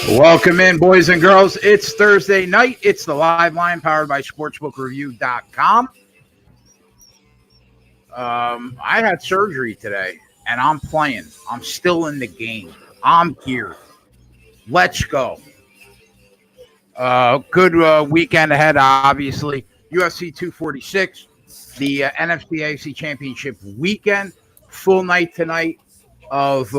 Welcome in, boys and girls. It's Thursday night. It's the live line powered by sportsbookreview.com. I had surgery today, and I'm playing. I'm still in the game. I'm here. Let's go. Good weekend ahead, obviously. UFC 246, the NFC Championship weekend. Full night tonight of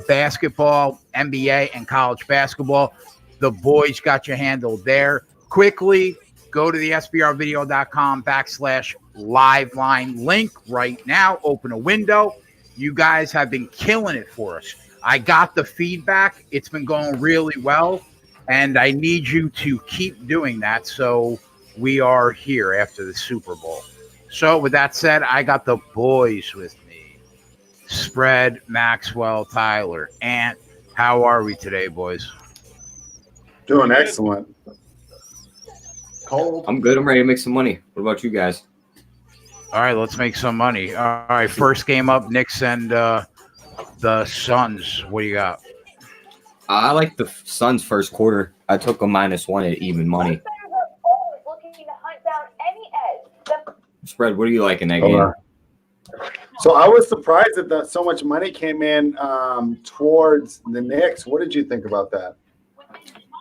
basketball, NBA, and college basketball. The boys got you handled there. Quickly, go to the sbrvideo.com/live line link right now. Open a window. You guys have been killing it for us. I got the feedback. It's been going really well, and I need you to keep doing that so we are here after the Super Bowl. So with that said, I got the boys with me. Spread, Maxwell, Tyler, Ant. How are we today, boys? Doing excellent. Cold. I'm good. I'm ready to make some money. What about you guys? All right, let's make some money. All right, first game up, Knicks and the Suns. What do you got? I like the Suns first quarter. I took a -1 at even money. Spread, what do you like in that game? So I was surprised that so much money came in towards the Knicks. What did you think about that?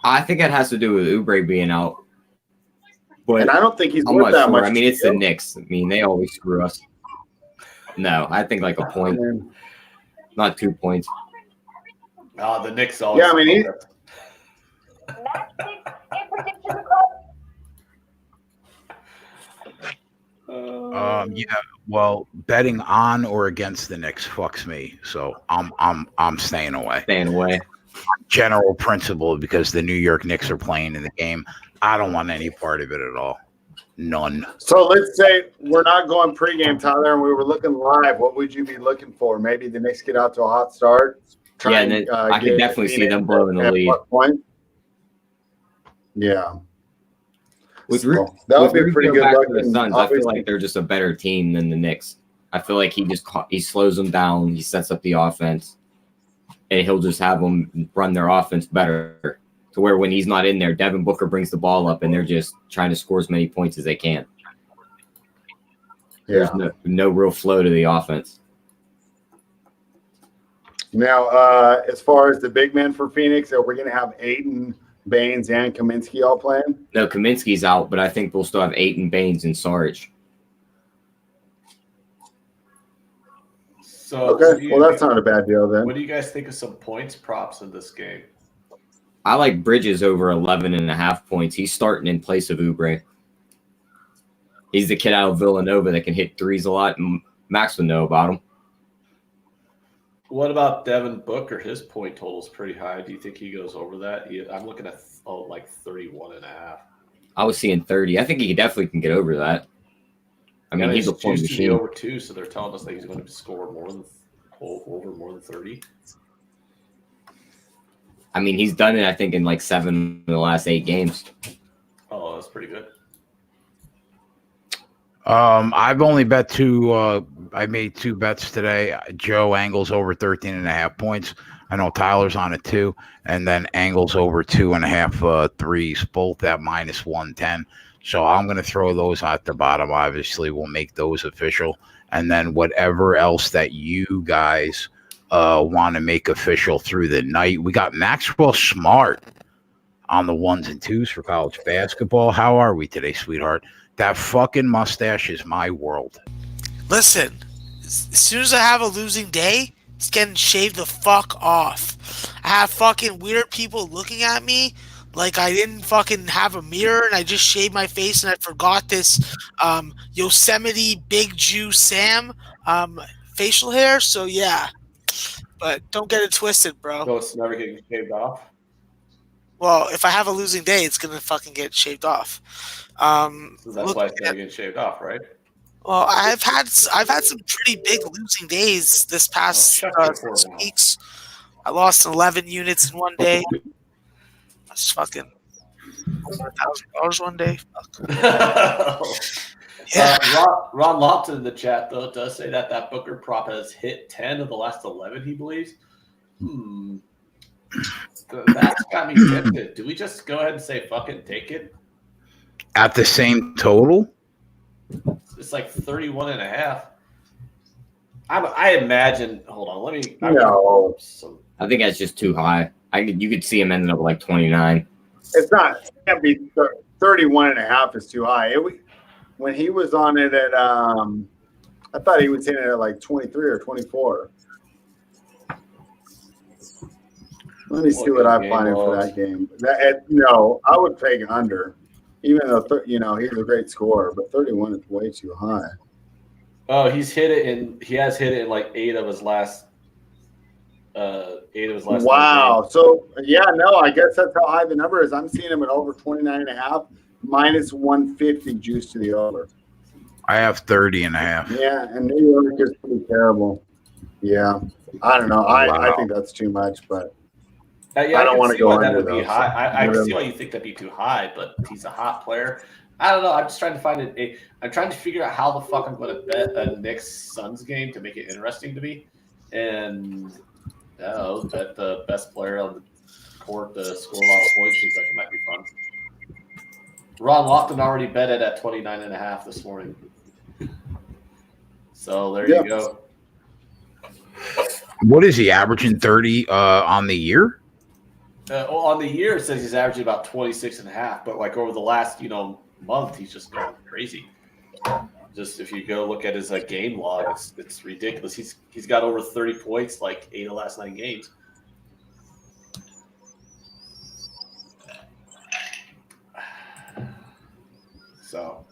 I think it has to do with Oubre being out. But and I don't think he's worth that much. I mean, it's the Knicks. I mean, they always screw us. No, I think like a point, not 2 points. The Knicks always. Yeah, I mean, yeah. Well, betting on or against the Knicks fucks me, so I'm staying away. Staying away. General principle, because the New York Knicks are playing in the game. I don't want any part of it at all. None. So let's say we're not going pregame, Tyler, and we were looking live. What would you be looking for? Maybe the Knicks get out to a hot start. Yeah, and then I can definitely see them blowing the lead. Point? Yeah. That would be pretty good. The Suns, I feel like they're just a better team than the Knicks. I feel like he slows them down. He sets up the offense, and he'll just have them run their offense better. To where when he's not in there, Devin Booker brings the ball up, and they're just trying to score as many points as they can. Yeah. There's no real flow to the offense. Now, as far as the big men for Phoenix, are we going to have Ayton, Baines, and Kaminsky all playing? No, Kaminsky's out, but I think we'll still have Ayton, Baines, and Sarge. So, okay, well, that's not a bad deal then. What do you guys think of some points props in this game? I like Bridges over 11.5 points. He's starting in place of Oubre. He's the kid out of Villanova that can hit threes a lot, and Max would know about him. What about Devin Booker? His point total is pretty high. Do you think he goes over that? I'm looking at like 31.5. I was seeing 30. I think he definitely can get over that. I mean, he's a point machine. Over 2, so they're telling us that he's going to score more than 30. I mean, he's done it, I think, in like 7 of the last 8 games. Oh, that's pretty good. I've only bet 2. I made 2 bets today. Joe Angles over 13.5 points. I know Tyler's on it too. And then Angles over 2.5 threes, both at -110. So I'm going to throw those at the bottom. Obviously, we'll make those official. And then whatever else that you guys want to make official through the night. We got Maxwell Smart on the 1s and 2s for college basketball. How are we today, sweetheart? That fucking mustache is my world. Listen, as soon as I have a losing day, it's getting shaved the fuck off. I have fucking weird people looking at me like I didn't fucking have a mirror and I just shaved my face and I forgot this Yosemite Big Jew Sam facial hair. So yeah, but don't get it twisted, bro. So it's never getting shaved off? Well, if I have a losing day, it's going to fucking get shaved off. So that's why it's never getting shaved off, right? Well, I've had some pretty big losing days this past 6 weeks. I lost 11 units in one day. That's fucking over $1,000 one day. Yeah. Ron Lopton in the chat though does say that Booker prop has hit 10 of the last 11. He believes. That's got me tempted. Do we just go ahead and say fuck it and take it? At the same total? It's like 31.5. I imagine. Hold on, let me. No. I think that's just too high. You could see him ending up like 29. It's not. It can't be 31.5 is too high. When he was on it at, I thought he was hitting it at like 23 or 24. Let me see what I find for that game. No, I would take under, even though he's a great scorer, but 31 is way too high. Oh, he has hit it in like 8 of his last. Wow. So I guess that's how high the number is. I'm seeing him at over 29.5, minus 150 juice to the over. I have 30.5. Yeah, and New York is pretty terrible. Yeah, I don't know. I think that's too much, but I don't want to go under that would be high. I can see why you think that'd be too high, but he's a hot player. I don't know. I'm just trying to find it. I'm trying to figure out how the fuck I'm going to bet a Knicks Suns game to make it interesting to me, and bet the best player on the court to score a lot of points. Seems like it might be fun. Ron Lofton already bet it at 29.5 this morning. So there you go. What is he averaging 30 on the year? On the year, it says he's averaging about 26.5, but like over the last month, he's just going crazy. Just if you go look at his game log, it's ridiculous. He's got over 30 points like 8 of the last 9 games. So.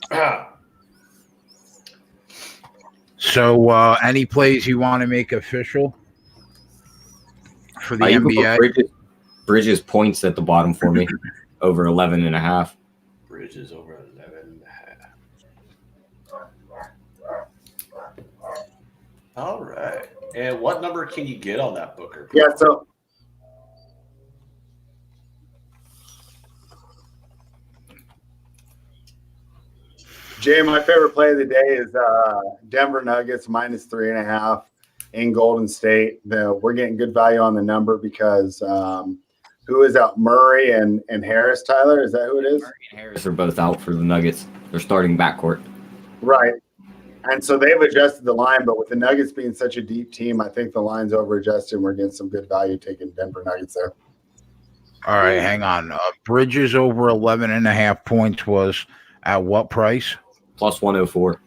So, any plays you want to make official for the You can NBA? put Bridges points at the bottom for me, over 11.5. Bridges over 11.5. All right. And what number can you get on that, Booker? Yeah, so Jay, my favorite play of the day is Denver Nuggets minus 3.5 in Golden State. We're getting good value on the number because who is out? Murray and Harris, Tyler? Is that who it is? Murray and Harris are both out for the Nuggets. They're starting backcourt. Right. And so they've adjusted the line, but with the Nuggets being such a deep team, I think the line's over-adjusted, and we're getting some good value taking Denver Nuggets there. All right, hang on. Bridges over 11.5 points was at what price? Plus 104.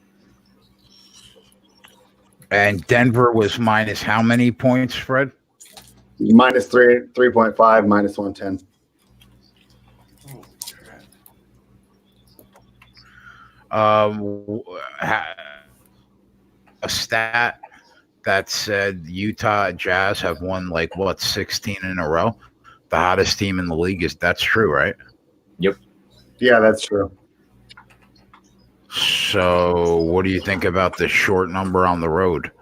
And Denver was minus how many points, Fred? Minus 3.5, minus 110. A stat that said Utah Jazz have won 16 in a row. The hottest team in the league that's true, right? Yep. Yeah, that's true. So what do you think about the short number on the road?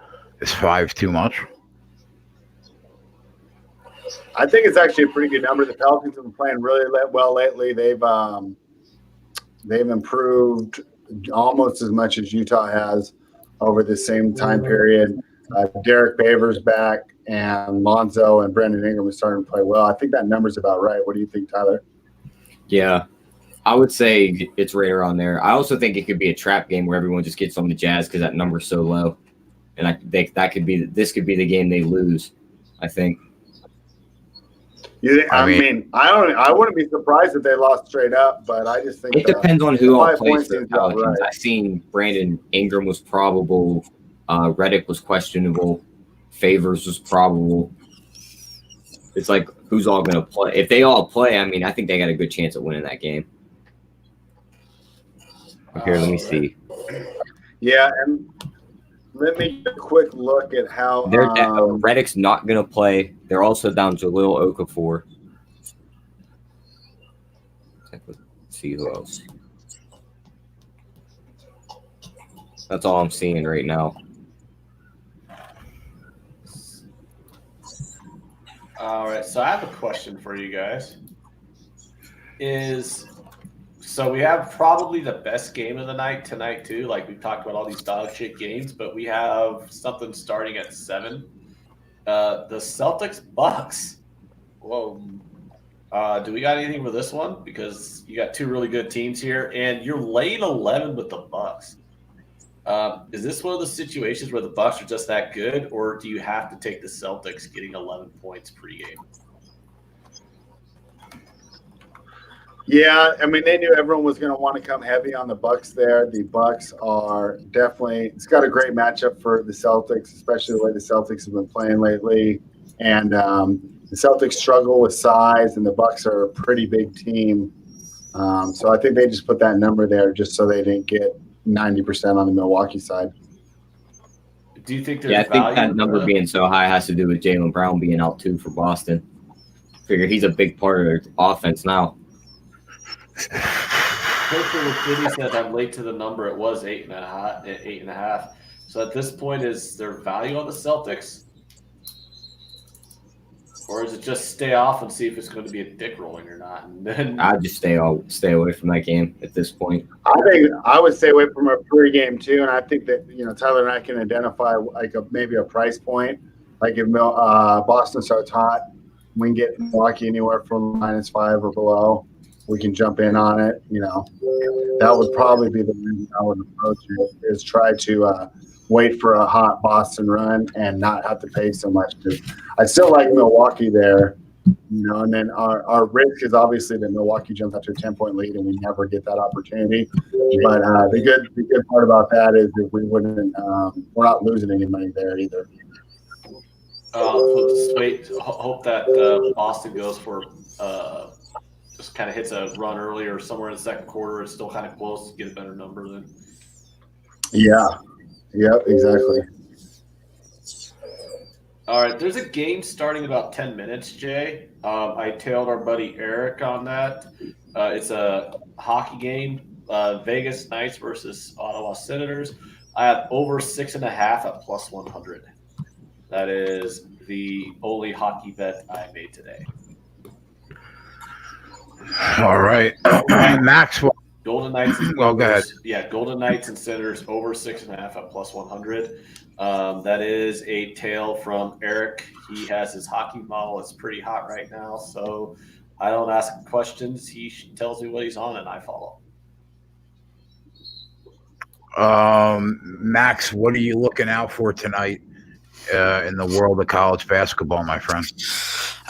Is 5 too much? I think it's actually a pretty good number. The Pelicans have been playing really well lately. They've improved almost as much as Utah has over the same time period. Derek Favors back, and Lonzo and Brandon Ingram are starting to play well. I think that number's about right. What do you think, Tyler? Yeah, I would say it's right around there. I also think it could be a trap game where everyone just gets on the Jazz because that number's so low, and this could be the game they lose. I think. I mean, I wouldn't be surprised if they lost straight up, but I just think it depends on who all 5 plays points for the seems about Pelicans. right. I've seen Brandon Ingram was probable, Redick was questionable, Favors was probable. It's like who's all going to play? If they all play, I mean, I think they got a good chance at winning that game. Here, let me see. Yeah, and let me get a quick look at how Redick's not going to play. They're also down Jahlil Okafor. Let's see who else. That's all I'm seeing right now. All right, so I have a question for you guys. So we have probably the best game of the night tonight too. Like we've talked about all these dog shit games, but we have something starting at 7. The Celtics Bucks. Whoa, Do we got anything for this one? Because you got two really good teams here, and you're laying 11 with the Bucks. Is this one of the situations where the Bucks are just that good, or do you have to take the Celtics getting 11 points pregame? Yeah, I mean, they knew everyone was going to want to come heavy on the Bucks there. The Bucks are definitely – it's got a great matchup for the Celtics, especially the way the Celtics have been playing lately. And the Celtics struggle with size, and the Bucks are a pretty big team. So I think they just put that number there just so they didn't get 90% on the Milwaukee side. Do you think there's I think that value number being so high has to do with Jaylen Brown being out too for Boston. Figure he's a big part of their offense now. Coach City says I'm late to the number. It was 8.5. So at this point, is there value on the Celtics, or is it just stay off and see if it's going to be a dick rolling or not? And then I'd just stay away from that game at this point. I think I would stay away from a pregame too, and I think that Tyler and I can identify like maybe a price point. Like if Boston starts hot, we can get Milwaukee anywhere from -5 or below. We can jump in on it. That would probably be the way I would approach it, is try to wait for a hot Boston run and not have to pay so much. Because I still like Milwaukee there, and then our risk is obviously that Milwaukee jumps up to a 10-point lead and we never get that opportunity. But the good part about that is that we wouldn't we're not losing any money there either. We'll just wait. Hope that Boston goes for just kind of hits a run early or somewhere in the second quarter. It's still kind of close to get a better number then. Yeah. Yep, exactly. All right, there's a game starting about 10 minutes, Jay. I tailed our buddy Eric on that. It's a hockey game, Vegas Knights versus Ottawa Senators. I have over 6.5 at +100. That is the only hockey bet I made today. All right. Max. Golden Knights. Well, go ahead. Yeah, Golden Knights and Senators over 6.5 at +100. That is a tail from Eric. He has his hockey model. It's pretty hot right now, so I don't ask questions. He tells me what he's on, and I follow. Max, what are you looking out for tonight in the world of college basketball, my friend?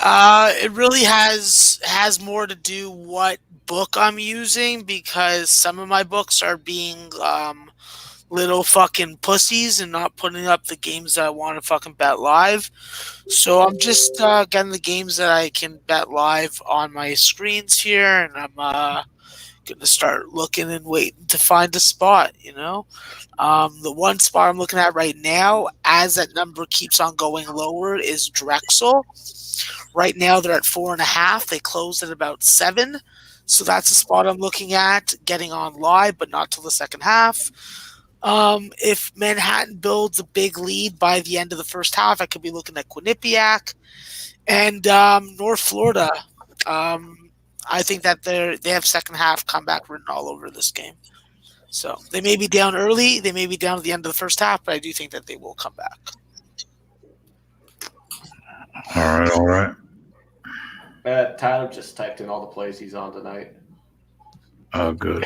It really has more to do what book I'm using, because some of my books are being little fucking pussies and not putting up the games that I want to fucking bet live. So I'm just getting the games that I can bet live on my screens here, and I'm gonna start looking and waiting to find a spot. The one spot I'm looking at right now, as that number keeps on going lower, is Drexel. Right now they're at 4.5. They closed at about 7. So that's a spot I'm looking at getting on live, but not till the second half. If Manhattan builds a big lead by the end of the first half, I could be looking at Quinnipiac and North Florida. I think that they have second half comeback written all over this game. So they may be down early, they may be down at the end of the first half, but I do think that they will come back. All right. Tyler just typed in all the plays he's on tonight. Oh, good.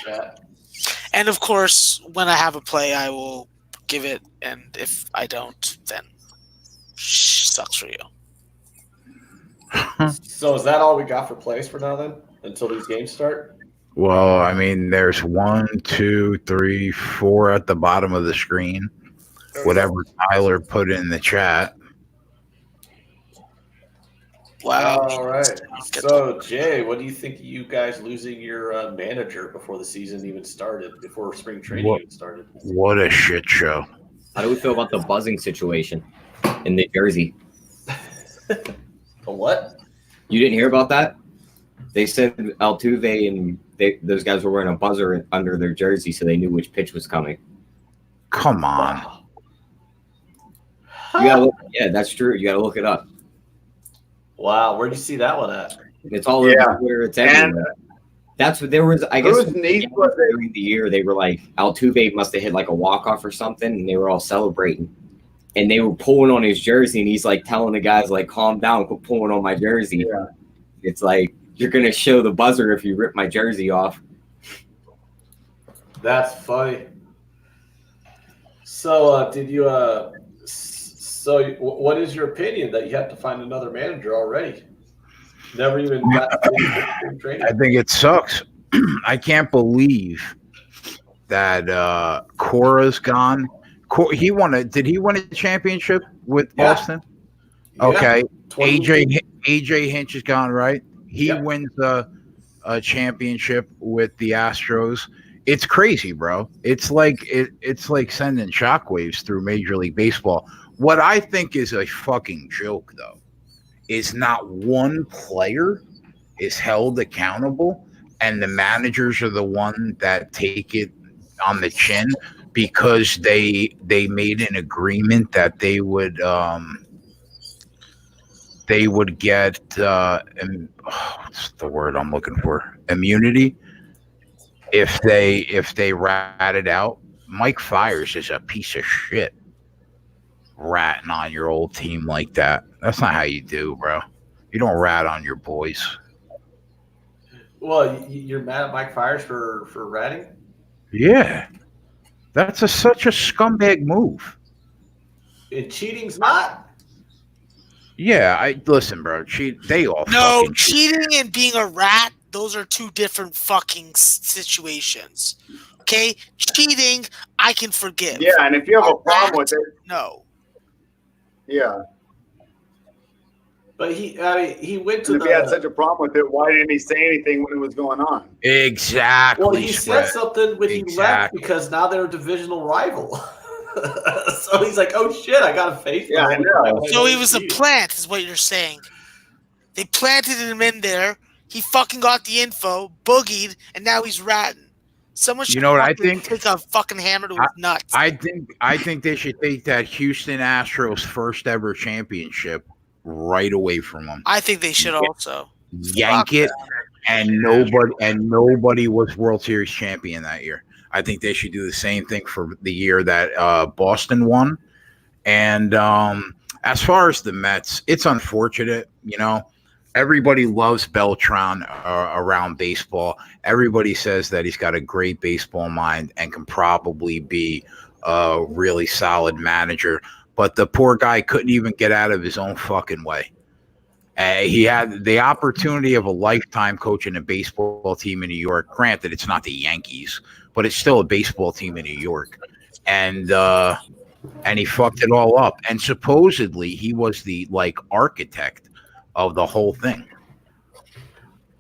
And of course, when I have a play, I will give it, and if I don't, then sucks for you. So is that all we got for plays for now then, until these games start? Well, I mean, there's 1, 2, 3, 4 at the bottom of the screen. Whatever Tyler put in the chat. Wow. All right. So, Jay, what do you think of you guys losing your manager before the season even started, before spring training even started? What a shit show. How do we feel about the buzzing situation in New Jersey? The what? You didn't hear about that? They said Altuve and those guys were wearing a buzzer under their jersey so they knew which pitch was coming. Come on. Wow. You gotta look, yeah, that's true. You got to look it up. Wow, where'd you see that one at? It's all over Twitter. It's everywhere. That's what there was. I guess during the year they were like Altuve must have hit like a walk-off or something, and they were all celebrating, and they were pulling on his jersey, and he's like telling the guys like, "Calm down, quit pulling on my jersey." Yeah. It's like You're gonna show the buzzer if you rip my jersey off. That's funny. So, did you? So, what is your opinion that you have to find another manager already? Never even got to finish training. I think it sucks. I can't believe that Cora's gone. He won a. Did he win a championship with Yeah. Boston? Yeah. Okay. 20. AJ Hinch is gone, right? He Yep. wins a championship with the Astros. It's crazy, bro. It's like it's like sending shockwaves through Major League Baseball. What I think is a fucking joke, though, is not one player is held accountable, and the managers are the one that take it on the chin because they made an agreement that they would get what's the word I'm looking for? Immunity if they ratted out. Mike Fires is a piece of shit. Ratting on your old team like that. That's not how you do, bro. You don't rat on your boys. Well, you're mad at Mike Fires for ratting? Yeah. That's such a scumbag move. And cheating's not? Yeah, listen, bro. They all No, fucking cheat. cheating and being a rat, those are two different fucking situations. Okay? Cheating, I can forgive. Yeah, and if you have a problem with it, No. yeah. But he went to And if he had such a problem with it, why didn't he say anything when it was going on? Exactly. Well, he Spread. said something when he left because now they're a divisional rival. So he's like, "Oh shit, I got to face." Yeah, I know. So he was a plant, is what you're saying. They planted him in there. He fucking got the info, boogied, and now he's ratting. Someone should know what I think? take a fucking hammer to his nuts. I think they should take that Houston Astros first ever championship right away from them. I think they should also Yank it, and nobody was World Series champion that year. I think they should do the same thing for the year that Boston won. And as far as the Mets, it's unfortunate. You know, everybody loves Beltran around baseball. Everybody says that he's got a great baseball mind and can probably be a really solid manager. But the poor guy couldn't even get out of his own fucking way. He had the opportunity of a lifetime coaching a baseball team in New York. Granted, it's not the Yankees, but it's still a baseball team in New York. And he fucked it all up. And supposedly he was the architect of the whole thing.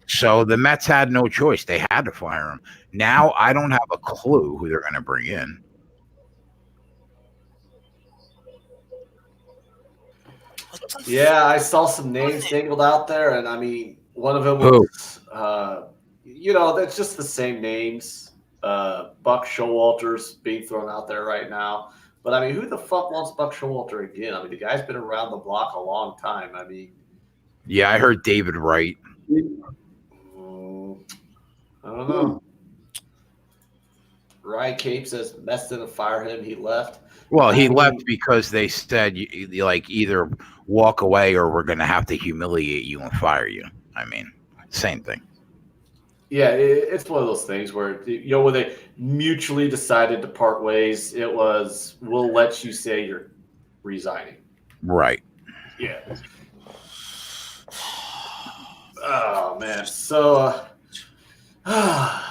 So the Mets had no choice. They had to fire him. Now I don't have a clue who they're going to bring in. Yeah, I saw some names dangled out there, and I mean, one of them was, that's just the same names. Buck Showalter's being thrown out there right now. But I mean, who the fuck wants Buck Showalter again? I mean, the guy's been around the block a long time. I mean, yeah, I heard David Wright. I don't know. Ryan Cape says Mets didn't fire him. He left. Well, he left because they said, either walk away or we're going to have to humiliate you and fire you. I mean, same thing. Yeah, it's one of those things where, when they mutually decided to part ways, it was, we'll let you say you're resigning. Right. Yeah. Oh, man. So, and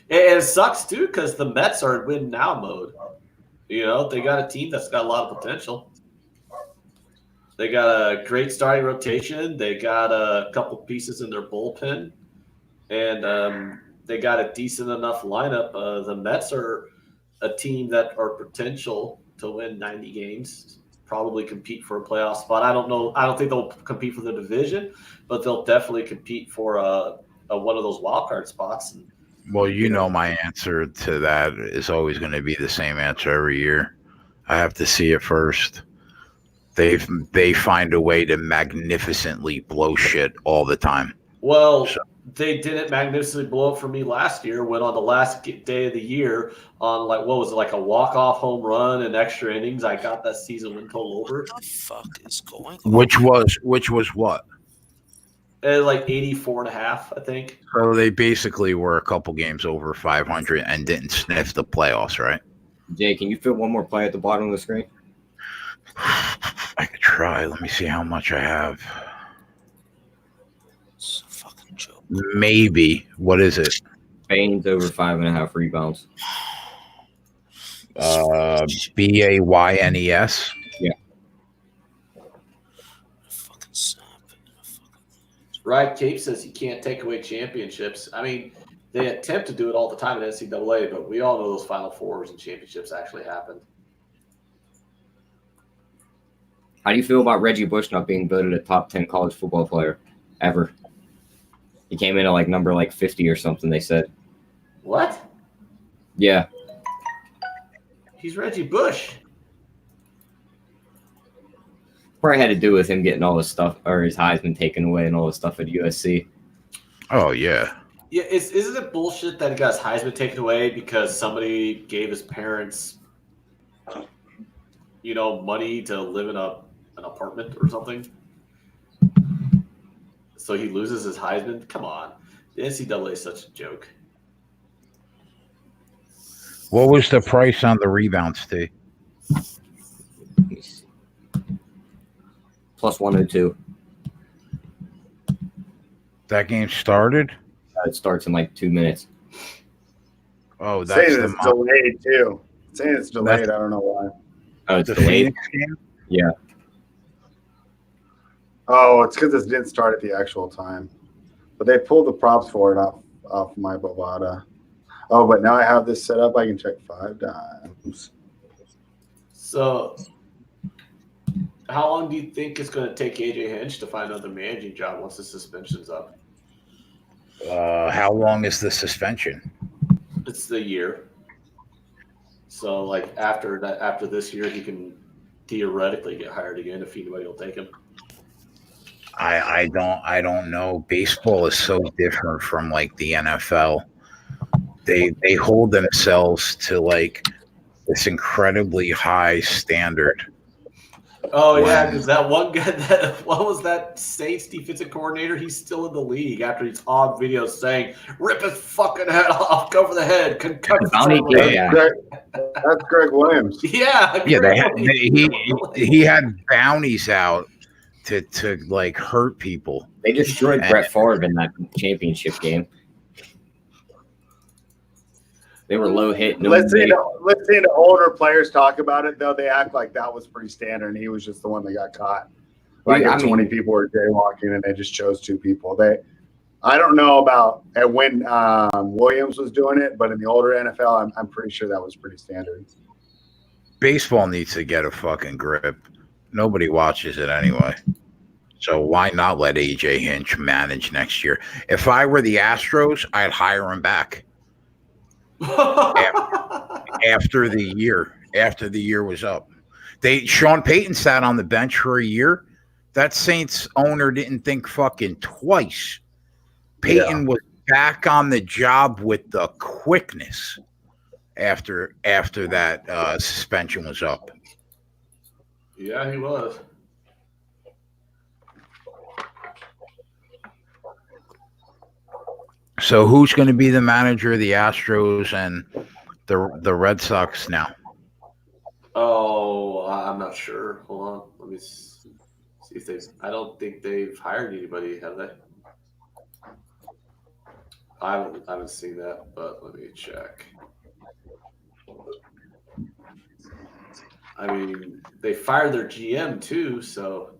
it sucks, too, because the Mets are in win now mode. They got a team that's got a lot of potential. They got a great starting rotation. They got a couple pieces in their bullpen. And they got a decent enough lineup. The Mets are a team that are potential to win 90 games, probably compete for a playoff spot. I don't know. I don't think they'll compete for the division, but they'll definitely compete for one of those wild card spots. Well, my answer to that is always going to be the same answer every year. I have to see it first. They find a way to magnificently blow shit all the time. Well, they didn't magnificently blow up for me last year when on the last day of the year on a walk-off home run and extra innings, I got that season win total over. What the fuck is going on? Which was what? like 84.5, I think. So they basically were a couple games over 500 and didn't sniff the playoffs, right? Jay, can you fit one more play at the bottom of the screen? I could try. Let me see how much I have. It's a fucking joke. Maybe. What is it? Baines over 5.5 rebounds. Baynes. Fucking snap. Right, Cape says you can't take away championships. I mean, they attempt to do it all the time in NCAA, but we all know those Final Fours and championships actually happened. How do you feel about Reggie Bush not being voted a top 10 college football player ever? He came in at like number 50 or something, they said. What? Yeah. He's Reggie Bush. Probably had to do with him getting all his stuff, or his Heisman taken away and all his stuff at USC. Oh, yeah. Yeah, isn't it bullshit that he got his Heisman taken away because somebody gave his parents, money to live in an apartment or something? So he loses his Heisman? Come on. The NCAA is such a joke. What was the price on the rebounds, Steve? Plus 102. That game started? It starts in 2 minutes. Oh, that's Saying the it's delayed too. Saying it's delayed. That's- I don't know why. Oh, it's the delayed? Phoenix game? Yeah. Oh, it's because it didn't start at the actual time, but they pulled the props for it off my Bovada. Oh, but now I have this set up. I can check 5 times. So, how long do you think it's going to take AJ Hinch to find another managing job once the suspension's up? How long is the suspension? It's the year. So, after this year, he can theoretically get hired again if anybody will take him. I don't know. Baseball is so different from the NFL. They hold themselves to this incredibly high standard. Oh yeah, because that one guy, what was that Saints defensive coordinator? He's still in the league after he's on video saying, "Rip his fucking head off, cover the head, concuss." That's Greg Williams. Yeah, He had bounties out to hurt people. They destroyed Brett Favre in that championship game. They were low hit. Let's see the older players talk about it, though. They act like that was pretty standard, and he was just the one that got caught. 20 people were jaywalking, and they just chose 2 people. I don't know about when Williams was doing it, but in the older NFL, I'm pretty sure that was pretty standard. Baseball needs to get a fucking grip. Nobody watches it anyway. So why not let AJ Hinch manage next year? If I were the Astros, I'd hire him back. After the year was up. Sean Payton sat on the bench for a year. That Saints owner didn't think fucking twice. Payton was back on the job with the quickness after that suspension was up. Yeah, he was. So who's going to be the manager of the Astros and the Red Sox now? Oh, I'm not sure. Hold on. Let me see if they've. I don't think they've hired anybody, have they? I haven't seen that, but let me check. I mean, they fired their GM too, so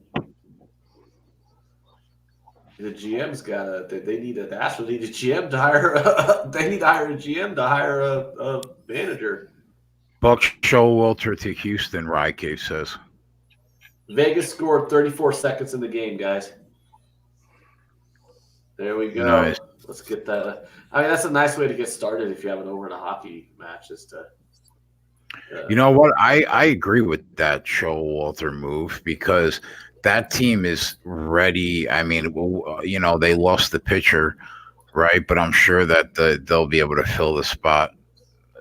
the GM's got they need the Astros need a GM to hire. They need to hire a GM to hire a manager. Buck Showalter to Houston, Rycave says. Vegas scored 34 seconds in the game, guys. There we go. Nice. Let's get that. I mean, that's a nice way to get started if you have an over in a hockey match. Is to. You know what? I agree with that Showalter move because that team is ready. I mean, they lost the pitcher, right? But I'm sure that they'll be able to fill the spot.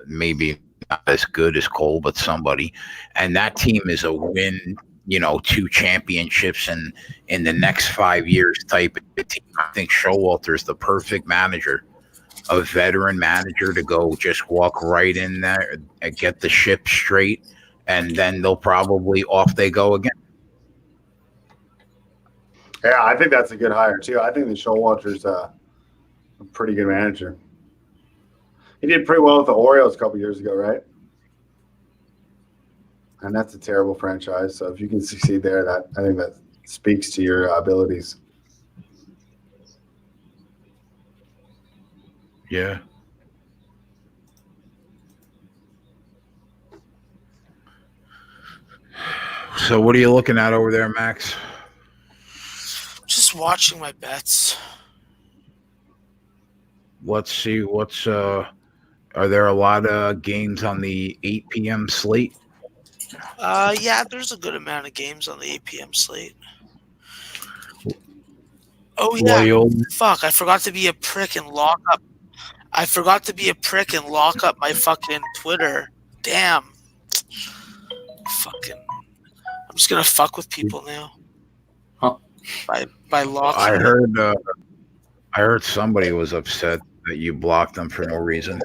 Maybe not as good as Cole, but somebody. And that team is a win. 2 championships in the next 5 years type of team. I think Showalter is the perfect manager, a veteran manager to go just walk right in there and get the ship straight, and then they'll probably off they go again. Yeah, I think that's a good hire too. I think the Showalter's a pretty good manager. He did pretty well with the Orioles a couple years ago, right? And that's a terrible franchise. So if you can succeed there, I think that speaks to your abilities. Yeah. So what are you looking at over there, Max? Just watching my bets. Let's see. Are there a lot of games on the 8 p.m. slate? Yeah, there's a good amount of games on the 8 p.m. slate. Oh yeah, fuck! I forgot to be a prick and lock up. I forgot to be a prick and lock up my fucking Twitter. Damn. Fucking. I'm just gonna fuck with people now. Huh. By locking. I heard somebody was upset that you blocked them for no reason.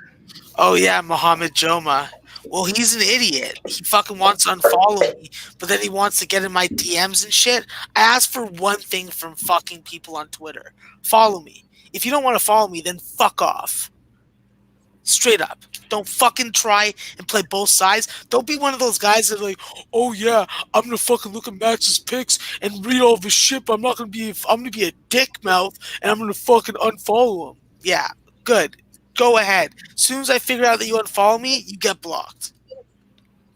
Oh yeah, Mohammed Joma. Well, he's an idiot. He fucking wants to unfollow me, but then he wants to get in my DMs and shit. I asked for one thing from fucking people on Twitter. Follow me. If you don't want to follow me, then fuck off. Straight up. Don't fucking try and play both sides. Don't be one of those guys that are like, oh yeah, I'm gonna fucking look at Max's picks and read all of his shit, but I'm gonna be a dick mouth and I'm gonna fucking unfollow him. Yeah, good. Go ahead. As soon as I figure out that you unfollow me, you get blocked.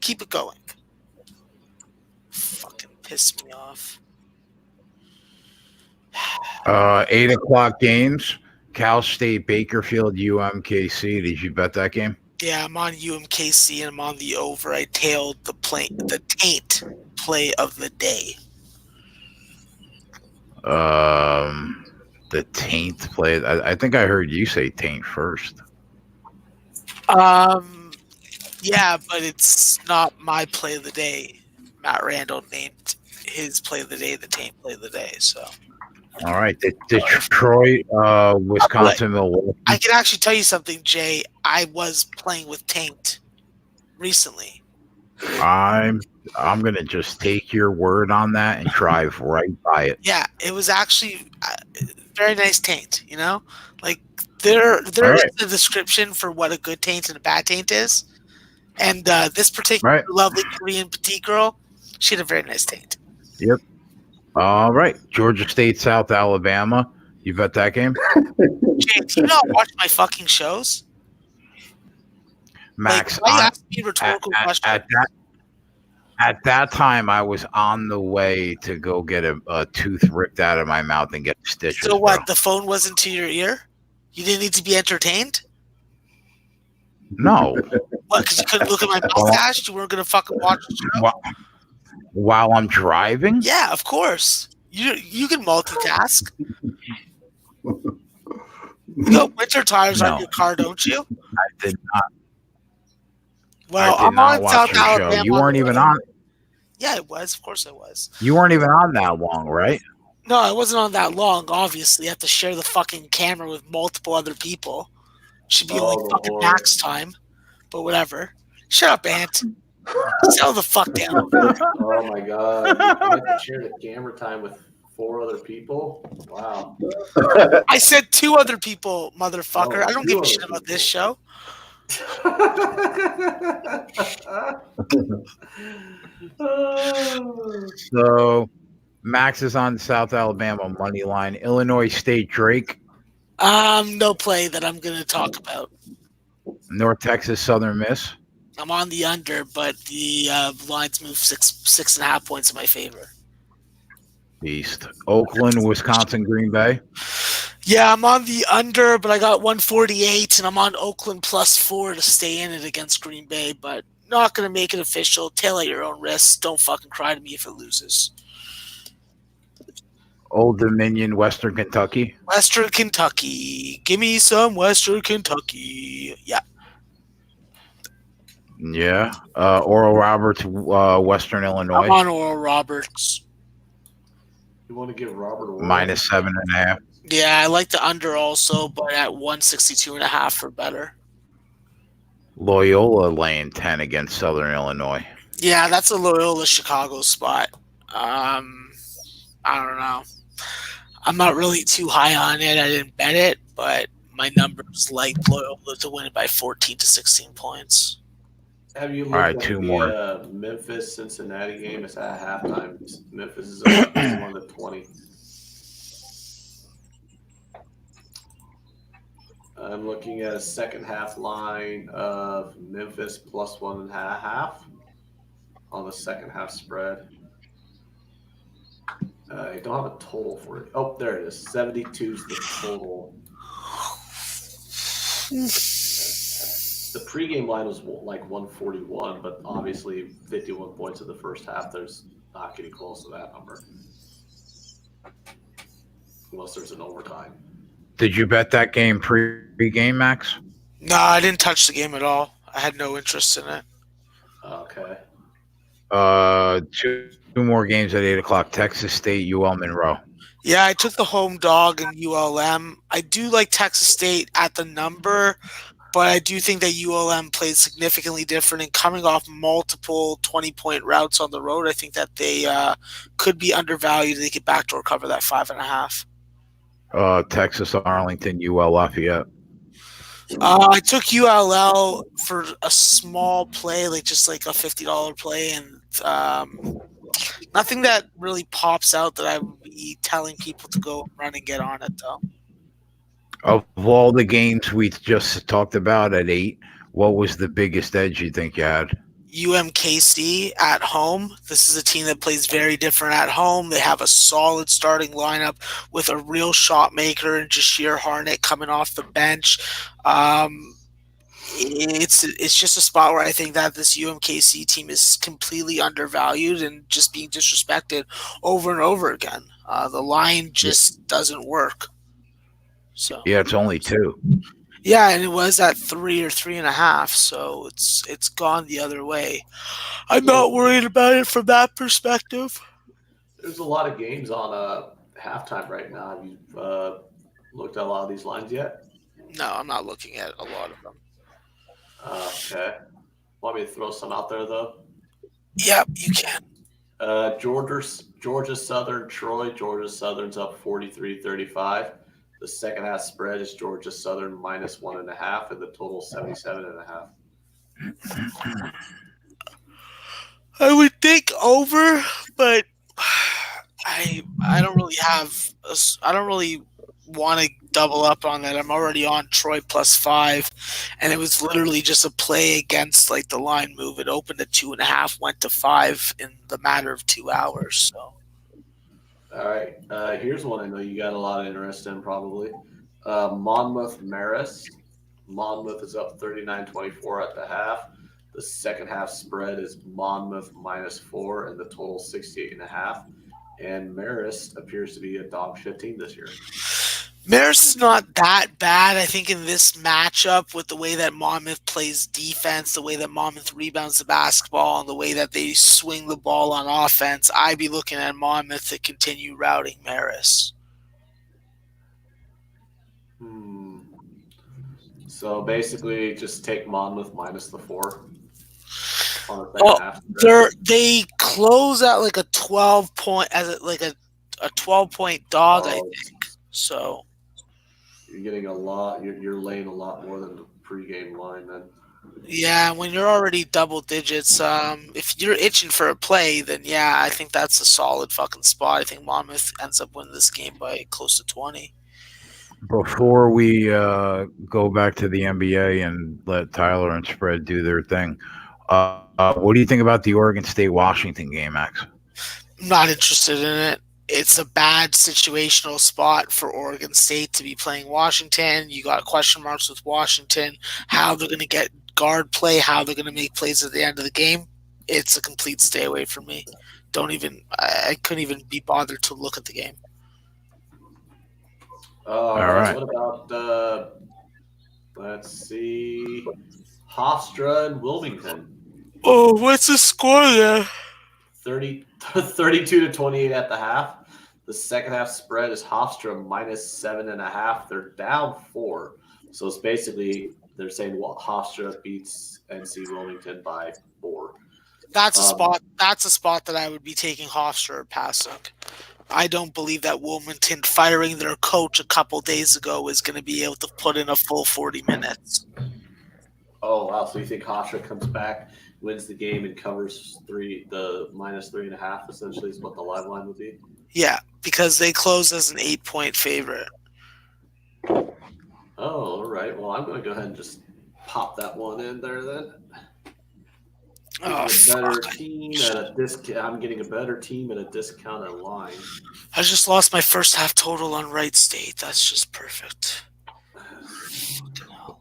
Keep it going. Fucking piss me off. 8 o'clock games. Cal State, Bakerfield, UMKC. Did you bet that game? Yeah, I'm on UMKC and I'm on the over. I tailed the taint play of the day. The taint play. I think I heard you say taint first. Yeah, but it's not my play of the day. Matt Randall named his play of the day the taint play of the day. So. All right, Detroit, Wisconsin, Milwaukee. I can actually tell you something, Jay. I was playing with taint recently. I'm gonna just take your word on that and drive right by it. Yeah, it was actually very nice taint. You know, like there is a description for what a good taint and a bad taint is, and this particular lovely Korean petite girl, she had a very nice taint. Yep. All right, Georgia State, South Alabama. You bet that game? Jay, do you not watch my fucking shows? Max, like, ask me rhetorical questions. At that time, I was on the way to go get a tooth ripped out of my mouth and get stitches. So what? Bro. The phone wasn't to your ear? You didn't need to be entertained? No. What? Because you couldn't look at my mustache? You weren't going to fucking watch the show? While I'm driving? Yeah, of course. You can multitask. You got winter tires on your car, don't you? I did not. Well, I'm on South Alabama. Show. You weren't even on. Yeah, I was. Of course I was. You weren't even on that long, right? No, I wasn't on that long, obviously. I have to share the fucking camera with multiple other people. Should be only fucking max time. But whatever. Shut up, Ant. Settle the fuck down. Oh my god. You have to share the camera time with 4 other people? Wow. I said 2 other people, motherfucker. I don't give a shit about this show. So Max is on South Alabama money line. Illinois State, Drake. No play that I'm gonna talk about. North Texas, Southern Miss. I'm on the under, but the lines move 6.5 points in my favor. East. Oakland, Wisconsin, Green Bay. Yeah, I'm on the under, but I got 148, and I'm on Oakland +4 to stay in it against Green Bay, but not going to make it official. Tail at your own risk. Don't fucking cry to me if it loses. Old Dominion, Western Kentucky. Western Kentucky. Give me some Western Kentucky. Yeah. Yeah. Oral Roberts, Western I'm Illinois, on Oral Roberts. You want to give Robert Oral? minus 7.5. Yeah, I like the under also, but at 162.5 or better. Loyola laying 10 against Southern Illinois. Yeah, that's a Loyola Chicago spot. Um, I don't know. I'm not really too high on it. I didn't bet it, but my numbers like Loyola to win it by 14 to 16 points. Have you All looked right, at two the more. Memphis Cincinnati game? It's at halftime. Memphis is up 21-20. I'm looking at a second half line of Memphis plus 1.5 on the second half spread. I don't have a total for it. Oh, there it is. 72 is the total. The pregame line was like 141, but obviously 51 points in the first half. There's not getting close to that number. Unless there's an overtime. Did you bet that game pre-game, Max? No, I didn't touch the game at all. I had no interest in it. Okay. Two more games at 8 o'clock. Texas State, UL Monroe. Yeah, I took the home dog in ULM. I do like Texas State at the number, but I do think that ULM played significantly different and coming off multiple 20-point routes on the road. I think that they could be undervalued. They could backdoor cover that 5.5. Texas Arlington, UL Lafayette. I took ULL for a small play, just like a $50 play, and nothing that really pops out that I would be telling people to go run and get on it though. Of all the games we just talked about at 8, what was the biggest edge you think you had? UMKC at home. This is a team that plays very different at home. They have a solid starting lineup with a real shot maker and Jashir Harnett coming off the bench. It's just a spot where I think that this UMKC team is completely undervalued and just being disrespected over and over again. The line just doesn't work. So Yeah, it's only 2. yeah, and it was at 3 or 3.5, so it's gone the other way. I'm not worried about it from that perspective. There's a lot of games on halftime right now. Have you looked at a lot of these lines yet? No, I'm not looking at a lot of them. Okay. Want me to throw some out there, though? Yep, you can. Georgia Southern, Troy. Georgia Southern's up 43-35. The second half spread is Georgia Southern minus 1.5, and the total 77.5. I would think over, but I don't really I don't really want to double up on that. I'm already on Troy plus 5, and it was literally just a play against like the line move. It opened at 2.5, went to 5 in the matter of 2 hours. So. All right. Here's one I know you got a lot of interest in, probably. Monmouth Marist. Monmouth is up 39-24 at the half. The second half spread is Monmouth minus 4, and the total 68.5. And Marist appears to be a dog shit team this year. Marist is not that bad, I think, in this matchup with the way that Monmouth plays defense, the way that Monmouth rebounds the basketball, and the way that they swing the ball on offense. I'd be looking at Monmouth to continue routing Marist. So basically, just take Monmouth minus the 4 on the second half. They close at like a 12-point as like a 12-point dog, I think. So you're getting a lot. You're laying a lot more than the pregame line, then. Yeah, when you're already double digits, if you're itching for a play, then yeah, I think that's a solid fucking spot. I think Monmouth ends up winning this game by close to 20. Before we go back to the NBA and let Tyler and Spread do their thing, what do you think about the Oregon State-Washington game, Max? I'm not interested in it. It's a bad situational spot for Oregon State to be playing Washington. You got question marks with Washington, how they're going to get guard play, how they're going to make plays at the end of the game. It's a complete stay away from me. I couldn't even be bothered to look at the game. All right. What about, let's see, Hofstra and Wilmington. Oh, what's the score there? 32 to 28 at the half. The second half spread is Hofstra -7.5. They're down 4. So it's basically they're saying Hofstra beats NC Wilmington by 4. That's a spot. That's a spot that I would be taking Hofstra or passing. I don't believe that Wilmington firing their coach a couple days ago is going to be able to put in a full 40 minutes. Oh wow! So you think Hofstra comes back, wins the game, and covers the -3.5? Essentially, is what the live line would be. Yeah, because they close as an 8-point favorite. Oh, all right. Well, I'm going to go ahead and just pop that one in there then. Oh, Better fuck. team at a discount. I'm getting a better team at a discounted line. I just lost my first half total on Wright State. That's just perfect. Fucking hell.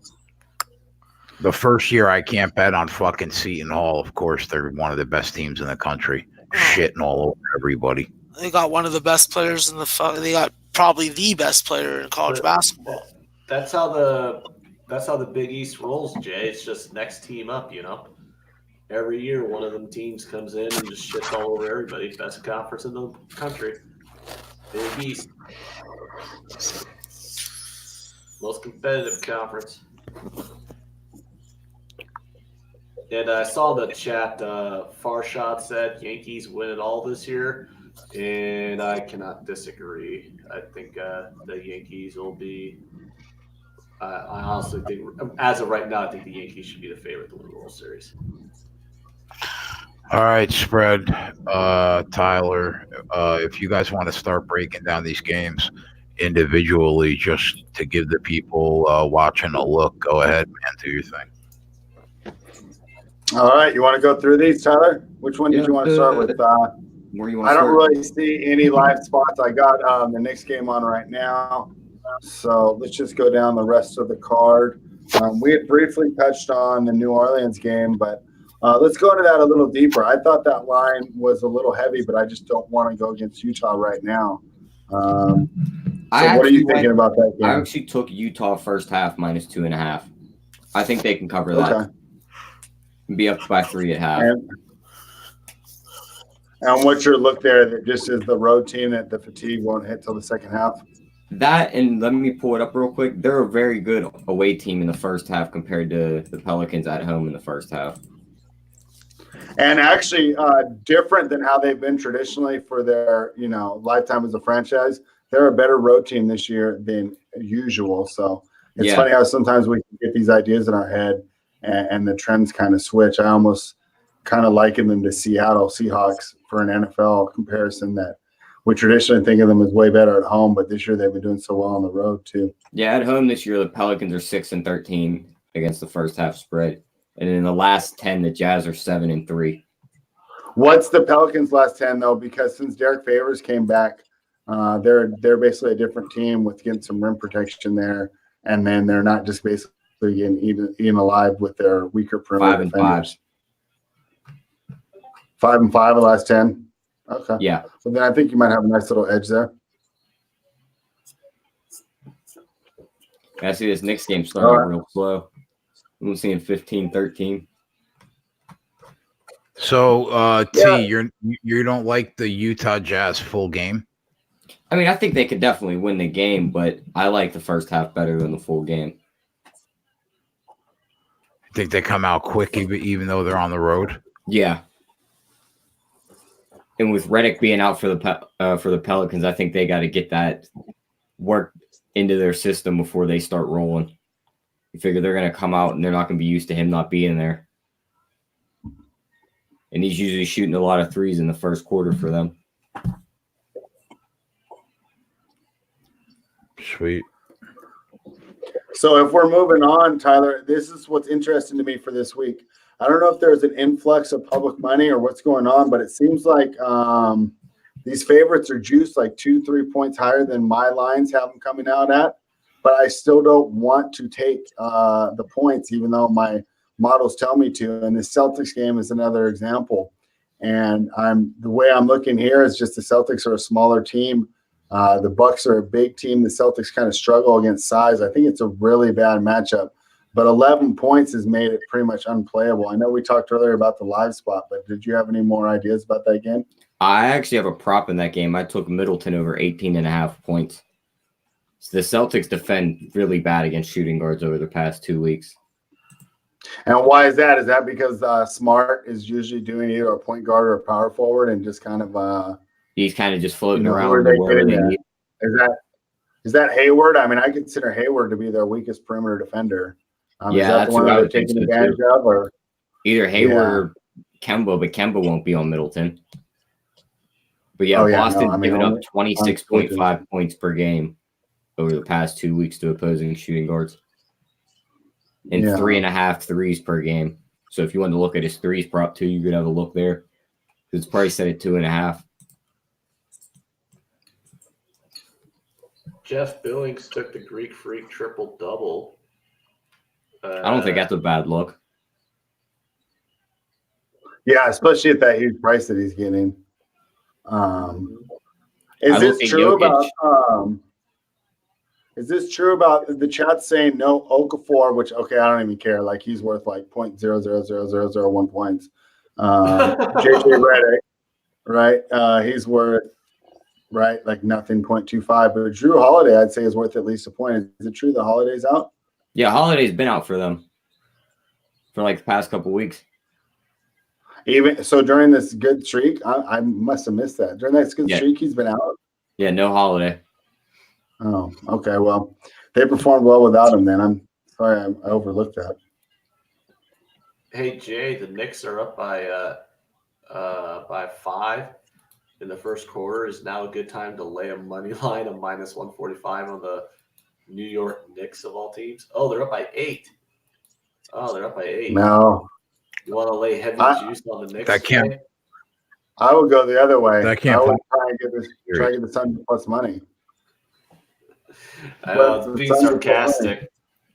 The first year I can't bet on fucking Seton Hall. Of course, they're one of the best teams in the country. Shitting all over everybody. They got one of the best players in the. They got probably the best player in college basketball. That's how the Big East rolls, Jay. It's just next team up, you know. Every year, one of them teams comes in and just shits all over everybody. Best conference in the country. Big East. Most competitive conference. And I saw the chat, Farshad said Yankees win it all this year, and I cannot disagree. I think the Yankees will be I honestly think, as of right now, I think the Yankees should be the favorite to win the World Series. All right, spread. Tyler, if you guys want to start breaking down these games individually just to give the people watching a look, go ahead, man, do your thing. All right, you want to go through these, Tyler? Which one did you want to start with? Where you want I to don't start? really see any live spots. I got the Knicks game on right now. So let's just go down the rest of the card. We had briefly touched on the New Orleans game, but let's go into that a little deeper. I thought that line was a little heavy, but I just don't want to go against Utah right now. So what are you thinking about that game? I actually took Utah first half -2.5. I think they can cover that. Okay. Be up by 3 at half. And what's your look there? That just is the road team that the fatigue won't hit till the second half? That, and let me pull it up real quick. They're a very good away team in the first half compared to the Pelicans at home in the first half. And actually, different than how they've been traditionally for their, lifetime as a franchise. They're a better road team this year than usual. So it's funny how sometimes we can get these ideas in our head and the trends kind of switch. I almost kind of liken them to Seattle Seahawks for an NFL comparison that we traditionally think of them as way better at home, but this year they've been doing so well on the road too. Yeah, at home this year, the Pelicans are 6-13 against the first half spread. And in the last 10, the Jazz are 7-3. What's the Pelicans' last 10 though? Because since Derek Favors came back, they're basically a different team with getting some rim protection there, and then they're not just basically getting even alive with their weaker perimeter 5-5. 5-5 the last 10. Okay. Yeah. So then I think you might have a nice little edge there. I see this Knicks game starting real slow. I'm seeing 15-13. So, you don't like the Utah Jazz full game? I mean, I think they could definitely win the game, but I like the first half better than the full game. I think they come out quick, even though they're on the road. Yeah. And with Redick being out for the Pelicans, I think they got to get that work into their system before they start rolling. You figure they're going to come out and they're not going to be used to him not being there. And he's usually shooting a lot of threes in the first quarter for them. Sweet. So if we're moving on, Tyler, this is what's interesting to me for this week. I don't know if there's an influx of public money or what's going on, but it seems like these favorites are juiced like 2-3 points higher than my lines have them coming out at. But I still don't want to take the points, even though my models tell me to. And the Celtics game is another example. And the way I'm looking here is just the Celtics are a smaller team. The Bucks are a big team. The Celtics kind of struggle against size. I think it's a really bad matchup. but 11 points has made it pretty much unplayable. I know we talked earlier about the live spot, but did you have any more ideas about that game? I actually have a prop in that game. I took Middleton over 18.5 points. So the Celtics defend really bad against shooting guards over the past 2 weeks. And why is that? Is that because Smart is usually doing either a point guard or a power forward and just kind of he's kind of just floating who around are they wherever getting they at? need. Is that Hayward? I mean, I consider Hayward to be their weakest perimeter defender. Is that that's the one who I that they're would think taking so, advantage too. of? Or Either Hayward or Kemba, but Kemba won't be on Middleton. But yeah, Boston's given up 26.5 points per game over the past 2 weeks to opposing shooting guards. And 3.5 threes per game. So if you want to look at his threes prop too, you could have a look there. It's probably set at 2.5. Jeff Billings took the Greek Freak triple-double. I don't think that's a bad look. Yeah, especially at that huge price that he's getting. Is this true about the chat saying no Okafor, which, okay, I don't even care. Like, he's worth like 0.000001 points. JJ Redick, right? He's worth, right, like nothing, 0.25. But Drew Holiday, I'd say, is worth at least a point. Is it true that Holiday's out? Yeah, Holiday's been out for them for like the past couple weeks. Even so, during this good streak, I must have missed that. During that good streak, he's been out. Yeah, no Holiday. Oh, okay. Well, they performed well without him. Then I'm sorry I overlooked that. Hey Jay, the Knicks are up by 5 in the first quarter. Is now a good time to lay a money line of minus 145 on the New York Knicks of all teams? Oh, they're up by 8. Oh, they're up by 8. No. You want to lay heavy juice on the Knicks? That can't. Today? I would go the other way. That can't. I would try and get the Suns plus money. I know, it's being sarcastic.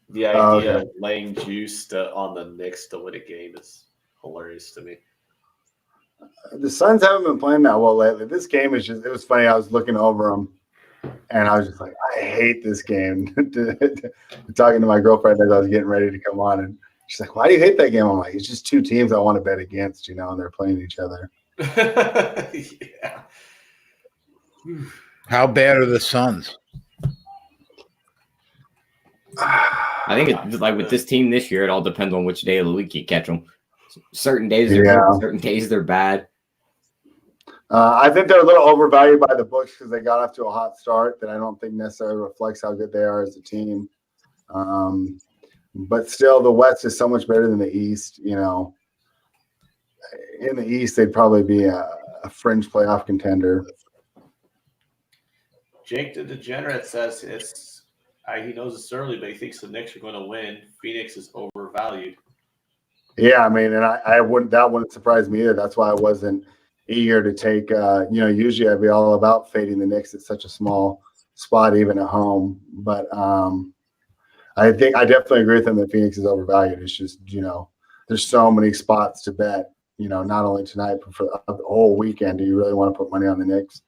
The idea of laying juice on the Knicks to win a game is hilarious to me. The Suns haven't been playing that well lately. This game is just, it was funny. I was looking over them and I was just like, I hate this game. Talking to my girlfriend as I was getting ready to come on, and she's like, why do you hate that game? I'm like, it's just two teams I want to bet against, and they're playing each other. Yeah. How bad are the Suns? I think it's like with this team this year, it all depends on which day of the week you catch them. Certain days they're good, certain days they're bad. I think they're a little overvalued by the books because they got off to a hot start that I don't think necessarily reflects how good they are as a team. But still, the West is so much better than the East. In the East, they'd probably be a fringe playoff contender. Jake the Degenerate says he knows it's early, but he thinks the Knicks are going to win. Phoenix is overvalued. Yeah, I mean, and that wouldn't surprise me either. That's why I wasn't eager to take. Usually I'd be all about fading the Knicks at such a small spot, even at home. But I definitely agree with them that Phoenix is overvalued. It's just there's so many spots to bet. Not only tonight but for the whole weekend. Do you really want to put money on the Knicks?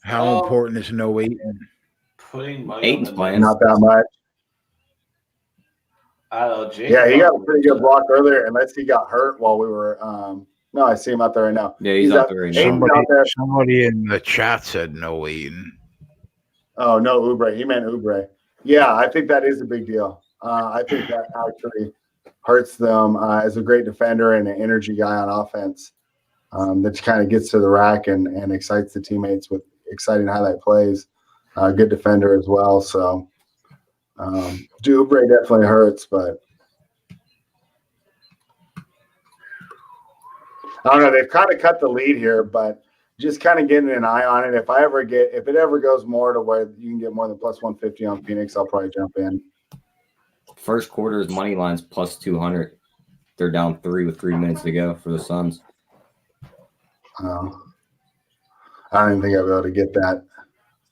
How important is no Ayton? Putting money on the playing. Not that much. I don't know, Jake. Yeah, he got a pretty good block earlier, unless he got hurt while we were. No, I see him out there right now. Yeah, he's out there right now. Somebody in the chat said no Ayton. Oh, no, Oubre. He meant Oubre. Yeah, I think that is a big deal. I think that actually hurts them as a great defender and an energy guy on offense that kind of gets to the rack and excites the teammates with exciting highlight plays. Good defender as well. So, Oubre definitely hurts, but I don't know. They've kind of cut the lead here, but just kind of getting an eye on it. If it ever goes more to where you can get more than plus 150 on Phoenix, I'll probably jump in. First quarter's money line's plus 200. They're down 3 with 3 minutes to go for the Suns. I don't even think I'll be able to get that.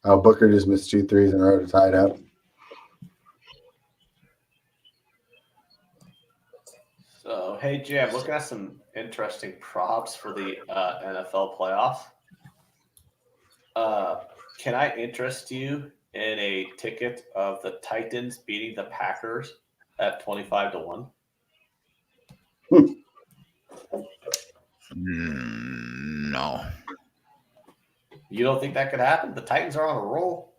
Booker just missed 2 threes in a row to tie it up. So, hey, Jay, I'm looking at some interesting props for the NFL playoffs. Can I interest you in a ticket of the Titans beating the Packers at 25-1? No. You don't think that could happen? The Titans are on a roll.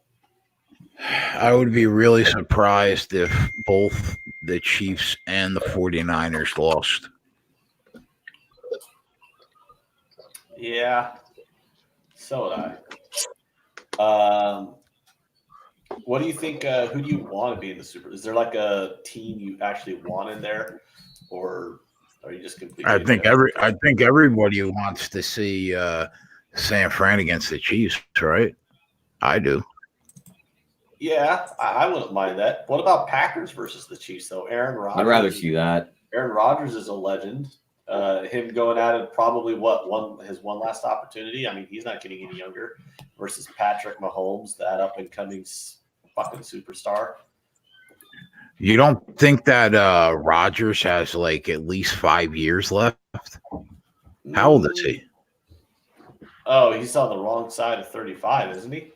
I would be really surprised if both the Chiefs and the 49ers lost. Yeah, so would I. What do you think? Who do you want to be in the Super? Is there like a team you actually want in there, or are you just completely? I think everybody wants to see San Fran against the Chiefs, right? I do. Yeah, I wouldn't mind that. What about Packers versus the Chiefs, though? Aaron Rodgers. I'd rather see that. Aaron Rodgers is a legend. Him going at it probably his one last opportunity. I mean, he's not getting any younger. Versus Patrick Mahomes, that up and coming fucking superstar. You don't think that Rodgers has like at least 5 years left? How old is he? Oh, he's on the wrong side of 35, isn't he?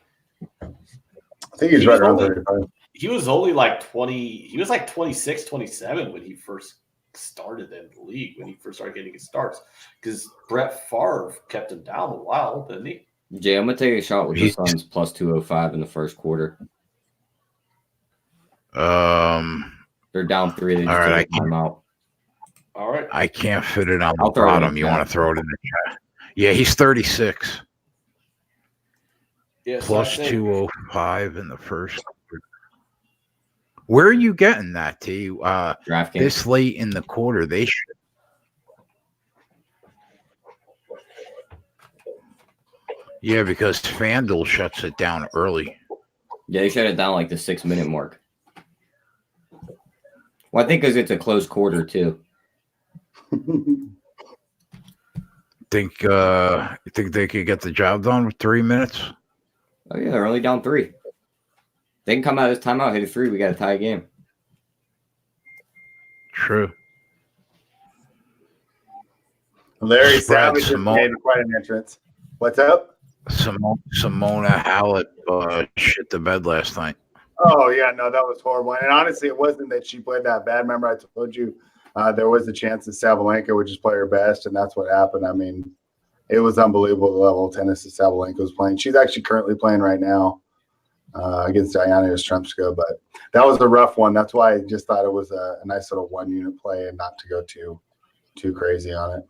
I think he's right around 35. He was only like 20. He was like 26, 27 when he first started in the league, when he first started getting his starts. Because Brett Favre kept him down a while, didn't he? Jay, I'm going to take a shot with the Suns plus 205 in the first quarter. They're down 3. They just all right, time out. All right. I can't fit it on the bottom. You want to throw it in the chat? Yeah, he's 36. Yes, plus 205 in the first. Where are you getting that, T? DraftKings. This late in the quarter, they should. Yeah, because FanDuel shuts it down early. Yeah, they shut it down like the 6-minute mark. Well, I think because it's a close quarter too. You think they could get the job done with 3 minutes? Oh yeah, they're only down 3. They can come out of this timeout, hit a 3. We got a tie game. True. Larry Savage has made quite an entrance. What's up? Simona Hallett shit the bed last night. Oh, yeah, no, that was horrible. And honestly, it wasn't that she played that bad. Remember, I told you there was a chance that Sabalenka would just play her best, and that's what happened. I mean, it was unbelievable the level of tennis that Sabalenka was playing. She's actually currently playing right now against Diana Yastremska, but that was a rough one. That's why I just thought it was a nice little one-unit play and not to go too crazy on it.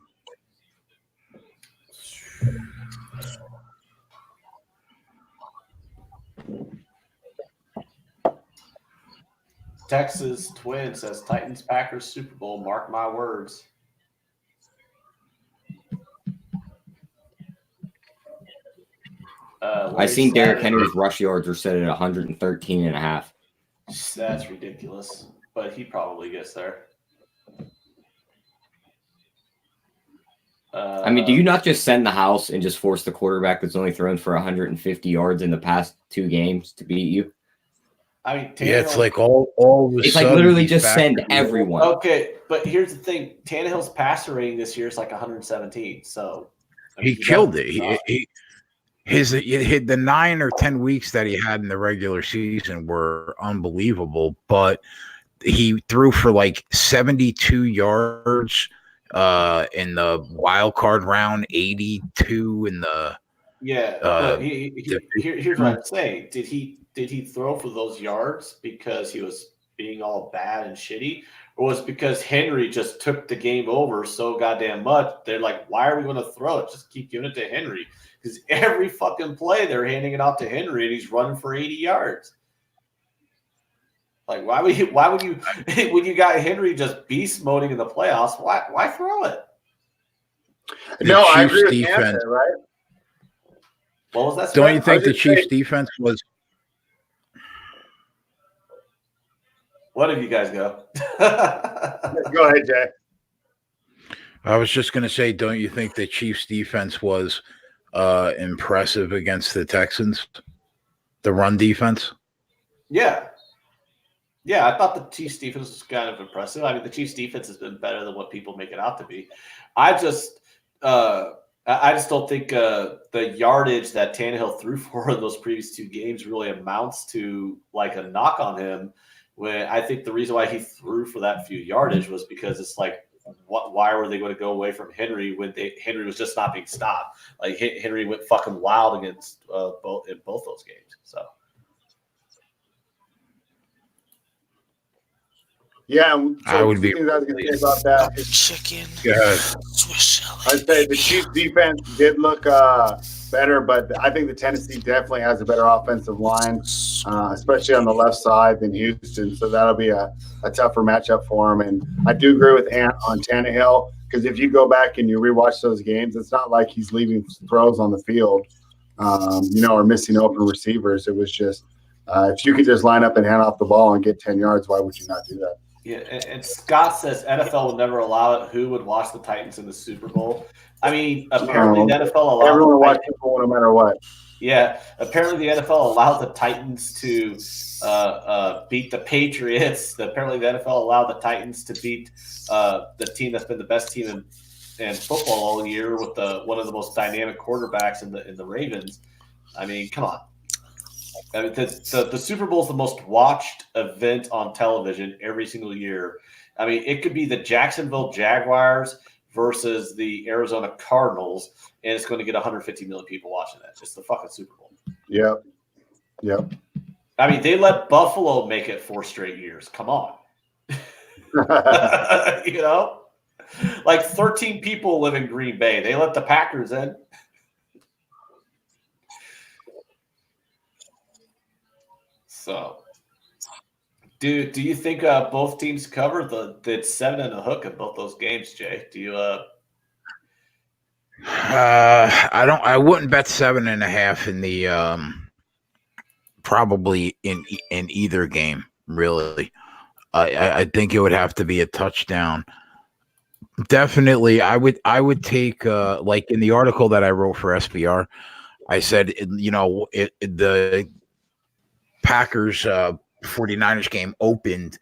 Texas Twin says Titans Packers Super Bowl. Mark my words. I seen Derrick Henry's rush yards are set at 113.5. That's ridiculous, but he probably gets there. I mean, do you not just send the house and just force the quarterback that's only thrown for 150 yards in the past 2 games to beat you? I mean, yeah, it's like all it's like literally just send everyone. Okay, but here's the thing: Tannehill's passer rating this year is like 117. So I mean, he killed it. The 9 or 10 weeks that he had in the regular season were unbelievable, but he threw for like 72 yards in the wild card round, 82 in the here's what I'd say. Did he throw for those yards because he was being all bad and shitty, or was it because Henry just took the game over so goddamn much? They're like, why are we going to throw it? Just keep giving it to Henry, because every fucking play they're handing it off to Henry and he's running for 80 yards. Like, why would you when you got Henry just beast moding in the playoffs? Why throw it? No, I agree with defense, right? What was that? Don't you think the Chiefs' defense was? What have you guys go? Go ahead, Jay. I was just going to say, don't you think the Chiefs' defense was impressive against the Texans? The run defense? Yeah. Yeah, I thought the Chiefs' defense was kind of impressive. I mean, the Chiefs' defense has been better than what people make it out to be. I just don't think the yardage that Tannehill threw for in those previous 2 games really amounts to like a knock on him. When I think the reason why he threw for that few yardage was because it's like, why were they going to go away from Henry when Henry was just not being stopped? Like Henry went fucking wild against both those games. So. Yeah, so I would be things I was going to say about that. Chicken. Yeah. Swiss I'd say the Chiefs defense did look better, but I think the Tennessee definitely has a better offensive line, especially on the left side than Houston. So that'll be a tougher matchup for him. And I do agree with Ant on Tannehill, because if you go back and you rewatch those games, it's not like he's leaving throws on the field, or missing open receivers. It was just if you could just line up and hand off the ball and get 10 yards, why would you not do that? Yeah, and Scott says NFL would never allow it. Who would watch the Titans in the Super Bowl? I mean, apparently the NFL allowed everyone watch people no matter what. Yeah, apparently the NFL allowed the Titans to beat the Patriots. Apparently the NFL allowed the Titans to beat the team that's been the best team in football all year with one of the most dynamic quarterbacks in the Ravens. I mean, come on. I mean, the Super Bowl is the most watched event on television every single year. I mean, it could be the Jacksonville Jaguars versus the Arizona Cardinals, and it's going to get 150 million people watching that. It's the fucking Super Bowl. Yep. I mean, they let Buffalo make it 4 straight years. Come on. Like 13 people live in Green Bay. They let the Packers in. So, do you think both teams cover the 7 and a hook in both those games, Jay? Do you? I don't. I wouldn't bet 7.5 in the probably in either game. Really, I think it would have to be a touchdown. Definitely, I would take like in the article that I wrote for SBR, I said the Packers 49ers game opened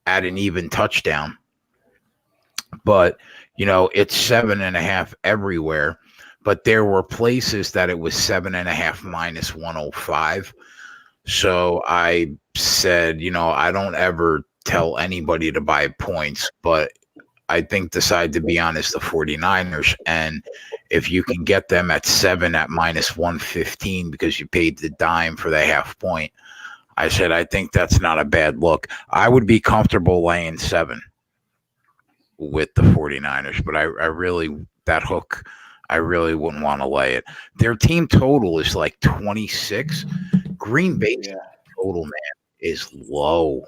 at an even touchdown, but it's 7.5 everywhere. But there were places that it was 7.5 minus 105. So I said, I don't ever tell anybody to buy points, but I think decide to be honest, the 49ers. And if you can get them at 7 at minus 115 because you paid the dime for the half point, I said, I think that's not a bad look. I would be comfortable laying 7 with the 49ers, but I really, that hook, I really wouldn't want to lay it. Their team total is like 26. Green Bay's total, man, is low,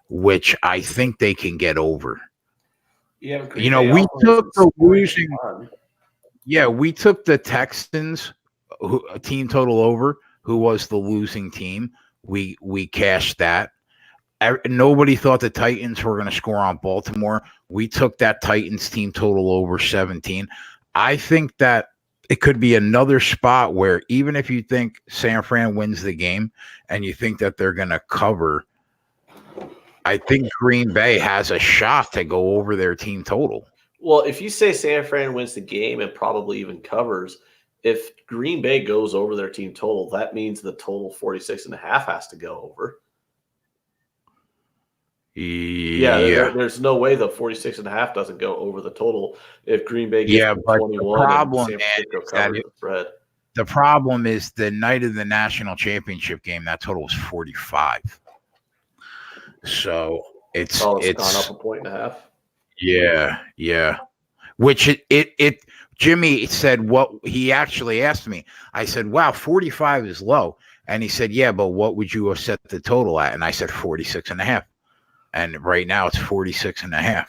which I think they can get over. Yeah, we took the losing. Yeah, we took the Texans team total over, who was the losing team. We cashed that. Nobody thought the Titans were going to score on Baltimore. We took that Titans team total over 17. I think that it could be another spot where even if you think San Fran wins the game and you think that they're going to cover, I think Green Bay has a shot to go over their team total. Well, if you say San Fran wins the game and probably even covers, if Green Bay goes over their team total, that means the total 46.5 has to go over. Yeah. There's no way the 46.5 doesn't go over the total if Green Bay gets 21. The problem, and San Francisco covers the spread. The problem is the night of the national championship game, that total was 45. So it's gone up 1.5 points. Yeah. Which it Jimmy said what he actually asked me. I said, wow, 45 is low. And he said, yeah, but what would you have set the total at? And I said 46.5. And right now it's 46.5.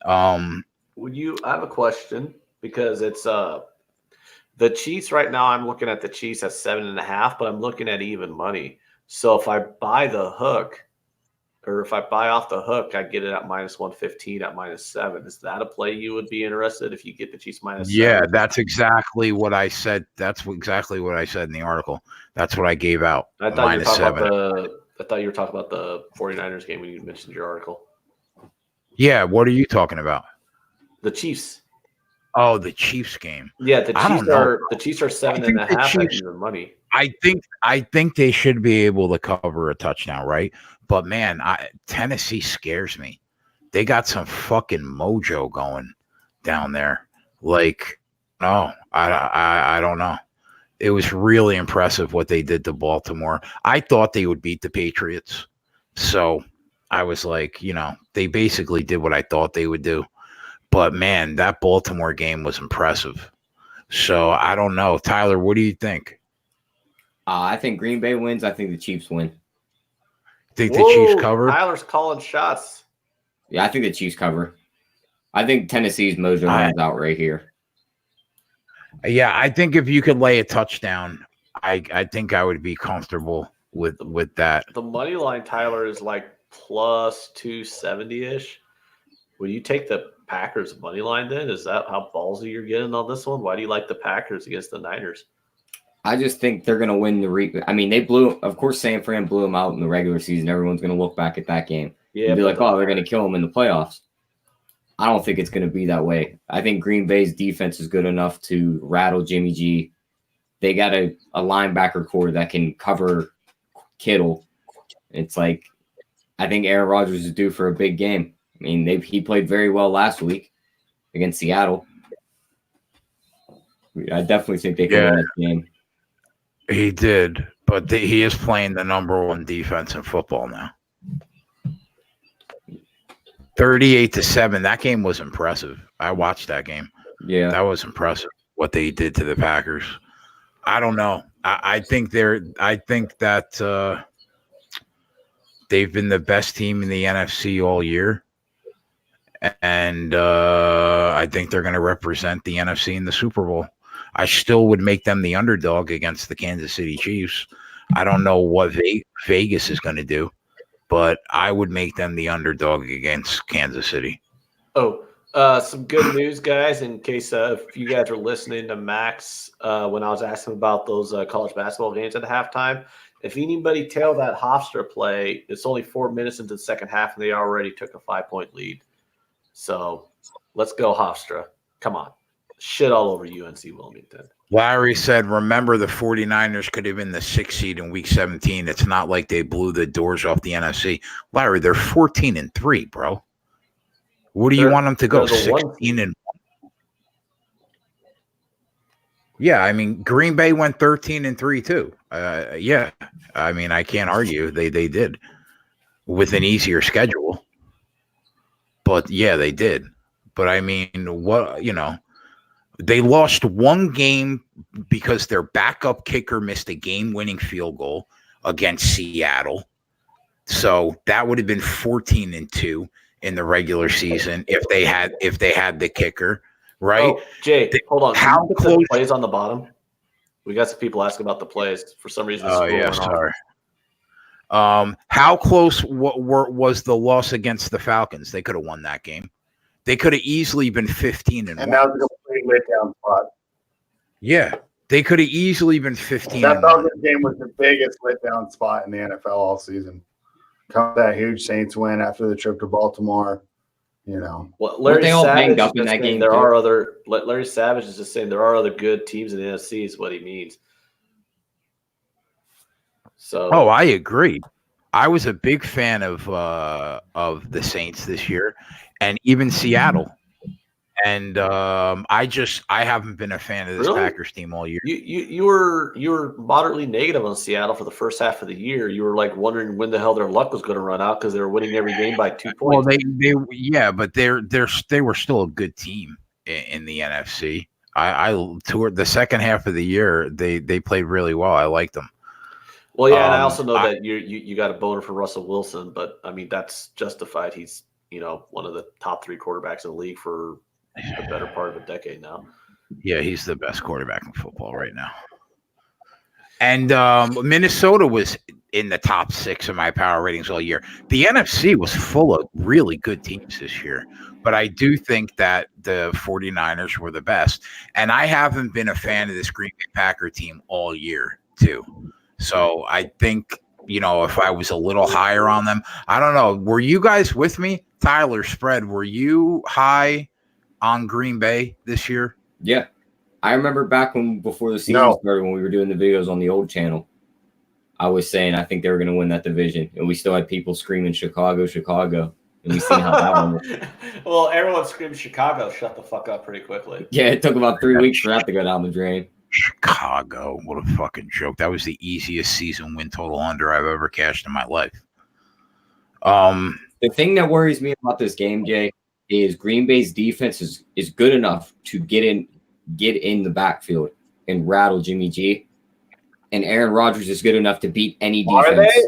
I have a question because it's the Chiefs right now. I'm looking at the Chiefs at 7.5, but I'm looking at even money. So if I buy the hook, or if I buy off the hook, I get it at minus 115 at minus 7. Is that a play you would be interested if you get the Chiefs minus 7? Yeah, that's exactly what I said. That's exactly what I said in the article. That's what I gave out. I thought you were talking about the 49ers game when you mentioned your article. Yeah, what are you talking about? The Chiefs. Oh, the Chiefs game. Yeah, the Chiefs are 7.5 at even money. I think they should be able to cover a touchdown, right? But man, Tennessee scares me. They got some fucking mojo going down there. Like, no, I don't know. It was really impressive what they did to Baltimore. I thought they would beat the Patriots. So I was like, they basically did what I thought they would do. But man, that Baltimore game was impressive. So I don't know. Tyler, what do you think? I think Green Bay wins. I think the Chiefs win. Think the Chiefs cover? Tyler's calling shots. Yeah, I think the Chiefs cover. I think Tennessee's mojo runs out right here. Yeah, I think if you could lay a touchdown, I think I would be comfortable with that. The money line, Tyler, is like plus 270-ish. Would you take the Packers money line then? Is that how ballsy you're getting on this one? Why do you like the Packers against the Niners? I just think they're going to win they blew, of course, San Fran blew them out in the regular season. Everyone's going to look back at that game and be like, oh, they're going to kill them in the playoffs. I don't think it's going to be that way. I think Green Bay's defense is good enough to rattle Jimmy G. They got a linebacker core that can cover Kittle. It's like, I think Aaron Rodgers is due for a big game. I mean, he played very well last week against Seattle. I definitely think they can win this game. He did, but he is playing the number one defense in football now. 38-7. That game was impressive. I watched that game. Yeah, that was impressive. What they did to the Packers. I don't know. I think that they've been the best team in the NFC all year, and I think they're going to represent the NFC in the Super Bowl. I still would make them the underdog against the Kansas City Chiefs. I don't know what Vegas is going to do, but I would make them the underdog against Kansas City. Some good news, guys, in case if you guys are listening to Max when I was asking about those college basketball games at halftime. If anybody tailed that Hofstra play, it's only 4 minutes into the second half, and they already took a 5-point lead. So let's go, Hofstra. Come on. Shit all over UNC Wilmington. Larry said, remember the 49ers could have been the 6th seed in week 17. It's not like they blew the doors off the NFC. Larry, they're 14-3, bro. What do you want them to go? 16-1? Yeah, I mean, Green Bay went 13-3 too. Yeah, I mean, I can't argue. They did with an easier schedule. But yeah, they did. But I mean, they lost one game because their backup kicker missed a game-winning field goal against Seattle. So that would have been 14-2 in the regular season if they had the kicker, right? Oh, Jay, hold on. How close the plays on the bottom? We got some people asking about the plays for some reason. Oh yeah, sorry. How close was the loss against the Falcons? They could have won that game. They could have easily been 15-1. And that was a complete letdown spot. Yeah, they could have easily been 15-1. That Falcons game was the biggest letdown spot in the NFL all season. Come that huge Saints win after the trip to Baltimore. Well, Larry Savage up in that game. Larry Savage is just saying there are other good teams in the NFC. Is what he means. So. Oh, I agree. I was a big fan of the Saints this year, and even Seattle. And I haven't been a fan of this Packers team all year. You were moderately negative on Seattle for the first half of the year. You were like wondering when the hell their luck was going to run out because they were winning every game by 2 points. Well, but they were still a good team in the NFC. I toured the second half of the year. They played really well. I liked them. Well, yeah, and I also know that you got a boner for Russell Wilson, but I mean that's justified. He's one of the top 3 quarterbacks in the league for the better part of a decade now. Yeah, he's the best quarterback in football right now. And Minnesota was in the top 6 of my power ratings all year. The NFC was full of really good teams this year, but I do think that the 49ers were the best. And I haven't been a fan of this Green Bay Packer team all year, too. So I think, if I was a little higher on them, I don't know. Were you guys with me? Tyler, spread, were you high on Green Bay this year? Yeah. I remember back before the season started, when we were doing the videos on the old channel, I was saying I think they were going to win that division, and we still had people screaming Chicago, Chicago, and we seen how that one went. Well, everyone screamed Chicago. Shut the fuck up pretty quickly. Yeah, it took about 3 weeks for that to go down the drain. Chicago, what a fucking joke! That was the easiest season win total under I've ever cashed in my life. The thing that worries me about this game, Jay, is Green Bay's defense is good enough to get in the backfield and rattle Jimmy G, and Aaron Rodgers is good enough to beat any defense. Are they?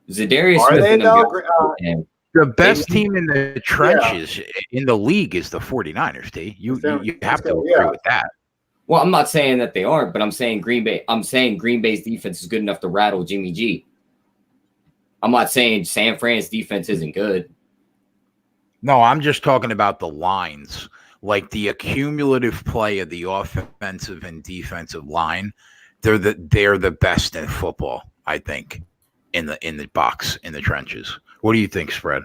Zadarius Smith and the best team in the trenches in the league is the 49ers, D. You have to agree with that. Well, I'm not saying that they aren't, but I'm saying Green Bay's defense is good enough to rattle Jimmy G. I'm not saying San Fran's defense isn't good. No, I'm just talking about the lines, like the accumulative play of the offensive and defensive line. They're the best in football, I think, in the box, in the trenches. What do you think, Spread?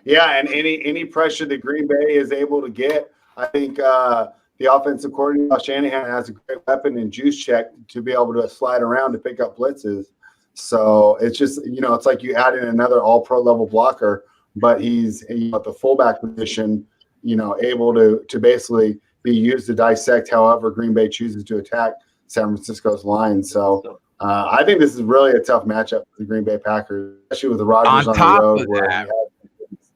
Yeah, and any pressure that Green Bay is able to get, I think the offensive coordinator Shanahan has a great weapon in juice check to be able to slide around to pick up blitzes. So it's just, it's like you add in another all-pro level blocker, but he's at the fullback position, able to basically be used to dissect however Green Bay chooses to attack San Francisco's line. So I think this is really a tough matchup for the Green Bay Packers, especially with the Rodgers on the road.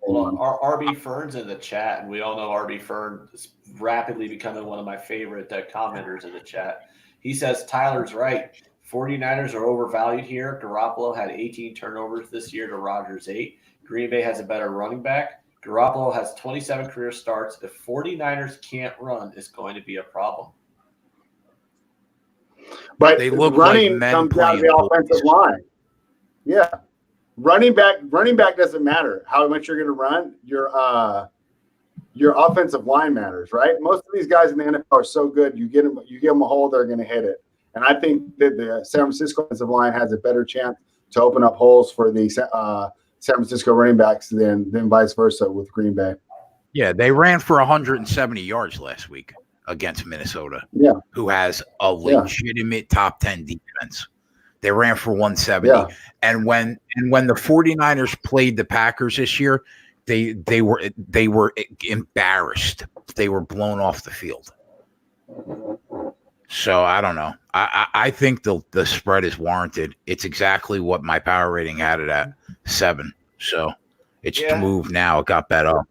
Well, our RB Fern's in the chat, and we all know RB Fern is rapidly becoming one of my favorite commenters in the chat. He says Tyler's right. 49ers are overvalued here. Garoppolo had 18 turnovers this year to Rodgers 8. Green Bay has a better running back. Garoppolo has 27 career starts. If 49ers can't run, it's going to be a problem. But they look running like comes down to the offensive line. Yeah. Running back doesn't matter how much you're going to run. Your offensive line matters, right? Most of these guys in the NFL are so good. You give them a hole, they're going to hit it. And I think that the San Francisco offensive line has a better chance to open up holes for the San Francisco running backs than vice versa with Green Bay. Yeah, they ran for 170 yards last week against Minnesota, who has a legitimate top 10 defense. They ran for 170. Yeah. And when the 49ers played the Packers this year, they were embarrassed. They were blown off the field. So I don't know. I think the spread is warranted. It's exactly what my power rating had it at 7. So it's moved now. It got bet up.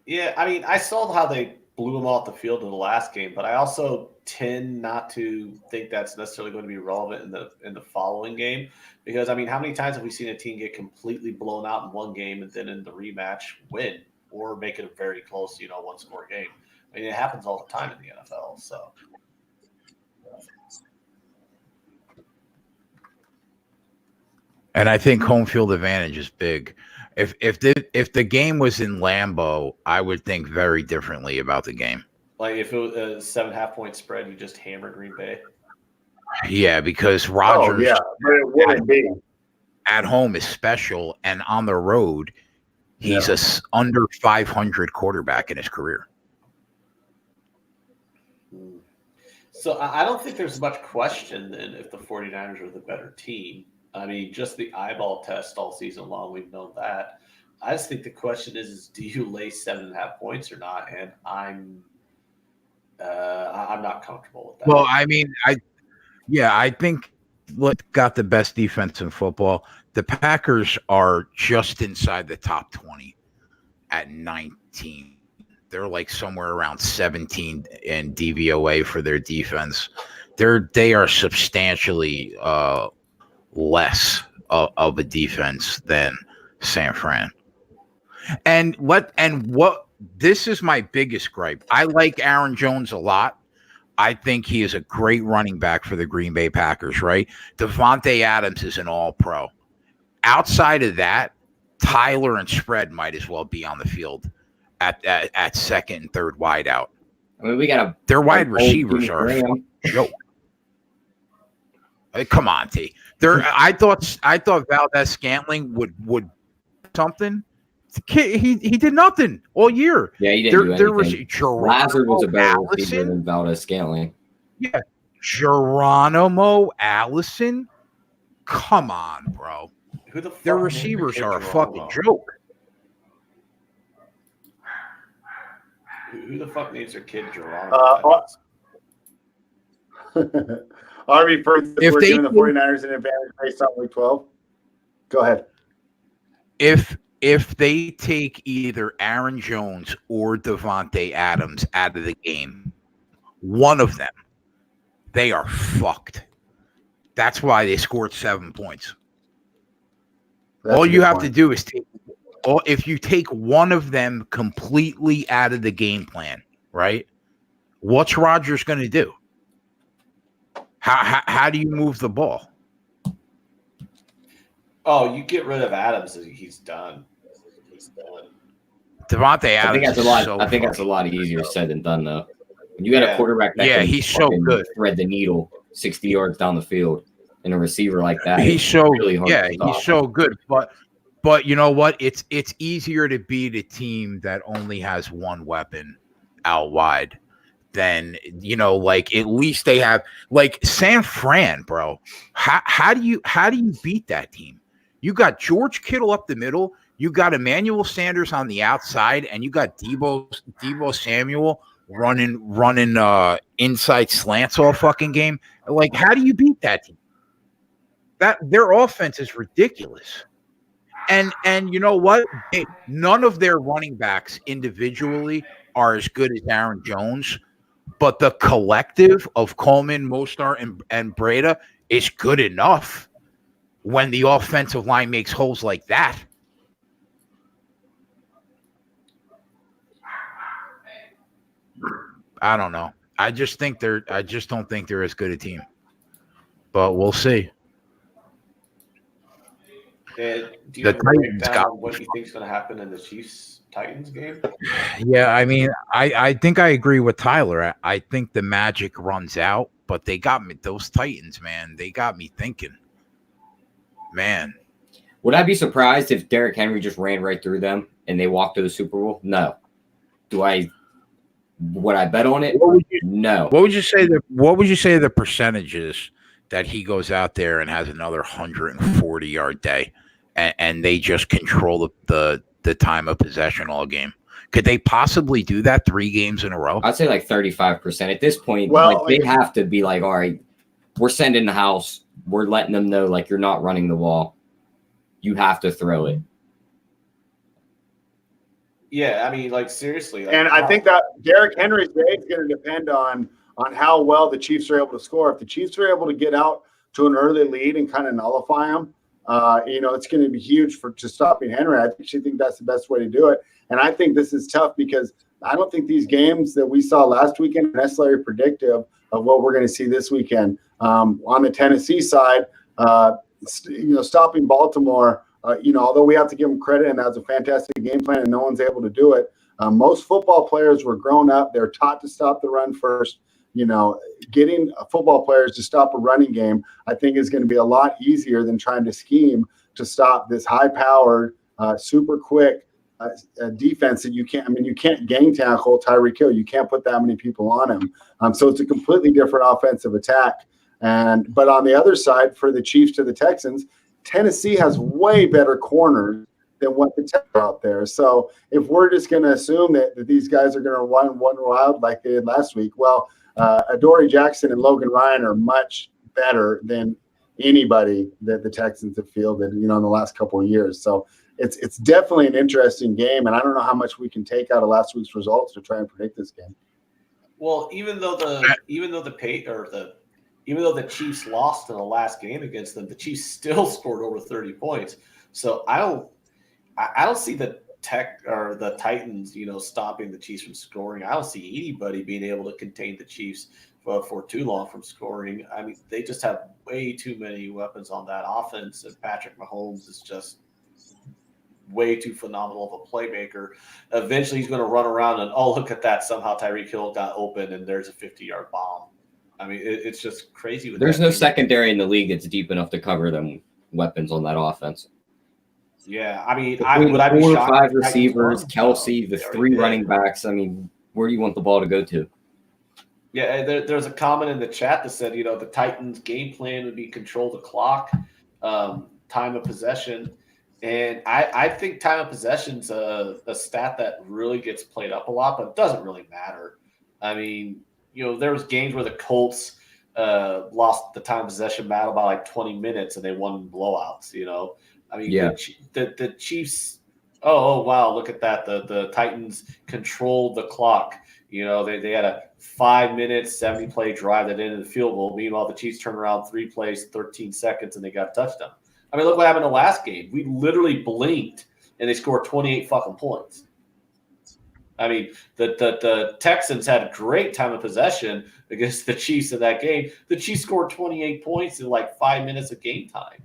Yeah, I mean, I saw how they blew them off the field in the last game, but I also tend not to think that's necessarily going to be relevant in the following game, because I mean, how many times have we seen a team get completely blown out in one game and then in the rematch win or make it a very close, one score game? I mean, it happens all the time in the NFL. So. And I think home field advantage is big. If the game was in Lambeau, I would think very differently about the game. Like if it was a 7.5 point spread, you just hammer Green Bay. Yeah, because Rodgers but it wouldn't be. At home is special, and on the road, he's a under 500 quarterback in his career. So I don't think there's much question then if the 49ers are the better team. I mean, just the eyeball test all season long, we've known that. I just think the question is do you lay 7.5 points or not? And I'm not comfortable with that. Well, I mean, I think what got the best defense in football. The Packers are just inside the top 20 at 19. They're like somewhere around 17 in DVOA for their defense. They are substantially less of a defense than San Fran. And what this is my biggest gripe. I like Aaron Jones a lot. I think he is a great running back for the Green Bay Packers, right? Devontae Adams is an all-pro. Outside of that, Tyler and Spread might as well be on the field at second and third wide out. I mean, we got their wide receivers are a joke. Come on, T. I thought Valdez Scantling would something, He did nothing all year. Yeah, he didn't do There was anything. Lazard was a better receiver Allison. than Valdez-Scantling. Yeah, Geronimo Allison. Come on, bro. Who the fuck Their named receivers kid are a Geronimo? fucking joke. Who the fuck names their kid Geronimo? Arby, first, If we're they giving the take- 49ers an advantage based on week 12. Go ahead. If they take either Aaron Jones or Devontae Adams out of the game, one of them, they are fucked. That's why they scored 7 points. That's All a you good have point. to do is if you take one of them completely out of the game plan, right? What's Rodgers going to do? How do you move the ball? Oh, you get rid of Adams, he's done. Devontae Adams. I think that's a is lot. so I think that's a lot easier said than done, though. When you got a quarterback that can he's so good. thread the needle 60 yards down the field, and a receiver like that, He's so really hard to stop. he's so good. But you know what? It's easier to beat a team that only has one weapon out wide than, like, at least they have, like, San Fran, bro. How do you beat that team? You got George Kittle up the middle, you got Emmanuel Sanders on the outside, and you got Deebo Samuel running inside slants all fucking game. Like, how do you beat that team? That their offense is ridiculous. And you know what? None of their running backs individually are as good as Aaron Jones, but the collective of Coleman, Mostert, and Breda is good enough when the offensive line makes holes like that. I don't know. I just don't think they're as good a team. But we'll see. And do you The have a breakdown Titans got on what you think is going to happen in the Chiefs-Titans game? Yeah, I mean, I think I agree with Tyler. I think the magic runs out, but they got me. Those Titans, man, they got me thinking. Man, Would I be surprised if Derrick Henry just ran right through them and they walked to the Super Bowl? No. Would I bet on it? No. What would you say the percentages that he goes out there and has another 140-yard day, and they just control the time of possession all game? Could they possibly do that 3 games in a row? I'd say like 35%. At this point, Well, they have to be like, all right, we're sending the house. We're letting them know, like, you're not running the ball. You have to throw it. Yeah, I mean, like, seriously. Like, And I think that Derrick Henry's day is going to depend on how well the Chiefs are able to score. If the Chiefs are able to get out to an early lead and kind of nullify them, it's going to be huge to stopping Henry. I actually think that's the best way to do it. And I think this is tough because I don't think these games that we saw last weekend are necessarily predictive of what we're going to see this weekend. On the Tennessee side, stopping Baltimore, although we have to give them credit and that's a fantastic game plan and no one's able to do it. Most football players were grown up. They're taught to stop the run first. Getting football players to stop a running game, I think, is going to be a lot easier than trying to scheme to stop this high-powered, super quick defense that you can't. I mean, you can't gang tackle Tyreek Hill. You can't put that many people on him. So it's a completely different offensive attack. But on the other side, for the Chiefs to the Texans, Tennessee has way better corners than what the Texans are out there. So if we're just going to assume that these guys are going to run one wild like they did last week, well, Adoree Jackson and Logan Ryan are much better than anybody that the Texans have fielded, in the last couple of years. So it's definitely an interesting game, and I don't know how much we can take out of last week's results to try and predict this game. Well, even though the Chiefs lost in the last game against them, the Chiefs still scored over 30 points. So I don't see the Titans, stopping the Chiefs from scoring. I don't see anybody being able to contain the Chiefs for too long from scoring. I mean, they just have way too many weapons on that offense, and Patrick Mahomes is just way too phenomenal of a playmaker. Eventually, he's going to run around and, oh, look at that. Somehow Tyreek Hill got open, and there's a 50-yard bomb. I mean, it's just crazy. There's no secondary in the league that's deep enough to cover them weapons on that offense. Yeah, I mean, Between would I be 4 or shocked? 5 if the Titans receivers, won? Kelsey, No, the they already 3 did. running backs. I mean, where do you want the ball to go to? Yeah, there's a comment in the chat that said, the Titans' game plan would be control the clock, time of possession. And I think time of possession's a stat that really gets played up a lot, but it doesn't really matter. I mean, there was games where the Colts lost the time of possession battle by like 20 minutes and they won blowouts, I mean, Yeah. the Chiefs, oh, wow, look at that. The Titans controlled the clock. They had a 5 minute, 70 play drive that ended in the field goal. Meanwhile, the Chiefs turned around 3 plays, 13 seconds, and they got a touchdown. I mean, look what happened in the last game. We literally blinked, and they scored 28 fucking points. I mean, the Texans had a great time of possession against the Chiefs in that game. The Chiefs scored 28 points in like 5 minutes of game time.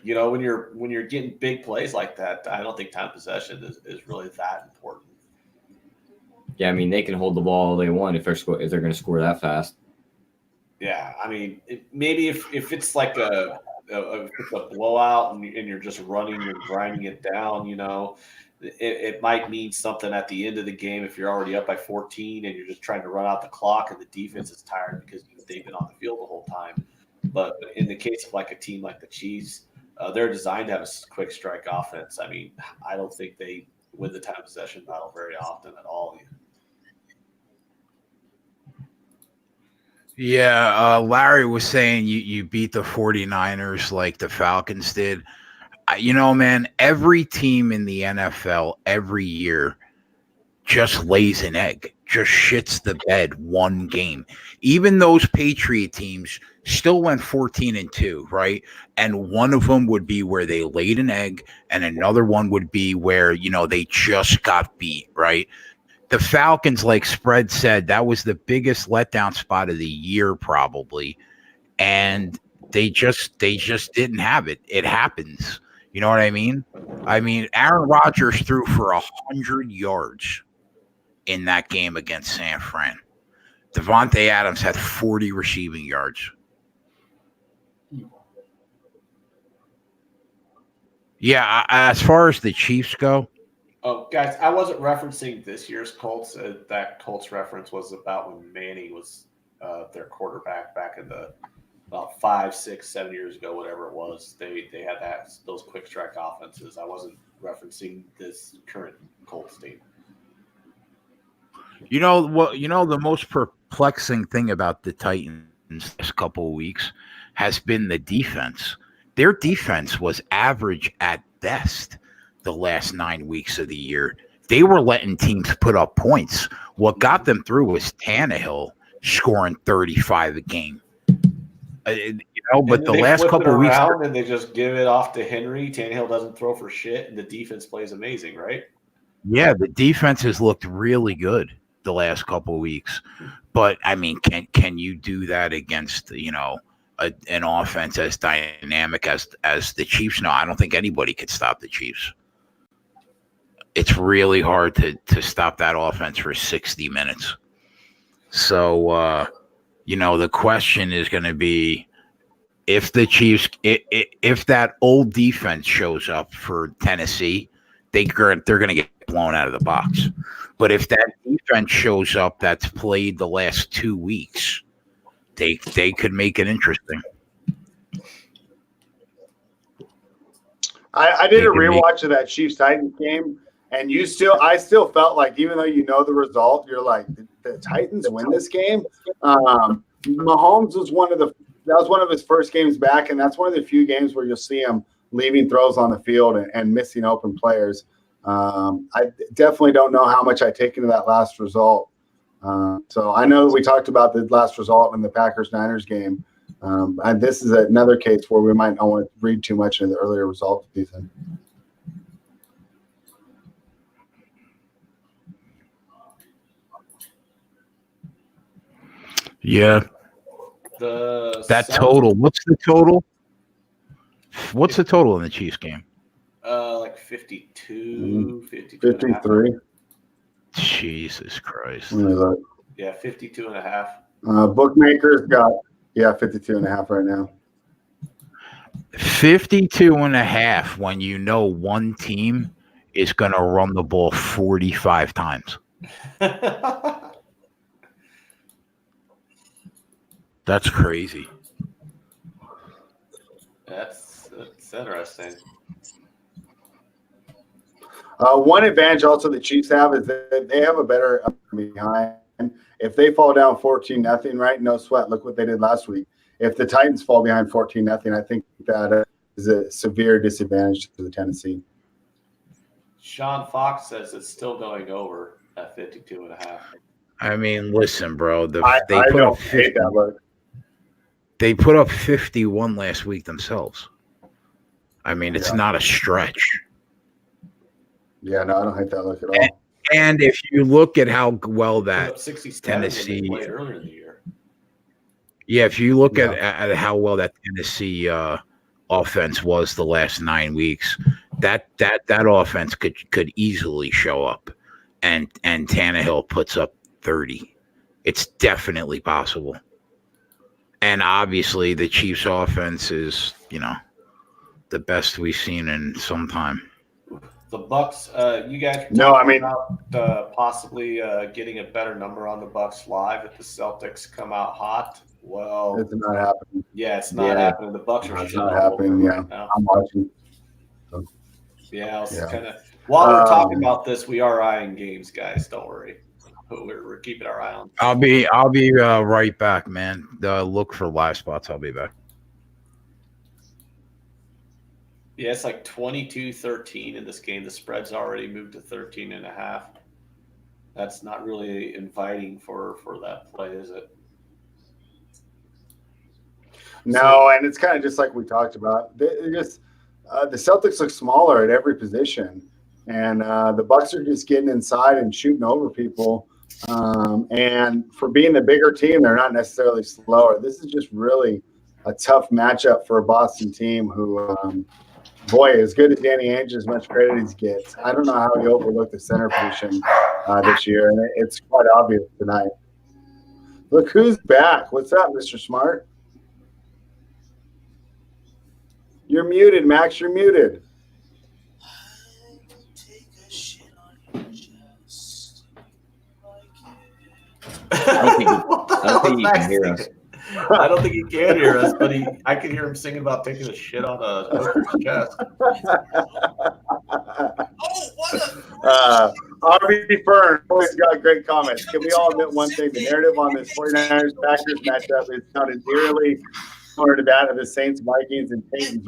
When you're getting big plays like that, I don't think time of possession is really that important. Yeah, I mean, they can hold the ball all they want if they're going to score that fast. Yeah, I mean, maybe if it's like a blowout and you're just running, you're grinding it down, it might mean something at the end of the game if you're already up by 14 and you're just trying to run out the clock and the defense is tired because they've been on the field the whole time. But in the case of like a team like the Chiefs, they're designed to have a quick strike offense. I mean, I don't think they win the time possession battle very often at all. Yeah, Larry was saying you beat the 49ers like the Falcons did. Man, every team in the NFL every year just lays an egg, just shits the bed one game. Even those Patriot teams still went 14-2, right? And one of them would be where they laid an egg, and another one would be where, they just got beat, right? The Falcons, like Spread said, that was the biggest letdown spot of the year, probably. And they just didn't have it. It happens. You know what I mean? I mean, Aaron Rodgers threw for 100 yards in that game against San Fran. Devontae Adams had 40 receiving yards. Yeah, as far as the Chiefs go. Oh, guys, I wasn't referencing this year's Colts. That Colts reference was about when Manning was their quarterback back in the about 5, 6, 7 years ago, whatever it was. They had those quick strike offenses. I wasn't referencing this current Colts team. The most perplexing thing about the Titans this couple of weeks has been the defense. Their defense was average at best the last 9 weeks of the year. They were letting teams put up points. What got them through was Tannehill scoring 35 a game. But the last couple of weeks, and they just give it off to Henry. Tannehill doesn't throw for shit, and the defense plays amazing, right? Yeah, the defense has looked really good the last couple of weeks. But I mean, can you do that against an offense as dynamic as the Chiefs? No, I don't think anybody could stop the Chiefs. It's really hard to stop that offense for 60 minutes. So, the question is going to be if the Chiefs, if that old defense shows up for Tennessee, they're going to get blown out of the box. But if that defense shows up that's played the last 2 weeks, they could make it interesting. I did a rewatch of that Chiefs-Titans game, and I still felt like, even though the result, you're like, the Titans win this game. Mahomes was one of his first games back, and that's one of the few games where you'll see him leaving throws on the field and missing open players. I definitely don't know how much I take into that last result. So I know we talked about the last result in the Packers-Niners game. And this is another case where we might not want to read too much into the earlier result of the season. Yeah. Total. What's the total? What's the total in the Chiefs game? Like 52, 53. Jesus Christ. Yeah, 52 and a half. Bookmakers got 52 and a half right now. 52.5 when you know one team is going to run the ball 45 times. That's crazy. That's interesting. One advantage also the Chiefs have is that they have a better behind. If they fall down 14-0, right? No sweat. Look what they did last week. If the Titans fall behind 14-0, I think that is a severe disadvantage to the Tennessee. Sean Fox says it's still going over at 52.5. I mean, listen, bro. They I put don't up hate 50. that look. They put up 51 last week themselves. I mean, it's Yeah. not a stretch. Yeah, no, I don't hate that look at all. And if you look at how well Put that up 67 Tennessee, when they played earlier in the year. yeah, if you look Yeah. at how well that Tennessee offense was the last 9 weeks, that offense could easily show up, and Tannehill puts up 30. It's definitely possible. And obviously, the Chiefs' offense is, the best we've seen in some time. The Bucks, you guys were No, I talking mean- about possibly getting a better number on the Bucks live if the Celtics come out hot. Well, It's not happening. yeah, it's not Yeah. happening. The Bucks are It's shut not all happening. over Yeah, right now. I'm watching. Yeah, I was Yeah. kind of. While we're talking Um, about this, we are eyeing games, guys. Don't worry. We're keeping our eye on. I'll be right back, man. Look for live spots. I'll be back. Yeah, it's like 22-13 in this game. The spread's already moved to 13.5. That's not really inviting for that play, is it? No, and it's kind of just like we talked about. The Celtics look smaller at every position, and the Bucks are just getting inside and shooting over people. And for being the bigger team, they're not necessarily slower. This is just really a tough matchup for a Boston team who, boy, as good as Danny Ainge, as much credit he gets, I don't know how he overlooked the center position this year, and it's quite obvious tonight. Look who's back. What's up, Mr. Smart? You're muted, Max. You're muted. I don't think he can hear us. I don't think he can hear us, but I can hear him singing about taking a shit on a coach's chest. RB Fern always got great comments. Can we all admit one thing? The narrative on this 49ers Packers matchup is sounded eerily similar to that of the Saints, Vikings, and Titans,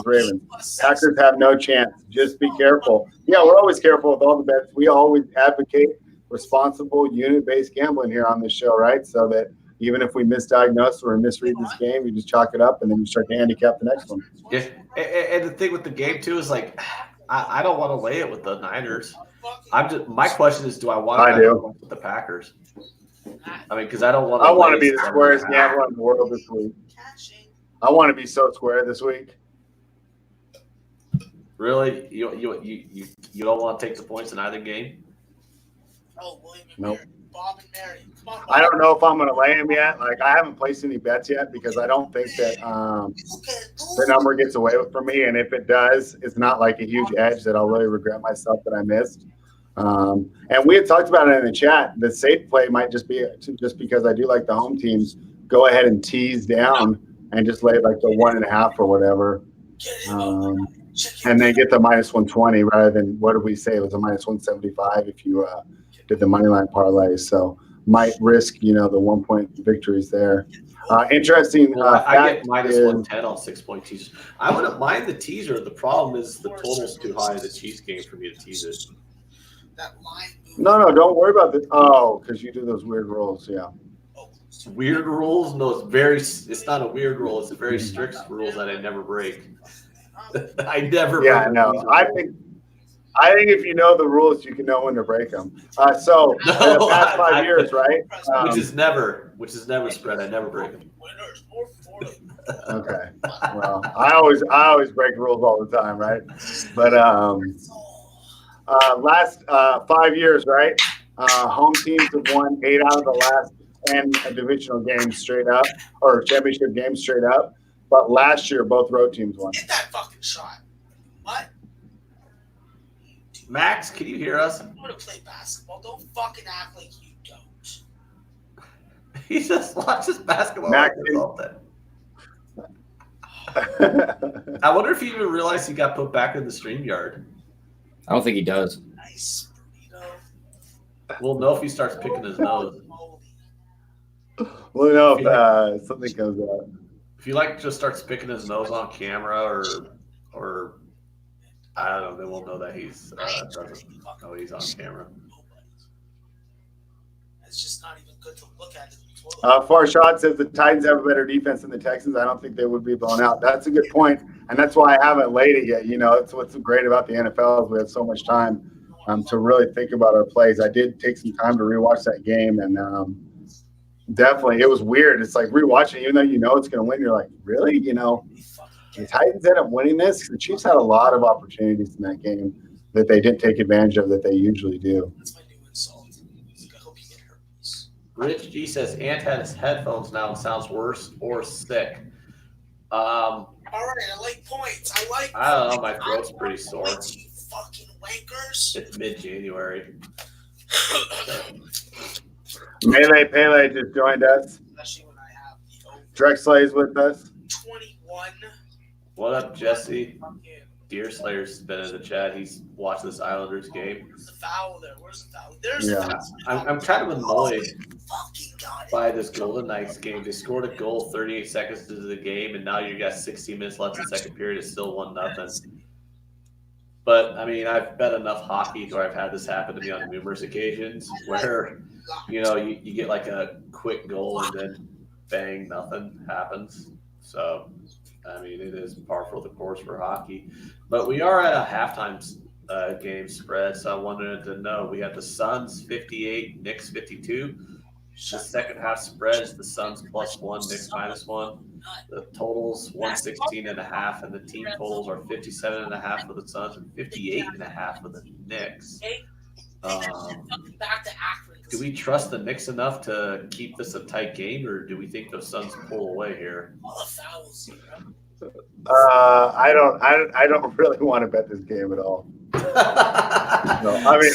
Ravens. Packers have no chance. Just be careful. Yeah, we're always careful with all the bets. We always advocate responsible unit-based gambling here on this show, right? So that even if we misdiagnose or misread this game, you just chalk it up and then you start to handicap the next one. Yeah, and the thing with the game too is like, I don't want to lay it with the Niners. My question is, do I want to go with the Packers? I mean, because I don't want to. I want to be the squarest gambler in the world this week. I want to be so square this week. Really, you don't want to take the points in either game? Nope. I don't know if I'm going to lay him yet. Like, I haven't placed any bets yet because I don't think that the number gets away from me. And if it does, it's not like a huge edge that I'll really regret myself that I missed. And we had talked about it in the chat. The safe play might just be just because I do like the home teams. Go ahead and tease down and just lay like the 1.5 or whatever. And then get the -120 rather than, what did we say? It was a -175 if you did the money line parlay. So might risk, the 1 point victories there. Interesting. I get -110 on 6-point teasers. I wouldn't mind the teaser. The problem is the total's too high in the Chiefs game for me to tease it. No, don't worry about this. Oh, because you do those weird rolls. Yeah. Weird rules? No, it's not a weird rule. It's a very strict rules that I never break. I never. Yeah, I know. I think if you know the rules, you can know when to break them. So the past 5 years, right? Which is never spread. I never break them. Okay. Well, I always break rules all the time, right? But last 5 years, right? Home teams have won 8 out of the last 10 divisional games straight up, or championship games straight up. But last year, both road teams won. Get that fucking shot. What? Max, can you hear us? I want to play basketball. Don't fucking act like you don't. He just watches basketball Max, like all day. I wonder if he even realized he got put back in the StreamYard. I don't think he does. Nice burrito. We'll know if he starts picking his nose. We'll know if something comes out. If he just starts picking his nose on camera or I don't know, then we'll know that he's doesn't know he's on camera. It's just not even good to look at. Farshad says the Titans have a better defense than the Texans. I don't think they would be blown out. That's a good point, and that's why I haven't laid it yet. It's what's great about the NFL is we have so much time to really think about our plays. I did take some time to rewatch that game, and definitely it was weird. It's like rewatching, even though it's going to win. You're like, really? The Titans end up winning this. The Chiefs had a lot of opportunities in that game that they didn't take advantage of that they usually do. That's my new insult. I hope you get herpes. Rich G says Ant had his headphones now and sounds worse or sick. All right, I like points. I don't know. My throat's pretty sore. Points, you fucking wankers. It's mid-January. Melee Pele just joined us. Especially when I have the over Drexlay's with us. 21. What up, Jesse? Fucking Deerslayer's been in the chat. He's watched this Islanders game. Where's the foul there? Where's the foul? There's Yeah. the foul. I'm kind of annoyed Fucking got it. by this Golden Knights game. They scored a goal 38 seconds into the game, and now you got 16 minutes left in the second period. It's still 1-0. But, I mean, I've bet enough hockey where I've had this happen to me on numerous occasions where, you get like a quick goal and then bang, nothing happens. So, I mean, it is par for the course for hockey. But we are at a halftime game spread, so I wanted to know. We have the Suns 58, Knicks 52. The second half spreads, the Suns +1, Knicks -1. The totals 116.5, and the team totals are 57.5 for the Suns and 58.5 for the Knicks. Back to Akron. Do we trust the Knicks enough to keep this a tight game, or do we think the Suns pull away here? All the fouls, I don't really want to bet this game at all. No, I mean,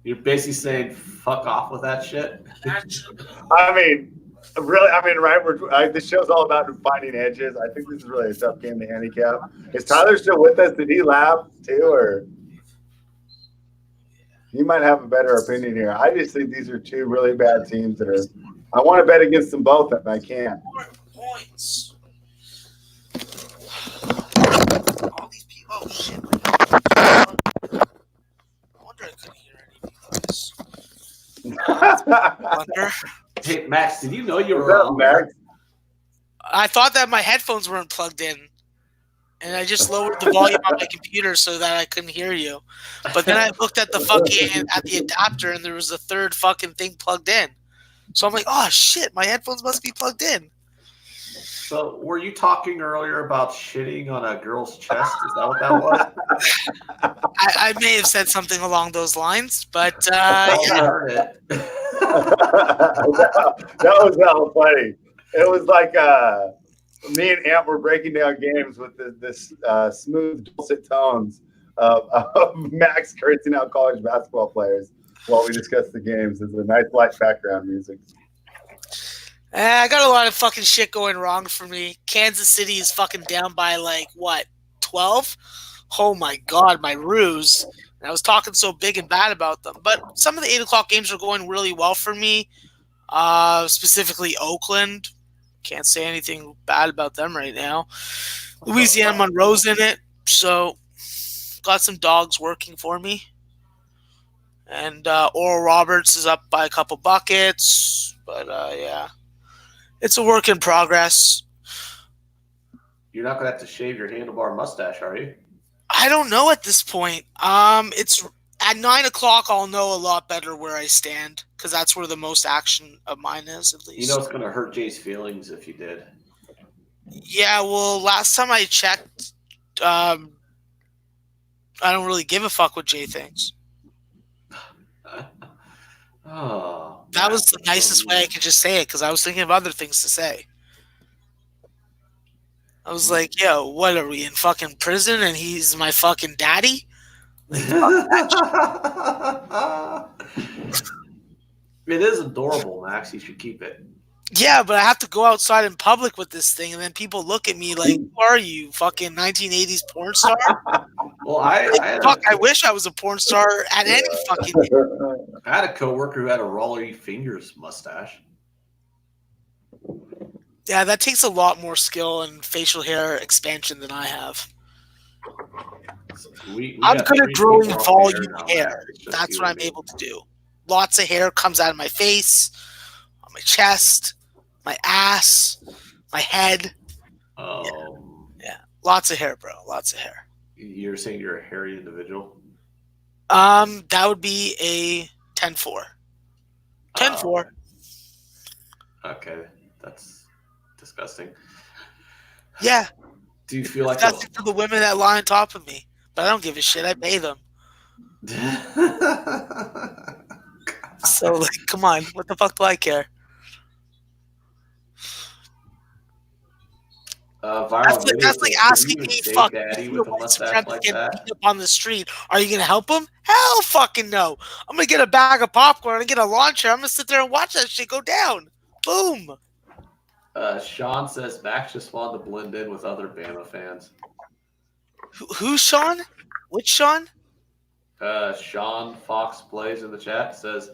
You're basically saying fuck off with that shit. right? This show's all about finding edges. I think this is really a tough game to handicap. Is Tyler still with us? Did he laugh too, or you might have a better opinion here? I just think these are two really bad teams that are. I want to bet against them both if I can. Points. All these people. Oh shit! I wonder I couldn't hear anything. Wonder. Hey, Max, did you know you were What's up, on? Max? I thought that my headphones weren't plugged in, and I just lowered the volume on my computer so that I couldn't hear you. But then I looked at the adapter, and there was a third fucking thing plugged in. So I'm like, oh shit, my headphones must be plugged in. So, were you talking earlier about shitting on a girl's chest? Is that what that was? I may have said something along those lines, but I yeah. heard it. that was hella funny. It was like me and Ant were breaking down games with this smooth, dulcet tones of Max cursing out college basketball players while we discussed the games. It's a nice light background music. I got a lot of fucking shit going wrong for me. Kansas City is fucking down by 12? Oh my god, my ruse. And I was talking so big and bad about them. But some of the 8 o'clock games are going really well for me. Specifically Oakland. Can't say anything bad about them right now. Louisiana Monroe's in it. So got some dogs working for me. And Oral Roberts is up by a couple buckets. But yeah. It's a work in progress. You're not going to have to shave your handlebar mustache, are you? I don't know at this point. It's at 9 o'clock. I'll know a lot better where I stand because that's where the most action of mine is, at least. You know it's going to hurt Jay's feelings if you did. Yeah, well, last time I checked, I don't really give a fuck what Jay thinks. Oh, that was the nicest way I could just say it because I was thinking of other things to say. I was like, yo, what are we in fucking prison and he's my fucking daddy? Like, it is adorable, Max. You should keep it. yeah, but I have to go outside in public with this thing, and then people look at me like, who are you, fucking 1980s porn star? Well, I wish I was a porn star at any fucking. I had a coworker who had a Rolly Fingers mustache. Yeah, that takes a lot more skill and facial hair expansion than I have. I'm good at growing volume hair. That's what I'm able to do. Lots of hair comes out of my face, on my chest, my ass, my head. Yeah. Lots of hair, bro. Lots of hair. You're saying you're a hairy individual? That would be a 10-4. 10-4. Okay, that's disgusting. Yeah. Do you feel like disgusting for the women that lie on top of me? But I don't give a shit. I pay them. So, like, come on. What the fuck do I care? That's like asking me, fuck, daddy with a mustache like that? Beat up on the street. Are you gonna help him? Hell, fucking no. I'm gonna get a bag of popcorn and get a lawn chair. I'm gonna sit there and watch that shit go down. Boom. Sean says Max just wanted to blend in with other Bama fans. Who's Sean? Which Sean? Sean Fox Plays in the chat says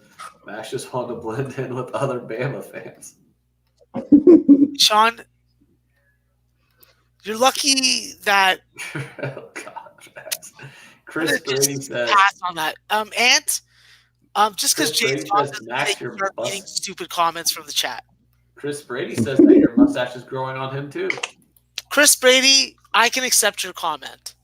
Max just wanted to blend in with other Bama fans. Sean, you're lucky that. Oh God, Max. Chris Brady says pass on that. Ant. Just because James says Max, you're getting stupid comments from the chat. Chris Brady says that your mustache is growing on him too. Chris Brady, I can accept your comment.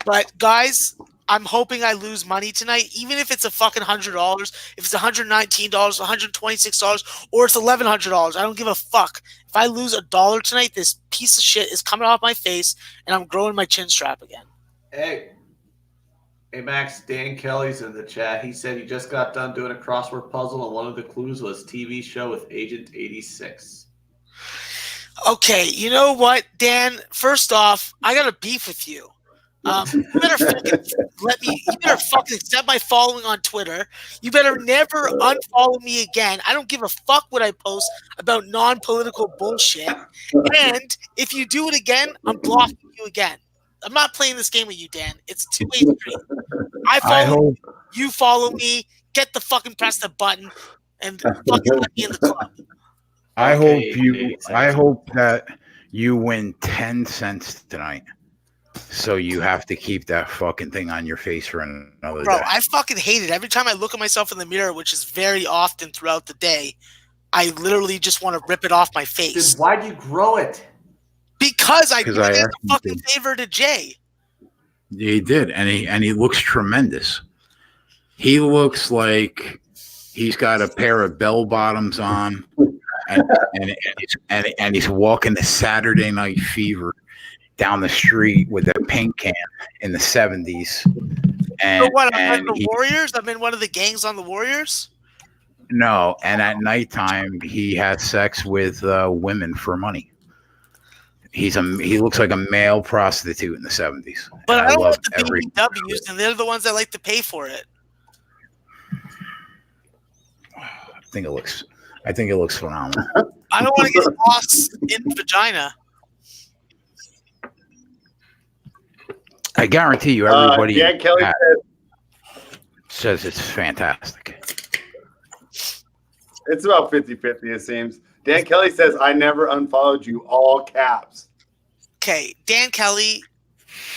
But guys, I'm hoping I lose money tonight, even if it's a fucking $100, if it's $119, $126, or it's $1,100. I don't give a fuck. If I lose $1 tonight, this piece of shit is coming off my face, and I'm growing my chin strap again. Hey Max, Dan Kelly's in the chat. He said he just got done doing a crossword puzzle, and one of the clues was TV show with Agent 86. Okay, you know what, Dan? First off, I got a beef with you. You better fucking You better fucking accept my following on Twitter. You better never unfollow me again. I don't give a fuck what I post about non-political bullshit. And if you do it again, I'm blocking you again. I'm not playing this game with you, Dan. It's a two-way street. I follow you, follow me. Get the fucking press the button and fucking let me in the club. I hope that you win 10 cents tonight. So you have to keep that fucking thing on your face for another day. Bro, day. I fucking hate it. Every time I look at myself in the mirror, which is very often throughout the day, I literally just want to rip it off my face. Dude, why'd you grow it? Because I did it as a fucking favor to Jay. He did, and he looks tremendous. He looks like he's got a pair of bell bottoms on, and he's walking the Saturday Night Fever down the street with a paint can in the 70s. And so what? I'm like the Warriors? I'm in one of the gangs on the Warriors? No, and at nighttime he has sex with women for money. He looks like a male prostitute in the 70s. But I don't like the BBWs, and they're the ones that like to pay for it. I think it looks phenomenal. I don't want to get lost in the vagina. I guarantee you, everybody Dan Kelly says it's fantastic. It's about 50-50, it seems. Dan Kelly says, I never unfollowed you, all caps. Okay, Dan Kelly,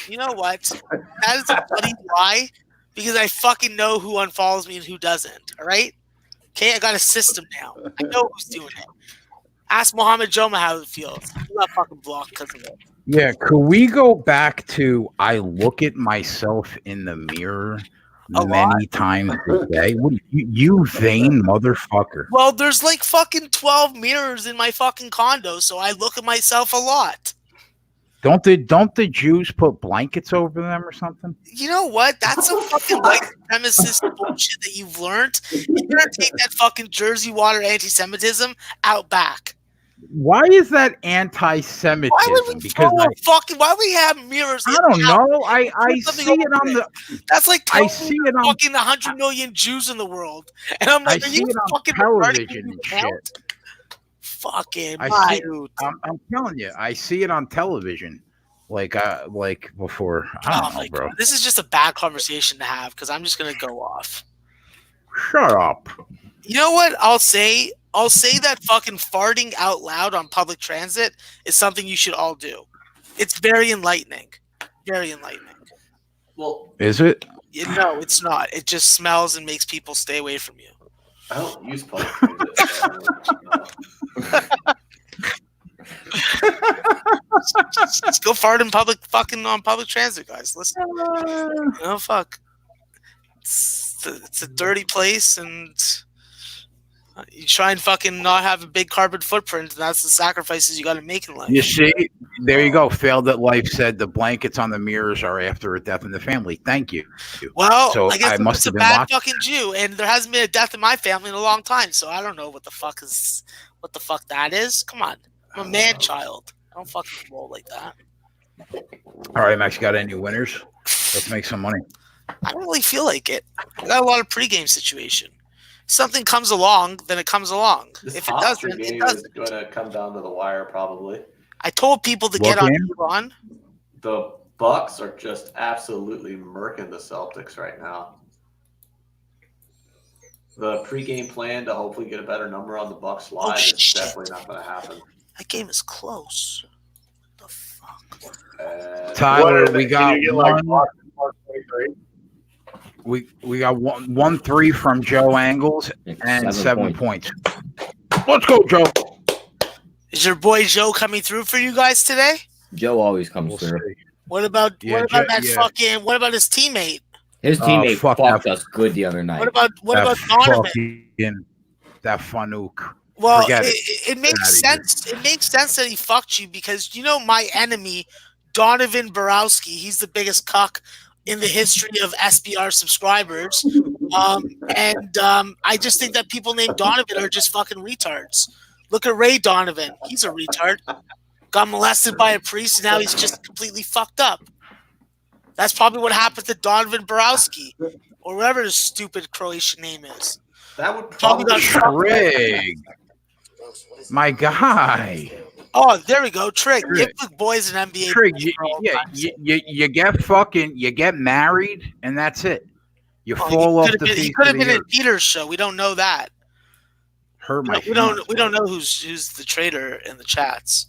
you know what? That is a bloody lie because I fucking know who unfollows me and who doesn't, all right? Okay, I got a system now. I know who's doing it. Ask Mohammed Joma how it feels. I'm not fucking blocked because of it. Yeah, could we go back to I look at myself in the mirror many times a day? What, you vain motherfucker. Well, there's like fucking 12 mirrors in my fucking condo, so I look at myself a lot. Don't the Jews put blankets over them or something? You know what? That's some fucking white supremacist bullshit that you've learned. You better take that fucking Jersey water anti-Semitism out back. Why is that Why would anti-Semitism? we Because why we have mirrors? I in don't the house? know. I Put something see it over on it. the. That's like I telling see me it on. fucking 100 million Jews in the world, and I'm I like, are see you it on fucking retarded? television You and count? shit. Fucking I my see. dude. I'm telling you, I see it on television. Like before. I Oh don't know, my bro. god, this is just a bad conversation to have because I'm just gonna go off. Shut up. You know what I'll say? I'll say that fucking farting out loud on public transit is something you should all do. It's very enlightening. Very enlightening. Well, Is it? No, it's not. It just smells and makes people stay away from you. I don't use public transit. Just go fart in public, fucking on public transit, guys. Listen, oh fuck, it's a dirty place, and you try and fucking not have a big carbon footprint, and that's the sacrifices you got to make in life. You see, there you go. Failed at life said the blankets on the mirrors are after a death in the family. Thank you. Well, So I guess I must it's a have been bad watching. fucking Jew, and there hasn't been a death in my family in a long time, so I don't know what the fuck that is. Come on, I'm a man child. I don't fucking roll like that. All right, Max, you got any winners? Let's make some money. I don't really feel like it. I got a lot of pregame situation. Something comes along, then it comes along. This If it top doesn't, game it doesn't. is going to come down to the wire, probably. I told people to What get on game? Elon. The Bucks are just absolutely murking the Celtics right now. The pregame plan to hopefully get a better number on the Bucks live is shit. definitely not going to happen. That game is close. What the fuck? Tyler, What we can got you get like one. Boston plus 23? We got one 3 from Joe Angles and 7 points. points. Let's go, Joe. Is your boy Joe coming through for you guys today? Joe always comes We'll through. see. What about Yeah, that yeah. fucking? What about his teammate? His teammate fuck fucked that. us good the other night. What about That Donovan? fucking- that Fanuc. Well, Forget it makes Get outta sense. It makes sense that he fucked you because you know my enemy, Donovan Borowski. He's the biggest cuck in the history of SBR subscribers. I just think that people named Donovan are just fucking retards. Look at Ray Donovan. He's a retard. Got molested by a priest, and now he's just completely fucked up. That's probably what happened to Donovan Borowski, or whatever his stupid Croatian name is. That would Probably probably not Trig. My guy. Oh, there we go. Trig. Trig. Give the boys an NBA. Trig, play for all time. you get married, and that's it. You Oh, fall off the he face could of have the been earth. at Peter's show. We don't know that. Hurt my We don't feelings. know who's the traitor in the chats.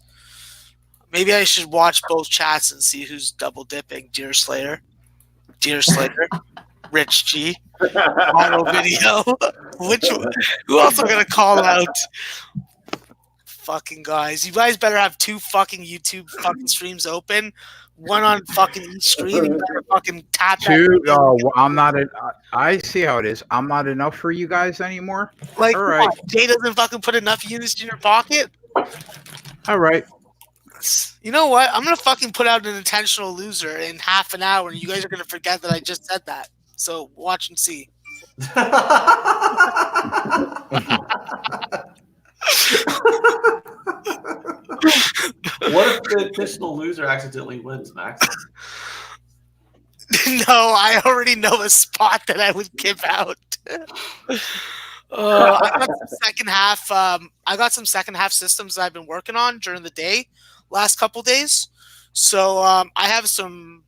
Maybe I should watch both chats and see who's double dipping. Dear Slayer, Rich G, viral video. Which one? Who else am I gonna call out? Fucking guys, you guys better have 2 fucking YouTube fucking streams open, one on fucking each screen. You better fucking tap that. Dude, I'm not. I see how it is. I'm not enough for you guys anymore. Like, all right. what, Jay doesn't fucking put enough units in your pocket. All right. You know what? I'm gonna fucking put out an intentional loser in half an hour, and you guys are gonna forget that I just said that. So watch and see. What if the intentional loser accidentally wins, Max? No, I already know a spot that I would give out. I got some second half. I got some second half systems that I've been working on during the day, last couple days. So I have some.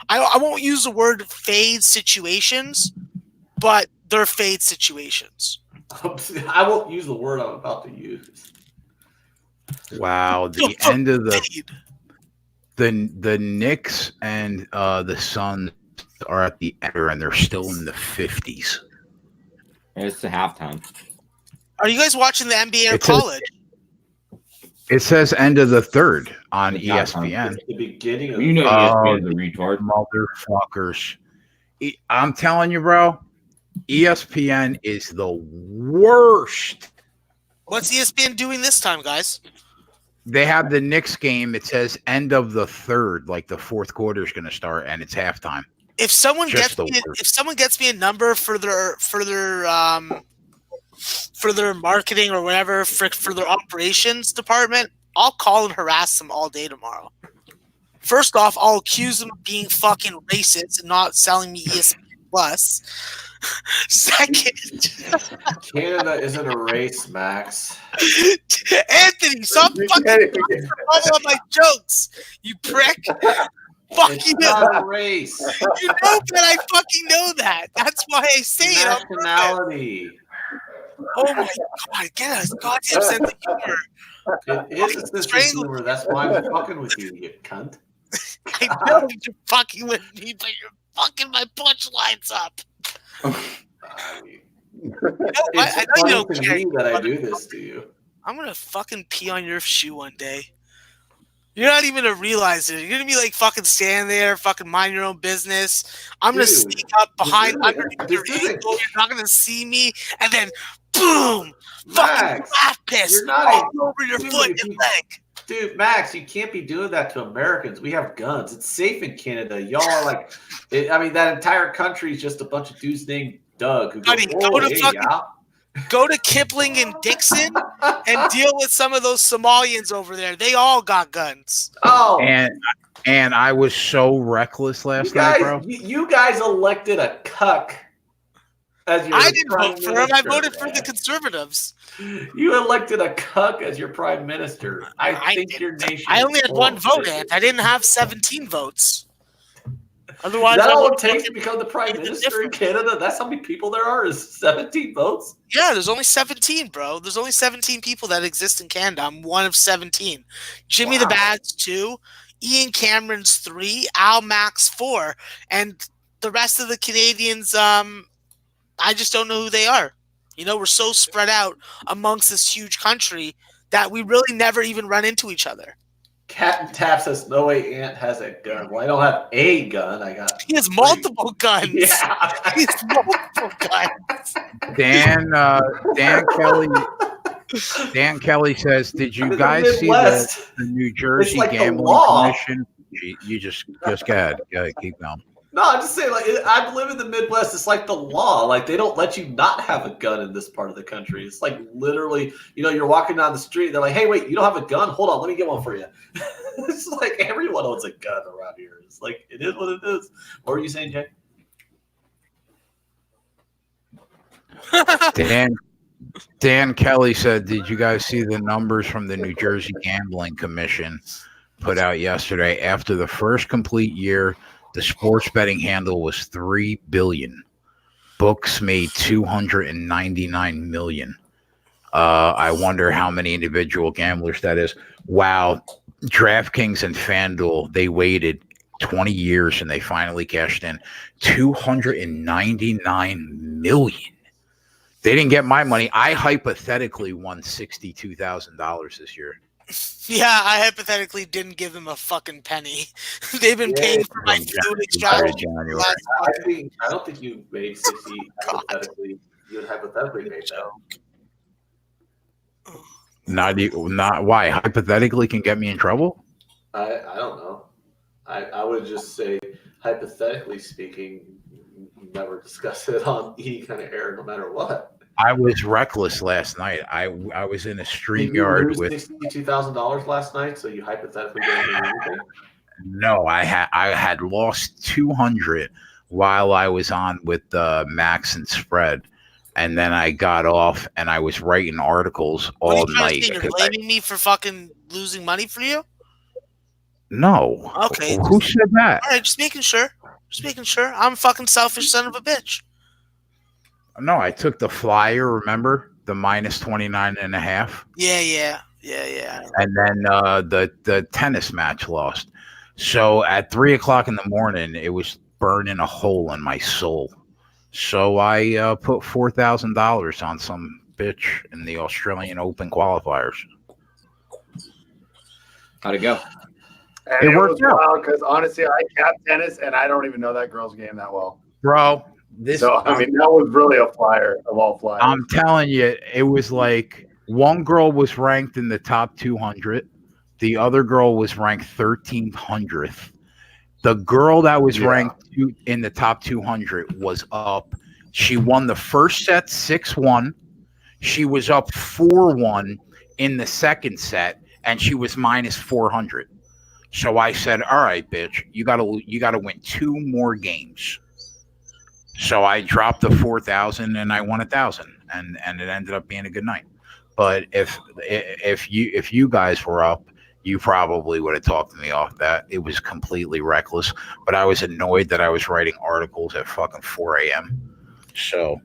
I won't use the word fade situations, but they're fade situations. I won't use the word I'm about to use. Wow. The end of Fade. the Knicks and the Suns are at the end, and they're still in the 50s. And it's the halftime. Are you guys watching the NBA or It says- college? It says end of the third on Yeah, ESPN. The beginning of You know Oh, ESPN's a retard. Motherfuckers. I'm telling you, bro, ESPN is the worst. What's ESPN doing this time, guys? They have the Knicks game. It says end of the third, like the fourth quarter is going to start, and it's halftime. If someone Just gets me, the worst. if someone gets me a number for their for their marketing or whatever for their operations department, I'll call and harass them all day tomorrow. First off, I'll accuse them of being fucking racist and not selling me ESPN Plus. Second, Canada isn't a race, Max. Anthony, stop fucking on my jokes, you prick. Fuck It's you. not a race. You know that I fucking know that. That's why I say it. on purpose. Nationality. Oh my god, get a goddamn sense of humor. It is a sense of humor. That's why I'm fucking with you, you cunt. I know you're fucking with me, but you're fucking my punchlines up. It's I know you don't funny to care. me that I do this to you. I'm gonna fucking pee on your shoe one day. You're not even gonna realize it. You're gonna be like fucking standing there, fucking mind your own business. I'm gonna sneak up behind underneath your ankle. You're not gonna see me, and then boom, fucking laugh piss you're not all over your foot and leg. Dude, Max, you can't be doing that to Americans. We have guns. It's safe in Canada. Y'all are like, that entire country is just a bunch of dudes named Doug who go to Kipling and Dixon and deal with some of those Somalians over there. They all got guns. Oh, and I was so reckless last night, bro. You guys elected a cuck. As your I didn't prime vote for him. minister, I voted for the conservatives. You elected a cuck as your prime minister. I think your nation. I only had one vote, Ant. I didn't have 17 votes. Otherwise, that all it takes to become the prime minister in Canada? That's how many people there are? Is 17 votes? Yeah, there's only 17, bro. There's only 17 people that exist in Canada. I'm one of 17. Jimmy the Bad's 2, Ian Cameron's 3, Al Max 4, and the rest of the Canadians, I just don't know who they are. You know, we're so spread out amongst this huge country that we really never even run into each other. Captain Tap says, no way Ant has a gun. Well, I don't have a gun. He has multiple guns. Yeah. He has multiple guns. Dan Kelly says, did you guys see the New Jersey Gambling Commission? You just go ahead. Keep going. No, I'm just saying, like, I live in the Midwest. It's like the law. Like, they don't let you not have a gun in this part of the country. It's like literally, you're walking down the street. They're like, hey, wait, you don't have a gun? Hold on, let me get one for you. It's like everyone owns a gun around here. It's like, it is what it is. What were you saying, Jay? Dan Kelly said, did you guys see the numbers from the New Jersey Gambling Commission put out yesterday? After the first complete year, the sports betting handle was $3 billion. Books made $299 million. I wonder how many individual gamblers that is. Wow. DraftKings and FanDuel, they waited 20 years and they finally cashed in $299 million. They didn't get my money. I hypothetically won $62,000 this year. Yeah, I hypothetically didn't give them a fucking penny. They've been paying for my food extraction. I don't think you made 60 hypothetically. You would hypothetically make that. Not why? Hypothetically can get me in trouble? I don't know. I would just say, hypothetically speaking, never discuss it on any kind of air, no matter what. I was reckless last night. I was in a StreamYard with $62,000 last night, so you hypothetically didn't do anything? No, I had lost 200 while I was on with Max and Spread, and then I got off and I was writing articles all night. You're blaming me for fucking losing money for you? No. Okay. Who said that? All right, just making sure. I'm a fucking selfish son of a bitch. No, I took the flyer, remember? The minus 29.5. Yeah. And then the tennis match lost. So at 3:00 in the morning, it was burning a hole in my soul. So I put $4,000 on some bitch in the Australian Open qualifiers. How'd it go? And it worked out because honestly, I capped tennis and I don't even know that girl's game that well, bro. That was really a flyer of all flyers. I'm telling you, it was like one girl was ranked in the top 200. The other girl was ranked 1,300th. The girl that was ranked in the top 200 was up. She won the first set 6-1. She was up 4-1 in the second set, and she was minus 400. So I said, "All right, bitch, you gotta win 2 more games." So I dropped the 4,000 and I won 1,000, and it ended up being a good night. But if you guys were up, you probably would have talked me off that. It was completely reckless. But I was annoyed that I was writing articles at fucking 4 a.m. So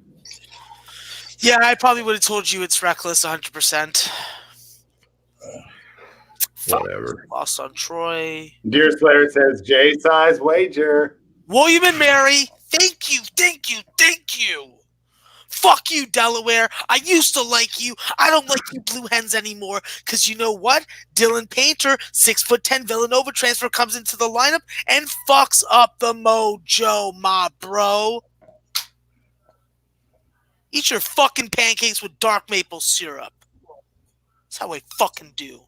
Yeah, I probably would have told you it's reckless 100%. whatever. Lost on Troy. Deer Slayer says J size wager. William and Mary, thank you. Fuck you, Delaware. I used to like you. I don't like you Blue Hens anymore. Because you know what? Dylan Painter, 6'10" Villanova transfer, comes into the lineup and fucks up the mojo, my bro. Eat your fucking pancakes with dark maple syrup. That's how I fucking do.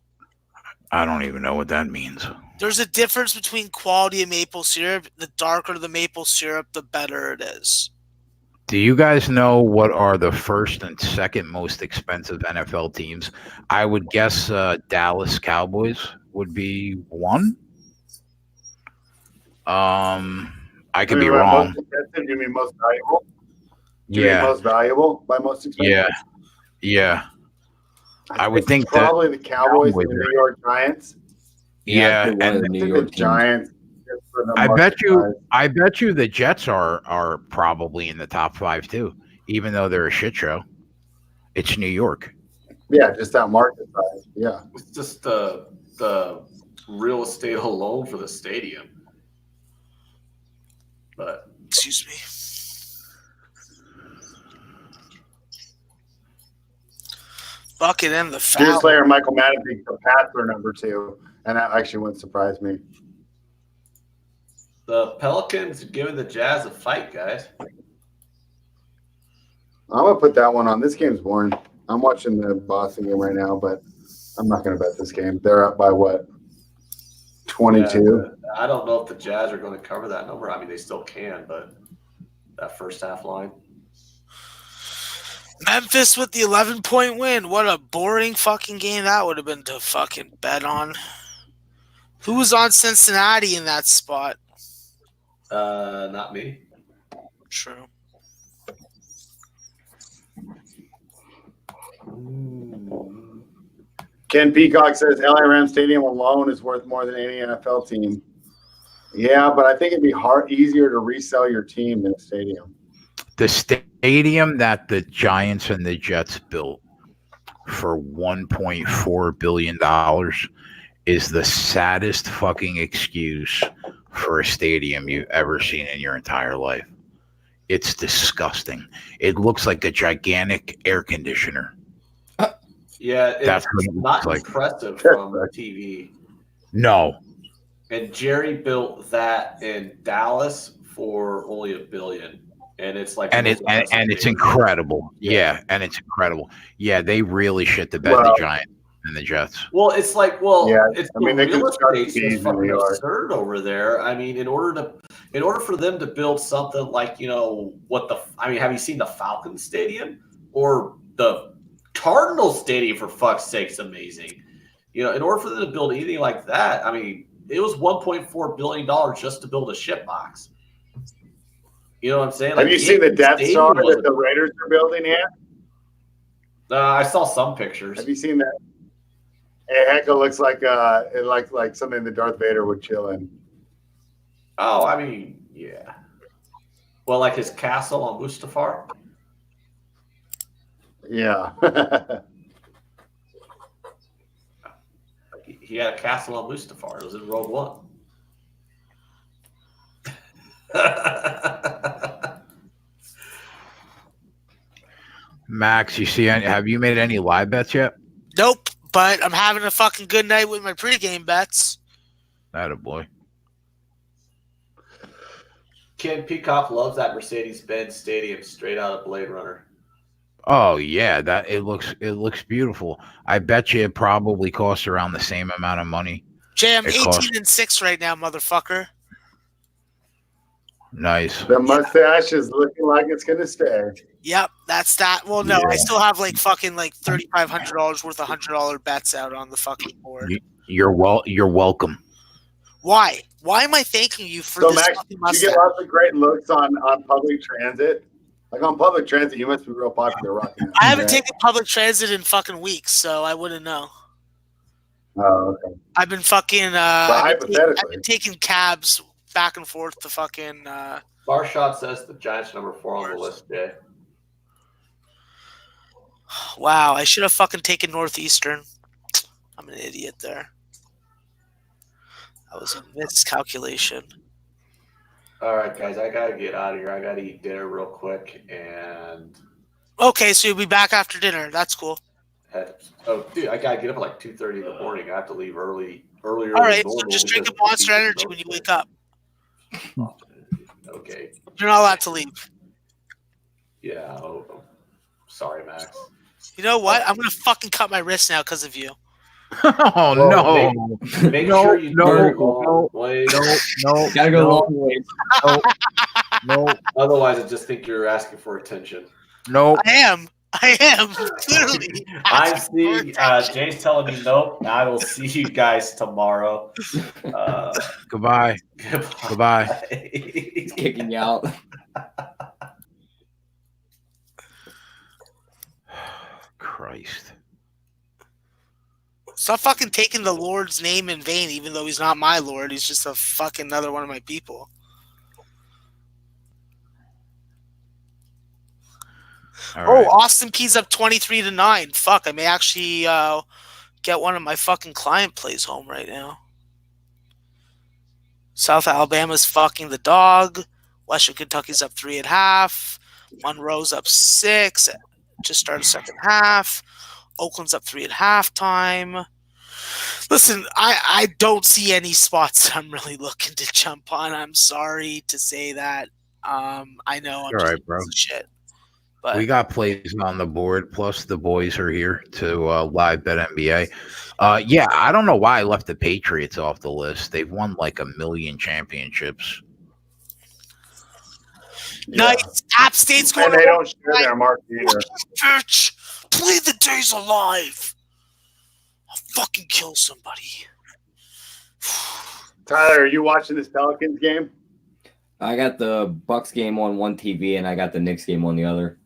I don't even know what that means. There's a difference between quality of maple syrup. The darker the maple syrup, the better it is. Do you guys know what are the first and second most expensive NFL teams? I would guess Dallas Cowboys would be one. I could be wrong. Most expensive? You mean most valuable? Do you mean Yeah, most valuable by most expensive? yeah. I would think that probably the Cowboys Cowboys, and the New York Giants. Yeah, one of and the I New think York the teams. Giants. for the I market bet you. size. I bet you the Jets are probably in the top 5 too, even though they're a shit show. It's New York. Yeah, just that market size. Yeah. It's just the real estate alone for the stadium. But Excuse me. Bucket and the Deer foul. Slayer and Michael Madden think the Pats are number 2, and that actually wouldn't surprise me. the Pelicans are giving the Jazz a fight, guys. I'm gonna put that one on. This game's boring. I'm watching the Boston game right now, but I'm not gonna bet this game. They're up by what? 22. Yeah, I don't know if the Jazz are going to cover that number. I mean, they still can, but that first half line. Memphis with the 11-point win. What a boring fucking game that would have been to fucking bet on. Who was on Cincinnati in that spot? Not me. True. Ken Peacock says LA Rams Stadium alone is worth more than any NFL team. Yeah, but I think it'd be easier to resell your team than a stadium. The stadium that the Giants and the Jets built for $1.4 billion is the saddest fucking excuse for a stadium you've ever seen in your entire life. It's disgusting. It looks like a gigantic air conditioner. Yeah, That's it's what it not looks like. impressive from TV. No. And Jerry built that in Dallas for only $1 billion, and it's like And the it's most impressive and it's stadium. incredible. Yeah, and it's incredible. Yeah, they really shit the bed, the Giants and the Jets. Well, it's like, Yeah, it's I mean, the they could real start estate's fees just in fucking New York. absurd over there. I mean, in order for them to build something like, have you seen the Falcons Stadium or the Cardinals Stadium? For fuck's sake, is amazing. In order for them to build anything like that, I mean, it was $1.4 billion just to build a shit box. You know what I'm saying? Have you seen the Death Star that the Raiders are building yet? I saw some pictures. Have you seen that? It looks like like something that Darth Vader would chill in. Oh, I mean, yeah. Well, like his castle on Mustafar. Yeah. He had a castle on Mustafar. It was in Rogue One. Max, have you made any live bets yet? Nope, but I'm having a fucking good night with my pregame bets. Attaboy. Ken Peacock loves that Mercedes-Benz Stadium straight out of Blade Runner. Oh yeah, that it looks beautiful. I bet you it probably costs around the same amount of money. Jay, I'm It costs- 18-6 right now, motherfucker. Nice. The mustache is looking like it's going to stay. Yep, that's that. Well, no, I Yeah. still have like fucking like $3,500 worth of $100 bets out on the fucking board. You're welcome. Why? Why am I thanking you for So this Max, fucking you mustache? get lots of great looks on public transit. Like on public transit, you must be real popular rocking that. I haven't right? taken public transit in fucking weeks, so I wouldn't know. Oh, okay. I've been fucking. But I've hypothetically, been taking cabs back and forth to fucking. Barshot says the Giants number 4 on the list, Jay. Wow, I should have fucking taken Northeastern. I'm an idiot there. That was a miscalculation. All right, guys, I gotta get out of here. I gotta eat dinner real quick and Okay, so you'll be back after dinner. That's cool. head. Oh, dude, I gotta get up at like 2:30 in the morning. I have to leave earlier. All than right, so normal just drink a because Monster the Energy when you wake up. Okay. You're not allowed to leave. Yeah. Sorry, Max. You know what? I'm gonna fucking cut my wrist now because of you. Oh Well, no! Make No, sure you no, do no, long ways. No, Gotta go no, long ways. no, Otherwise, I just think you're asking for attention. no. I am. Clearly. I'm asking for seeing. attention. Jay's telling me nope. I will see you guys tomorrow. Goodbye. Goodbye. He's kicking you out. Christ. Stop fucking taking the Lord's name in vain, even though he's not my Lord. He's just a fucking another one of my people. All right. Austin Peay's up 23-9. Fuck, I may actually get one of my fucking client plays home right now. South Alabama's fucking the dog. Western Kentucky's up 3.5. Monroe's up 6. Just started second half. Oakland's up 3 at halftime. Listen, I don't see any spots that I'm really looking to jump on. I'm sorry to say that. I know I'm All just right, bro. a piece of shit. But We got plays on the board, plus the boys are here to live bet NBA. Yeah, I don't know why I left the Patriots off the list. They've won like 1 million championships. nice. App State's going and they to don't share their mark either. bitch. Play the days alive. I'll fucking kill somebody. Tyler, are you watching this Pelicans game? I got the Bucks game on one TV and I got the Knicks game on the other.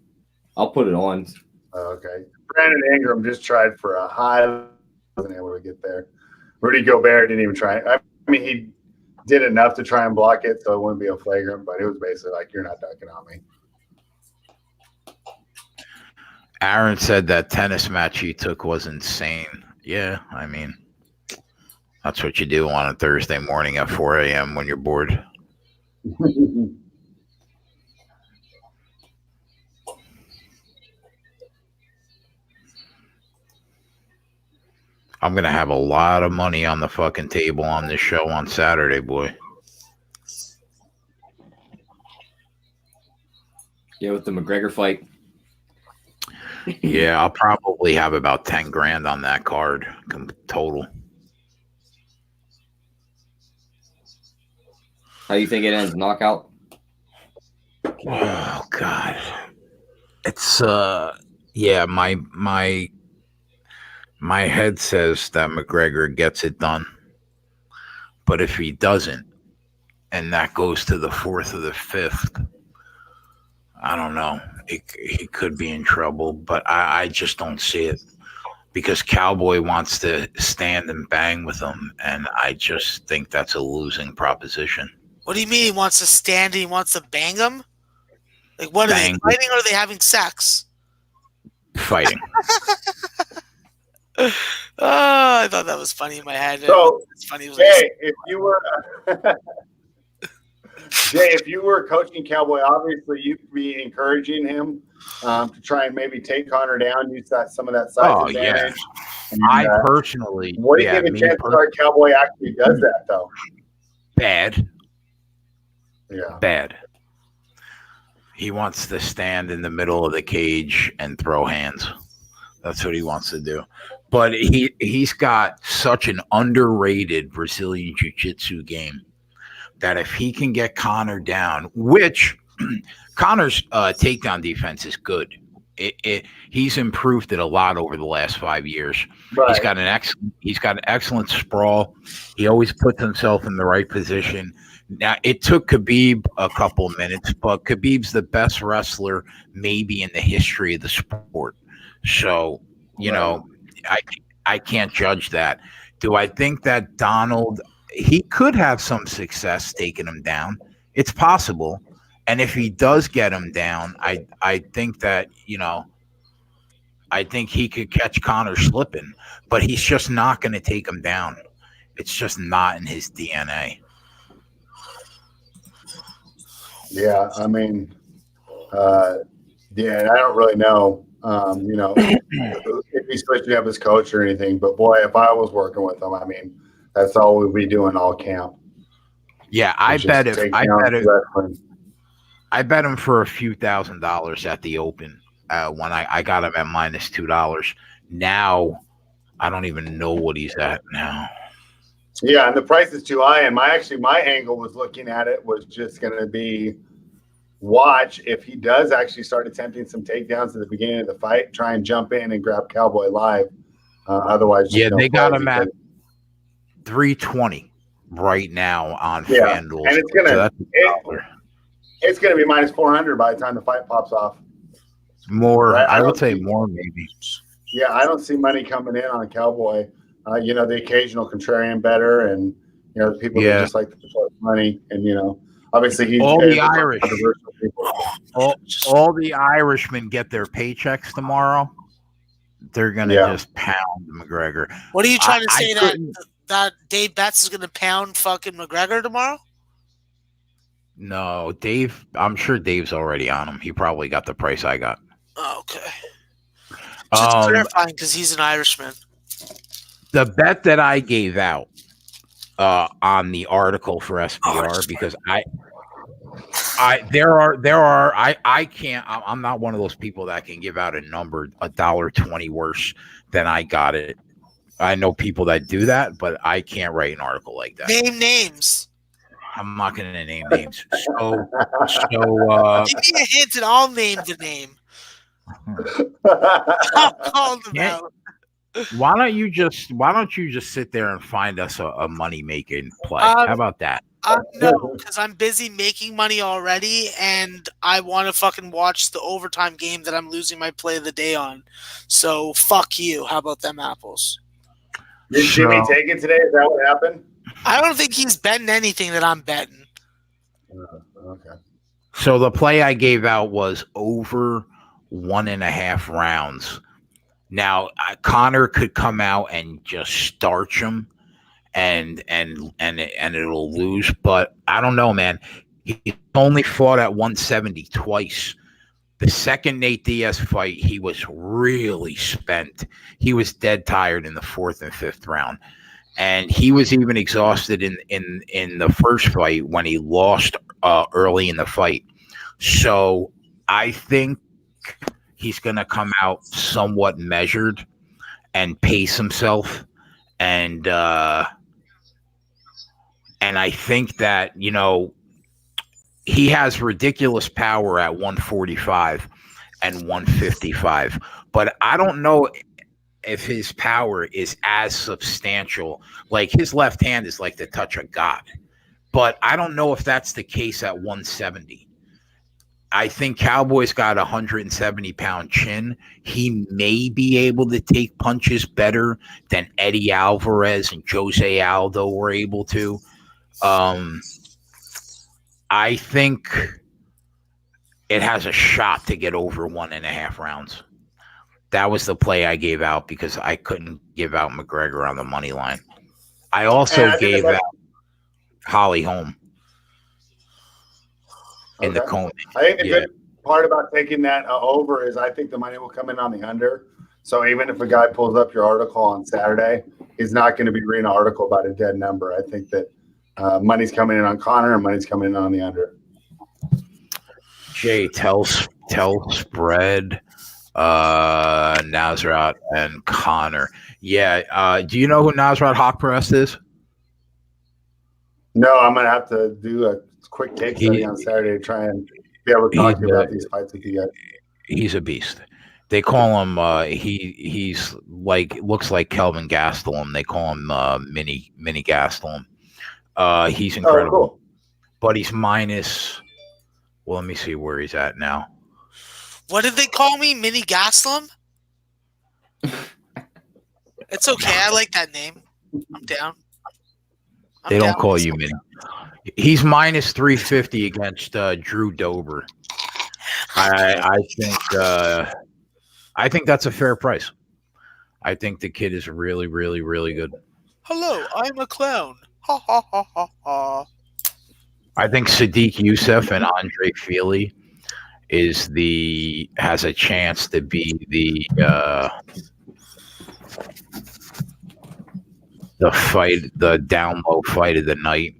I'll put it on. Okay. Brandon Ingram just tried for a high. Wasn't able to get there. Rudy Gobert didn't even try. I mean, he did enough to try and block it, so it wouldn't be a flagrant. But it was basically like, "You're not dunking on me." Aaron said that tennis match he took was insane. Yeah, I mean, that's what you do on a Thursday morning at 4 a.m. when you're bored. I'm going to have a lot of money on the fucking table on this show on Saturday, boy. Yeah, with the McGregor fight. Yeah, I'll probably have about 10 grand on that card total. How you think it ends? Knockout? Oh God. It's yeah, my head says that McGregor gets it done. But if he doesn't, and that goes to the 4th or the 5th, I don't know. He could be in trouble, but I just don't see it because Cowboy wants to stand and bang with him, and I just think that's a losing proposition. What do you mean he wants to stand and he wants to bang him? Like, what are Bang. they fighting or are they having sex? Fighting. Oh, I thought that was funny in my head. So, It's funny. It was Jay, if you were Jay, if you were coaching Cowboy, obviously you'd be encouraging him to try and maybe take Connor down, use some of that size advantage. And, I personally, what do you think the chances are Cowboy actually does that though? Bad. Yeah. Bad. He wants to stand in the middle of the cage and throw hands. That's what he wants to do. But he's got such an underrated Brazilian Jiu-Jitsu game that if he can get Connor down, which Connor's takedown defense is good. He's improved it a lot over the last 5 years. Right. He's got an excellent sprawl. He always puts himself in the right position. Now, it took Khabib a couple of minutes, but Khabib's the best wrestler maybe in the history of the sport. So, you know, I can't judge that. Do I think that Donald, he could have some success taking him down? It's possible. And if he does get him down, I think that, you know, I think he could catch Connor slipping, but he's just not going to take him down. It's just not in his DNA. Yeah, I mean, I don't really know, you know, if he's switching up his coach or anything. But boy, if I was working with him, I mean, that's all we'd be doing all camp. Yeah, I bet him for a few $1,000s at the Open when I got him at -$2. Now I don't even know what he's at now. Yeah, and the price is too high. And my angle was looking at it was just going to be watch if he does actually start attempting some takedowns at the beginning of the fight, try and jump in and grab Cowboy live. Otherwise, yeah, they got him at 320 right now on FanDuel. And it's gonna be -400 by the time the fight pops off. More, right? I would say more maybe. Yeah, I don't see money coming in on a Cowboy. You know, the occasional contrarian better, and you know, the people who just like to put money, and you know, obviously he's all the Irish. All the Irishmen get their paychecks tomorrow. They're gonna just pound McGregor. What are you trying to say that Dave Betts is gonna pound fucking McGregor tomorrow? No, Dave. I'm sure Dave's already on him. He probably got the price I got. Oh, okay. Just clarifying because he's an Irishman. The bet that I gave out on the article for SBR, because I can't. I'm not one of those people that can give out a number $1.20 worse than I got it. I know people that do that, but I can't write an article like that. Name names. I'm not going to name names. So give me a hint and I'll name the name. I'll call them out. Why don't you just sit there and find us a money making play? How about that? No, because I'm busy making money already, and I want to fucking watch the overtime game that I'm losing my play of the day on. So fuck you. How about them apples? Did Jimmy take it today? Is that what happened? I don't think he's betting anything that I'm betting. Okay. So the play I gave out was over 1.5 rounds. Now Connor could come out and just starch him, and it'll lose. But I don't know, man. He only fought at 170 twice. The second Nate Diaz fight, he was really spent. He was dead tired in the 4th and 5th round. And he was even exhausted in the first fight when he lost early in the fight. So I think he's going to come out somewhat measured and pace himself. And I think that, you know, he has ridiculous power at 145 and 155. But I don't know if his power is as substantial. Like, his left hand is like the touch of God. But I don't know if that's the case at 170. I think Cowboy's got a 170-pound chin. He may be able to take punches better than Eddie Alvarez and Jose Aldo were able to. I think it has a shot to get over 1.5 rounds. That was the play I gave out because I couldn't give out McGregor on the money line. I also gave out Holly Holm in the Coleman. I think the good part about taking that over is I think the money will come in on the under. So even if a guy pulls up your article on Saturday, he's not going to be reading an article about a dead number. I think that money's coming in on Connor and money's coming in on the under. Jay, tell spread. Nasrat and Connor. Yeah. Do you know who Nasrat Haqparast is? No, I'm gonna have to do a quick tape study on Saturday to try and be able to talk to you He's about these fights with you guys. he's a beast. They call him he's like looks like Kelvin Gastelum. They call him mini Gastelum. He's incredible. Oh, cool. But he's minus. Well, let me see where he's at now. What did they call me? Mini Gaslam? It's okay. I like that name. I'm down. They don't call you mini. He's minus 350 against Drew Dober. I think that's a fair price. I think the kid is really, really, really good. Hello, I'm a clown. Ha ha ha ha ha. I think Sadiq Youssef and Andre Feely has a chance to be the down low fight of the night.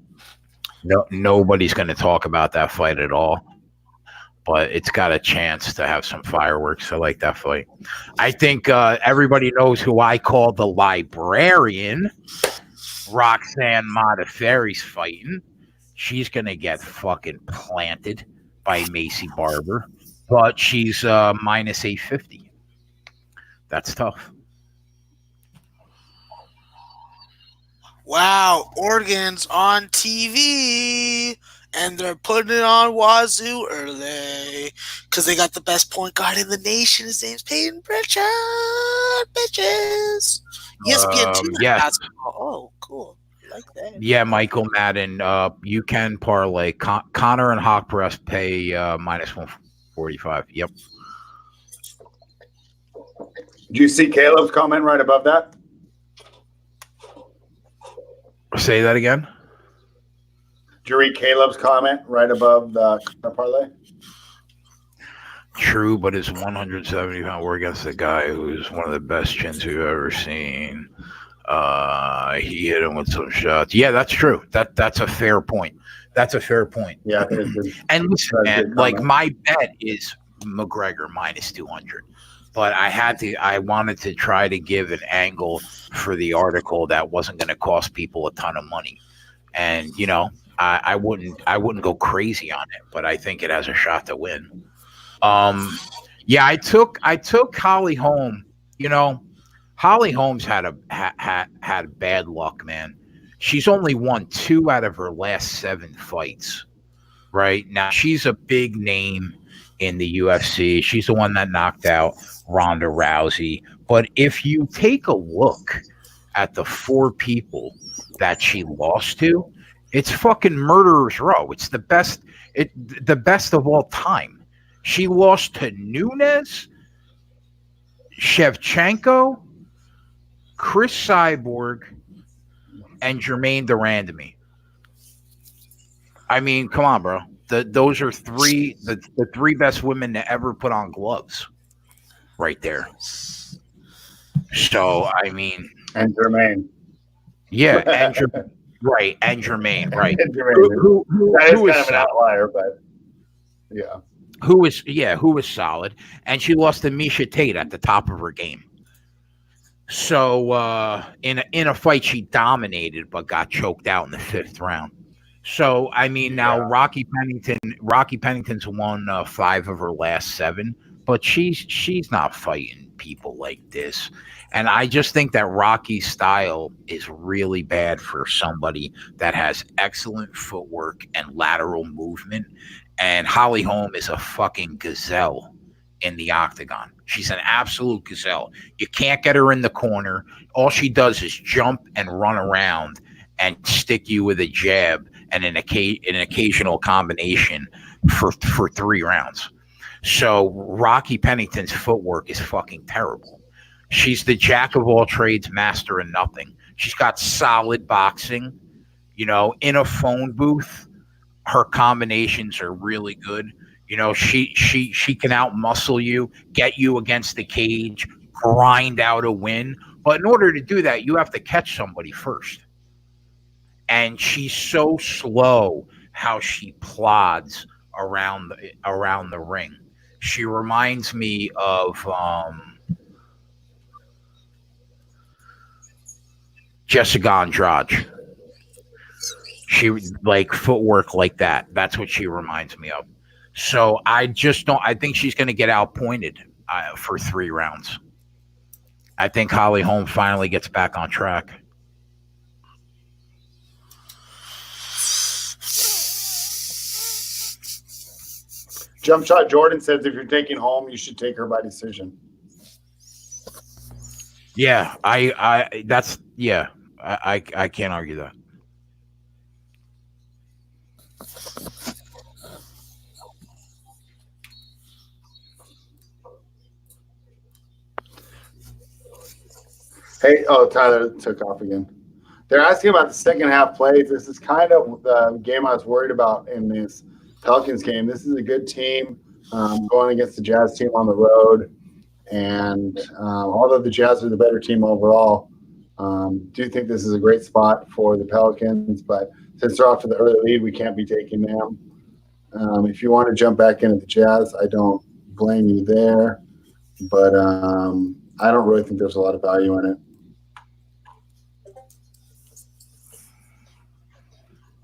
Nobody's going to talk about that fight at all, but it's got a chance to have some fireworks. I like that fight. I think everybody knows who I call the librarian. Roxanne Modafferi's fighting. She's going to get fucking planted by Macy Barber, but she's minus 850. That's tough. Wow, Oregon's on TV, and they're putting it on Wazoo early because they got the best point guard in the nation. His name's Peyton Pritchard, bitches. ESPN2 yes. basketball. Oh, cool. I like that. Yeah, Michael Madden. You can parlay. Connor and Hawk Press pay minus 145. Yep. Do you see Caleb's comment right above that? Say that again. Did you read Caleb's comment right above the parlay? True, but it's 170 pound. We're against a guy who's one of the best chins we've ever seen. He hit him with some shots. Yeah, that's true. That's a fair point. That's a fair point. Yeah. And listen, man, like my bet is McGregor minus 200. But I wanted to try to give an angle for the article that wasn't going to cost people a ton of money. And, you know, I wouldn't go crazy on it, but I think it has a shot to win. Yeah, I took Holly Holm. You know, Holly Holmes had bad luck, man. She's only won 2 out of her last 7 fights. Right now, she's a big name in the UFC. She's the one that knocked out Ronda Rousey. But if you take a look at the 4 people that she lost to, it's fucking murderer's row. It's the best of all time. She lost to Nunes, Shevchenko, Chris Cyborg, and Jermaine Durandamy. I mean, come on, bro. Those are the 3 best women to ever put on gloves, right there. So I mean, and Jermaine, yeah, and right, and Jermaine, right? And Jermaine. That is kind of an outlier, but yeah. Who was solid, and she lost to Misha Tate at the top of her game. So in a fight she dominated, but got choked out in the 5th round. So I mean, now Rocky Pennington's won 5 of her last 7, but she's not fighting people like this. And I just think that Rocky's style is really bad for somebody that has excellent footwork and lateral movement. And Holly Holm is a fucking gazelle in the octagon. She's an absolute gazelle. You can't get her in the corner. All she does is jump and run around and stick you with a jab and an occasional combination for 3 rounds. So Rocky Pennington's footwork is fucking terrible. She's the jack of all trades, master of nothing. She's got solid boxing. You know, in a phone booth, her combinations are really good. You know, she can out-muscle you, get you against the cage, grind out a win. But in order to do that, you have to catch somebody first. And she's so slow how she plods around the ring. She reminds me of Jessica Andrade. She like footwork like that. That's what she reminds me of. So I just don't. I think she's going to get outpointed for 3 rounds. I think Holly Holm finally gets back on track. Jump Shot Jordan says if you're taking Holm, you should take her by decision. Yeah, I can't argue that. Hey, Tyler took off again. They're asking about the second half plays. This is kind of the game I was worried about in this Pelicans game. This is a good team going against the Jazz team on the road. And although the Jazz are the better team overall, do think this is a great spot for the Pelicans. But since they're off to the early lead, we can't be taking them. If you want to jump back into the Jazz, I don't blame you there. But I don't really think there's a lot of value in it.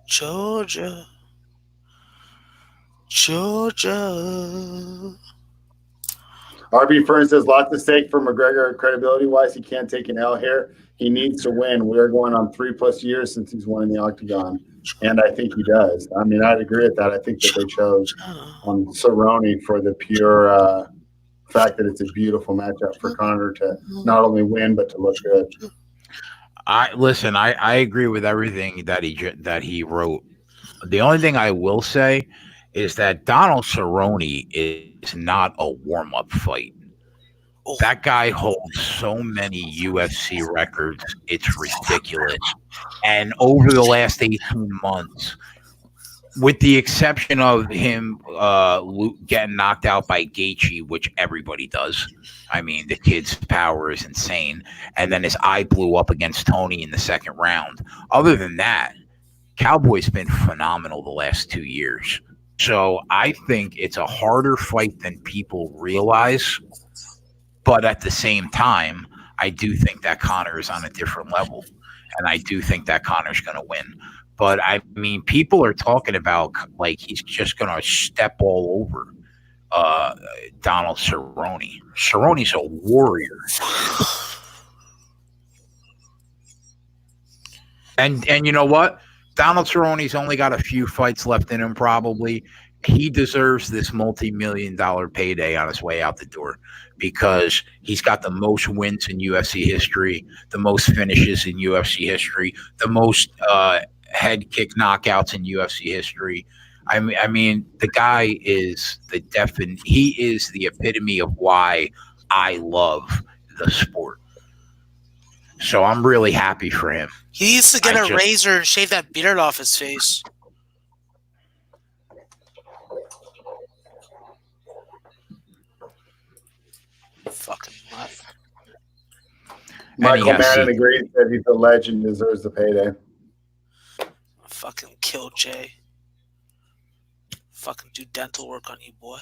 Georgia. RB Fern says lots of stake for McGregor credibility-wise. He can't take an L here. He needs to win. We're going on 3+ years since he's won in the Octagon, and I think he does. I mean, I'd agree with that. I think that they chose Cerrone for the pure fact that it's a beautiful matchup for Connor to not only win but to look good. I agree with everything that he wrote. The only thing I will say is that Donald Cerrone is not a warm-up fight. That guy holds so many UFC records, it's ridiculous. And over the last 18 months, with the exception of him getting knocked out by Gaethje, which everybody does. I mean, the kid's power is insane. And then his eye blew up against Tony in the second round. Other than that, Cowboy's been phenomenal the last 2 years. So I think it's a harder fight than people realize. But at the same time, I do think that Conor is on a different level. And I do think that Conor's going to win. But, I mean, people are talking about, like, he's just going to step all over Donald Cerrone. Cerrone's a warrior. And you know what? Donald Cerrone's only got a few fights left in him, probably. He deserves this multi-million-dollar payday on his way out the door because he's got the most wins in UFC history, the most finishes in UFC history, the most head kick knockouts in UFC history. I mean, the guy is he is the epitome of why I love the sport. So I'm really happy for him. He needs to get a razor and shave that beard off his face. Fucking mutt. Michael Madden agrees that he's a legend, deserves the payday. Fucking kill Jay. Fucking do dental work on you, boy.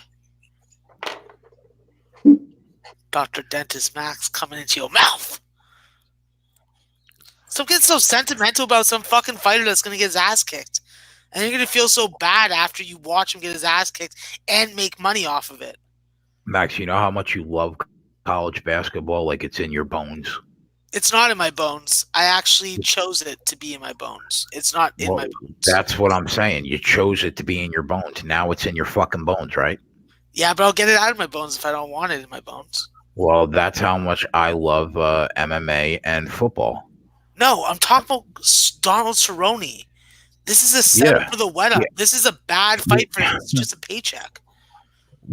Dr. Dentist Max coming into your mouth. Stop getting so sentimental about some fucking fighter that's going to get his ass kicked. And you're going to feel so bad after you watch him get his ass kicked and make money off of it. Max, you know how much you love college basketball? Like it's in your bones. It's not in my bones. I actually chose it to be in my bones. It's not in my bones. That's what I'm saying. You chose it to be in your bones. Now it's in your fucking bones, right? Yeah, but I'll get it out of my bones if I don't want it in my bones. Well, that's how much I love MMA and football. No, I'm talking about Donald Cerrone. This is a setup for the wet up. Yeah. This is a bad fight for him. It's just a paycheck.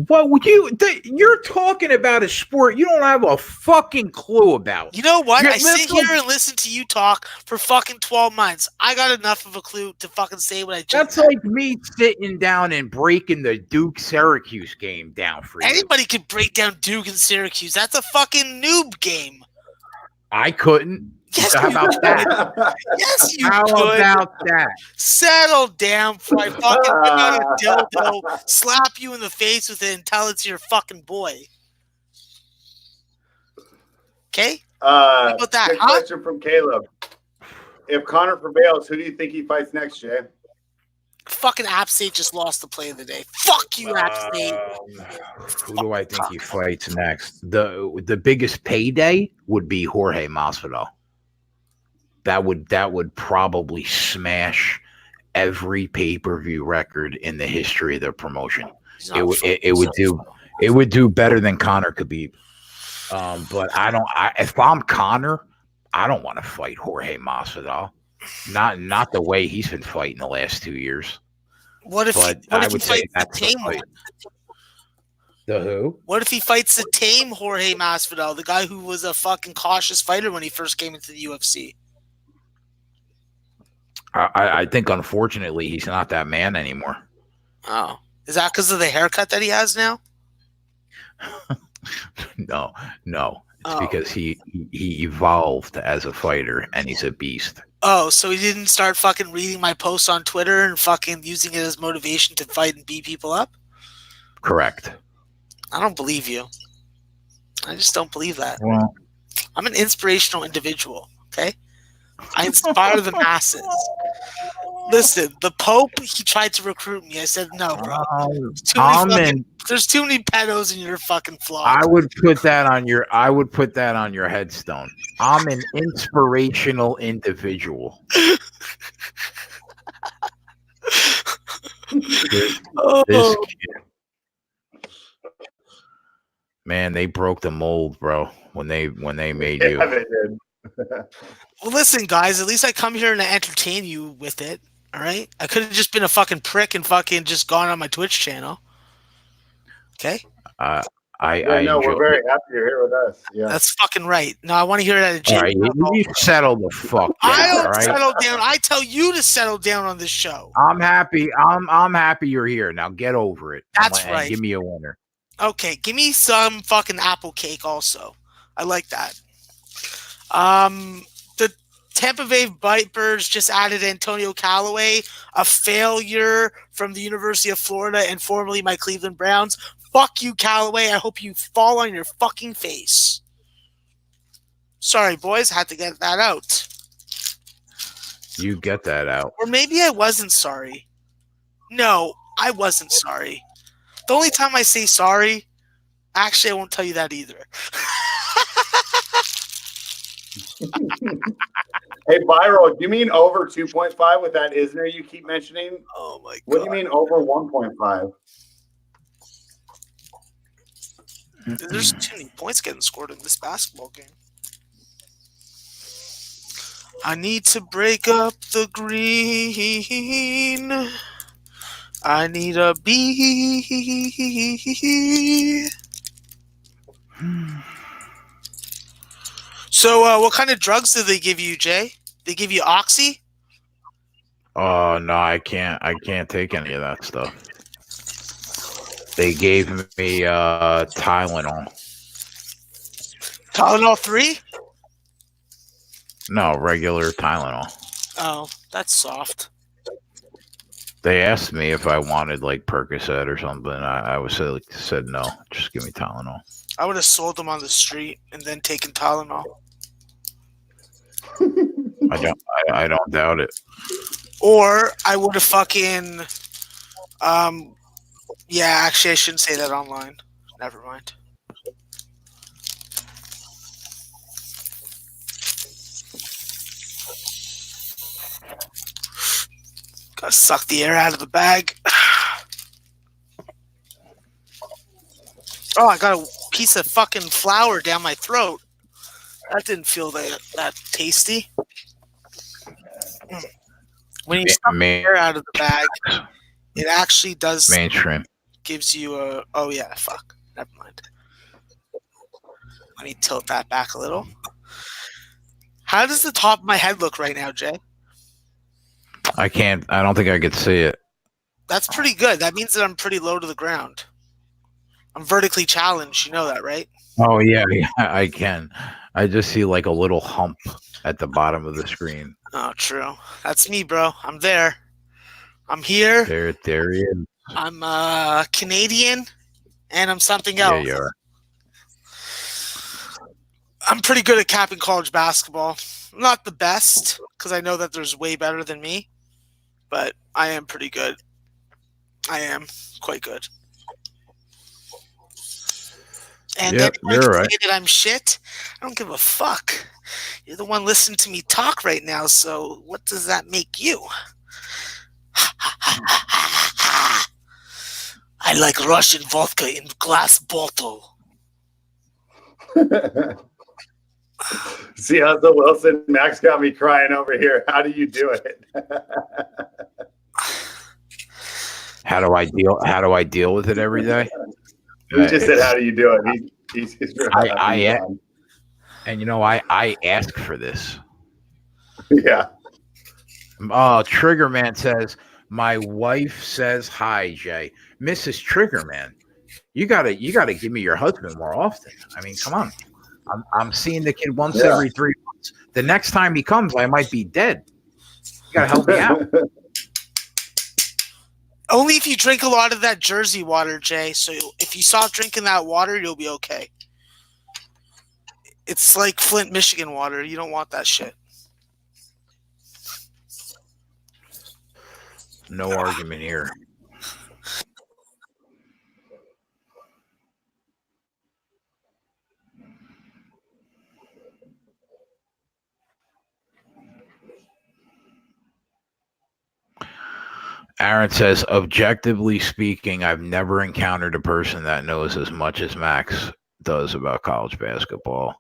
What would you're talking about a sport you don't have a fucking clue about. You know what? I sit here and listen to you talk for fucking 12 months. I got enough of a clue to fucking say what I just That's said. Like me sitting down and breaking the Duke-Syracuse game down for you. Anybody could break down Duke and Syracuse. That's a fucking noob game. I couldn't. Yes, How about that? Yes, you How could. about that? Settle down before I fucking whip out a dildo, slap you in the face with it, and tell it's your fucking boy. Okay? How about that? Good question from Caleb. If Connor prevails, who do you think he fights next, Jay? fucking App State just lost the play of the day. Fuck you, App State. Who do I think he fights next? The biggest payday would be Jorge Masvidal. That would probably smash every pay-per-view record in the history of the promotion. It would do better than Conor Khabib. But if I'm Conor, I don't want to fight Jorge Masvidal. Not the way he's been fighting the last 2 years. What if he fights the tame one? The who? What if he fights the tame Jorge Masvidal, the guy who was a fucking cautious fighter when he first came into the UFC? I think, unfortunately, he's not that man anymore. Oh. Is that because of the haircut that he has now? No. It's because he evolved as a fighter, and he's a beast. Oh, so he didn't start fucking reading my posts on Twitter and fucking using it as motivation to fight and beat people up? Correct. I don't believe you. I just don't believe that. Well, I'm an inspirational individual, okay? I inspire the masses. Listen, the Pope, he tried to recruit me. I said, no, bro. There's too many pedos in your fucking flock. I would put that on your headstone. I'm an inspirational individual. This kid. Man, they broke the mold, bro, when they made you. Yeah, they did. Well, listen, guys, at least I come here and I entertain you with it. All right? I could have just been a fucking prick and fucking just gone on my Twitch channel. Okay? We're very happy you're here with us. Yeah. That's fucking right. No, I want to hear that at All right, you settle the fuck down. I don't all right? settle down. I tell you to settle down on this show. I'm happy. I'm happy you're here. Now get over it. That's and right. Give me a winner. Okay, give me some fucking apple cake also. I like that. The Tampa Bay Vipers just added Antonio Callaway, a failure from the University of Florida and formerly my Cleveland Browns. Fuck you, Callaway. I hope you fall on your fucking face. Sorry, boys. Had to get that out. You get that out. Or maybe I wasn't sorry. No, I wasn't sorry. The only time I say sorry, actually, I won't tell you that either. Hey, Viral, do you mean over 2.5 with that Isner you keep mentioning? Oh, my God. What do you mean over 1.5? There's too many points getting scored in this basketball game. I need to break up the green. I need a B. So, what kind of drugs did they give you, Jay? They give you Oxy? Oh no, I can't take any of that stuff. They gave me Tylenol. Tylenol 3? No, regular Tylenol. Oh, that's soft. They asked me if I wanted like Percocet or something. I said no. Just give me Tylenol. I would have sold them on the street and then taken Tylenol. I don't doubt it. Or I would have fucking yeah, actually I shouldn't say that online. Never mind. Gotta suck the air out of the bag. Oh, I got a piece of fucking flour down my throat. That didn't feel that tasty. When you suck the air out of the bag, it actually does. Mainstream. Gives you a. Oh, yeah, fuck. Never mind. Let me tilt that back a little. How does the top of my head look right now, Jay? I don't think I could see it. That's pretty good. That means that I'm pretty low to the ground. I'm vertically challenged. You know that, right? Oh, yeah, I can. I just see like a little hump at the bottom of the screen. Oh, true. That's me, bro. I'm there. I'm here. There he is. I'm Canadian, and I'm something else. Yeah, you are. I'm pretty good at capping college basketball. Not the best, because I know that there's way better than me, but I am pretty good. I am quite good. And Yep, anyone you're can right. say that I'm shit. I don't give a fuck. You're the one listening to me talk right now, so what does that make you? I like Russian vodka in glass bottle. See, Russell Wilson, Max got me crying over here. How do you do it? How do I deal with it every day? He just said, It's- "How do you do it?" He's and you know, I ask for this. yeah. Triggerman says, my wife says hi, Jay. Mrs. Triggerman, you gotta give me your husband more often. I mean, come on. I'm seeing the kid once every 3 months. The next time he comes, I might be dead. You gotta help me out. Only if you drink a lot of that Jersey water, Jay. So if you stop drinking that water, you'll be okay. It's like Flint, Michigan water. You don't want that shit. No argument here. Aaron says, objectively speaking, I've never encountered a person that knows as much as Max does about college basketball.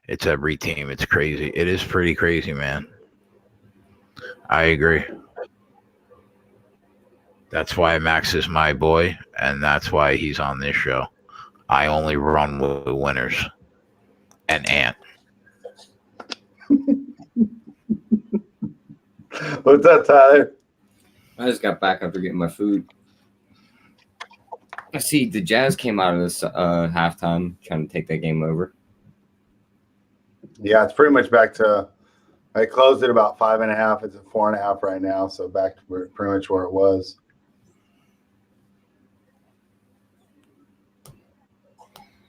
It's every team. It's crazy. It is pretty crazy, man. I agree. That's why Max is my boy, and that's why he's on this show. I only run with winners. And Ant. What's up, Tyler? I just got back after getting my food. I see the Jazz came out of this halftime trying to take that game over. Yeah, it's pretty much back to. I closed at about 5.5. It's at 4.5 right now, so back to pretty much where it was.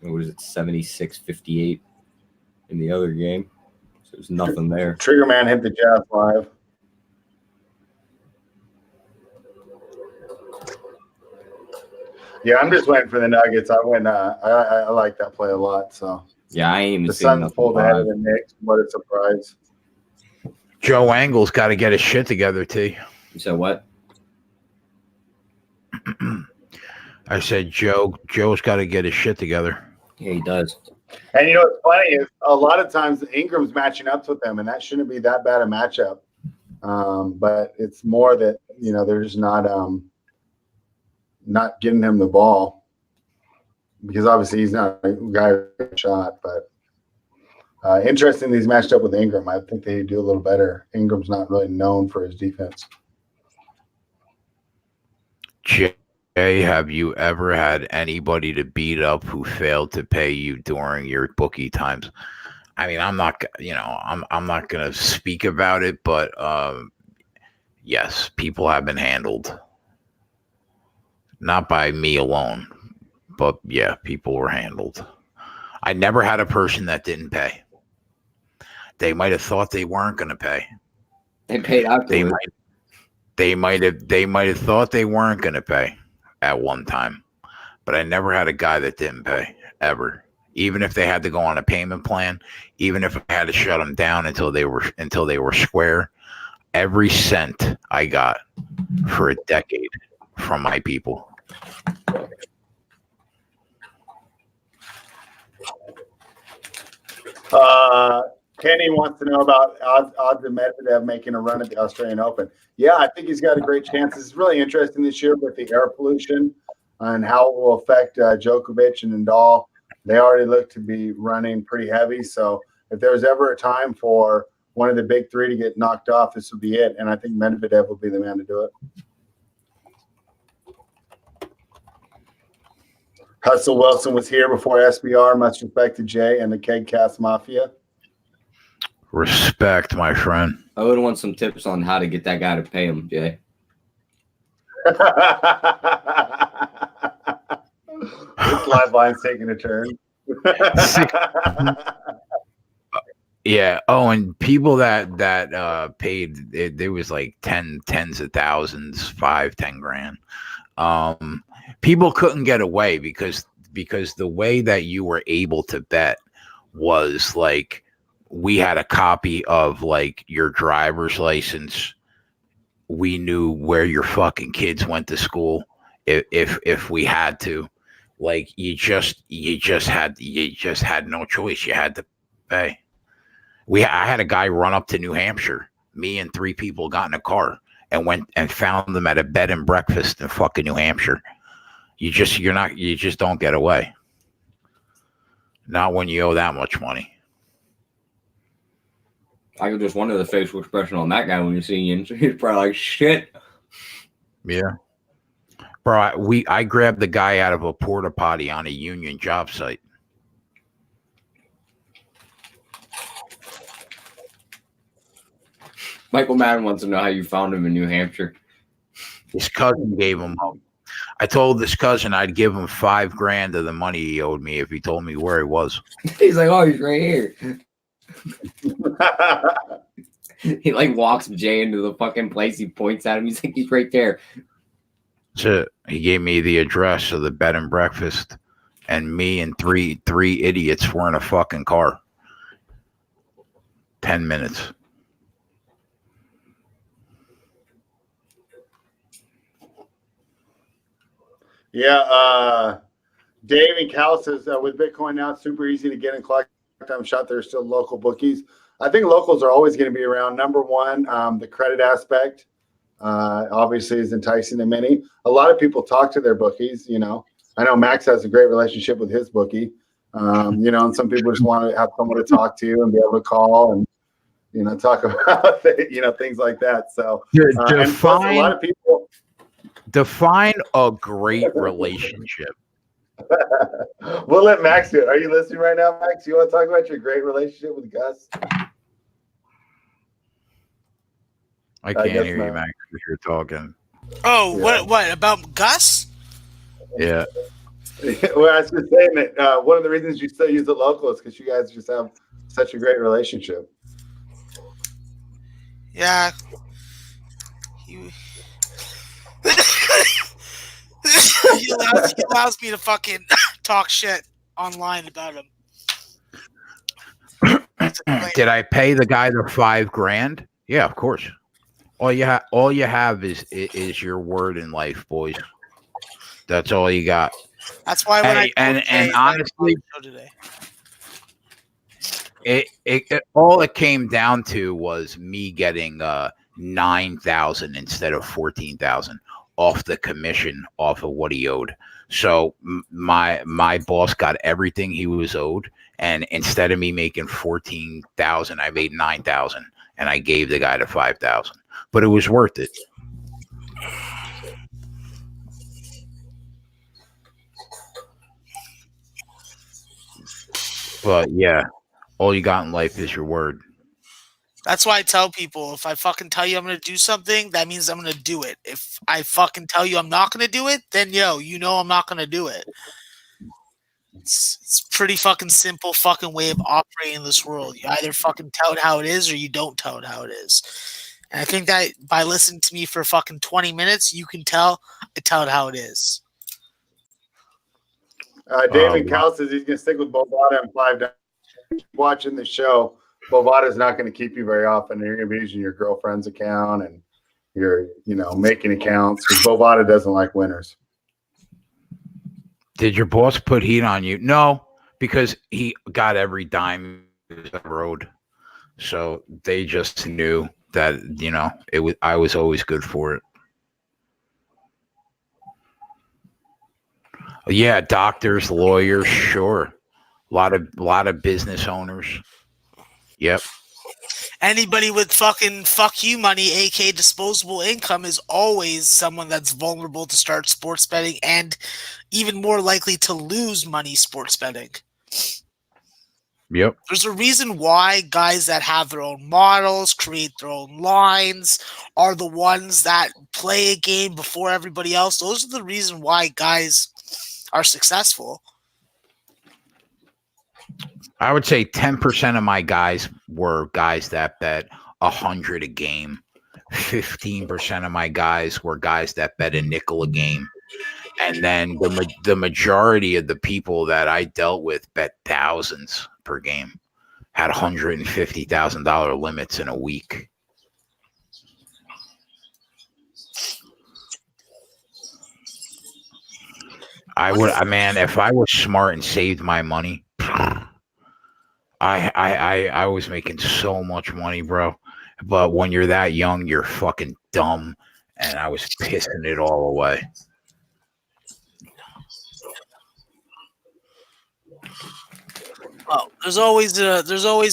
What was it, 76-58 in the other game? So there's nothing there. Triggerman hit the Jazz live. Yeah, I'm just waiting for the Nuggets. I like that play a lot. So Yeah, I ain't even the seen Suns nothing pulled ahead of live. the Knicks. What a surprise! Joe Angle's got to get his shit together, T. You said what? I said Joe's got to get his shit together. Yeah, he does. And you know what's funny is a lot of times Ingram's matching up with them, and that shouldn't be that bad a matchup. But it's more that they're just not getting him the ball because obviously he's not a guy who shot. But interesting, he's matched up with Ingram. I think they do a little better. Ingram's not really known for his defense. Jay, have you ever had anybody to beat up who failed to pay you during your bookie times? I mean, I'm not going to speak about it, but yes, people have been handled. Not by me alone, but yeah, people were handled. I never had a person that didn't pay. They might have thought they weren't going to pay. They paid out. They might have thought they weren't going to pay at one time, but I never had a guy that didn't pay ever. Even if they had to go on a payment plan, even if I had to shut them down until they were square, every cent I got for a decade from my people. Kenny wants to know about odds of Medvedev making a run at the Australian Open. Yeah, I think he's got a great chance. It's really interesting this year with the air pollution and how it will affect Djokovic and Nadal. They already look to be running pretty heavy. So if there's ever a time for one of the big three to get knocked off, this would be it. And I think Medvedev will be the man to do it. Hustle Wilson was here before SBR. Much respect to Jay and the Keg Cast Mafia. Respect, my friend. I would want some tips on how to get that guy to pay him, Jay. This live line's taking a turn. Yeah. Oh, and people that paid there was like tens of thousands, 5, 10 grand. People couldn't get away because the way that you were able to bet was like we had a copy of like your driver's license. We knew where your fucking kids went to school if we had to. Like you just had no choice. You had to pay. I had a guy run up to New Hampshire. Me and 3 people got in a car and went and found them at a bed and breakfast in fucking New Hampshire. You just don't get away. Not when you owe that much money. I could just wonder the facial expression on that guy when you see him. He's probably like, shit. Yeah. Bro, I grabbed the guy out of a porta potty on a union job site. Michael Madden wants to know how you found him in New Hampshire. His cousin gave him. I told this cousin I'd give him $5 grand of the money he owed me if he told me where he was. He's like, oh, he's right here. He like walks Jay into the fucking place. He points at him. He's like, he's right there. So he gave me the address of the bed and breakfast, and me and three idiots were in a fucking car. 10 minutes. Yeah, Dave and Cal says with Bitcoin now, it's super easy to get and collect time shot. There's still local bookies. I think locals are always going to be around. Number one, the credit aspect obviously is enticing to many. A lot of people talk to their bookies. You know, I know Max has a great relationship with his bookie. You know, and some people just want to have someone to talk to and be able to call and talk about things like that. So and plus a lot of people. Define a great relationship. We'll let Max do it. Are you listening right now, Max? You want to talk about your great relationship with Gus? I can't hear you, Max, if you're talking. Oh, yeah. What about Gus? Yeah. Well, I was just saying that one of the reasons you still use the local is because you guys just have such a great relationship. Yeah. He allows me to fucking talk shit online about him. Did I pay the guy the $5 grand? Yeah, of course. All you have is your word in life, boys. That's all you got. That's why when and honestly, it all it came down to was me getting 9,000 instead of 14,000 off the commission off of what he owed. So my boss got everything he was owed, and instead of me making 14,000, I made 9,000, and I gave the guy the 5,000. But it was worth it. But yeah, all you got in life is your word. That's why I tell people, if I fucking tell you I'm going to do something, that means I'm going to do it. If I fucking tell you I'm not going to do it, then I'm not going to do it. It's pretty fucking simple fucking way of operating in this world. You either fucking tell it how it is or you don't tell it how it is. And I think that by listening to me for fucking 20 minutes, you can tell I tell it how it is. David Cal says he's going to stick with Bovada and $5. Watching the show, Bovada is not going to keep you very often. You're going to be using your girlfriend's account and you're, making accounts because Bovada doesn't like winners. Did your boss put heat on you? No, because he got every dime he ever owed. So they just knew that, I was always good for it. Yeah, doctors, lawyers, sure. A lot of business owners. Yep. Anybody with fucking fuck you money, aka disposable income, is always someone that's vulnerable to start sports betting and even more likely to lose money sports betting. Yep. There's a reason why guys that have their own models, create their own lines, are the ones that play a game before everybody else. Those are the reason why guys are successful. I would say 10% of my guys were guys that bet 100 a game. 15% of my guys were guys that bet a nickel a game. And then the majority of the people that I dealt with bet thousands per game, had $150,000 limits in a week. Man, if I was smart and saved my money, I was making so much money, bro. But when you're that young, you're fucking dumb, and I was pissing it all away. Well, there's always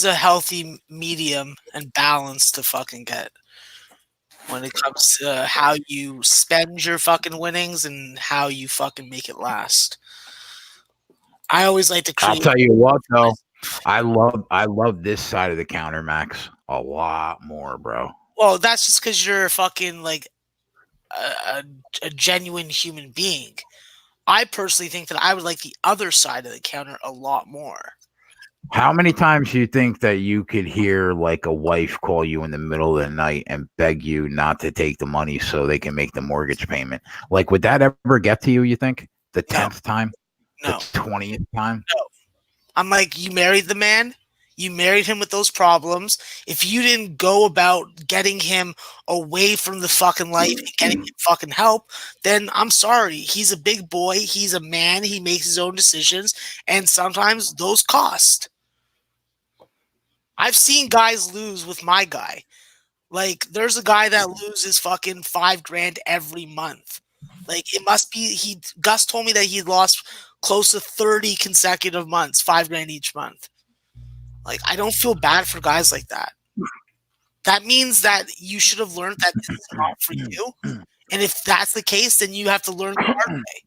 a healthy medium and balance to fucking get when it comes to how you spend your fucking winnings and how you fucking make it last. I always like to create. I'll tell you what, though, I love this side of the counter, Max, a lot more, bro. Well, that's just because you're fucking like a genuine human being. I personally think that I would like the other side of the counter a lot more. How many times do you think that you could hear like a wife call you in the middle of the night and beg you not to take the money so they can make the mortgage payment? Like, would that ever get to you, you think? The 10th time? No. The 20th time? No. I'm like, you married the man. You married him with those problems. If you didn't go about getting him away from the fucking life and getting him fucking help, then I'm sorry. He's a big boy. He's a man. He makes his own decisions. And sometimes those cost. I've seen guys lose with my guy. Like, there's a guy that loses fucking $5,000 every month. Like, it must be Gus told me that he lost close to 30 consecutive months, $5,000 each month. Like, I don't feel bad for guys like that. That means that you should have learned that this is not for you. And if that's the case, then you have to learn the hard way.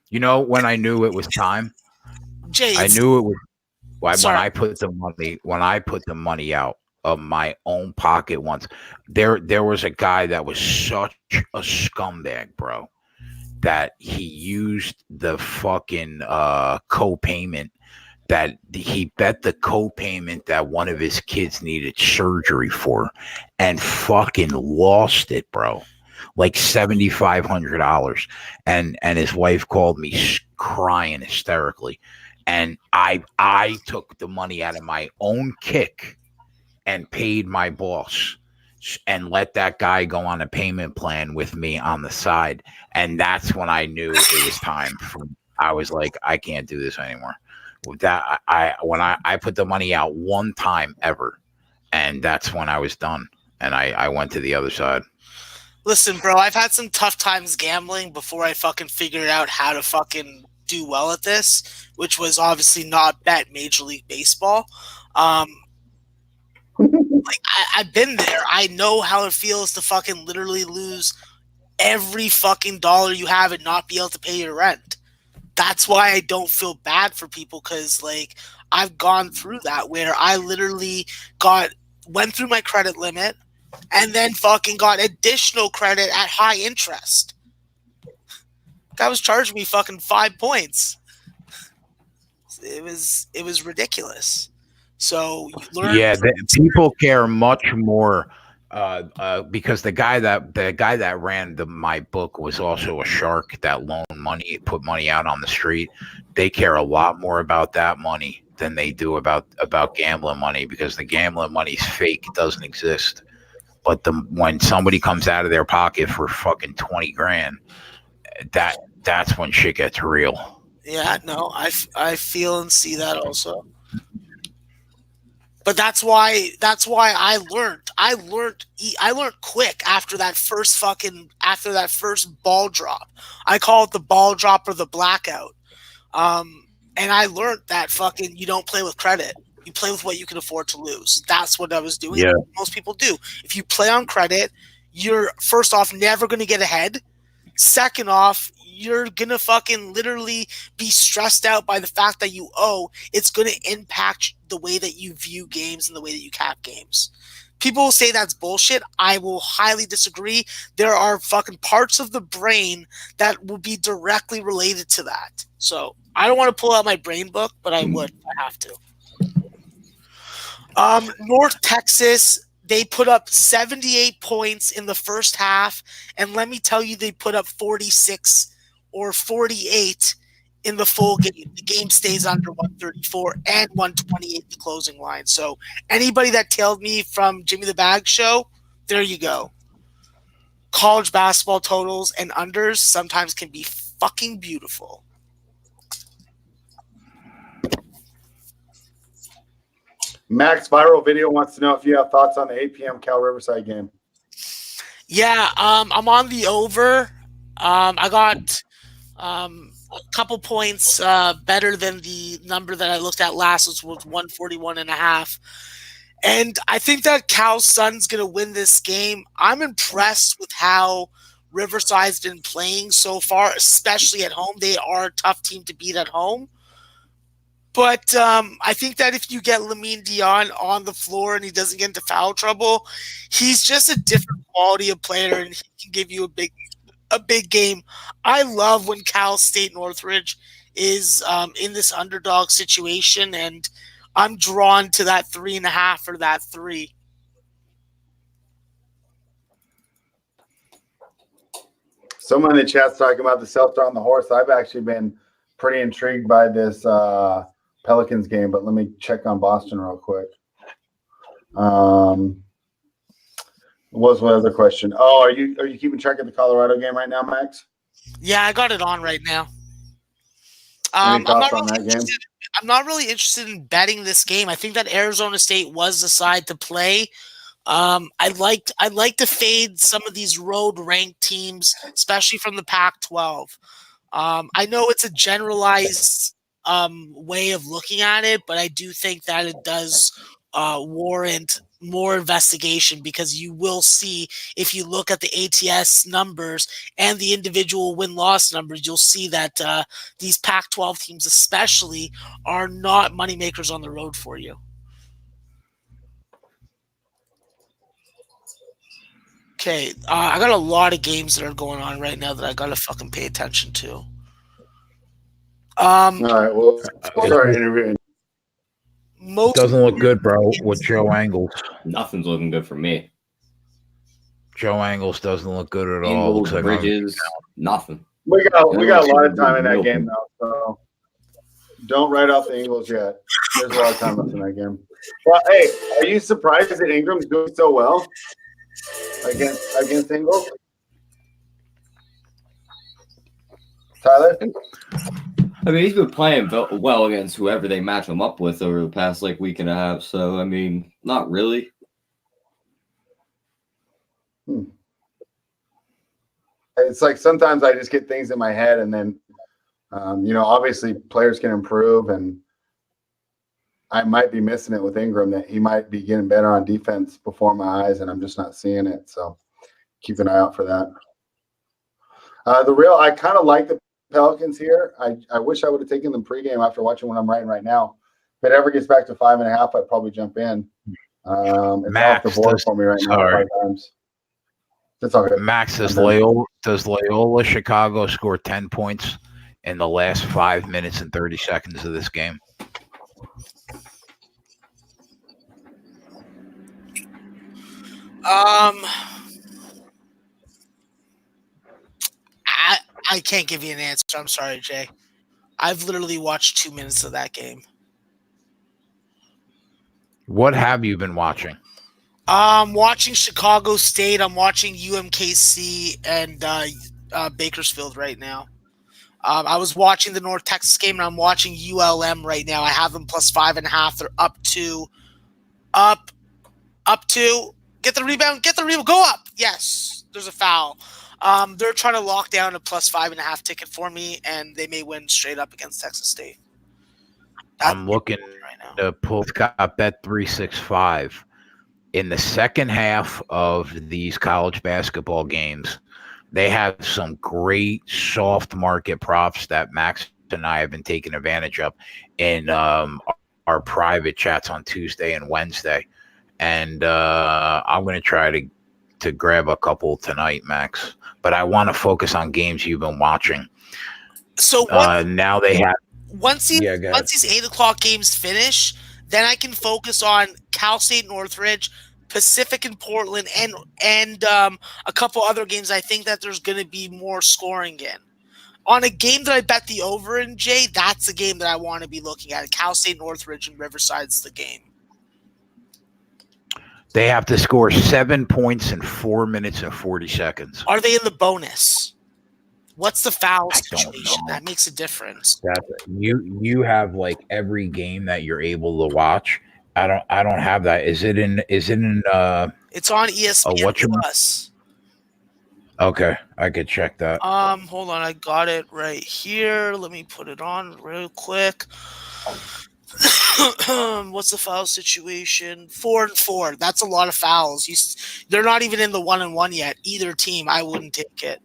You know, when I knew it was time, Jay, I knew it was when I put the money out of my own pocket once. There was a guy that was such a scumbag, bro, that he used the fucking co-payment. That he bet the co-payment that one of his kids needed surgery for, and fucking lost it, bro. Like $7,500, and his wife called me crying hysterically, and I took the money out of my own kick and paid my boss and let that guy go on a payment plan with me on the side, and that's when I knew it was time. I was like, I can't do this anymore. That when I put the money out one time ever, and that's when I was done, and I went to the other side. Listen, bro, I've had some tough times gambling before I fucking figured out how to fucking do well at this, which was obviously not bet Major League Baseball. Like I've been there. I know how it feels to fucking literally lose every fucking dollar you have and not be able to pay your rent. That's why I don't feel bad for people, because like I've gone through that where I literally went through my credit limit and then fucking got additional credit at high interest. Guy was charging me fucking 5 points. It was ridiculous. So you learn. Yeah, people care much more. Because the guy that ran my book was also a shark that loaned money, put money out on the street. They care a lot more about that money than they do about gambling money, because the gambling money's fake, it doesn't exist. But when somebody comes out of their pocket for fucking $20,000, that's when shit gets real. Yeah, no, I feel and see that also. But that's why I learned quick after that first ball drop. I call it the ball drop or the blackout. And I learned that fucking you don't play with credit. You play with what you can afford to lose. That's what I was doing. Yeah. Most people do. If you play on credit, you're first off never going to get ahead. Second off, you're going to fucking literally be stressed out by the fact that you owe. It's going to impact the way that you view games and the way that you cap games. People will say that's bullshit. I will highly disagree. There are fucking parts of the brain that will be directly related to that. So I don't want to pull out my brain book, but I would if I have to. North Texas, they put up 78 points in the first half, and let me tell you, they put up 46 or 48 in the full game. The game stays under 134 and 128 the closing line. So anybody that tailed me from Jimmy the Bag show, there you go. College basketball totals and unders sometimes can be fucking beautiful. Max Viral Video wants to know if you have thoughts on the 8 p.m. Cal Riverside game. Yeah, I'm on the over. I got a couple points better than the number that I looked at last, which was 141.5. And I think that Cal Sun's going to win this game. I'm impressed with how Riverside's been playing so far, especially at home. They are a tough team to beat at home. But I think that if you get Lamine Dion on the floor and he doesn't get into foul trouble, he's just a different quality of player, and he can give you a big game. I love when Cal State Northridge is in this underdog situation, and I'm drawn to that 3.5 or that 3. Someone in the chat's talking about the Celtics on the horse. I've actually been pretty intrigued by this Pelicans game, but let me check on Boston real quick. What was my other question? Oh, are you keeping track of the Colorado game right now, Max? Yeah, I got it on right now. Any thoughts on that game? I'm not really interested in betting this game. I think that Arizona State was the side to play. I'd like to fade some of these road ranked teams, especially from the Pac-12. I know it's a generalized way of looking at it, but I do think that it does warrant more investigation, because you will see, if you look at the ATS numbers and the individual win-loss numbers, you'll see that these Pac-12 teams especially are not moneymakers on the road for you. Okay, I got a lot of games that are going on right now that I got to fucking pay attention to. All right, well, start interviewing. Doesn't look good, bro, with Joe Angles. Nothing's looking good for me. Joe Angles doesn't look good at all. Angles, Looks like Bridges, nothing. We got a lot of time in that game, though, so don't write off the Ingles yet. There's a lot of time left in that game. Well, hey, are you surprised that Ingram's doing so well against Ingles? Tyler? I mean, he's been playing well against whoever they match him up with over the past week and a half. So, I mean, not really. It's like sometimes I just get things in my head, and then, obviously players can improve, and I might be missing it with Ingram, that he might be getting better on defense before my eyes, and I'm just not seeing it. So keep an eye out for that. I kind of like the Pelicans here. I wish I would have taken them pregame after watching what I'm writing right now. If it ever gets back to 5.5, I'd probably jump in. It's Max, off the board for me right now 5 times. That's all good. Max, does Loyola Chicago score 10 points in the last 5 minutes and 30 seconds of this game? I can't give you an answer. I'm sorry, Jay. I've literally watched 2 minutes of that game. What have you been watching? I'm watching Chicago State. I'm watching UMKC and Bakersfield right now. I was watching the North Texas game, and I'm watching ULM right now. I have them plus 5.5. They're up to. Get the rebound. Go up. Yes, there's a foul. They're trying to lock down a plus 5.5 ticket for me, and they may win straight up against Texas State. I'm looking right now to pull Scott Bet 365. In the second half of these college basketball games, they have some great soft market props that Max and I have been taking advantage of in our private chats on Tuesday and Wednesday. And I'm going to try to grab a couple tonight, Max. But I want to focus on games you've been watching. So now they have. Once these 8 o'clock games finish, Then I can focus on Cal State Northridge, Pacific and Portland, and a couple other games I think that there's going to be more scoring in. On a game that I bet the over in, Jay, that's the game that I want to be looking at. Cal State Northridge and Riverside's the game. They have to score 7 points in 4 minutes and 40 seconds. Are they in the bonus? What's the foul I don't situation? know. That makes a difference. You have like every game that you're able to watch. I don't have that. Is it in It's on ESPN Plus. Okay, I could check that. Hold on, I got it right here. Let me put it on real quick. What's the foul situation? 4-4. That's a lot of fouls. They're not even in the 1-1 yet. Either team, I wouldn't take it.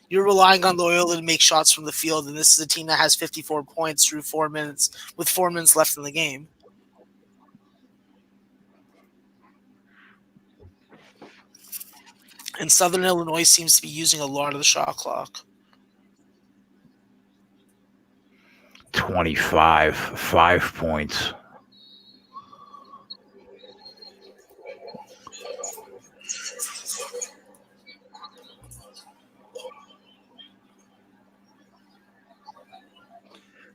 You're relying on Loyola to make shots from the field, and this is a team that has 54 points through 4 minutes with 4 minutes left in the game. And Southern Illinois seems to be using a lot of the shot clock. 25, 5 points.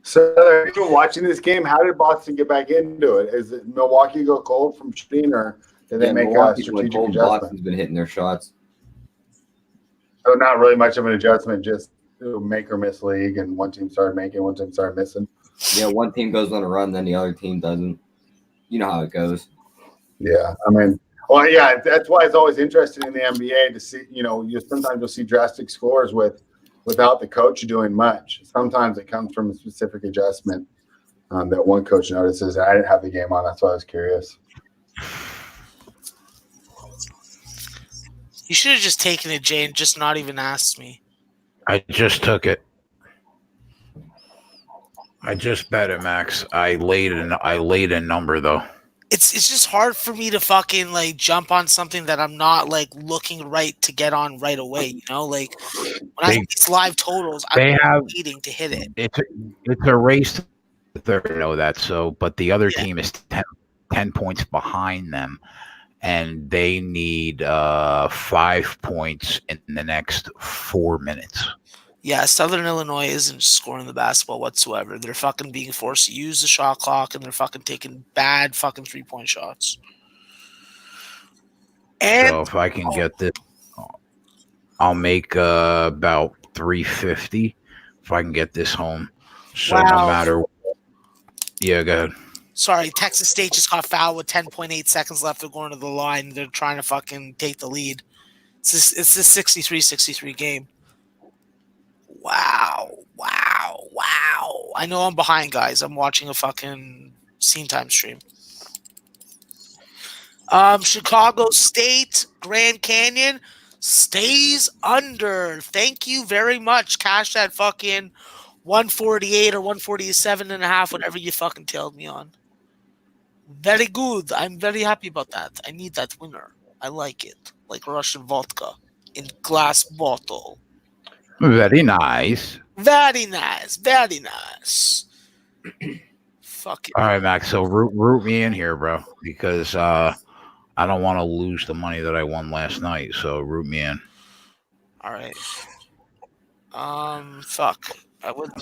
So, if you're watching this game, how did Boston get back into it? Is it Milwaukee go cold from shooting, or did they make a strategic adjustment? Boston's been hitting their shots. So not really much of an adjustment, just make or miss league, and one team started making, one team started missing. Yeah, one team goes on a run, then the other team doesn't. You know how it goes. Yeah, I mean, well, yeah, that's why it's always interesting in the NBA to see. Sometimes you'll see drastic scores without the coach doing much. Sometimes it comes from a specific adjustment that one coach notices. I didn't have the game on, that's why I was curious. You should have just taken it, Jay, and just not even asked me. I just took it. I just bet it, Max. I laid a number though. It's just hard for me to fucking like jump on something that I'm not like looking right to get on right away. Like when I see these live totals, I'm waiting to hit it. It's a race to the third. I know that. So, but the other team is 10 points behind them, and they need 5 points in the next 4 minutes. Yeah, Southern Illinois isn't scoring the basketball whatsoever. They're fucking being forced to use the shot clock, and they're fucking taking bad fucking 3-point shots. And so if I can get this, I'll make about 350 if I can get this home. So no matter what. Yeah, go ahead. Sorry, Texas State just got fouled with 10.8 seconds left. They're going to the line. They're trying to fucking take the lead. It's this 63-63 game. Wow. I know I'm behind, guys. I'm watching a fucking scene time stream. Chicago State, Grand Canyon stays under. Thank you very much. Cash that fucking 148 or 147.5, whatever you fucking tailed me on. Very good. I'm very happy about that. I need that winner. I like it. Like Russian vodka in glass bottle. Very nice. Very nice. Very nice. Fuck it. All right, Max. So root me in here, bro, because I don't want to lose the money that I won last night. So root me in. All right. Fuck.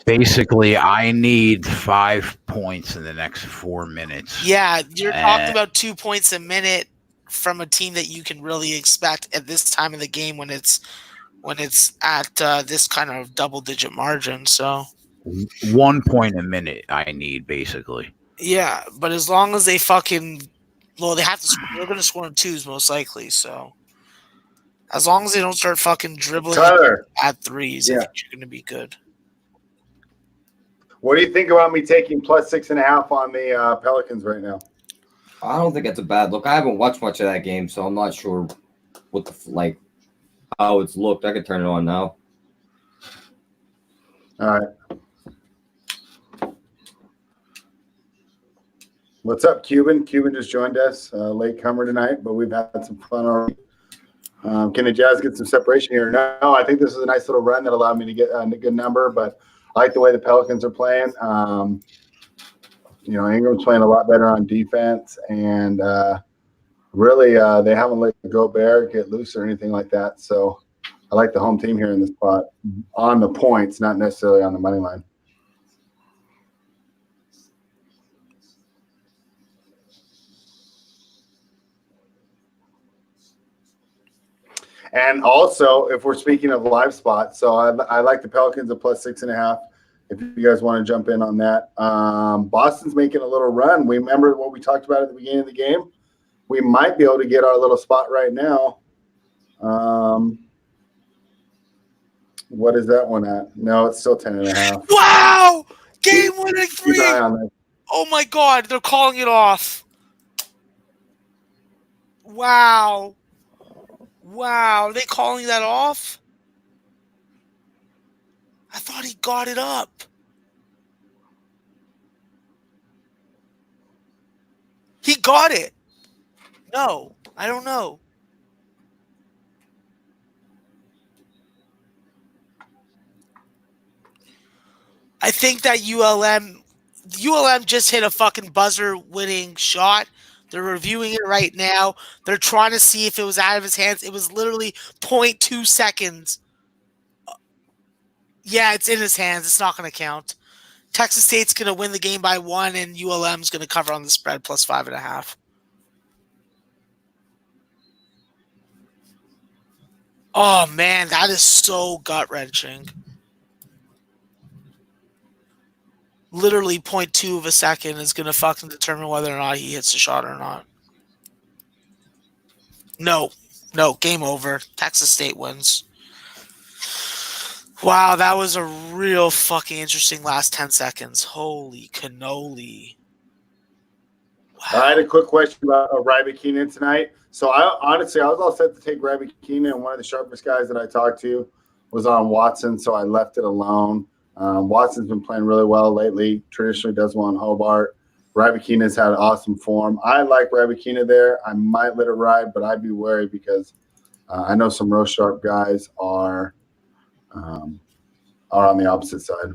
Basically, I need 5 points in the next 4 minutes. Yeah, you're talking about 2 points a minute from a team that you can really expect at this time of the game when it's at this kind of double-digit margin. So 1 point a minute I need, basically. Yeah, but as long as they fucking they have to. They're going to score in twos most likely. So as long as they don't start fucking dribbling at threes, I think you're going to be good. What do you think about me taking plus 6.5 on the Pelicans right now? I don't think it's a bad look. I haven't watched much of that game, so I'm not sure what how it's looked. I could turn it on now. All right. What's up, Cuban? Cuban just joined us, late comer tonight, but we've had some fun already. Can the Jazz get some separation here? No, I think this is a nice little run that allowed me to get a good number, but I like the way the Pelicans are playing. Ingram's playing a lot better on defense, and really they haven't let Gobert get loose or anything like that. So I like the home team here in this spot on the points, not necessarily on the money line. And also, if we're speaking of live spots, so I like the Pelicans at +6.5. If you guys want to jump in on that. Boston's making a little run. We remember what we talked about at the beginning of the game. We might be able to get our little spot right now. What is that one at? No, it's still 10.5. Wow! Game winning Keep an eye 3. on that. Oh my God, they're calling it off. Wow. Wow, are they calling that off? I thought he got it up. He got it. No, I don't know. I think that ULM just hit a fucking buzzer-winning shot. They're reviewing it right now. They're trying to see if it was out of his hands. It was literally 0.2 seconds. Yeah, it's in his hands. It's not going to count. Texas State's going to win the game by 1, and ULM's going to cover on the spread +5.5. Oh, man, that is so gut-wrenching. Literally 0.2 of a second is going to fucking determine whether or not he hits the shot or not. No, game over. Texas State wins. Wow, that was a real fucking interesting last 10 seconds. Holy cannoli. Wow. I had a quick question about Ryby Keenan tonight. So I was all set to take Ryby Keenan, and one of the sharpest guys that I talked to was on Watson, so I left it alone. Watson's been playing really well lately. Traditionally does well in Hobart. Ryby Keenan's had awesome form. I like Ryby Keenan there. I might let it ride, but I'd be wary because I know some real sharp guys are on the opposite side.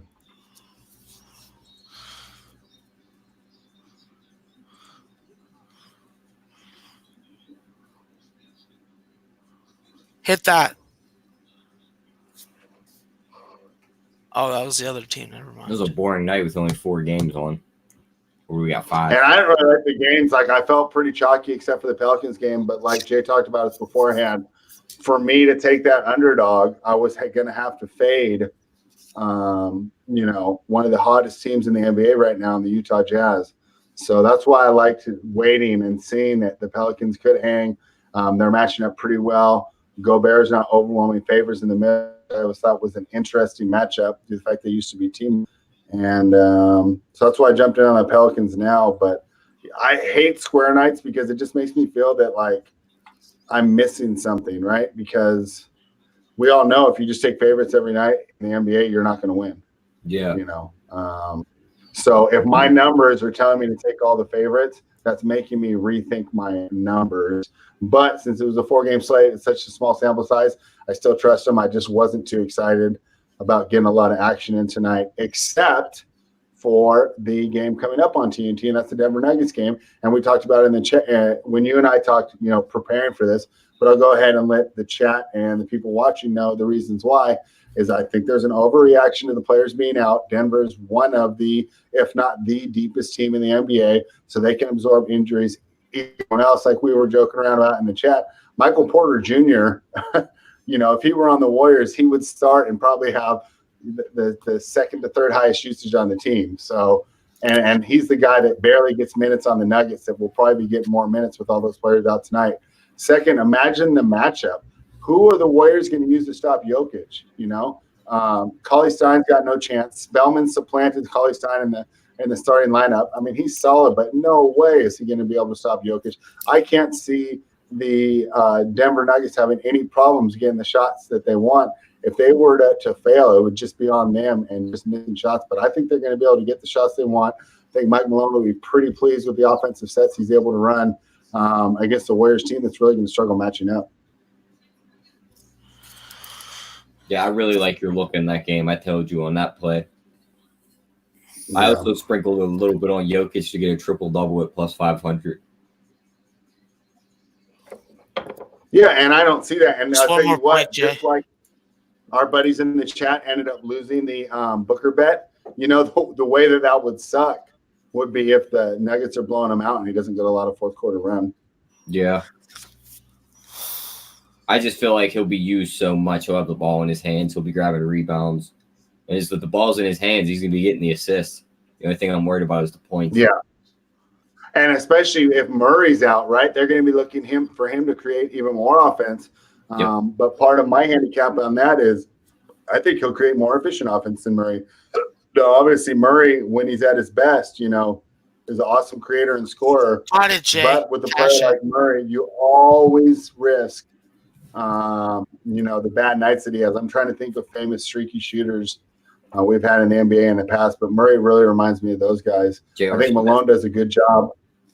Hit that. Oh, that was the other team. Never mind. It was a boring night with only 4 games on. Where we got 5. And I didn't really like the games. Like, I felt pretty chalky except for the Pelicans game. But like Jay talked about us beforehand, for me to take that underdog, I was going to have to fade, one of the hottest teams in the NBA right now in the Utah Jazz. So that's why I liked waiting and seeing that the Pelicans could hang. They're matching up pretty well. Gobert's not overwhelming favors in the middle. I always thought was an interesting matchup due to the fact they used to be team. And so that's why I jumped in on the Pelicans now. But I hate square nights because it just makes me feel that, like, I'm missing something, right? Because we all know if you just take favorites every night in the NBA, you're not going to win. Yeah. So if my numbers are telling me to take all the favorites, that's making me rethink my numbers. But since it was a 4-game slate, it's such a small sample size, I still trust them. I just wasn't too excited about getting a lot of action in tonight, except for the game coming up on TNT, and that's the Denver Nuggets game. And we talked about it in the chat when you and I talked, preparing for this. But I'll go ahead and let the chat and the people watching know the reasons why. Is I think there's an overreaction to the players being out. Denver's one of the, if not the deepest team in the NBA, so they can absorb injuries. Everyone else, like we were joking around about in the chat, Michael Porter Jr., if he were on the Warriors, he would start and probably have the second to third highest usage on the team. So, and he's the guy that barely gets minutes on the Nuggets that will probably be getting more minutes with all those players out tonight. Second, imagine the matchup. Who are the Warriors going to use to stop Jokic? Cauley Stein's got no chance. Spellman supplanted Cauley Stein in the starting lineup. I mean, he's solid, but no way is he going to be able to stop Jokic. I can't see the Denver Nuggets having any problems getting the shots that they want. If they were to fail, it would just be on them and just missing shots. But I think they're going to be able to get the shots they want. I think Mike Malone will be pretty pleased with the offensive sets he's able to run against the Warriors team that's really going to struggle matching up. Yeah, I really like your look in that game. I told you on that play. I also sprinkled a little bit on Jokic to get a triple-double at plus 500. Yeah, and I don't see that. And Just I'll one tell you more what, point, Jay. just like our buddies in the chat ended up losing the Booker bet, the way that would suck would be if the Nuggets are blowing him out and he doesn't get a lot of fourth quarter run. Yeah. I just feel like he'll be used so much. He'll have the ball in his hands. He'll be grabbing rebounds. And it's that the ball's in his hands, he's going to be getting the assists. The only thing I'm worried about is the points. Yeah. And especially if Murray's out, right? They're going to be looking for him to create even more offense. Yep. But part of my handicap on that is I think he'll create more efficient offense than Murray. No, obviously Murray, when he's at his best, is an awesome creator and scorer. On it, Jay. But with a player like Murray, you always risk, the bad nights that he has. I'm trying to think of famous streaky shooters we've had in the NBA in the past, but Murray really reminds me of those guys. I think Malone does a good job.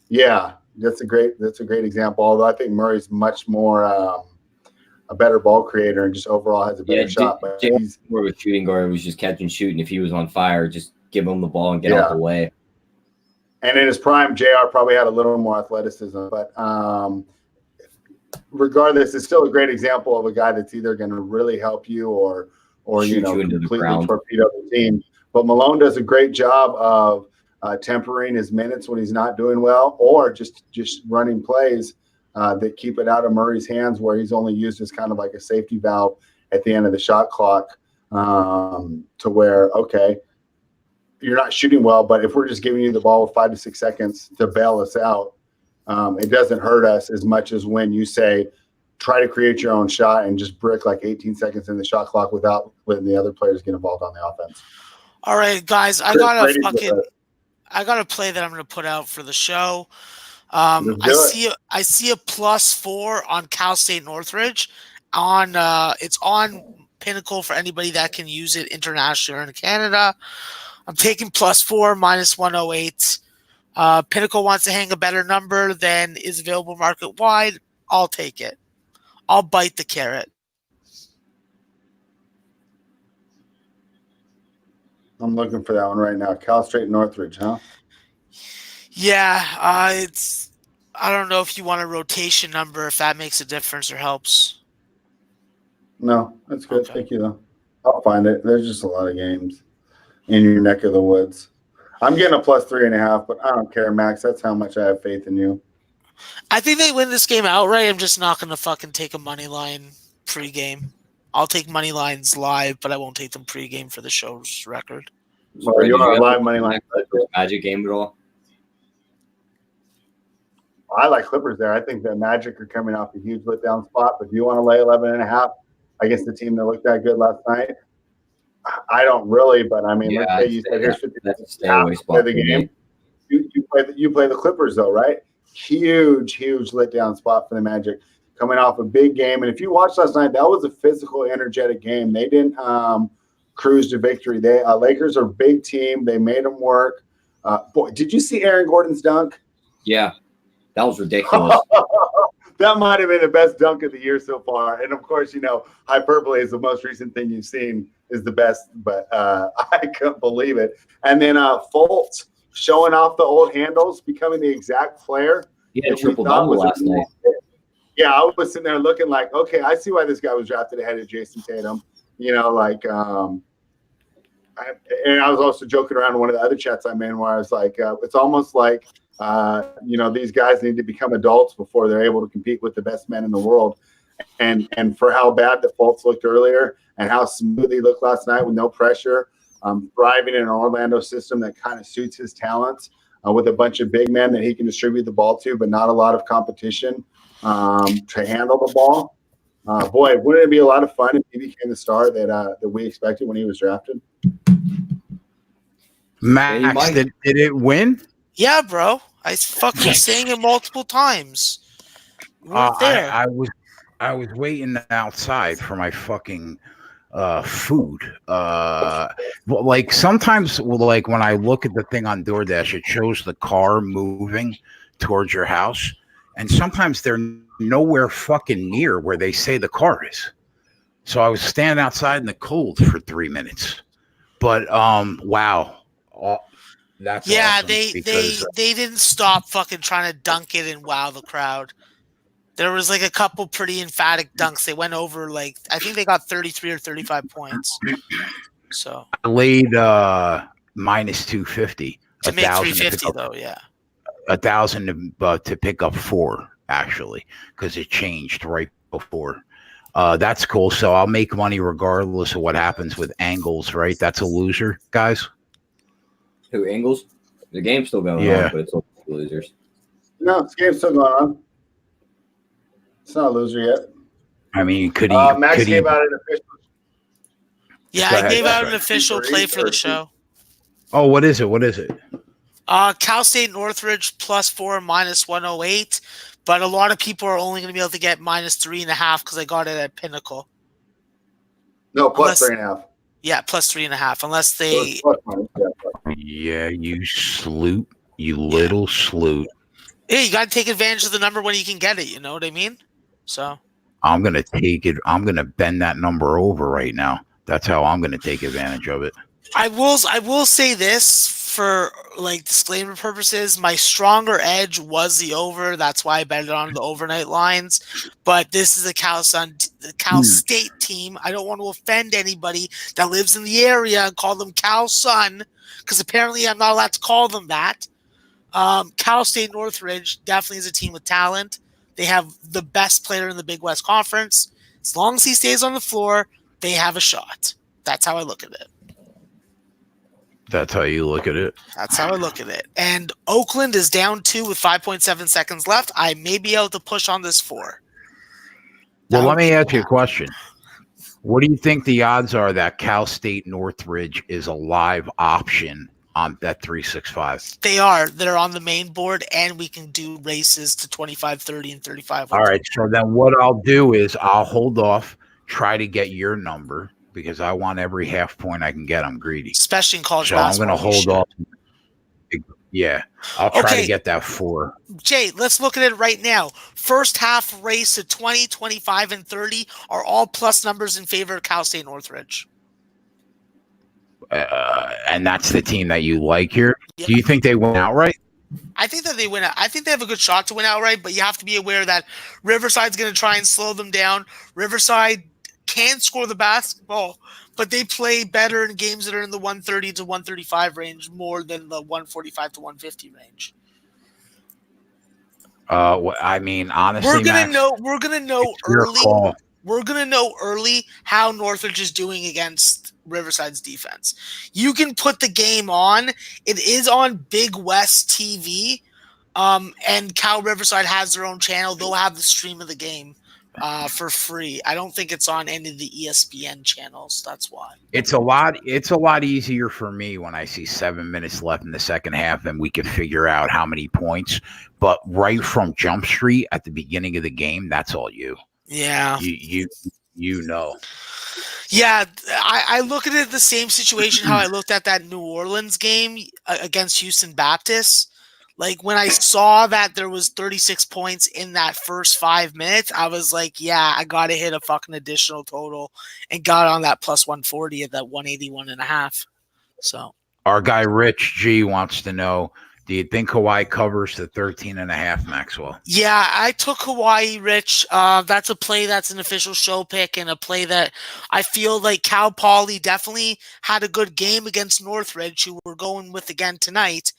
Yeah, that's a great example. Although I think Murray's much more a better ball creator and just overall has a better shot. But he's more of a shooting guard. Was just catch and shoot, and if he was on fire, just give him the ball and get out the way. And in his prime, JR probably had a little more athleticism, but regardless, it's still a great example of a guy that's either going to really help you or completely torpedo the team. But Malone does a great job of tempering his minutes when he's not doing well, or just running plays that keep it out of Murray's hands, where he's only used as kind of like a safety valve at the end of the shot clock, to where, okay, you're not shooting well, but if we're just giving you the ball with 5 to 6 seconds to bail us out, it doesn't hurt us as much as when you say, try to create your own shot and just brick like 18 seconds in the shot clock without letting the other players get involved on the offense. All right, guys, I got a play that I'm going to put out for the show. I see a +4 on Cal State Northridge. It's on Pinnacle for anybody that can use it internationally or in Canada. I'm taking +4 -108. Pinnacle wants to hang a better number than is available market wide. I'll take it. I'll bite the carrot. I'm looking for that one right now. Cal State Northridge, huh? Yeah, I don't know if you want a rotation number, if that makes a difference or helps. No, that's good. Okay. Thank you, though. I'll find it. There's just a lot of games in your neck of the woods. I'm getting a +3.5, but I don't care, Max. That's how much I have faith in you. I think they win this game outright. I'm just not going to fucking take a money line pregame. I'll take money lines live, but I won't take them pregame for the show's record. Well, you are a live money line. Magic game at all? I like Clippers there. I think the Magic are coming off a huge letdown spot. But if you want to lay 11.5 against the team that looked that good last night, I don't really. But I mean, let's say you said here's 50% of the game. You play the Clippers though, right? Huge letdown spot for the Magic, coming off a big game. And if you watched last night, that was a physical, energetic game. They didn't cruise to victory. Lakers are a big team. They made them work. Boy, did you see Aaron Gordon's dunk? Yeah, that was ridiculous. That might have been the best dunk of the year so far. And of course, hyperbole is the most recent thing you've seen is the best, but I couldn't believe it. And then Fultz showing off the old handles, becoming the exact player. He had a triple-double last night. Yeah, I was sitting there looking like, okay, I see why this guy was drafted ahead of Jason Tatum. And I was also joking around in one of the other chats I'm in where I was like, it's almost like, these guys need to become adults before they're able to compete with the best men in the world. And for how bad the Fultz looked earlier and how smooth he looked last night with no pressure, thriving in an Orlando system that kind of suits his talents with a bunch of big men that he can distribute the ball to, but not a lot of competition to handle the ball. Boy, wouldn't it be a lot of fun if he became the star that we expected when he was drafted? Max, did it win? Yeah, bro. I fucking saying it multiple times. There. I was waiting outside for my fucking food. Like sometimes, like when I look at the thing on DoorDash, it shows the car moving towards your house, and sometimes they're nowhere fucking near where they say the car is. So I was standing outside in the cold for 3 minutes. But wow, That's Yeah, awesome they because they didn't stop fucking trying to dunk it and wow the crowd. There was like a couple pretty emphatic dunks. They went over like I think they got 33 or 35 points. So I laid minus 250, to a make thousand to pick 350 up though, yeah. 1,000 to pick up 4 actually because it changed right before. That's cool. So I'll make money regardless of what happens with angles, right? That's a loser, guys. Who Ingles? The game's still going Yeah. on, but it's all losers. No, this game's still going on. It's not a loser yet. I mean, could he? Max could he? gave out an official. Yeah, Go I ahead. gave out an Yeah. official play for the show. Oh, what is it? What is it? Cal State Northridge +4 -108, but a lot of people are only going to be able to get -3.5 because I got it at Pinnacle. No, Unless- +3.5. Yeah, +3.5, unless So they. it's +1. Yeah. Yeah, you sloot, you little sloot. Yeah, you got to take advantage of the number when you can get it. You know what I mean? So I'm gonna take it. I'm gonna bend that number over right now. That's how I'm gonna take advantage of it. I will say this for like disclaimer purposes. My stronger edge was the over. That's why I bet it on the overnight lines. But this is the Cal State team. I don't want to offend anybody that lives in the area and call them Cal Sun because apparently I'm not allowed to call them that. Cal State Northridge definitely is a team with talent. They have the best player in the Big West Conference. As long as he stays on the floor, they have a shot. That's how I look at it. That's how you look at it. That's how I look at it. And Oakland is down 2 with 5.7 seconds left. I may be able to push on this 4. Well, let me ask you a question. What do you think the odds are that Cal State Northridge is a live option on Bet365? They are. They're on the main board, and we can do races to 25, 30, and 35. All right. So then what I'll do is I'll hold off, try to get your number because I want every half point I can get. I'm greedy. Especially in college So I'm basketball. going to hold off. Yeah. I'll try Okay. to get that 4. Jay, let's look at it right now. First half race to 20, 25, and 30 are all plus numbers in favor of Cal State Northridge. And that's the team that you like here. Yeah. Do you think they win outright? I think that they win. I think they have a good shot to win outright, but you have to be aware that Riverside's going to try and slow them down. Riverside can score the basketball, but they play better in games that are in the 130 to 135 range more than the 145 to 150 range. I mean, honestly, We're gonna Max, know. We're gonna know it's your early. call. We're gonna know early how Northridge is doing against Riverside's defense. You can put the game on. It is on Big West TV, and Cal Riverside has their own channel. They'll have the stream of the game for free. I don't think it's on any of the ESPN channels. That's why. It's a lot easier for me when I see 7 minutes left in the second half and we can figure out how many points. But right from Jump Street at the beginning of the game, that's all you. Yeah. You know. Yeah, I look at it the same situation how I looked at that New Orleans game against Houston Baptist. Like when I saw that there was 36 points in that first 5 minutes, I was like, yeah, I got to hit a fucking additional total and got on that plus 140 at that 181.5. So Our guy Rich G wants to know, do you think Hawaii covers the 13.5, Maxwell? yeah, I took Hawaii, Rich. That's a play that's an official show pick and a play that I feel like Cal Poly definitely had a good game against Northridge, who we're going with again tonight.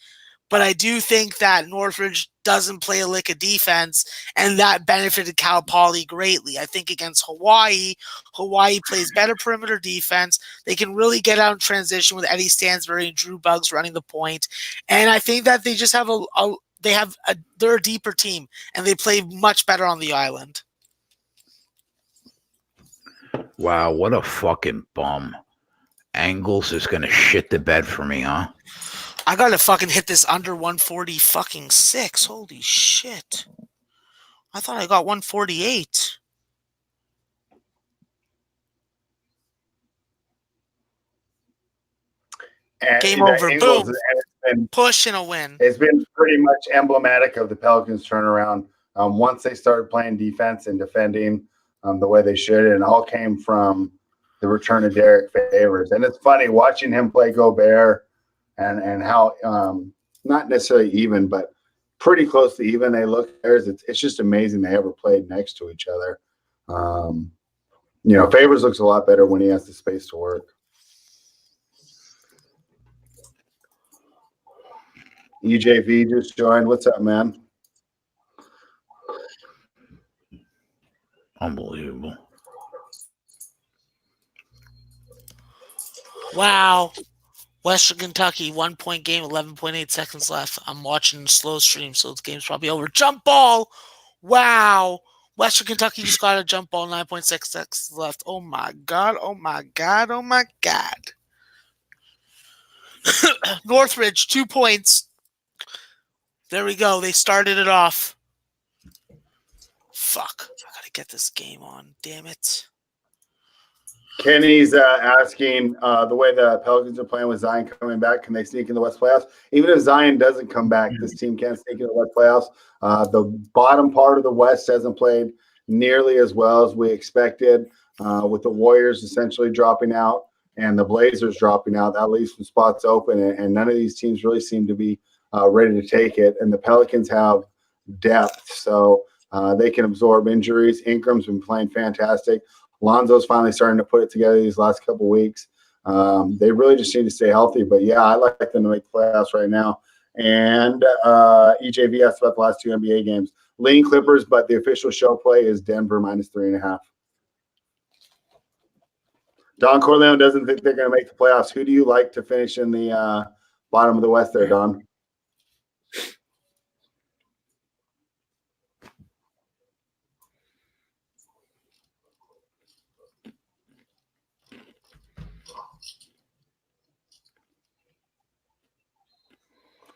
But I do think that Northridge doesn't play a lick of defense, and that benefited Cal Poly greatly. I think against Hawaii plays better perimeter defense. They can really get out in transition with Eddie Stansbury and Drew Buggs running the point. And I think that they just have they're a deeper team, and they play much better on the island. Wow, what a fucking bum. Angles is going to shit the bed for me, huh? I gotta fucking hit this under 140 fucking 6. Holy shit. I thought I got 148. And Game the over. Ingles, Boom. and Push and a win. it's been pretty much emblematic of the Pelicans' turnaround. Once they started playing defense and defending the way they should, and it all came from the return of Derek Favors. And it's funny watching him play Gobert and how not necessarily even, but pretty close to even they look. It's just amazing they ever played next to each other. Favors looks a lot better when he has the space to work. EJV just joined. What's up, man? Unbelievable. Wow. Western Kentucky, 1 point game, 11.8 seconds left. I'm watching the slow stream, so the game's probably over. Jump ball. Wow. Western Kentucky just got a jump ball, 9.6 seconds left. Oh my God. Oh my God. Oh my God. Northridge, 2 points. There we go. They started it off. Fuck. I gotta get this game on. Damn it. Kenny's asking the way the Pelicans are playing with Zion coming back, can they sneak in the West playoffs? Even if Zion doesn't come back, this team can't sneak in the West playoffs. The bottom part of the West hasn't played nearly as well as we expected, with the Warriors essentially dropping out and the Blazers dropping out. That leaves some spots open, and none of these teams really seem to be ready to take it. And the Pelicans have depth, so they can absorb injuries. Ingram's been playing fantastic. Lonzo's finally starting to put it together these last couple of weeks. They really just need to stay healthy. But, yeah, I like them to make the playoffs right now. And EJV asked about the last 2 NBA games. Lean Clippers, but the official show play is Denver -3.5. Don Corleone doesn't think they're going to make the playoffs. Who do you like to finish in the bottom of the West there, Don?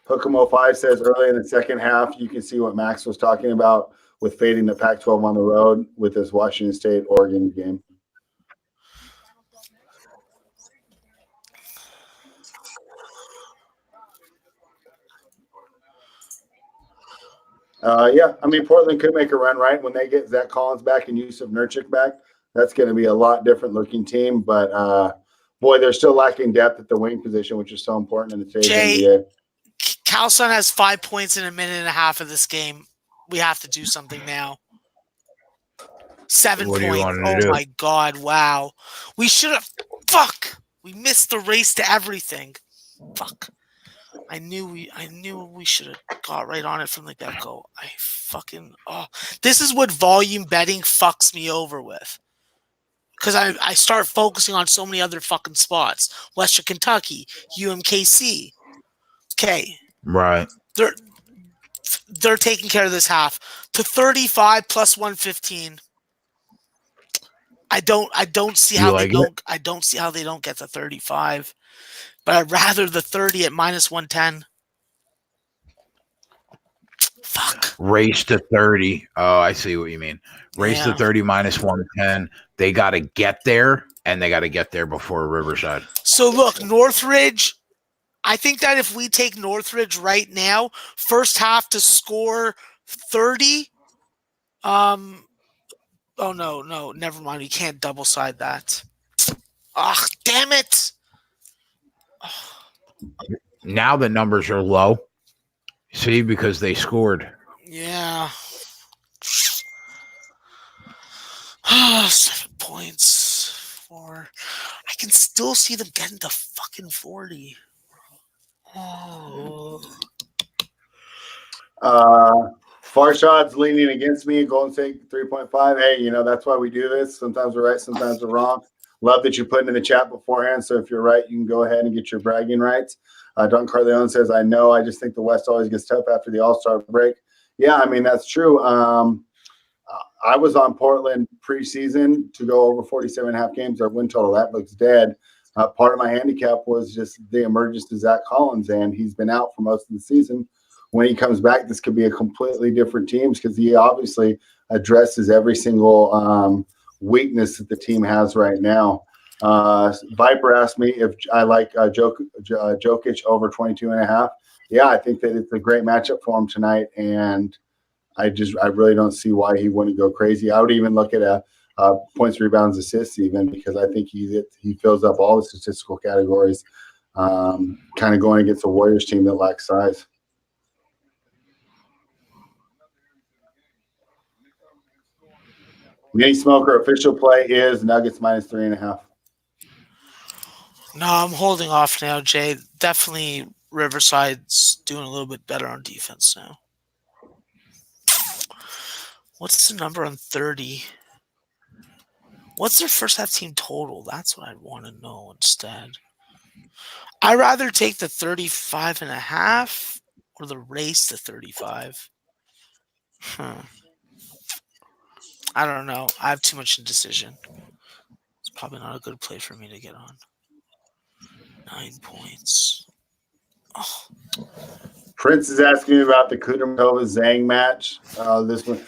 Hook'em05 says early in the second half, you can see what Max was talking about with fading the Pac-12 on the road with this Washington State-Oregon game. Portland could make a run, right? When they get Zach Collins back and Yusuf Nurkic back, that's going to be a lot different looking team. But, boy, they're still lacking depth at the wing position, which is so important in today's NBA. Carlson has 5 points in a minute and a half of this game. We have to do something now. 7 points. Oh, my God. Wow. We should have – fuck. We missed the race to everything. Fuck. I knew we should have got right on it from the get-go. This is what volume betting fucks me over with. Because I start focusing on so many other fucking spots. Western Kentucky, UMKC. Okay. Right. They're taking care of this half. To 35 plus 115. I don't see how I don't see how they don't get to 35. But I'd rather the 30 at -110. Fuck. Race to 30. Oh, I see what you mean. Race to 30 -110. They got to get there, and they got to get there before Riverside. So, look, Northridge, I think that if we take Northridge right now, first half to score 30, oh, no, never mind. We can't double side that. Ah, damn it. Now the numbers are low. See, because they scored. Yeah. 7 points. 4. I can still see them getting to fucking 40. Oh. Farshad's leaning against me. Golden State 3.5. Hey, that's why we do this. Sometimes we're right, sometimes we're wrong. Love that you're putting in the chat beforehand. So if you're right, you can go ahead and get your bragging rights. Don Carleone says, I know. I just think the West always gets tough after the All-Star break. Yeah, that's true. I was on Portland preseason to go over 47.5 games. Our win total, that looks dead. Part of my handicap was just the emergence of Zach Collins, and he's been out for most of the season. When he comes back, this could be a completely different team because he obviously addresses every single weakness that the team has right now. Viper asked me if I like Jokic over 22.5. Yeah, I think that it's a great matchup for him tonight, and I really don't see why he wouldn't go crazy. I would even look at points, rebounds, assists, even because I think he fills up all the statistical categories. kind of going against a Warriors team that lacks size. Mini Smoker official play is Nuggets minus 3.5. No, I'm holding off now, Jay. Definitely Riverside's doing a little bit better on defense now. What's the number on 30? What's their first half team total? That's what I'd want to know instead. I'd rather take the 35.5 or the race to 35. I don't know. I have too much indecision. It's probably not a good play for me to get on. 9 points. Oh. Prince is asking me about the Kudermetova Zhang match. This one,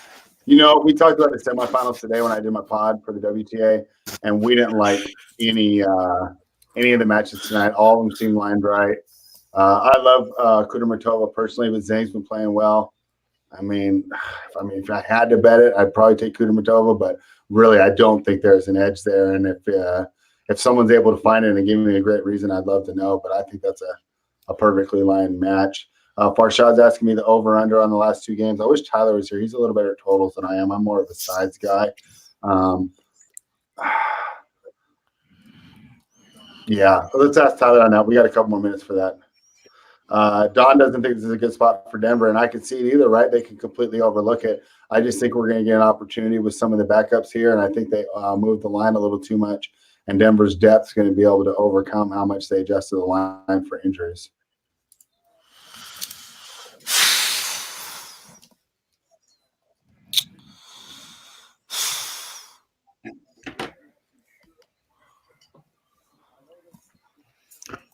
we talked about the semifinals today when I did my pod for the WTA, and we didn't like any of the matches tonight. All of them seemed lined right. I love Kudermetova personally, but Zhang's been playing well. I mean, if I had to bet it, I'd probably take Kudermetova, but really, I don't think there's an edge there. And if someone's able to find it and give me a great reason, I'd love to know. But I think that's a perfectly lined match. Farshad's asking me the over/under on the last 2 games. I wish Tyler was here. He's a little better at totals than I am. I'm more of a sides guy. Yeah, let's ask Tyler on that. We got a couple more minutes for that. Don doesn't think this is a good spot for Denver, and I can see it either, right? They can completely overlook it. I just think we're going to get an opportunity with some of the backups here, and I think they moved the line a little too much, and Denver's depth is going to be able to overcome how much they adjusted the line for injuries.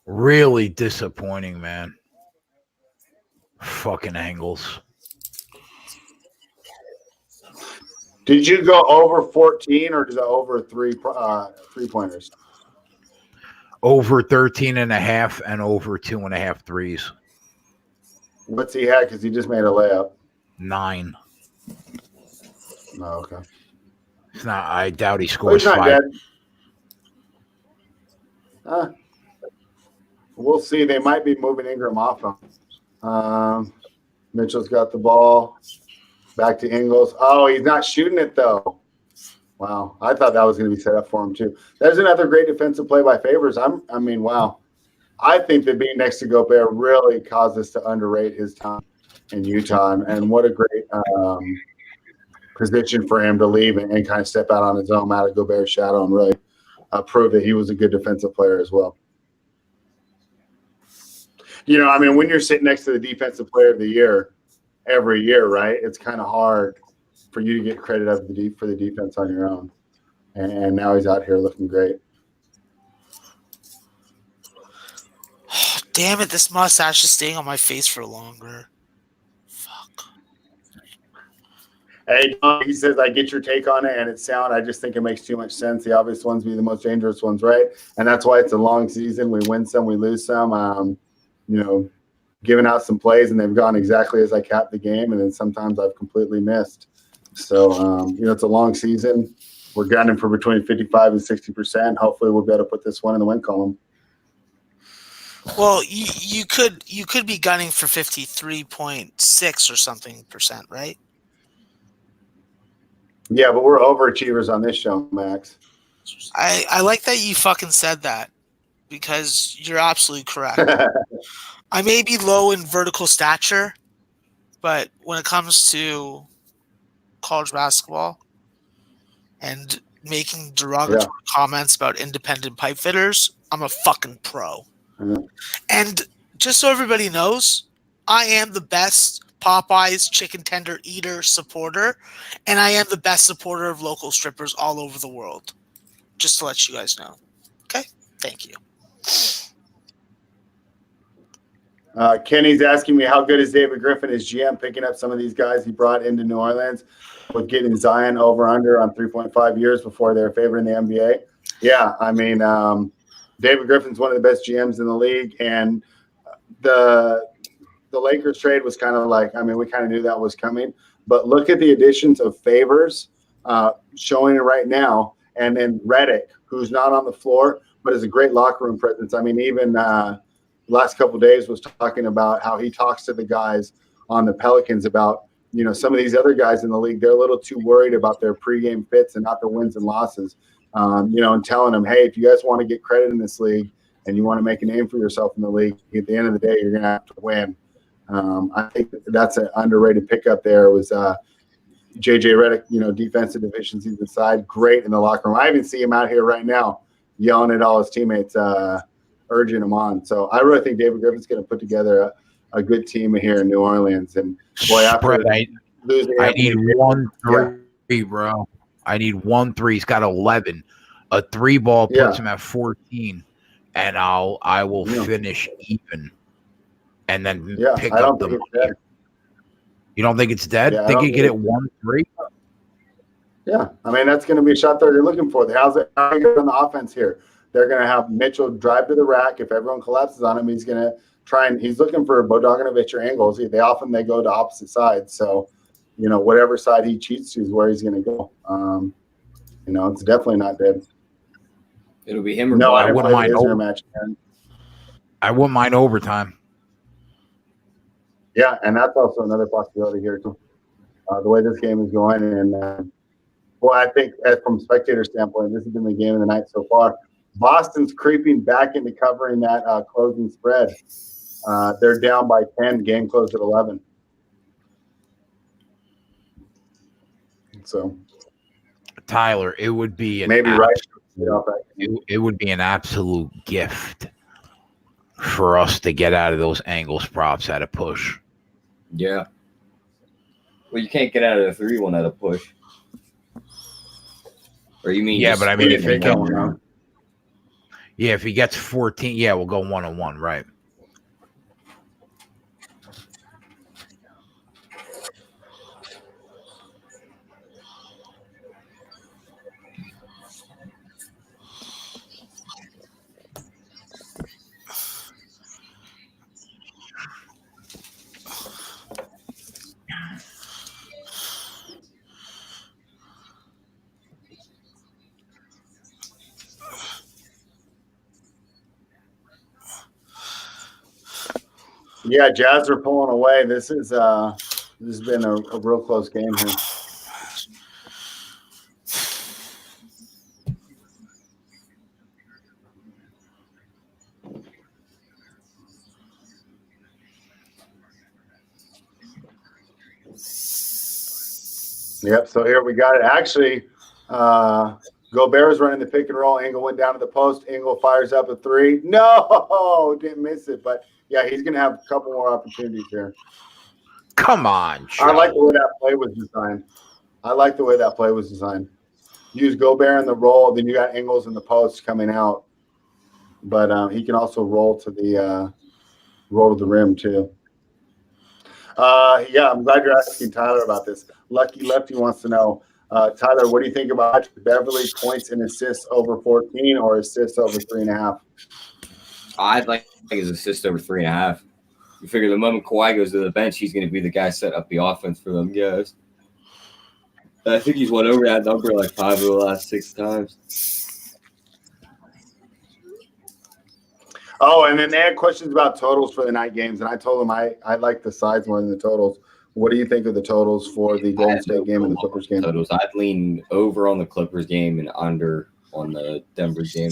Really disappointing, man. Fucking Angles. Did you go over 14 or did it over 3-pointers? Over 13.5 and over 2.5 threes. What's he had? Because he just made a layup. 9. Oh, okay. It's not. I doubt he scores He's not 5. dead. We'll see. They might be moving Ingram off him. Mitchell's got the ball. Back to Ingles. Oh, he's not shooting it, though. Wow. I thought that was going to be set up for him, too. There's another great defensive play by Favors. Wow. I think that being next to Gobert really caused us to underrate his time in Utah. And what a great position for him to leave and kind of step out on his own out of Gobert's shadow and really prove that he was a good defensive player as well. When you're sitting next to the defensive player of the year every year, right, it's kind of hard for you to get credit for the defense on your own. And now he's out here looking great. Oh, damn it, this mustache is staying on my face for longer. Fuck. Hey, he says, I get your take on it, and it's sound. I just think it makes too much sense. The obvious ones be the most dangerous ones, right? And that's why it's a long season. We win some, we lose some. Giving out some plays, and they've gone exactly as I capped the game, and then sometimes I've completely missed. So, it's a long season. We're gunning for between 55 and 60%. Hopefully we'll be able to put this one in the win column. Well, you could be gunning for 53.6 or something %, right? Yeah, but we're overachievers on this show, Max. I like that you fucking said that because you're absolutely correct. I may be low in vertical stature, but when it comes to college basketball and making derogatory comments about independent pipe fitters, I'm a fucking pro. Mm-hmm. And just so everybody knows, I am the best Popeyes chicken tender eater supporter, and I am the best supporter of local strippers all over the world. Just to let you guys know. Okay? Thank you. Kenny's asking me how good is David Griffin as GM picking up some of these guys he brought into New Orleans with getting Zion over/under on 3.5 years before they were favoring the NBA. Yeah, David Griffin's one of the best GMs in the league, and the Lakers trade was kind of like, we kind of knew that was coming, but look at the additions of Favors showing it right now, and then Redick, who's not on the floor but is a great locker room presence. I mean, even last couple of days was talking about how he talks to the guys on the Pelicans about, some of these other guys in the league, they're a little too worried about their pregame fits and not the wins and losses, and telling them, hey, if you guys want to get credit in this league and you want to make a name for yourself in the league, at the end of the day, you're going to have to win. I think that's an underrated pickup there. It was JJ Redick, defensive deficiencies aside, great in the locker room. I even see him out here right now yelling at all his teammates, urging him on. So I really think David Griffin's going to put together a good team here in New Orleans. And boy, after losing, I need 1-3, bro. I need 1-3. He's got 11. A 3-ball puts him at 14, and I will finish even, and then pick up the money. You don't think it's dead? Yeah, think you get it 1-3? Yeah, I mean that's going to be a shot that you're looking for. How's it on the offense here? They're going to have Mitchell drive to the rack. If everyone collapses on him, he's going to try and he's looking for Bogdanovic or Angles. They go to opposite sides. So, whatever side he cheats to is where he's going to go. It's definitely not dead. It'll be him or no. I wouldn't mind match. I wouldn't mind overtime. Yeah, and that's also another possibility here too. The way this game is going, and I think from spectator standpoint, this has been the game of the night so far. Boston's creeping back into covering that closing spread. They're down by 10. Game closed at 11. So, Tyler, it would be it would be an absolute gift for us to get out of those angles props at a push. Yeah. Well, you can't get out of the 3-1 at a push. Or you mean? Yeah, but I mean, if he gets 14, we'll go 1-on-1, right? Yeah, Jazz are pulling away. This has been a real close game here. Yep. So here we got it. Actually, Gobert is running the pick and roll. Engel went down to the post. Engel fires up a 3. No, didn't miss it, but. Yeah, he's going to have a couple more opportunities here. Come on, Joe. I like the way that play was designed. Use Gobert in the roll, then you got Ingles in the post coming out. But he can also roll to the rim too. I'm glad you're asking Tyler about this. Lucky Lefty wants to know, Tyler, what do you think about Beverly points and assists over 14 or assists over 3.5? I'd like his assist over 3.5. You figure the moment Kawhi goes to the bench, he's going to be the guy set up the offense for them guys. I think he's went over that number like 5 of the last 6 times. Oh, and then they had questions about totals for the night games, and I told them I like the sides more than the totals. What do you think of the totals for the Golden State game and the Clippers game? Totals. I'd lean over on the Clippers game and under on the Denver game.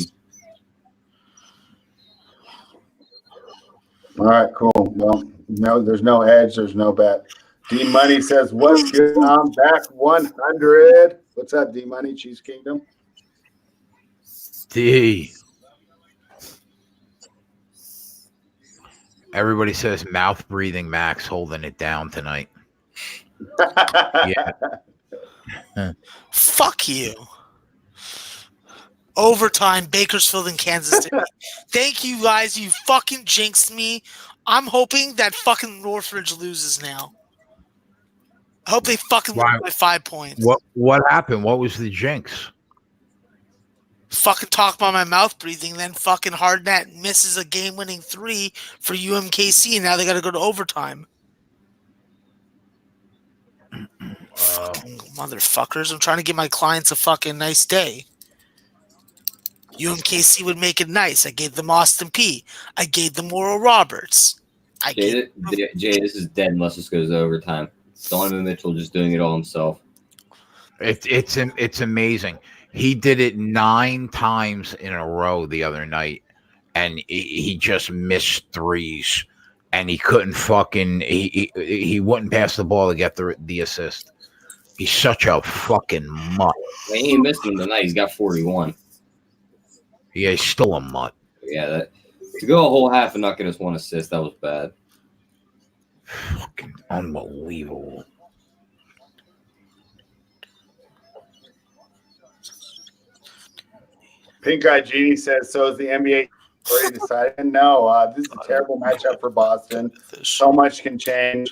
All right, cool. Well, no, there's no edge. There's no bet. D Money says, "What's good? I'm back 100." What's up, D Money? Cheese Kingdom. D. Everybody says mouth breathing Max holding it down tonight. Yeah. Fuck you. Overtime, Bakersfield and Kansas City. Thank you guys. You fucking jinxed me. I'm hoping that fucking Northridge loses now. I hope they fucking lose by 5 points. What happened? What was the jinx? Fucking talk about my mouth breathing, then fucking Hardnett misses a game-winning 3 for UMKC, and now they got to go to overtime. Fucking motherfuckers. I'm trying to give my clients a fucking nice day. UMKC would make it nice. I gave them Austin P. I gave them Oral Roberts. Jay, this is dead unless this goes to overtime. Donovan Mitchell just doing it all himself. It's amazing. He did it 9 times in a row the other night, and he just missed threes, and he couldn't fucking he wouldn't pass the ball to get the assist. He's such a fucking mutt. He ain't missed him tonight. He's got 41. Yeah, he's still a mutt. Yeah, to go a whole half and not get us 1 assist, that was bad. Fucking unbelievable. Pink Eye Genie says, so is the NBA already decided? No, this is a terrible matchup for Boston. So much can change.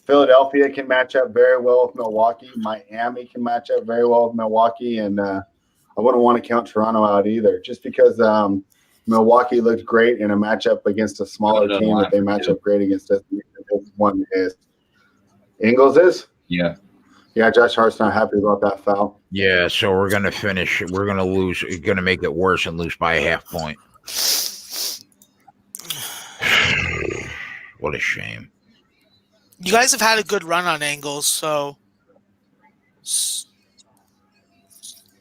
Philadelphia can match up very well with Milwaukee. Miami can match up very well with Milwaukee. And I wouldn't want to count Toronto out either, just because Milwaukee looked great in a matchup against a smaller team that they match up great against. One is Ingles is? Yeah. Yeah, Josh Hart's not happy about that foul. Yeah, so we're gonna finish. We're gonna lose. We're gonna make it worse and lose by a half point. What a shame. You guys have had a good run on angles, so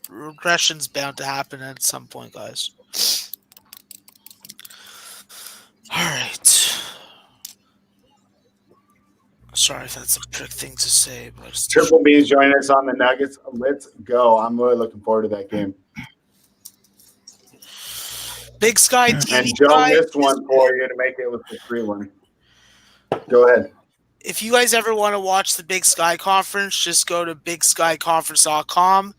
regression's bound to happen at some point, guys. All right. Sorry if that's a trick thing to say, but Triple B's joining us on the Nuggets. Let's go. I'm really looking forward to that game. Big Sky TV. And Joe missed one for you to make it with the free one. Go ahead. If you guys ever want to watch the Big Sky Conference, just go to bigskyconference.com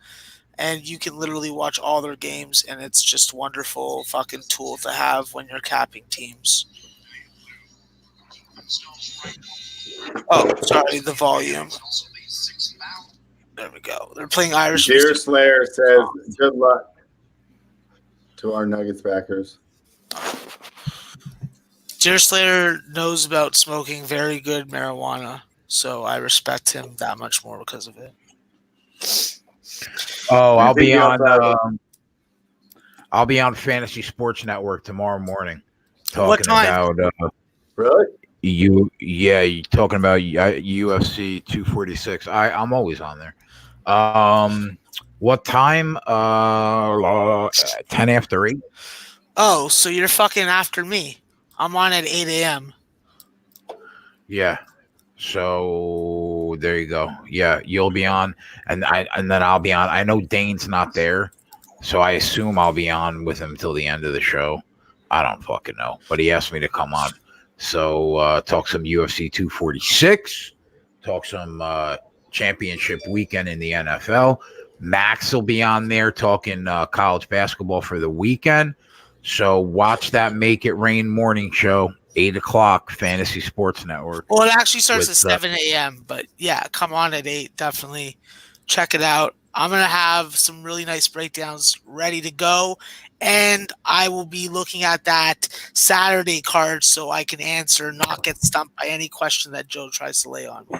and you can literally watch all their games, and it's just wonderful fucking tool to have when you're capping teams. Oh, sorry, the volume. There we go. They're playing Irish. Deer Slayer says, good luck to our Nuggets backers. Deer Slayer knows about smoking very good marijuana, so I respect him that much more because of it. Oh, I'll be on Fantasy Sports Network tomorrow morning talking about really? You talking about UFC 246. I'm always on there. What time? 10 after 8. Oh, so you're fucking after me. I'm on at 8 a.m. Yeah. So there you go. Yeah, you'll be on, and then I'll be on. I know Dane's not there, so I assume I'll be on with him till the end of the show. I don't fucking know, but he asked me to come on. So talk some UFC 246, talk some championship weekend in the NFL. Max will be on there talking college basketball for the weekend. So watch that Make It Rain morning show, 8 o'clock, Fantasy Sports Network. Well, it actually starts at 7 a.m., but yeah, come on at 8. Definitely check it out. I'm going to have some really nice breakdowns ready to go, and I will be looking at that Saturday card so I can answer, not get stumped by any question that Joe tries to lay on me.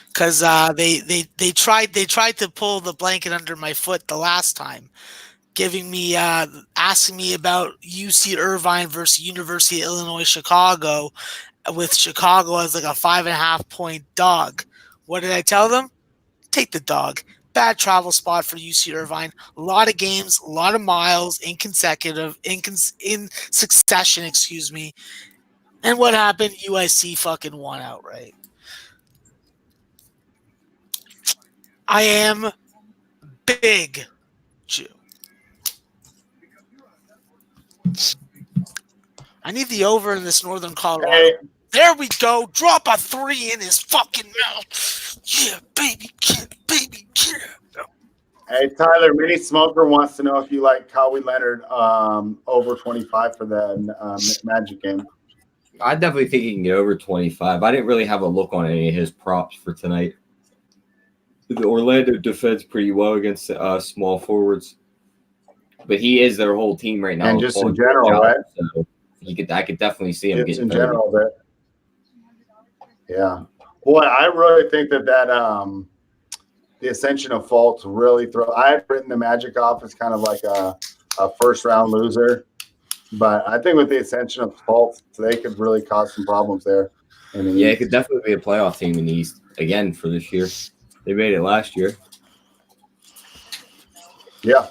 Because they tried to pull the blanket under my foot the last time, asking me about UC Irvine versus University of Illinois Chicago, with Chicago as like a 5.5 point dog. What did I tell them? Take the dog. Bad travel spot for UC Irvine. A lot of games, a lot of miles in succession. Excuse me. And what happened? UIC fucking won outright. I am big Jew. I need the over in this Northern Colorado. Hey. There we go. Drop a 3 in his fucking mouth. Yeah, baby kid, baby kid. Hey, Tyler, Mini Smoker wants to know if you like Kawhi Leonard over 25 for the Magic game. I definitely think he can get over 25. I didn't really have a look on any of his props for tonight. The Orlando defends pretty well against small forwards, but he is their whole team right now. And just in general, right? So I could definitely see him Just getting in general, but yeah. Boy, I really think that the ascension of Fultz really throw. I had written the Magic off as kind of like a first round loser, but I think with the ascension of Fultz, they could really cause some problems there. Yeah, it could definitely be a playoff team in the East again for this year. They made it last year. Yeah,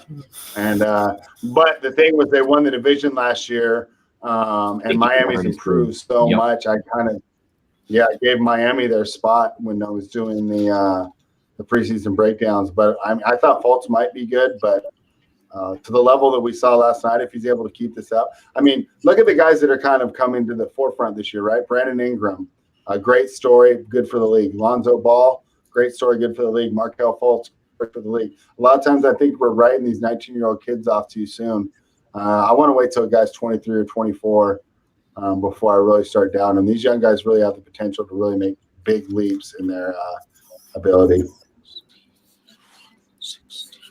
and but the thing was, they won the division last year, and Miami's improved so much. I kind of, gave Miami their spot when I was doing the preseason breakdowns. But I thought Fultz might be good, but to the level that we saw last night, if he's able to keep this up, I mean, look at the guys that are kind of coming to the forefront this year, right? Brandon Ingram, a great story, good for the league. Lonzo Ball, great story, good for the league. Markelle Fultz, good for the league. A lot of times I think we're writing these 19-year-old kids off too soon. I want to wait till a guy's 23 or 24 before I really start down him. These young guys really have the potential to really make big leaps in their ability.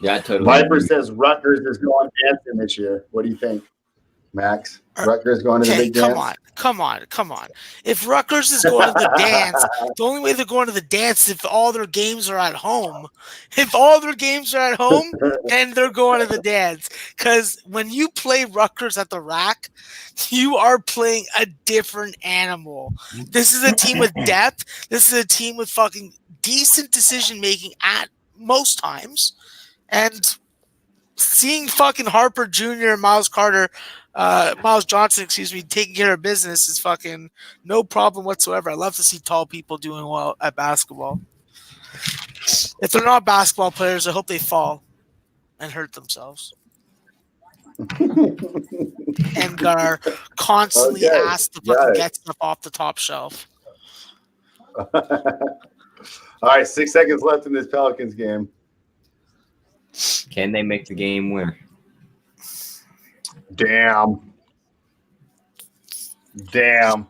Yeah, totally. Viper says Rutgers is going dancing this year. What do you think, Max? Rutgers going to the big dance? Come on. If Rutgers is going to the dance, the only way they're going to the dance is if all their games are at home. If all their games are at home, then they're going to the dance. Because when you play Rutgers at the Rack, you are playing a different animal. This is a team with depth. This is a team with fucking decent decision making at most times. And seeing fucking Harper Jr. and Miles Johnson, taking care of business is fucking no problem whatsoever. I love to see tall people doing well at basketball. If they're not basketball players, I hope they fall and hurt themselves. And are constantly asked to fucking get stuff off the top shelf. All right, 6 seconds left in this Pelicans game. Can they make the game winner? Damn.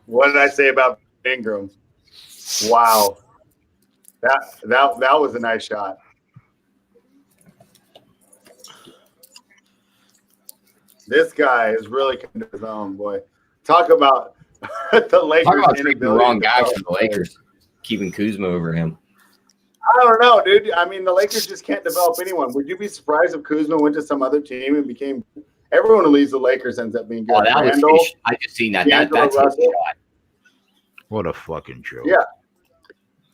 What did I say about Ingram? Wow. That was a nice shot. This guy is really coming to his own, boy. Talk about the Lakers. Talk about taking the wrong guy for the Lakers, keeping Kuzma over him. I don't know, dude. I mean, the Lakers just can't develop anyone. Would you be surprised if Kuzma went to some other team and became – everyone who leaves the Lakers ends up being good. Oh, that was – I just seen that. That's his shot. What a fucking joke. Yeah.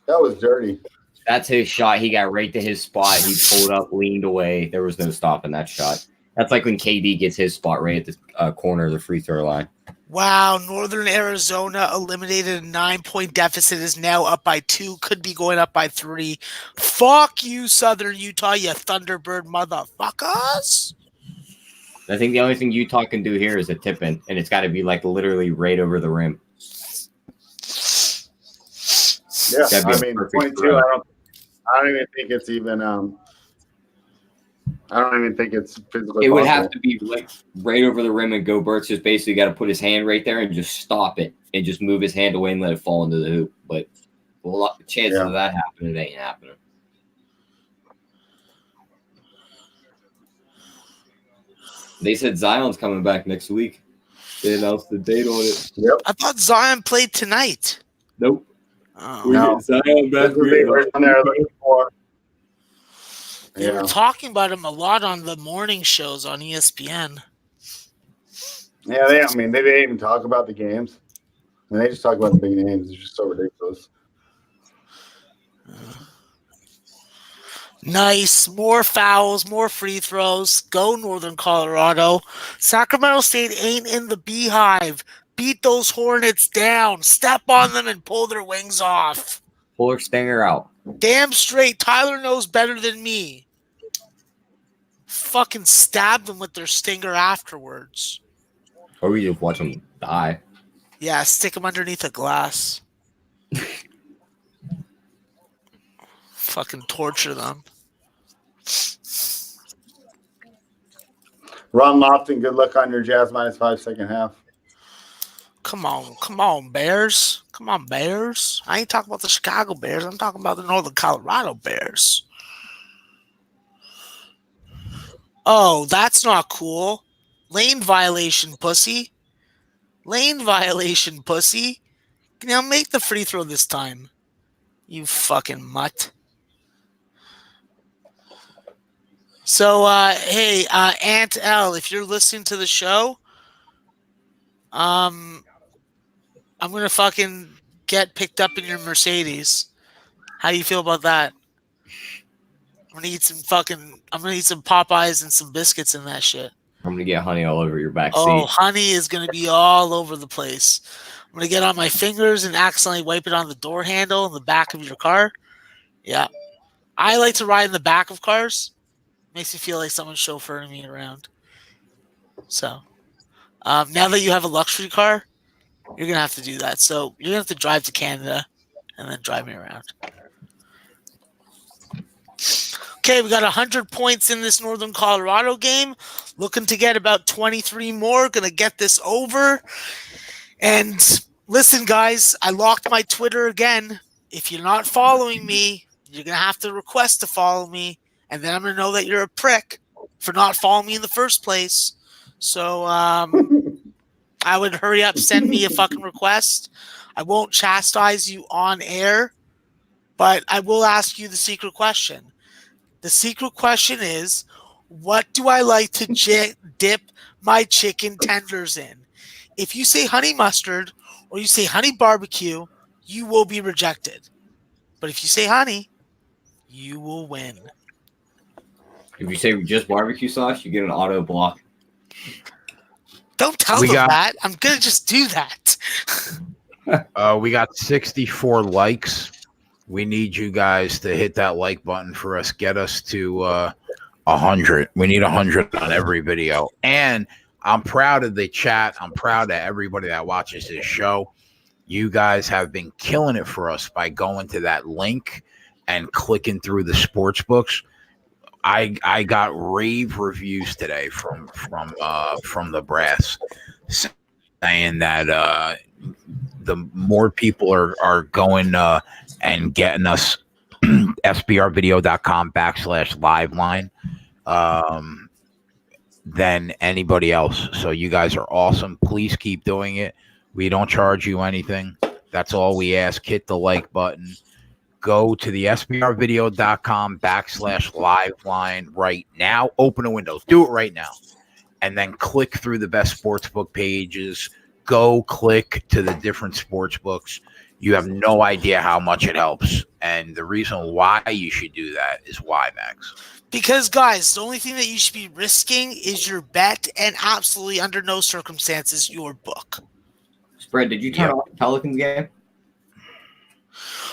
That was dirty. That's his shot. He got right to his spot. He pulled up, leaned away. There was no stopping that shot. That's like when KD gets his spot right at the corner of the free throw line. Wow, Northern Arizona eliminated a 9-point deficit, is now up by 2, could be going up by 3. Fuck you, Southern Utah, you Thunderbird motherfuckers. I think the only thing Utah can do here is a tip-in, and it's got to be like literally right over the rim. Yeah, I mean, 22, I don't even think it's even I don't even think it's physically It would possible. have to be like right over the rim, and Gobert's just basically got to put his hand right there and just stop it and just move his hand away and let it fall into the hoop. But a lot of chances of that happening, it ain't happening. They said Zion's coming back next week. They announced the date on it. Yep. I thought Zion played tonight. Nope. Oh. We're getting Zion back. They were talking about him a lot on the morning shows on ESPN. Yeah, they didn't even talk about the games. And they just talk about the big names. It's just so ridiculous. Nice. More fouls, more free throws. Go Northern Colorado. Sacramento State ain't in the beehive. Beat those Hornets down. Step on them and pull their wings off. Pull her stinger out. Damn straight. Tyler knows better than me. Fucking stab them with their stinger afterwards. Or we just watch them die. Yeah, stick them underneath a glass. Fucking torture them. Ron Lofton, good luck on your Jazz -5 second half. Come on, Bears. Come on, Bears. I ain't talking about the Chicago Bears. I'm talking about the Northern Colorado Bears. Oh, that's not cool. Lane violation, pussy. Lane violation, pussy. Now make the free throw this time. You fucking mutt. So, hey, Aunt L, if you're listening to the show, I'm gonna fucking get picked up in your Mercedes. How do you feel about that? I'm gonna eat some Popeyes and some biscuits in that shit. I'm gonna get honey all over your back Oh, seat. honey is gonna be all over the place. I'm gonna get on my fingers and accidentally wipe it on the door handle in the back of your car. Yeah. I like to ride in the back of cars. Makes me feel like someone's chauffeuring me around. So, now that you have a luxury car, you're gonna have to do that. So you're gonna have to drive to Canada and then drive me around. Okay, we got 100 points in this Northern Colorado game. Looking to get about 23 more. Gonna get this over. And listen, guys, I locked my Twitter again. If you're not following me, you're gonna have to request to follow me, and then I'm gonna know that you're a prick for not following me in the first place. So I would hurry up, send me a fucking request. I won't chastise you on air, but I will ask you the secret question. The secret question is, what do I like to dip my chicken tenders in? If you say honey mustard or you say honey barbecue, you will be rejected. But if you say honey, you will win. If you say just barbecue sauce, you get an auto block. Don't tell them that. I'm going to just do that. We got 64 likes. We need you guys to hit that like button for us. Get us to 100. We need 100 on every video. And I'm proud of the chat. I'm proud of everybody that watches this show. You guys have been killing it for us by going to that link and clicking through the sports books. I got rave reviews today from the brass saying that the more people are going and getting us sbrvideo.com/liveline than anybody else. So you guys are awesome. Please keep doing it. We don't charge you anything. That's all we ask. Hit the like button. Go to the sbrvideo.com/liveline right now. Open a window. Do it right now. And then click through the best sportsbook pages. Go click to the different sports books. You have no idea how much it helps. And the reason why you should do that is why, Max? Because, guys, the only thing that you should be risking is your bet and absolutely under no circumstances your book. Spread, did you turn off the Pelicans game?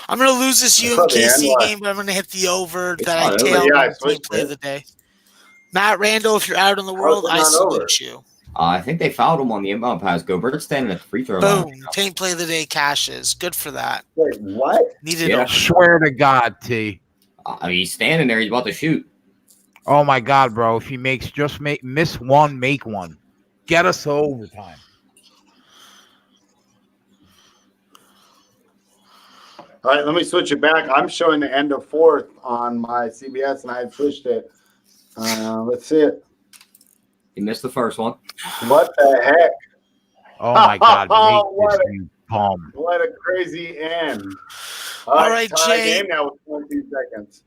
I'm going to lose this UMKC game, but I'm going to hit the over that I tailed on play of the day. Matt Randall, if you're out in the world, I salute you. I think they fouled him on the inbound pass. Gobert's standing at the free throw line. Boom. Taint play of the day cashes. Good for that. Wait, what? I swear to God, T. He's standing there. He's about to shoot. Oh, my God, bro. If he miss one, make one. Get us to overtime. All right, let me switch it back. I'm showing the end of fourth on my CBS, and I had switched it. Let's see it. You missed the first one. What the heck? Oh, my God. What a crazy end. All right, Jay. Game now with 20 seconds.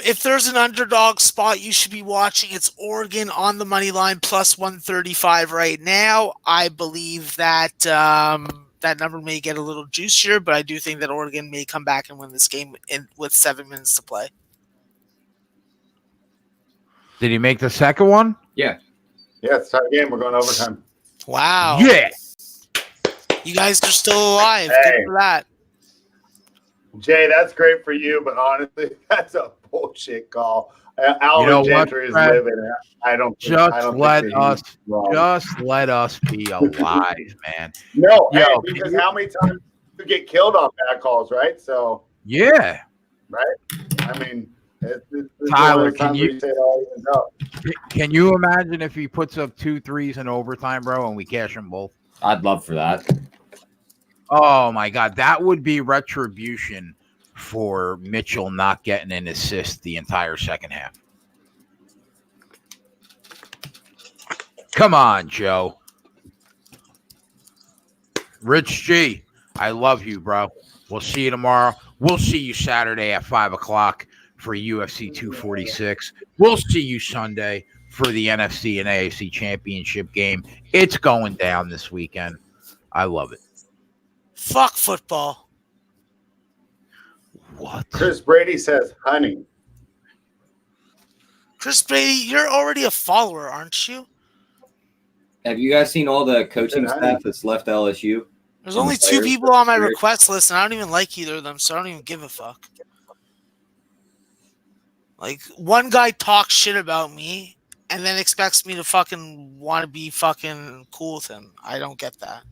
If there's an underdog spot you should be watching, it's Oregon on the money line plus 135 right now. I believe that that number may get a little juicier, but I do think that Oregon may come back and win this game with 7 minutes to play. Did he make the second one? Yeah. Yeah, it's a tie game. We're going overtime. Wow. Yeah. You guys are still alive. Hey. Good for that. Jay, that's great for you, but honestly, that's a bullshit call. Alvin Gentry is living. I don't think, just let us be alive, man. No, because how many times you get killed on bad calls, right? So yeah, right. I mean, it's Tyler, can you imagine if he puts up 2 threes in overtime, bro, and we cash them both? I'd love for that. Oh my God, that would be retribution for Mitchell not getting an assist the entire second half. Come on, Joe. Rich G, I love you, bro. We'll see you tomorrow. We'll see you Saturday at 5 o'clock for UFC 246. We'll see you Sunday for the NFC and AFC championship game. It's going down this weekend. I love it. Fuck football. What? Chris Brady says honey. Chris Brady, you're already a follower, aren't you? Have you guys seen all the coaching Good, staff that's left LSU? There's And only the two players people on my this year? request list, and I don't even like either of them, so I don't even give a fuck. Like, one guy talks shit about me and then expects me to fucking want to be fucking cool with him. I don't get that.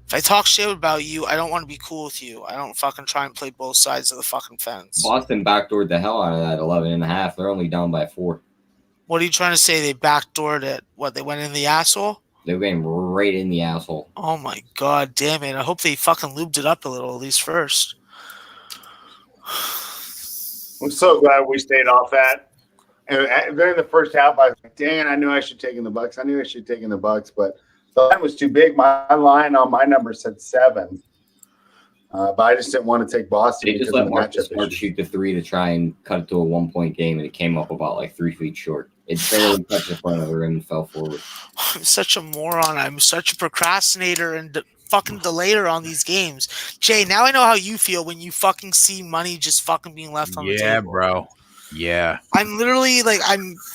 If I talk shit about you, I don't want to be cool with you. I don't fucking try and play both sides of the fucking fence. Boston backdoored the hell out of that 11.5. They're only down by 4. What are you trying to say? They backdoored it. What, they went in the asshole? They were getting right in the asshole. Oh my god, damn it. I hope they fucking lubed it up a little, at least first. I'm so glad we stayed off that. And during the first half, I was like, dang, I knew I should have taken the Bucks. I knew I should have taken the Bucks, but the line was too big. My line on my number said 7. But I just didn't want to take Boston. They just because let of Marcus matchup Smart issues. shoot the 3 to try and cut it to a 1-point game, and it came up about like 3 feet short. It barely touched the front of the rim and fell forward. I'm such a moron. I'm such a procrastinator and fucking delayer on these games. Jay, now I know how you feel when you fucking see money just fucking being left on the Yeah, table. bro. Yeah. I'm literally like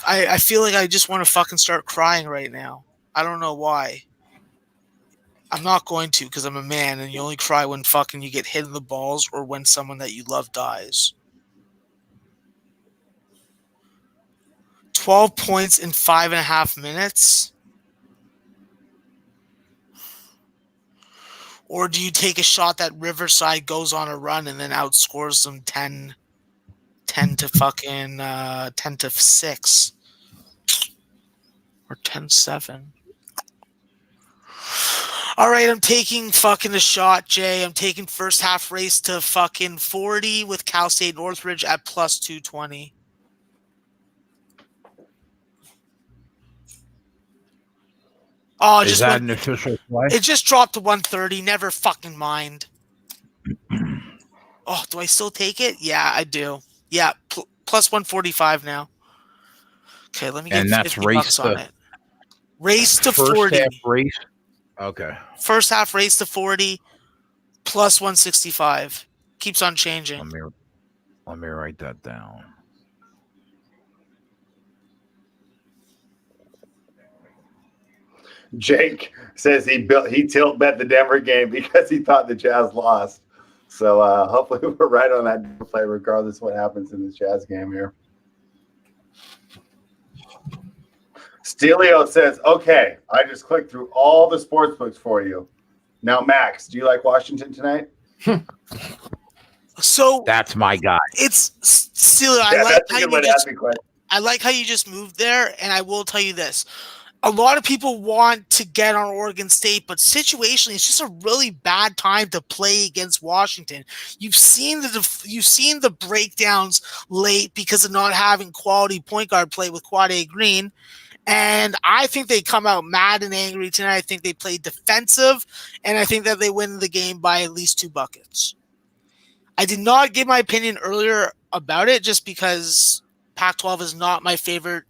I feel like I just want to fucking start crying right now. I don't know why. I'm not going to because I'm a man and you only cry when fucking you get hit in the balls or when someone that you love dies. 12 points in 5.5 minutes? Or do you take a shot that Riverside goes on a run and then outscores them 10 to fucking 10 to 6 or 10-7? All right, I'm taking fucking a shot, Jay. I'm taking first half race to fucking 40 with Cal State Northridge at plus 220. Oh, Is that an official play? It just dropped to 130. Never fucking mind. Oh, do I still take it? Yeah, I do. Yeah, plus 145 now. Okay, let me get And that's 50 race bucks on to- it. Race to First 40. half race. Okay. First half race to 40 plus 165. Keeps on changing. Let me write that down. Jake says he tilt bet the Denver game because he thought the Jazz lost. So hopefully we're right on that play, regardless of what happens in this Jazz game here. Stelio says, okay, I just clicked through all the sports books for you. Now, Max, do you like Washington tonight? So That's my guy. it's still. I like how you just moved there, and I will tell you this: a lot of people want to get on Oregon State, but situationally, it's just a really bad time to play against Washington. You've seen the breakdowns late because of not having quality point guard play with Quade Green. And I think they come out mad and angry tonight. I think they play defensive, and I think that they win the game by at least 2 buckets. I did not give my opinion earlier about it just because Pac-12 is not my favorite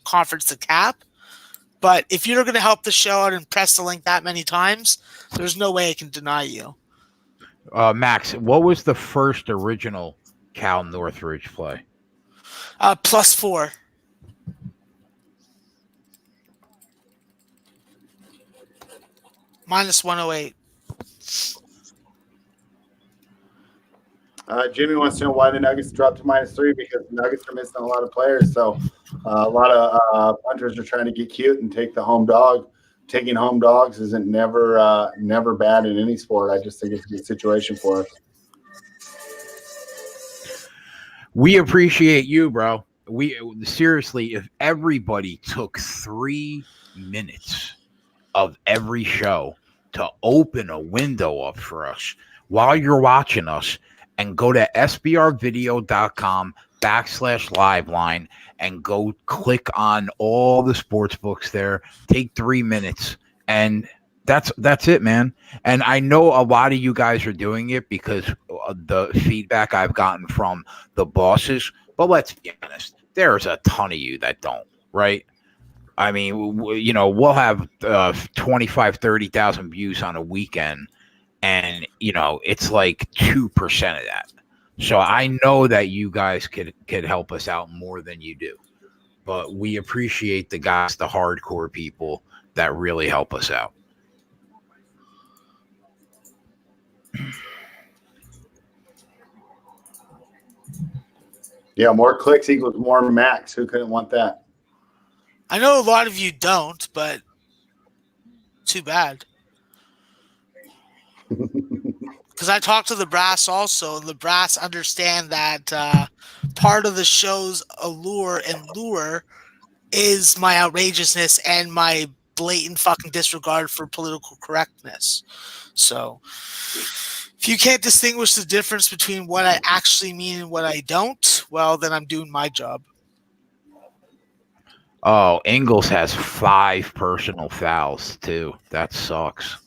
conference to cap. But if you're going to help the show out and press the link that many times, there's no way I can deny you. Max, what was the first original Cal Northridge play? Plus 4. Minus 108. Jimmy wants to know why the Nuggets dropped to -3 because the Nuggets are missing a lot of players. So a lot of punters are trying to get cute and take the home dog. Taking home dogs isn't never bad in any sport. I just think it's a good situation for us. We appreciate you, bro. We seriously, if everybody took 3 minutes of every show to open a window up for us while you're watching us and go to sbrvideo.com/liveline and go click on all the sports books there. Take 3 minutes and That's it, man. And I know a lot of you guys are doing it because the feedback I've gotten from the bosses. But let's be honest, there's a ton of you that don't, right? I mean, we'll have 25, 30,000 views on a weekend, and it's like 2% of that. So I know that you guys could help us out more than you do, but we appreciate the guys, the hardcore people that really help us out. Yeah, more clicks equals more max. Who couldn't want that? I know a lot of you don't, but too bad. Because I talked to the brass also, and the brass understand that part of the show's allure and lure is my outrageousness and my blatant fucking disregard for political correctness. So if you can't distinguish the difference between what I actually mean and what I don't, well, then I'm doing my job. Oh, Ingles has 5 personal fouls too. That sucks.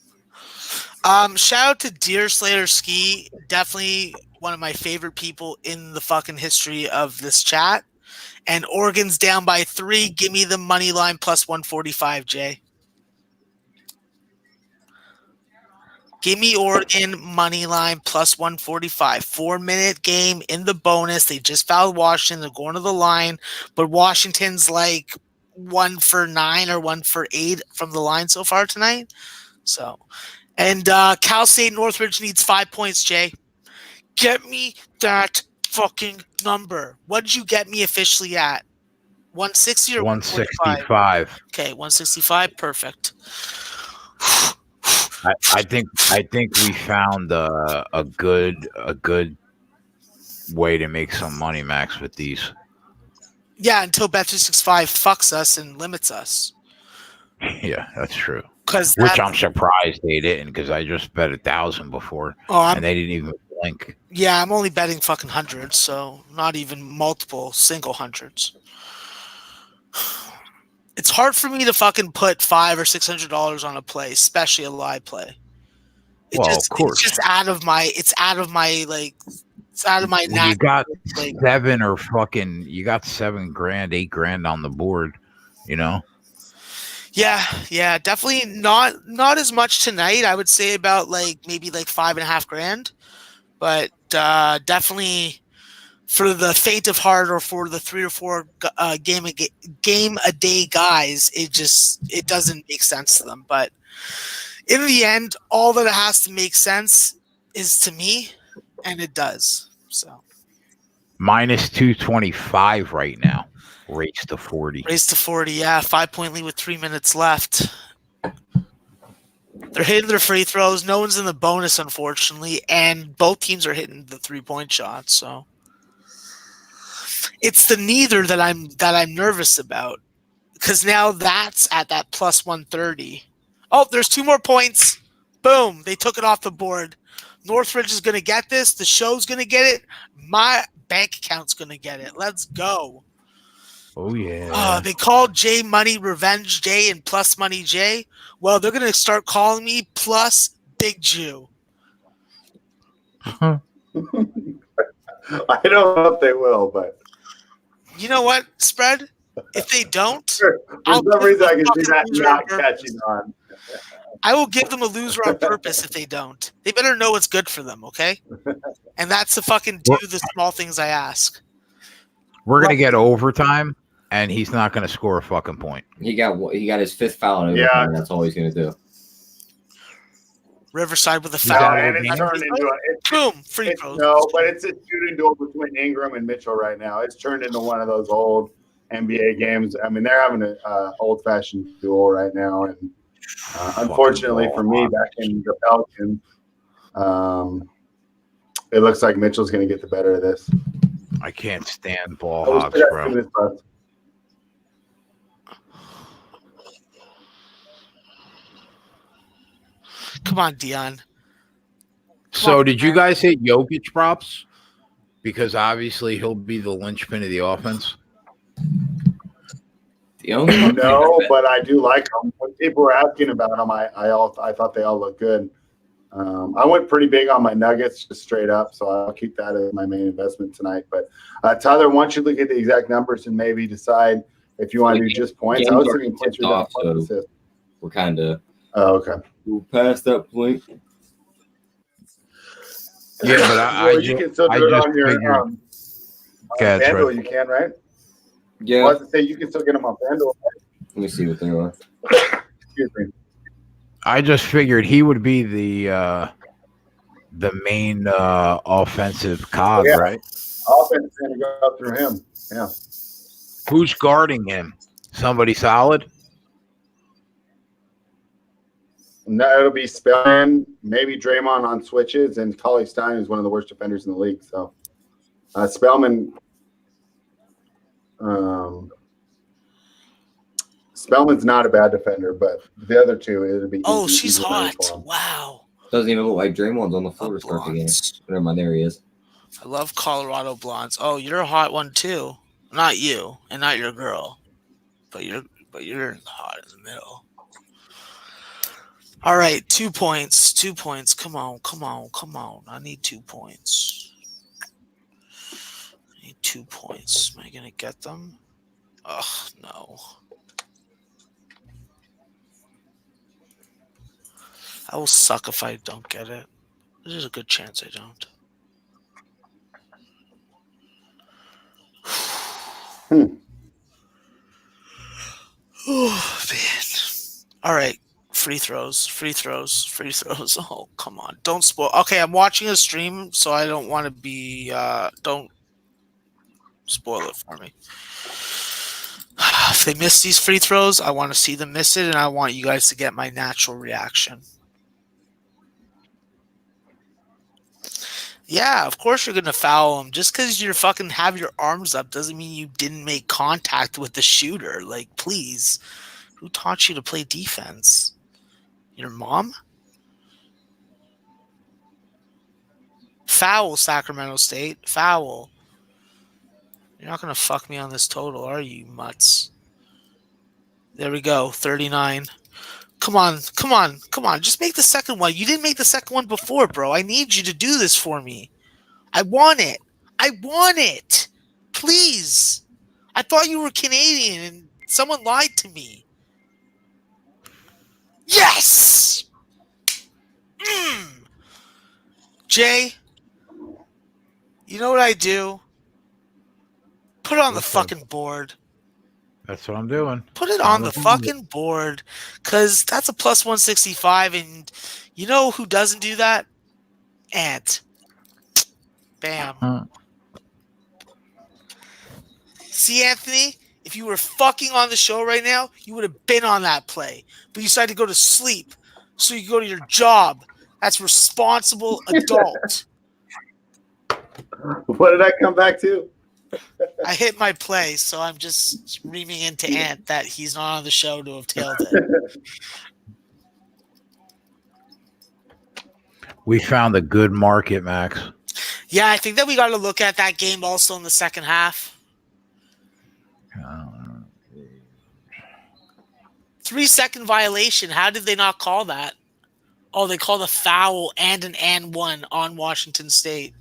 Shout out to Deer Slayer Ski, definitely one of my favorite people in the fucking history of this chat. And Oregon's down by 3. Give me the money line plus 145, Jay. Give me Oregon money line plus 145. 4-minute game in the bonus. They just fouled Washington. They're going to the line, but Washington's like 1 for 9 or 1 for 8 from the line so far tonight. So, and Cal State Northridge needs 5 points, Jay. Get me that fucking number. What did you get me officially at? 160 or 165? Okay, 165. Perfect. I think we found a good way to make some money, Max, with these. Yeah, until Bet365 fucks us and limits us. Yeah, that's true. Which I'm surprised they didn't, because I just bet 1,000 before, and they didn't even blink. Yeah, I'm only betting fucking hundreds, so not even multiple single hundreds. It's hard for me to fucking put $500 or $600 on a play, especially a live play. Of course, it's out of my You got $7 grand, $8 on the board, Yeah, definitely not as much tonight. I would say about maybe $5.5 grand, but definitely for the faint of heart or for the 3 or 4 game a day guys, it doesn't make sense to them. But in the end, all that it has to make sense is to me, and it does. So minus 225 right now. Race to 40. Yeah. 5-point lead with 3 minutes left. They're hitting their free throws. No one's in the bonus, unfortunately, and both teams are hitting the 3-point shots. So it's the neither that I'm nervous about, because now that's at that plus 130. Oh, there's 2 more points. Boom! They took it off the board. Northridge is going to get this. The show's going to get it. My bank account's going to get it. Let's go. Oh, yeah. They called J Money Revenge J and Plus Money J. Well, they're going to start calling me Plus Big Jew. I don't know if they will, but... You know what, Spread? If they don't... For some reason, I can see that not catching on. I will give them a loser on purpose if they don't. They better know what's good for them, okay? And that's to fucking do the small things I ask. We're going to get overtime, and he's not going to score a fucking point. He got his 5th foul in overtime. Yeah. That's all he's going to do. Riverside with a foul. No, and it's turned into boom, free throws. No, but it's a shooting duel between Ingram and Mitchell right now. It's turned into one of those old NBA games. I mean, they're having an old-fashioned duel right now, and unfortunately for me, back in the Pelicans, it looks like Mitchell's going to get the better of this. I can't stand ball hogs, bro. Come on, Dion. So, did you guys hit Jokic props? Because obviously he'll be the linchpin of the offense. The only one No, but I do like them. When people were asking about them, I thought they all look good. I went pretty big on my Nuggets, just straight up, so I'll keep that as my main investment tonight. But Tyler, why don't you look at the exact numbers and maybe decide if you want to do just points? I was thinking points without points assist. We're kind of okay. We're past that point. Yeah, but you can still do it on your FanDuel. You can, right? Yeah. I was to say you can still get them on FanDuel. Let me see what they are. Excuse me. I just figured he would be the main offensive cog, right? Offense is going to go through him. Yeah. Who's guarding him? Somebody solid? No, it'll be Spellman, maybe Draymond on switches, and Cauley Stein is one of the worst defenders in the league. So Spellman's not a bad defender, but the other two, it'll be. Oh, she's hot! Wow. Doesn't even look like Draymond's on the floor to start the game. Never mind, there he is. I love Colorado blondes. Oh, you're a hot one too. Not you, and not your girl, but you're hot in the middle. All right, 2 points. 2 points. Come on. I need 2 points. I need 2 points. Am I gonna get them? Ugh, no. I will suck if I don't get it. There's a good chance I don't. Oh, man. All right. Free throws. Oh, come on. Don't spoil. Okay, I'm watching a stream, so I don't want to be... don't spoil it for me. If they miss these free throws, I want to see them miss it, and I want you guys to get my natural reaction. Yeah, of course you're going to foul him. Just because you fucking have your arms up doesn't mean you didn't make contact with the shooter. Like, please. Who taught you to play defense? Your mom? Foul, Sacramento State. Foul. You're not going to fuck me on this total, are you, mutts? There we go. 39. Come on. Just make the second one. You didn't make the second one before, bro. I need you to do this for me. I want it. Please. I thought you were Canadian and someone lied to me. Yes! Jay, you know what I do? Put it on the fucking board. That's what I'm doing. Put it on the fucking board, because that's a plus 165, and you know who doesn't do that? Ant. Bam. See, Anthony, if you were fucking on the show right now, you would have been on that play. But you decided to go to sleep so you can go to your job. That's responsible adult. What did I come back to? I hit my play, so I'm just reaming into Ant that he's not on the show to have tailed it. We found a good market, Max. Yeah, I think that we got to look at that game also in the second half. 3-second violation. How did they not call that? Oh, they called a foul and an and one on Washington State.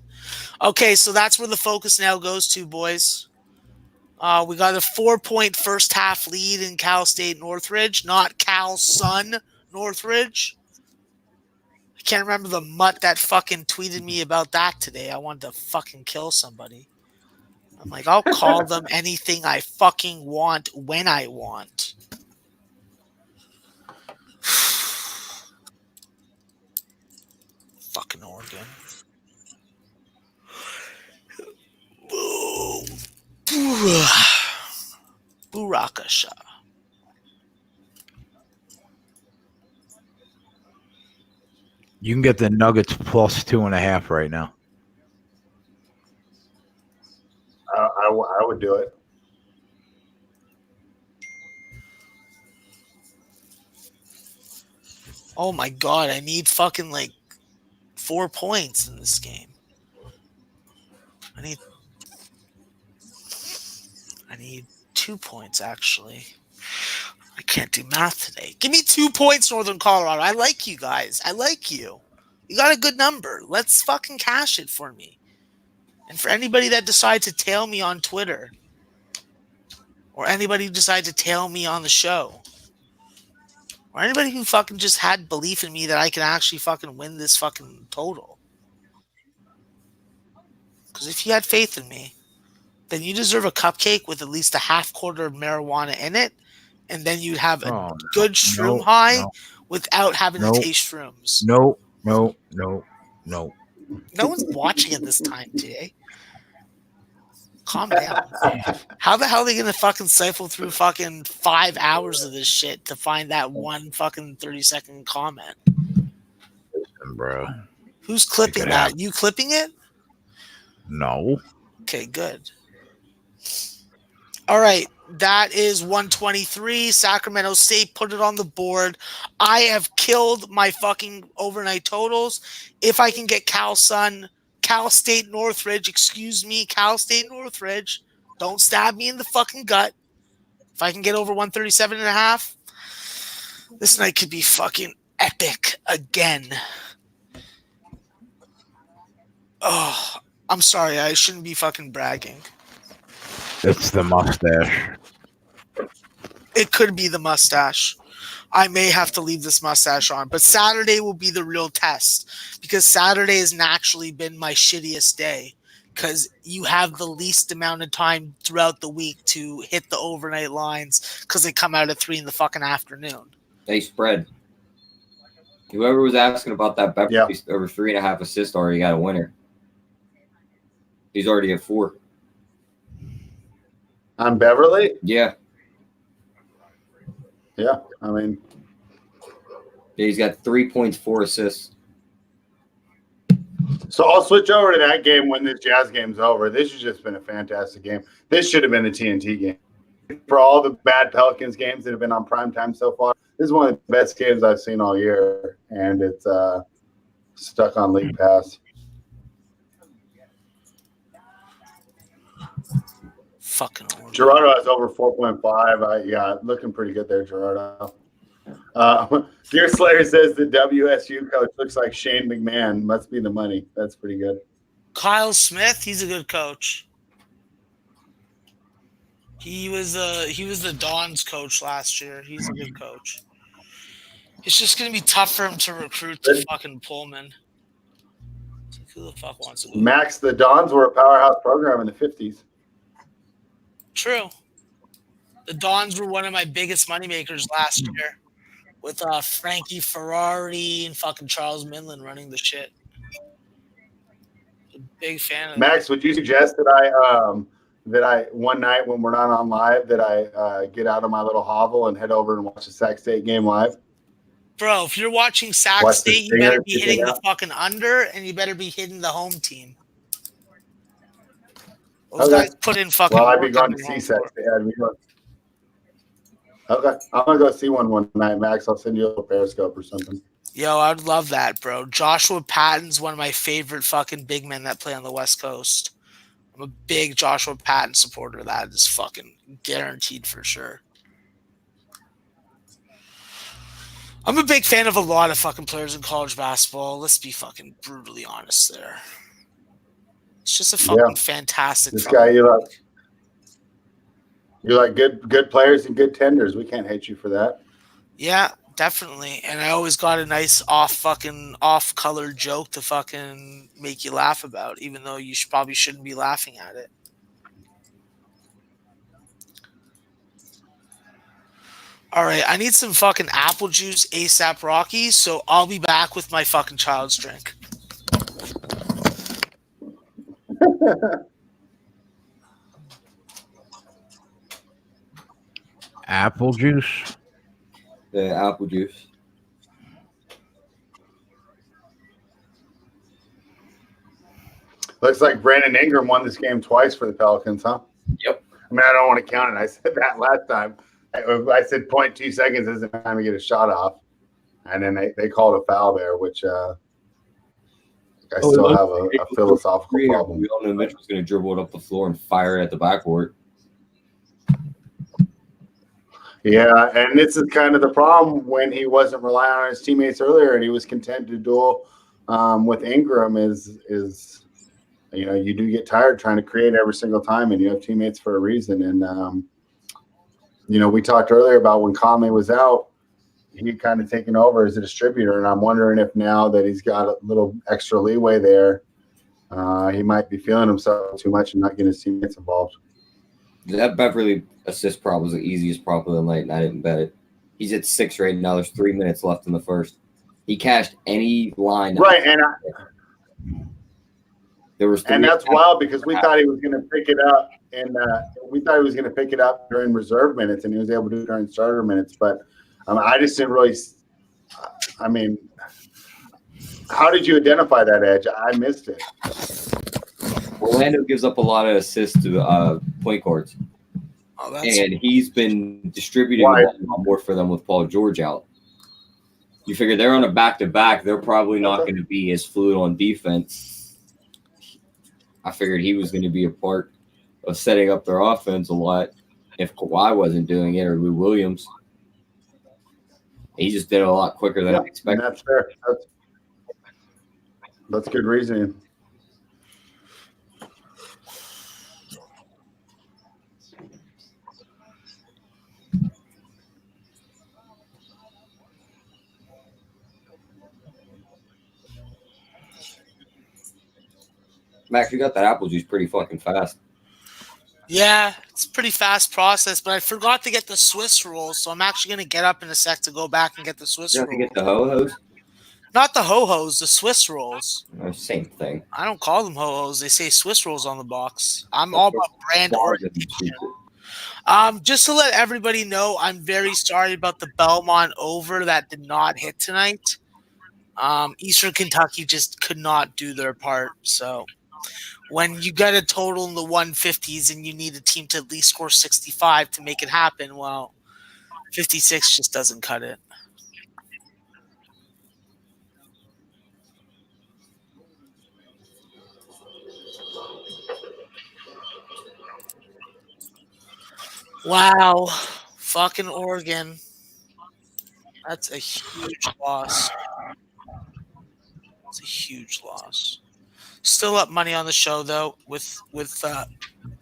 Okay, so that's where the focus now goes to, boys. We got a 4-point first half lead in Cal State Northridge, not Cal's son, Northridge. I can't remember the mutt that fucking tweeted me about that today. I wanted to fucking kill somebody. I'm like, I'll call them anything I fucking want when I want. Fucking Oregon. Burakasha. You can get the Nuggets plus 2.5 right now. I would do it. Oh my god, I need fucking like 4 points in this game. I need 2 points actually. I can't do math today. Give me 2 points, Northern Colorado. I like you guys. I like you. You got a good number. Let's fucking cash it for me. And for anybody that decides to tail me on Twitter, or anybody who decides to tail me on the show, or anybody who fucking just had belief in me that I can actually fucking win this fucking total. Because if you had faith in me, then you deserve a cupcake with at least a half quarter of marijuana in it, and then you'd have a good shroom high without having to taste shrooms. No. No one's watching at this time, TA. Calm down. How the hell are they going to fucking siphon through fucking 5 hours of this shit to find that one fucking 30-second comment? Listen, bro. Who's clipping that? You clipping it? No. Okay, good. All right. That is 123. Sacramento State put it on the board. I have killed my fucking overnight totals. If I can get Cal State Northridge, Cal State Northridge. Don't stab me in the fucking gut. If I can get over 137.5, this night could be fucking epic again. Oh, I'm sorry. I shouldn't be fucking bragging. It's the mustache. It could be the mustache. I may have to leave this mustache on, but Saturday will be the real test because Saturday has naturally been my shittiest day because you have the least amount of time throughout the week to hit the overnight lines because they come out at 3 in the fucking afternoon. They spread. Whoever was asking about that Beverly over 3.5 assists already got a winner. He's already at 4. On Beverly? Yeah. Yeah, I mean. Yeah, he's got 3 points, 4 assists. So I'll switch over to that game when this Jazz game's over. This has just been a fantastic game. This should have been a TNT game. For all the bad Pelicans games that have been on primetime so far, this is one of the best games I've seen all year, and it's stuck on League Pass. Fucking Gerardo has over 4.5. Looking pretty good there, Gerardo. Deer Slayer says the WSU coach looks like Shane McMahon. Must be the money. That's pretty good. Kyle Smith, he's a good coach. He was the Dons coach last year. He's a good coach. It's just gonna be tough for him to recruit to fucking Pullman. Who the fuck wants to go? Max, the Dons were a powerhouse program in the 50s. True. The Dons were one of my biggest moneymakers last year with Frankie Ferrari and fucking Charles Minlin running the shit. A big fan of Max, would you suggest that I one night when we're not on live that I get out of my little hovel and head over and watch the Sac State game live? Bro, if you're watching Sac State, you better be hitting the fucking under and you better be hitting the home team. Those guys put in fucking. Well, I'd be going to see Sac State. Okay, I'm gonna go see one night, Max. I'll send you a little Periscope or something. Yo, I'd love that, bro. Joshua Patton's one of my favorite fucking big men that play on the West Coast. I'm a big Joshua Patton supporter. That is fucking guaranteed for sure. I'm a big fan of a lot of fucking players in college basketball. Let's be fucking brutally honest there. It's just a fucking fantastic. This guy, you like good players and good tenders. We can't hate you for that. Yeah, definitely. And I always got a nice off color joke to fucking make you laugh about, even though you probably shouldn't be laughing at it. All right, I need some fucking apple juice ASAP Rocky, so I'll be back with my fucking child's drink. Apple juice? Yeah, apple juice. Looks like Brandon Ingram won this game twice for the Pelicans, huh? Yep. I mean, I don't want to count it. I said that last time. I said 0.2 seconds isn't time to get a shot off. And then they called a foul there, which I still have a philosophical problem. We all knew Mitch was going to dribble it up the floor and fire it at the backboard. Yeah, and this is kind of the problem when he wasn't relying on his teammates earlier, and he was content to duel with Ingram. Is you do get tired trying to create every single time, and you have teammates for a reason. And we talked earlier about when Conley was out, he kind of taken over as a distributor, and I'm wondering if now that he's got a little extra leeway there, he might be feeling himself too much and not getting his teammates involved. That Beverly assist prop was the easiest prop of the night, and I didn't bet it. He's at 6 right now. There's 3 minutes left in the first. He cashed any line. Right, There was and that's wild because we thought he was going to pick it up, and we thought he was going to pick it up during reserve minutes, and he was able to do it during starter minutes. But I just didn't really. I mean, how did you identify that edge? I missed it. Orlando gives up a lot of assists to point guards, and he's been distributing a lot more for them with Paul George out. You figure they're on a back-to-back, they're probably not going to be as fluid on defense. I figured he was going to be a part of setting up their offense a lot if Kawhi wasn't doing it or Lou Williams. He just did it a lot quicker than I expected. That's fair. That's good reasoning. Max, you got that apple juice pretty fucking fast. Yeah, it's a pretty fast process, but I forgot to get the Swiss rolls, so I'm actually going to get up in a sec to go back and get the Swiss You have rolls. to get the ho-hos? Not the ho-hos, the Swiss rolls. Same thing. I don't call them ho-hos. They say Swiss rolls on the box. I'm all about brand orientation. Just to let everybody know, I'm very sorry about the Belmont over that did not hit tonight. Eastern Kentucky just could not do their part, so... When you get a total in the 150s and you need a team to at least score 65 to make it happen, well, 56 just doesn't cut it. Wow. Fucking Oregon. That's a huge loss. It's a huge loss. Still up money on the show though, with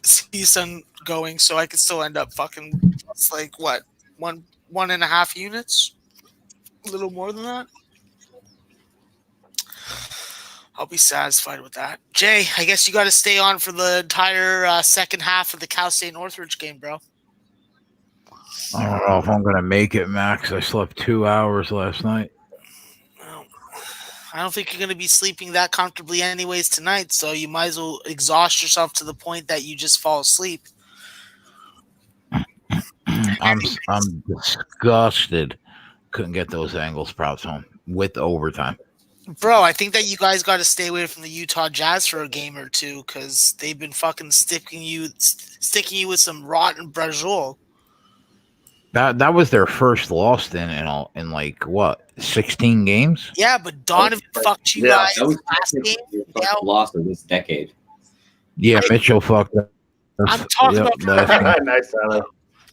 season going, so I could still end up fucking. It's like what 1.5 units, a little more than that. I'll be satisfied with that. Jay, I guess you got to stay on for the entire second half of the Cal State Northridge game, bro. I don't know if I'm gonna make it, Max. I slept 2 hours last night. I don't think you're going to be sleeping that comfortably anyways tonight, so you might as well exhaust yourself to the point that you just fall asleep. I'm disgusted. Couldn't get those angles props home with overtime. Bro, I think that you guys got to stay away from the Utah Jazz for a game or two because they've been fucking sticking you with some rotten brajol. That was their first loss in like what 16 games. Yeah, but Donovan fucked you guys that was last game. Yeah, loss of this decade. Yeah, Mitchell fucked us. I'm talking about Nice, Tyler.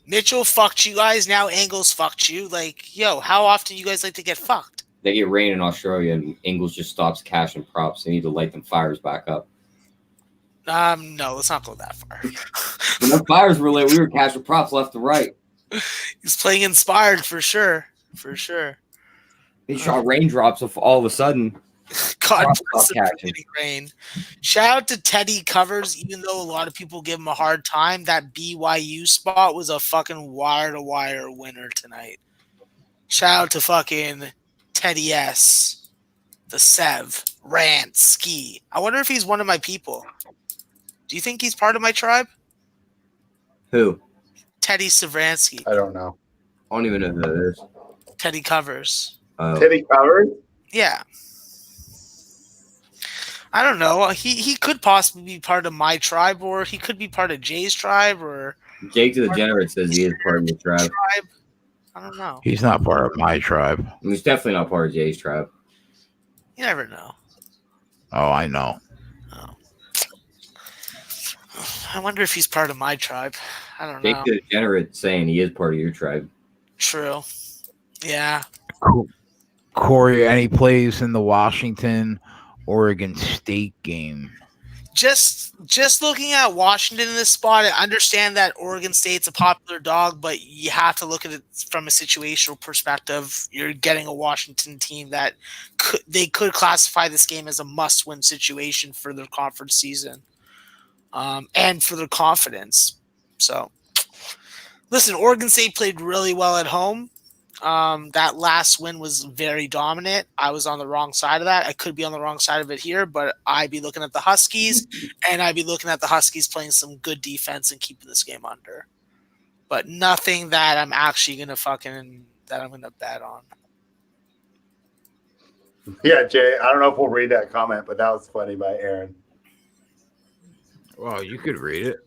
Mitchell fucked you guys. Now Angles fucked you. Like, yo, how often you guys like to get fucked? They get rain in Australia, and Ingles just stops cashing props. They need to light them fires back up. No, let's not go that far. When the fires were lit, we were cashing props left and right. He's playing inspired for sure. For sure. He shot raindrops all of a sudden. God bless him for getting rain. Shout out to Teddy Covers, even though a lot of people give him a hard time. That BYU spot was a fucking wire-to-wire winner tonight. Shout out to fucking Teddy S. The Sev. Rant. Ski. I wonder if he's one of my people. Do you think he's part of my tribe? Who? Teddy Savransky. I don't know. I don't even know who that is. Teddy Covers. Teddy Covers? Yeah. I don't know. He could possibly be part of my tribe, or he could be part of Jay's tribe, or Jake the Degenerate says he is part of your tribe. I don't know. He's not part of my tribe. He's definitely not part of Jay's tribe. You never know. Oh, I know. Oh. I wonder if he's part of my tribe. I don't Jake know. the Degenerate saying he is part of your tribe. True. Yeah. Corey, any plays in the Washington Oregon State game? Just looking at Washington in this spot, I understand that Oregon State's a popular dog, but you have to look at it from a situational perspective. You're getting a Washington team that they could classify this game as a must-win situation for their conference season, and for their confidence. So, listen, Oregon State played really well at home. That last win was very dominant. I was on the wrong side of that. I could be on the wrong side of it here, but I'd be looking at the Huskies, and I'd be looking at the Huskies playing some good defense and keeping this game under. But nothing that I'm actually gonna bet on. Yeah, Jay, I don't know if we'll read that comment, but that was funny by Aaron. Well, you could read it.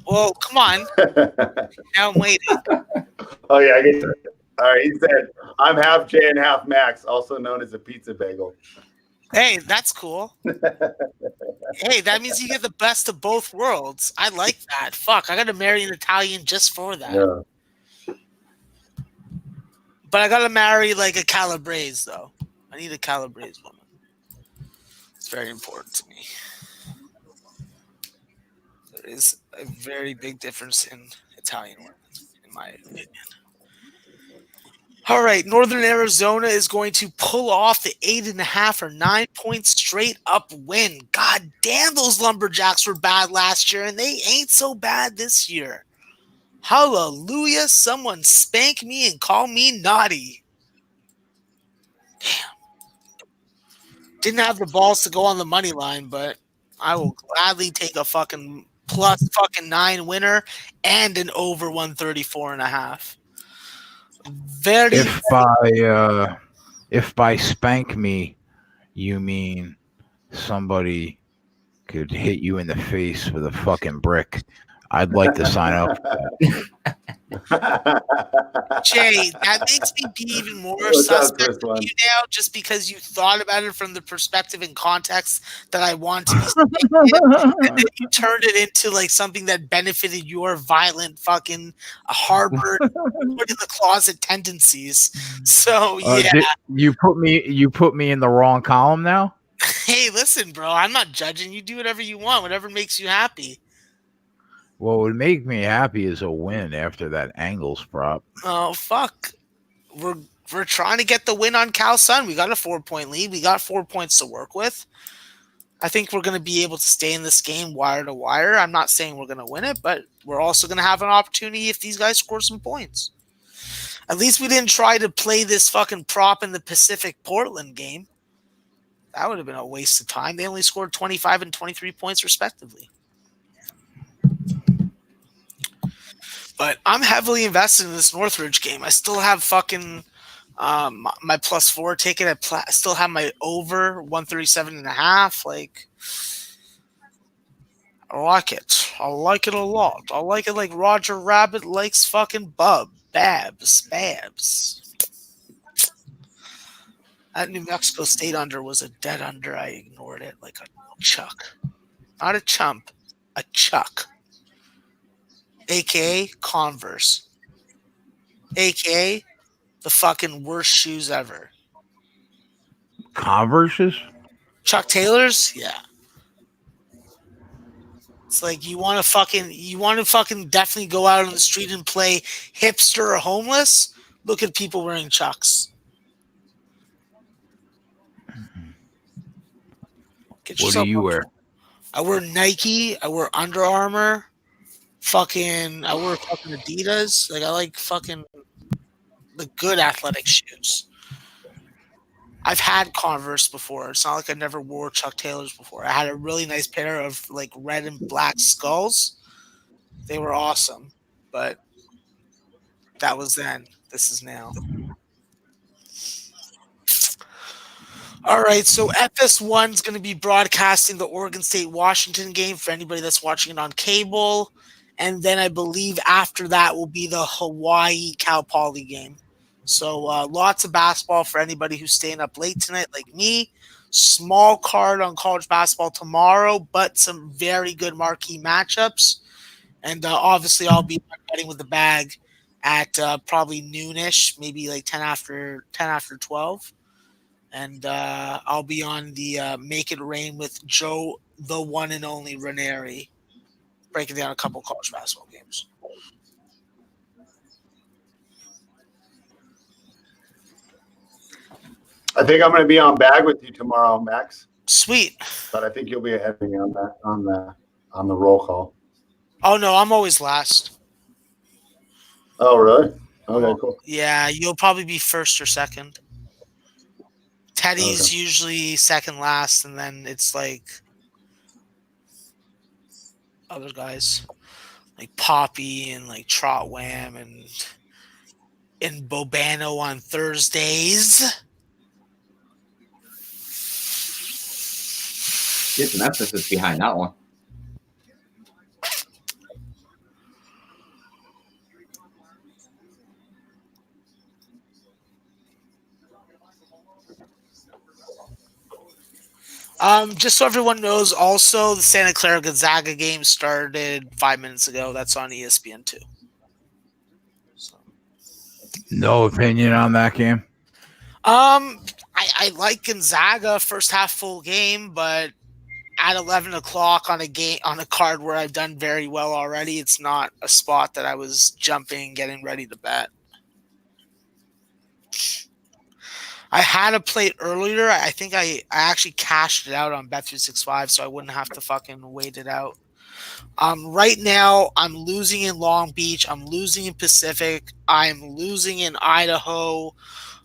Well, come on. Now I'm waiting. Oh, yeah, I get it. All right, he said, I'm half Jay and half Max, also known as a pizza bagel. Hey, that's cool. Hey, that means you get the best of both worlds. I like that. Fuck, I got to marry an Italian just for that. Yeah. But I got to marry like a Calabrese, though. I need a Calabrese woman. It's very important to me. There is a very big difference in Italian women, in my opinion. All right, Northern Arizona is going to pull off the 8.5 or 9 point straight up win. God damn, those Lumberjacks were bad last year, and they ain't so bad this year. Hallelujah! Someone spank me and call me naughty. Damn. Didn't have the balls to go on the money line, but I will gladly take a fucking plus fucking 9 winner and an over 134.5. Very. If by spank me you mean somebody could hit you in the face with a fucking brick, I'd like to sign up for that. Jay, that makes me be even more What's up, suspect Chris of Lund? you now, just because you thought about it from the perspective and context that I want to be saying, and then you turned it into like something that benefited your violent fucking harbored put in the closet tendencies. So yeah. You put me in the wrong column now? Hey, listen, bro, I'm not judging. You do whatever you want, whatever makes you happy. What would make me happy is a win after that Angles prop. Oh fuck. We're trying to get the win on Cal Sun. We got a 4-point lead. We got 4 points to work with. I think we're going to be able to stay in this game wire to wire. I'm not saying we're going to win it, but we're also going to have an opportunity if these guys score some points. At least we didn't try to play this fucking prop in the Pacific Portland game. That would have been a waste of time. They only scored 25 and 23 points respectively. But I'm heavily invested in this Northridge game. I still have fucking my +4 ticket. I still have my over 137.5. Like, I like it. I like it a lot. I like it like Roger Rabbit likes fucking Babs. That New Mexico State under was a dead under. I ignored it like a chuck. Not a chump, a chuck. AKA Converse. AKA the fucking worst shoes ever. Converses? Chuck Taylors? Yeah. It's like you want to fucking definitely go out on the street and play hipster or homeless. Look at people wearing Chucks. What do you wear? I wear Nike. I wear Under Armour. I wear fucking Adidas. Like, I like fucking the good athletic shoes. I've had Converse before. It's not like I never wore Chuck Taylors before. I had a really nice pair of like red and black skulls. They were awesome, but that was then. This is now. All right, so FS1 is going to be broadcasting the Oregon State-Washington game for anybody that's watching it on cable. And then I believe after that will be the Hawaii-Cal Poly game. So lots of basketball for anybody who's staying up late tonight like me. Small card on college basketball tomorrow, but some very good marquee matchups. And obviously, I'll be betting with the bag at probably noonish, maybe like 10 after 12. And I'll be on the Make It Rain with Joe, the one and only Ranieri, breaking down a couple college basketball games. I think I'm going to be on bag with you tomorrow, Max. Sweet. But I think you'll be ahead of me on that on the roll call. Oh no, I'm always last. Oh really? Okay, cool. Yeah, you'll probably be first or second. Teddy's usually second last, and then it's like other guys like Poppy and like Trot Wham and Bobano on Thursdays. Get some emphasis behind that one. Just so everyone knows, also the Santa Clara Gonzaga game started 5 minutes ago. That's on ESPN too. So. No opinion on that game. I like Gonzaga first half full game, but at 11 o'clock on a card where I've done very well already, it's not a spot that I was jumping, getting ready to bet. I had a play earlier. I think I actually cashed it out on Bet365, so I wouldn't have to fucking wait it out. Right now, I'm losing in Long Beach. I'm losing in Pacific. I'm losing in Idaho.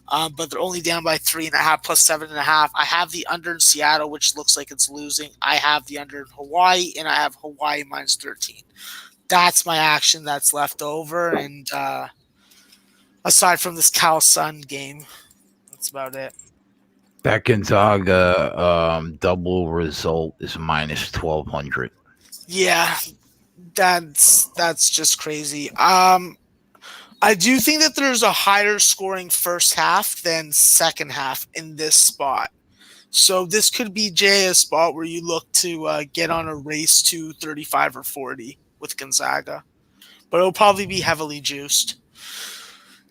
But they're only down by 3.5 plus 7.5. I have the under in Seattle, which looks like it's losing. I have the under in Hawaii, and I have Hawaii minus 13. That's my action that's left over. And aside from this Cal Sun game, that's about it. That Gonzaga double result is minus 1,200. Yeah, that's just crazy. I do think that there's a higher scoring first half than second half in this spot. So this could be, Jay, a spot where you look to get on a race to 35 or 40 with Gonzaga. But it'll probably be heavily juiced.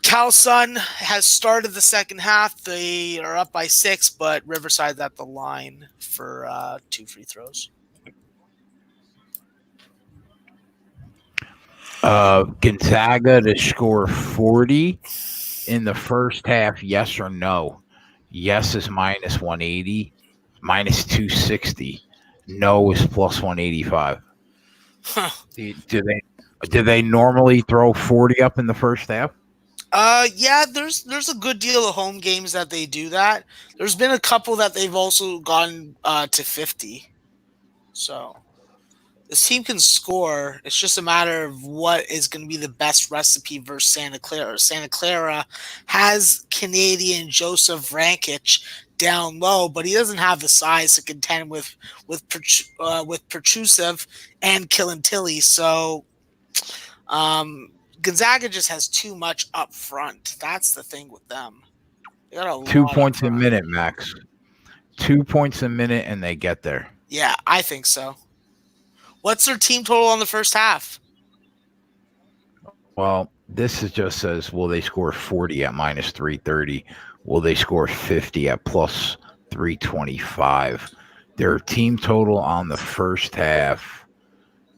Cal Sun has started the second half. They are up by 6, but Riverside's at the line for 2 free throws. Gonzaga to score 40 in the first half, yes or no? Yes is minus 180, minus 260. No is plus 185. Huh. Do they normally throw 40 up in the first half? Yeah, there's a good deal of home games that they do that. There's been a couple that they've also gone to 50. So this team can score. It's just a matter of what is going to be the best recipe versus Santa Clara. Santa Clara has Canadian Joseph Rankic down low, but he doesn't have the size to contend with Petrusev and Killintilly. So Gonzaga just has too much up front. That's the thing with them. They got 2 points a minute, Max. 2 points a minute, and they get there. Yeah, I think so. What's their team total on the first half? Well, this just says, will they score 40 at minus 330? Will they score 50 at plus 325? Their team total on the first half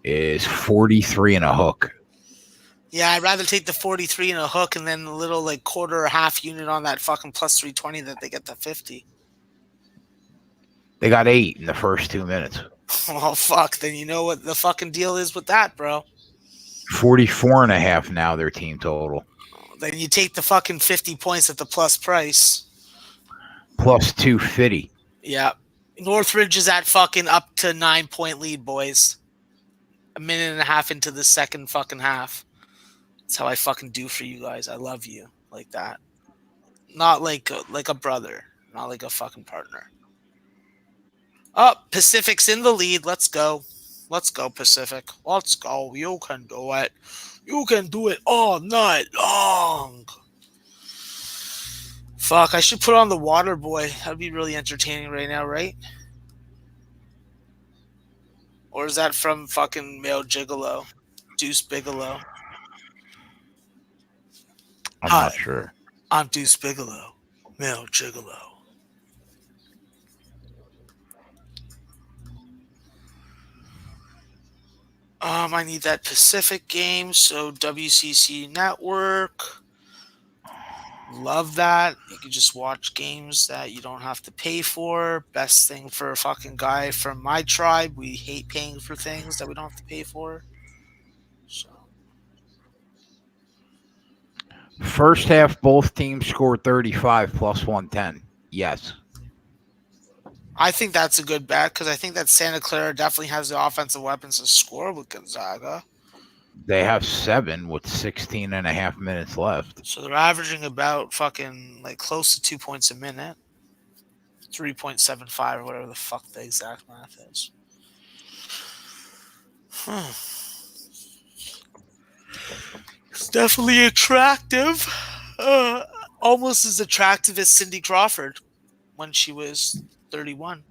is 43 and a hook. Yeah, I'd rather take the 43 and a hook and then a little like quarter or half unit on that fucking plus 320 that they get the 50. They got 8 in the first 2 minutes. Well, fuck. Then you know what the fucking deal is with that, bro. 44 and a half now, their team total. Then you take the fucking 50 points at the plus price. Plus 250. Yeah. Northridge is at fucking up to 9-point lead, boys. A minute and a half into the second fucking half. That's how I fucking do for you guys. I love you like that. Not like a brother. Not like a fucking partner. Oh, Pacific's in the lead. Let's go. Let's go, Pacific. Let's go. You can do it. You can do it all night long. Fuck, I should put on the Water Boy. That'd be really entertaining right now, right? Or is that from fucking Male Gigolo? Deuce Bigelow. I'm Hi, not sure. I'm Deuce Bigelow. Male Gigolo. I need that Pacific game, so WCC Network. Love that. You can just watch games that you don't have to pay for. Best thing for a fucking guy from my tribe. We hate paying for things that we don't have to pay for. So First half, both teams scored 35 plus 110. Yes. I think that's a good bet because I think that Santa Clara definitely has the offensive weapons to score with Gonzaga. They have 7 with 16 and a half minutes left. So they're averaging about fucking like close to 2 points a minute. 3.75 or whatever the fuck the exact math is. It's definitely attractive. Almost as attractive as Cindy Crawford when she was 31.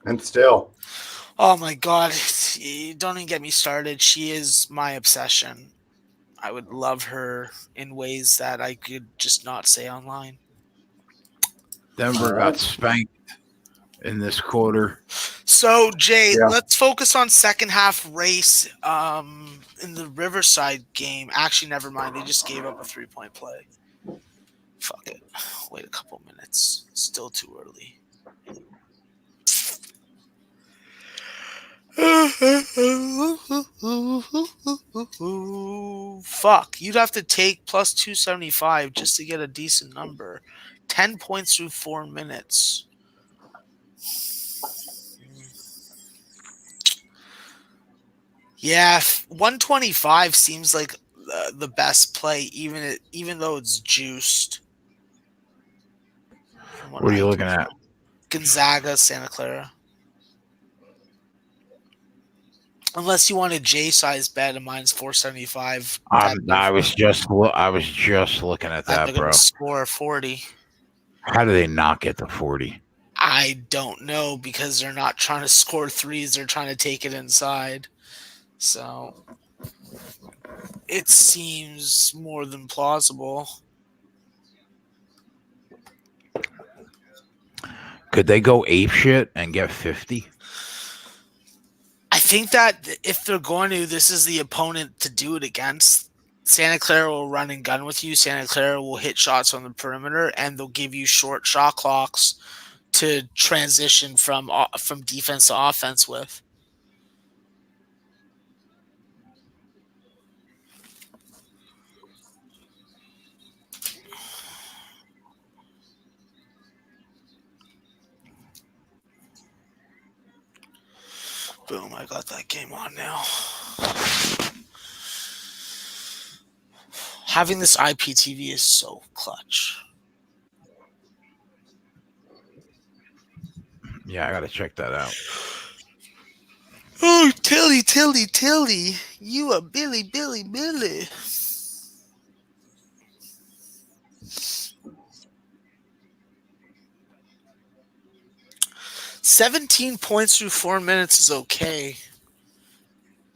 And still, Oh my god. Don't even get me started. She is my obsession. I would love her in ways that I could just not say online. Denver got spanked in this quarter. So, Jay, Yeah. let's focus on second half race in the Riverside game. Actually, never mind. They just gave up a 3-point play. Fuck it. Wait a couple minutes. Still too early. Fuck. You'd have to take plus 275 just to get a decent number. 10 points through 4 minutes. Yeah, 125 seems like the best play, even though it's juiced. What are you looking at? Gonzaga, Santa Clara. Unless you want a J size bet, and mine's 475. I was just looking at that, they're bro. gonna score 40. How do they not get to 40? I don't know because they're not trying to score threes; they're trying to take it inside. So it seems more than plausible. Could they go ape shit and get 50? I think that if they're going to, this is the opponent to do it against. Santa Clara will run and gun with you. Santa Clara will hit shots on the perimeter, and they'll give you short shot clocks to transition from defense to offense with. Boom, I got that game on now. Having this IPTV is so clutch. Yeah, I got to check that out. Oh, Tilly. You a Billy. 17 points through 4 minutes is okay.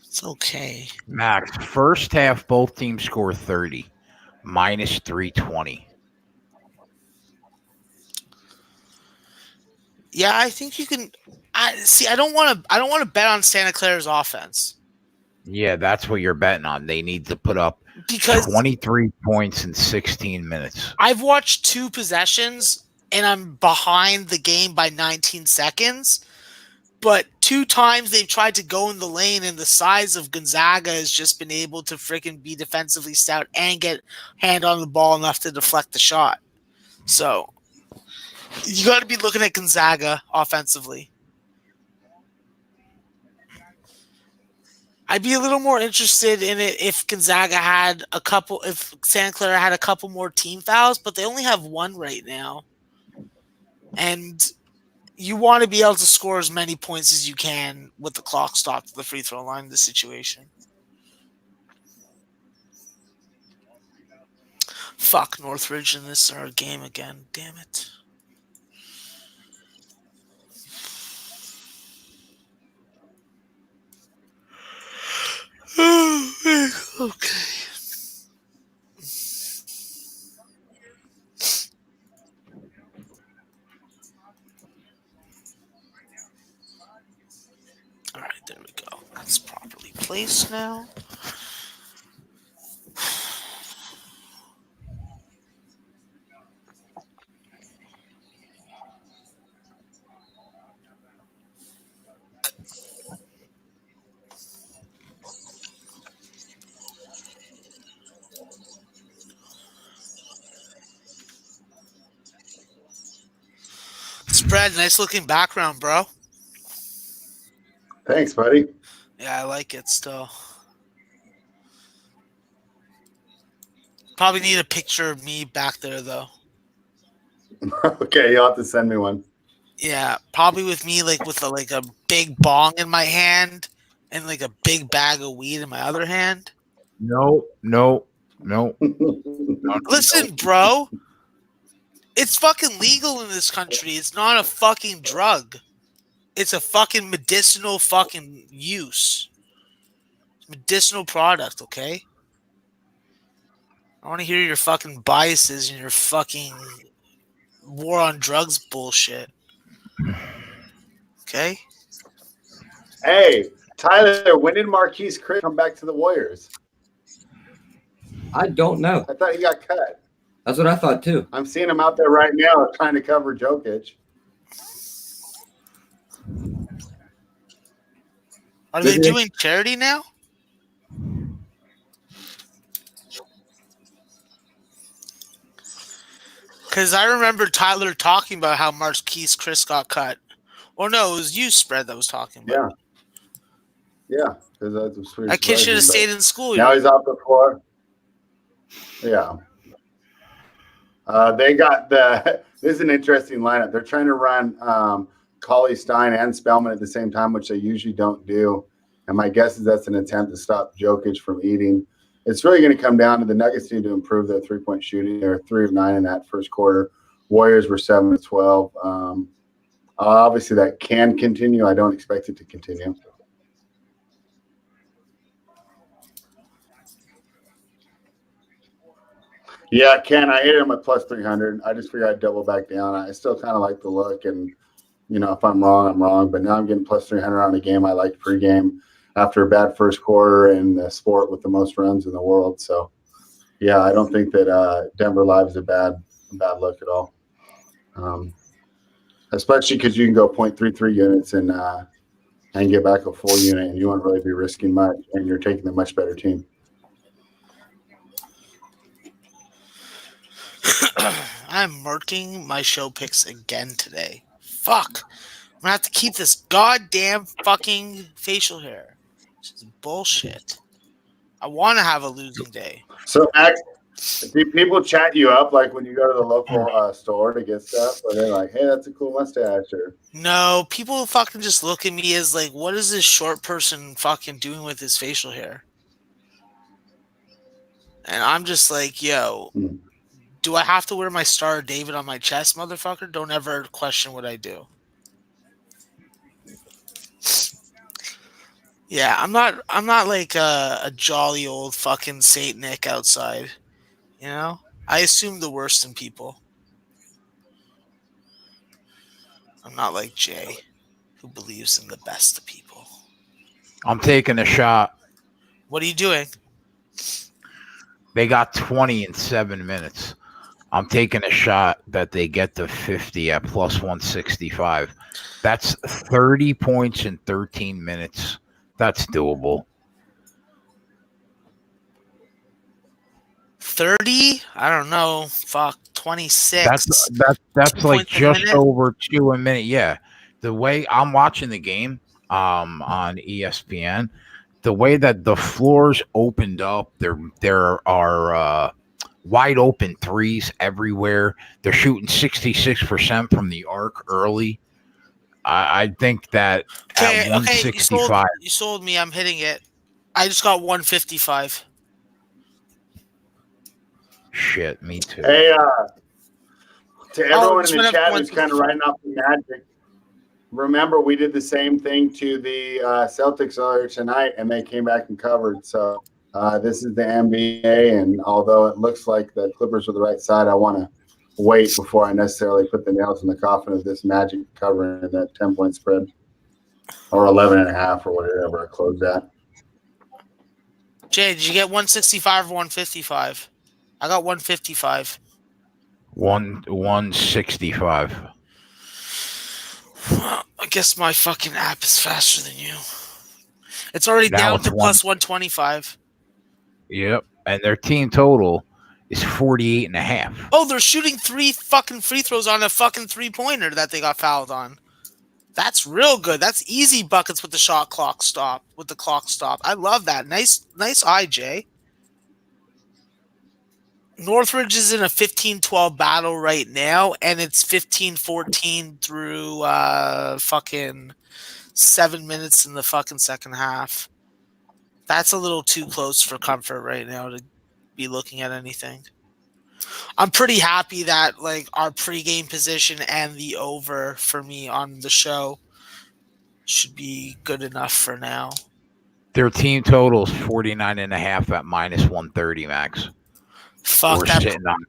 It's okay. Max, first half, both teams score 30, minus 320. Yeah, I think you can. I don't want to bet on Santa Clara's offense Yeah, that's what you're betting on. They need to put up because 23 points in 16 minutes. I've watched 2 possessions and I'm behind the game by 19 seconds. But 2 times they've tried to go in the lane, and the size of Gonzaga has just been able to freaking be defensively stout and get hand on the ball enough to deflect the shot. So you got to be looking at Gonzaga offensively. I'd be a little more interested in it if Gonzaga had if Santa Clara had a couple more team fouls, but they only have 1 right now. And you want to be able to score as many points as you can with the clock stopped at the free throw line in this situation. Fuck Northridge in this game again. Damn it. Okay. All right, there we go. That's properly placed now. Spread, nice looking background, bro. Thanks, buddy. Yeah, I like it still. Probably need a picture of me back there, though. Okay, you'll have to send me one. Yeah, probably with me with a big bong in my hand and like a big bag of weed in my other hand. No. Listen, bro. It's fucking legal in this country. It's not a fucking drug. It's a fucking medicinal fucking use. Medicinal product, okay? I want to hear your fucking biases and your fucking war on drugs bullshit. Okay? Hey, Tyler, when did Marquise Chris come back to the Warriors? I don't know. I thought he got cut. That's what I thought too. I'm seeing him out there right now trying to cover Jokic. Are they doing charity now? Because I remember Tyler talking about how Marquise Chris got cut. Or no, it was you, Spread, that was talking about it. Yeah, because that's what's pretty That kid should have surprising, stayed in school. now he's off the floor. Yeah. They got this is an interesting lineup. They're trying to run Cauley Stein and Spellman at the same time, which they usually don't do. And my guess is that's an attempt to stop Jokic from eating. It's really going to come down to the Nuggets need to improve their three-point shooting. They're 3 of 9 in that first quarter. Warriors were 7 of 12. Obviously, that can continue. I don't expect it to continue. Yeah, Ken, I hit him at plus 300. I just figured I'd double back down. I still kind of like the look, and if I'm wrong, I'm wrong. But now I'm getting plus 300 on a game I liked pregame after a bad first quarter in the sport with the most runs in the world. So, yeah, I don't think that Denver Live is a bad look at all. Especially because you can go 0.33 units and get back a full unit, and you won't really be risking much, and you're taking the much better team. I'm murking my show picks again today. Fuck. I'm gonna have to keep this goddamn fucking facial hair. This is bullshit. I want to have a losing day. So, Max, do people chat you up like when you go to the local store to get stuff? Or they're like, hey, that's a cool mustache? Or No, people fucking just look at me as like, what is this short person fucking doing with his facial hair? And I'm just like, yo, do I have to wear my Star of David on my chest, motherfucker? Don't ever question what I do. Yeah, I'm not like a jolly old fucking Saint Nick outside. I assume the worst in people. I'm not like Jay, who believes in the best of people. I'm taking a shot. What are you doing? They got 20 in 7 minutes. I'm taking a shot that they get to 50 at plus 165. That's 30 points in 13 minutes. That's doable. 30? I don't know. Fuck, 26. That's like just over 2 a minute. Yeah. The way I'm watching the game on ESPN, the way that the floors opened up, there are wide open threes everywhere. They're shooting 66% from the arc early. I think that at 165. You sold me. I'm hitting it. I just got 155. Shit, me too. Hey, to everyone just in the went up chat to who's kind of writing off the Magic, remember we did the same thing to the Celtics earlier tonight, and they came back and covered. So this is the NBA, and although it looks like the Clippers are the right side, I want to wait before I necessarily put the nails in the coffin of this Magic covering that 10-point spread or 11.5 or whatever it closed at. Jay, did you get 165 or 155? I got 155. 165. I guess my fucking app is faster than you. It's already Now down it's to plus 125. Yep. And their team total is 48.5. Oh, they're shooting 3 fucking free throws on a fucking 3-pointer that they got fouled on. That's real good. That's easy buckets with the shot clock stop. With the clock stop. I love that. Nice eye, Jay. Northridge is in a 15-12 battle right now, and it's 15-14 through fucking 7 minutes in the fucking second half. That's a little too close for comfort right now to be looking at anything. I'm pretty happy that like our pregame position and the over for me on the show should be good enough for now. Their team total is 49.5 at minus 130 max. Fuck We're that. sitting on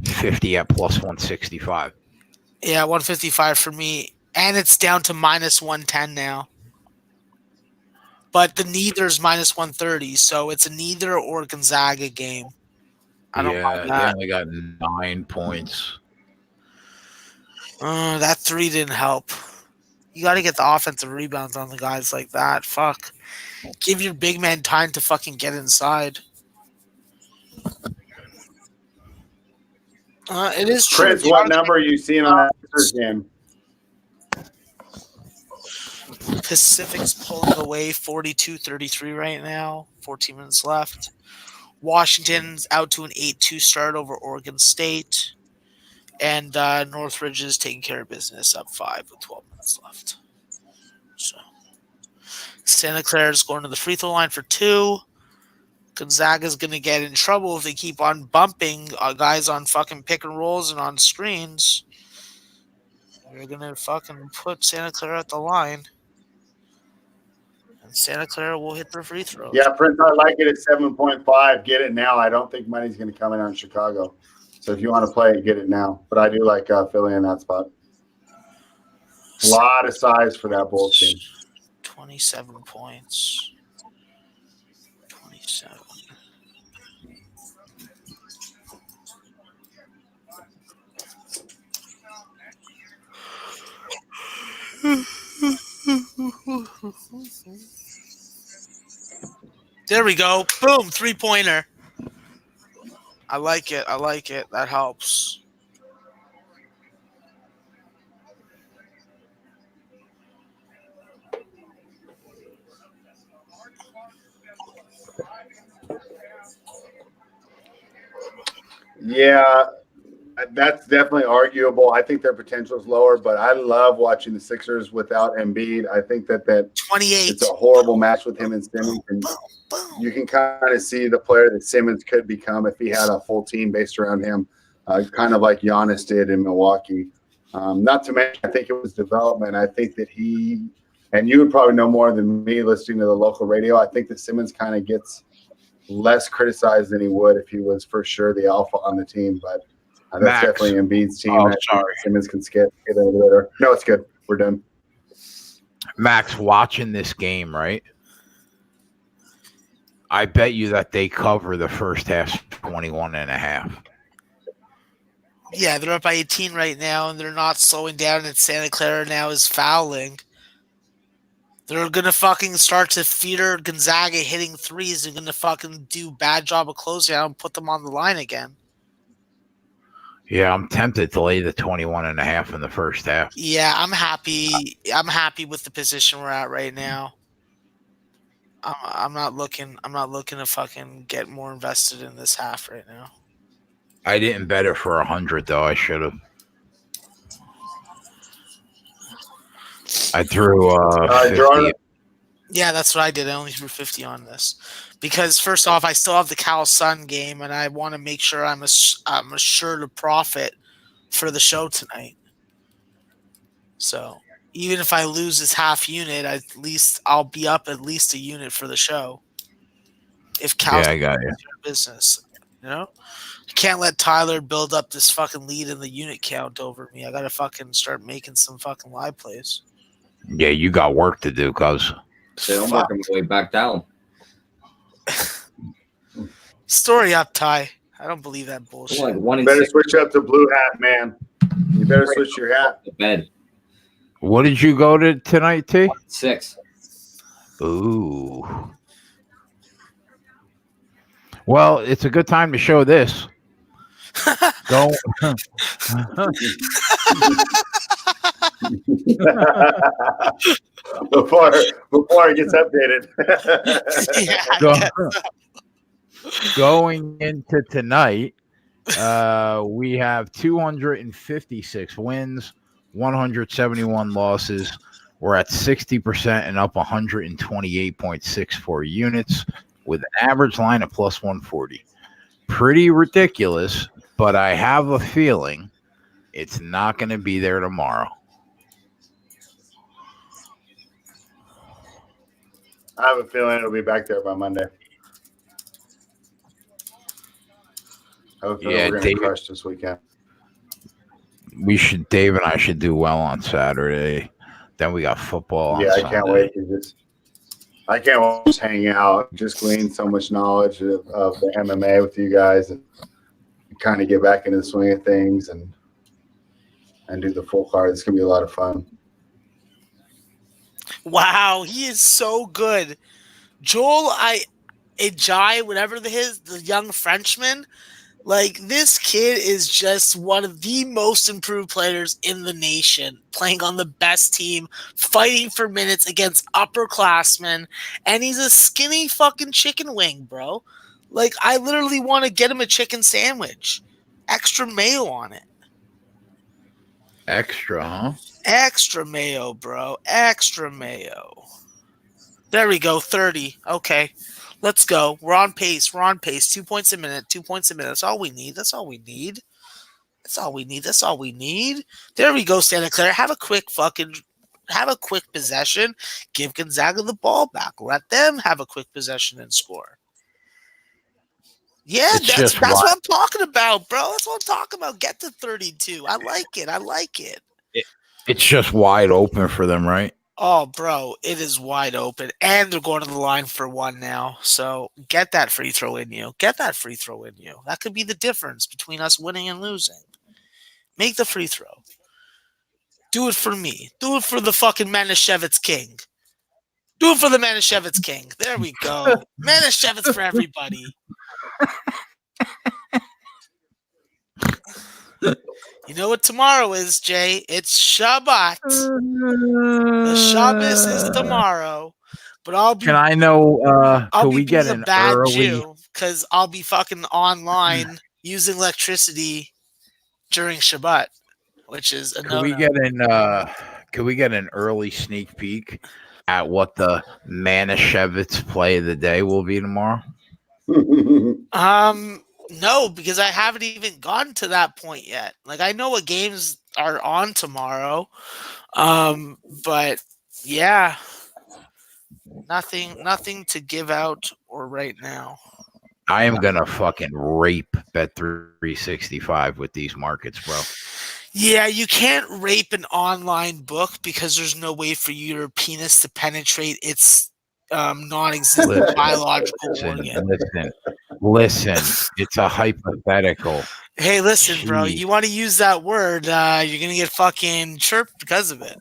50 at plus 165. Yeah, 155 for me. And it's down to minus 110 now. But the neither's minus 130, so it's a neither or Gonzaga game. I don't mind They that. only got 9 points. That 3 didn't help. You got to get the offensive rebounds on the guys like that. Fuck. Give your big man time to fucking get inside. It is true. Chris, what number are you seeing on that Sixers game? Pacific's pulling away 42-33 right now. 14 minutes left. Washington's out to an 8-2 start over Oregon State. And Northridge is taking care of business up 5 with 12 minutes left. So Santa Clara's going to the free throw line for 2. Gonzaga's going to get in trouble if they keep on bumping guys on fucking pick and rolls and on screens. They're going to fucking put Santa Clara at the line. And Santa Clara will hit their free throws. Yeah, Prince, I like it at 7.5. Get it now. I don't think money's going to come in on Chicago. So if you want to play it, get it now. But I do like Philly in that spot. A lot of size for that Bulls team. 27 points. 27. There we go. Boom, 3-pointer. I like it. That helps. Yeah, that's definitely arguable. I think their potential is lower, but I love watching the Sixers without Embiid. I think that 28. it's a horrible match with him and Simmons. And you can kind of see the player that Simmons could become if he had a full team based around him, kind of like Giannis did in Milwaukee. Not to mention, I think it was development. I think that he, and you would probably know more than me listening to the local radio, I think that Simmons kind of gets less criticized than he would if he was for sure the alpha on the team. But that's Max. definitely Embiid's team. Oh, I think sorry. Simmons can get a little later. No, it's good. We're done. Max, watching this game, right? I bet you that they cover the first half 21.5. Yeah, they're up by 18 right now, and they're not slowing down, and Santa Clara now is fouling. They're going to fucking start to feeder Gonzaga hitting threes. They're going to fucking do a bad job of closing out and put them on the line again. Yeah, I'm tempted to lay the 21.5 in the first half. Yeah, I'm happy. I'm happy with the position we're at right now. I'm not looking to fucking get more invested in this half right now. I didn't bet it for 100 though. I should have. I threw 50. Yeah, that's what I did. I only threw 50 on this because first off, I still have the Cal Sun game, and I want to make sure I'm assured of profit for the show tonight. So even if I lose this half unit, at least I'll be up at least a unit for the show. If Cal's Yeah, I got you. business, I can't let Tyler build up this fucking lead in the unit count over me. I gotta fucking start making some fucking live plays. Yeah, you got work to do, cuz. So I'm working my way back down. Story up, Ty. I don't believe that I'm bullshit. like 1 You in better 6 switch up to blue hat, man. You better switch your hat. to bed. What did you go to tonight, T? 6. Ooh. Well, it's a good time to show this. Go. before it gets updated. Yeah, I Go- guess. Going into tonight, we have 256 wins, 171 losses. We're at 60% and up 128.64 units with an average line of plus 140. Pretty ridiculous, but I have a feeling it's not going to be there tomorrow. I have a feeling it'll be back there by Monday. Hopefully Yeah, we're going Dave- to crush this weekend. Dave and I should do well on Saturday. Then we got football on Yeah, I Sunday. can't wait to I can't wait to just hang out, just glean so much knowledge of the MMA with you guys and kind of get back into the swing of things and do the full card. It's going to be a lot of fun. Wow, he is so good. Joel Ajay, whatever the young Frenchman, like this kid is just one of the most improved players in the nation, playing on the best team, fighting for minutes against upperclassmen, and he's a skinny fucking chicken wing, bro. Like I literally want to get him a chicken sandwich, extra mayo on it. Extra, huh? Extra mayo, bro. Extra mayo. There we go. 30. Okay. Let's go. We're on pace. 2 points a minute. 2 points a minute. That's all we need. That's all we need. There we go, Santa Clara. Have a quick possession. Give Gonzaga the ball back. Let them have a quick possession and score. Yeah, that's what I'm talking about, bro. That's what I'm talking about. Get to 32. I like it. It's just wide open for them, right? Oh, bro, it is wide open. And they're going to the line for one now. So get that free throw in you. That could be the difference between us winning and losing. Make the free throw. Do it for me. Do it for the fucking Manischewitz King. Do it for the Manischewitz King. There we go. Manischewitz for everybody. You know what tomorrow is, Jay? It's Shabbat. The Shabbos is tomorrow. But I'll be. Can I know? I'll Can we be get being an a bad early? Jew because I'll be fucking online using electricity during Shabbat, which is a Can no. we get an? Can we get an early sneak peek at what the Manischewitz play of the day will be tomorrow? No, because I haven't even gotten to that point yet. Like I know what games are on tomorrow. But yeah. Nothing to give out or right now. I am gonna fucking rape Bet365 with these markets, bro. Yeah, you can't rape an online book because there's no way for your penis to penetrate its non-existent biological organ. Listen. It's a hypothetical. Hey, listen, bro. You want to use that word, you're gonna get fucking chirped because of it.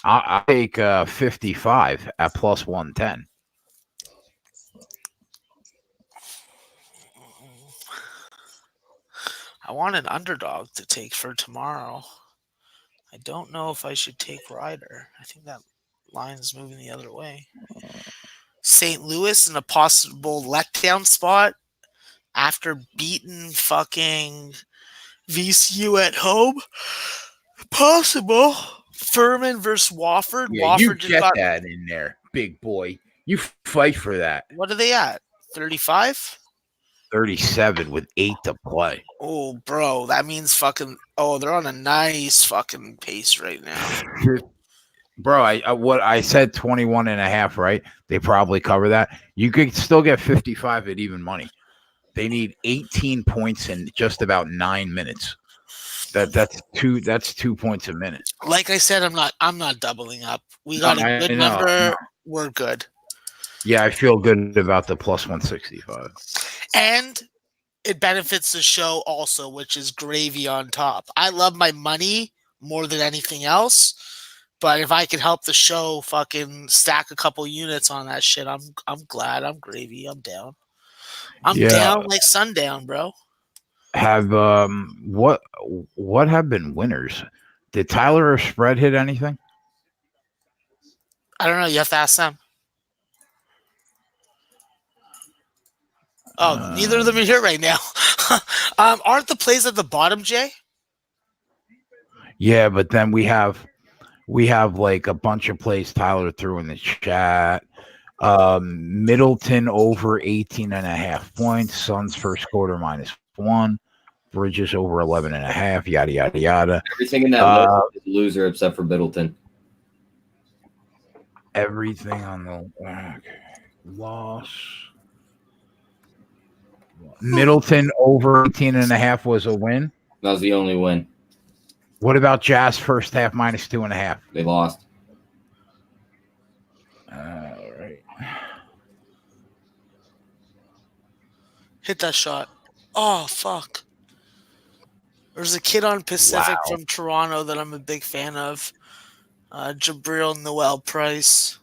I'll take 55 at plus 110. I want an underdog to take for tomorrow. I don't know if I should take Ryder. I think that line is moving the other way. St. Louis in a possible letdown spot after beating fucking VCU at home. Possible. Furman versus Wofford. Yeah, Wofford you get that in there. big boy. You fight for that. What are they at? 35? 37 with 8 to play. Oh, bro, that means fucking. Oh, they're on a nice fucking pace right now. Bro, I said 21 and a half, right? They probably cover that. You could still get 55 at even money. They need 18 points in just about 9 minutes. That's 2 points a minute. Like I said, I'm not doubling up. We got a good number. No. We're good. Yeah, I feel good about the plus 165. And it benefits the show also, which is gravy on top. I love my money more than anything else, but if I could help the show fucking stack a couple units on that shit, I'm glad. I'm gravy. I'm down. I'm down like sundown, bro. Have what have been winners? Did Tyler or Spread hit anything? I don't know. You have to ask them. Oh, neither of them are here right now. Aren't the plays at the bottom, Jay? Yeah, but then we have like a bunch of plays Tyler threw in the chat. Middleton over 18 and a half points. Suns first quarter -1. Bridges over 11 and a half. Yada yada yada. Everything in that list is loser except for Middleton. Everything on the loss. Middleton over 18 and a half was a win. That was the only win. What about Jazz first half -2.5? They lost. All right. Hit that shot. Oh, fuck. There's a kid on Pacific from Toronto that I'm a big fan of. Jabril Noel Price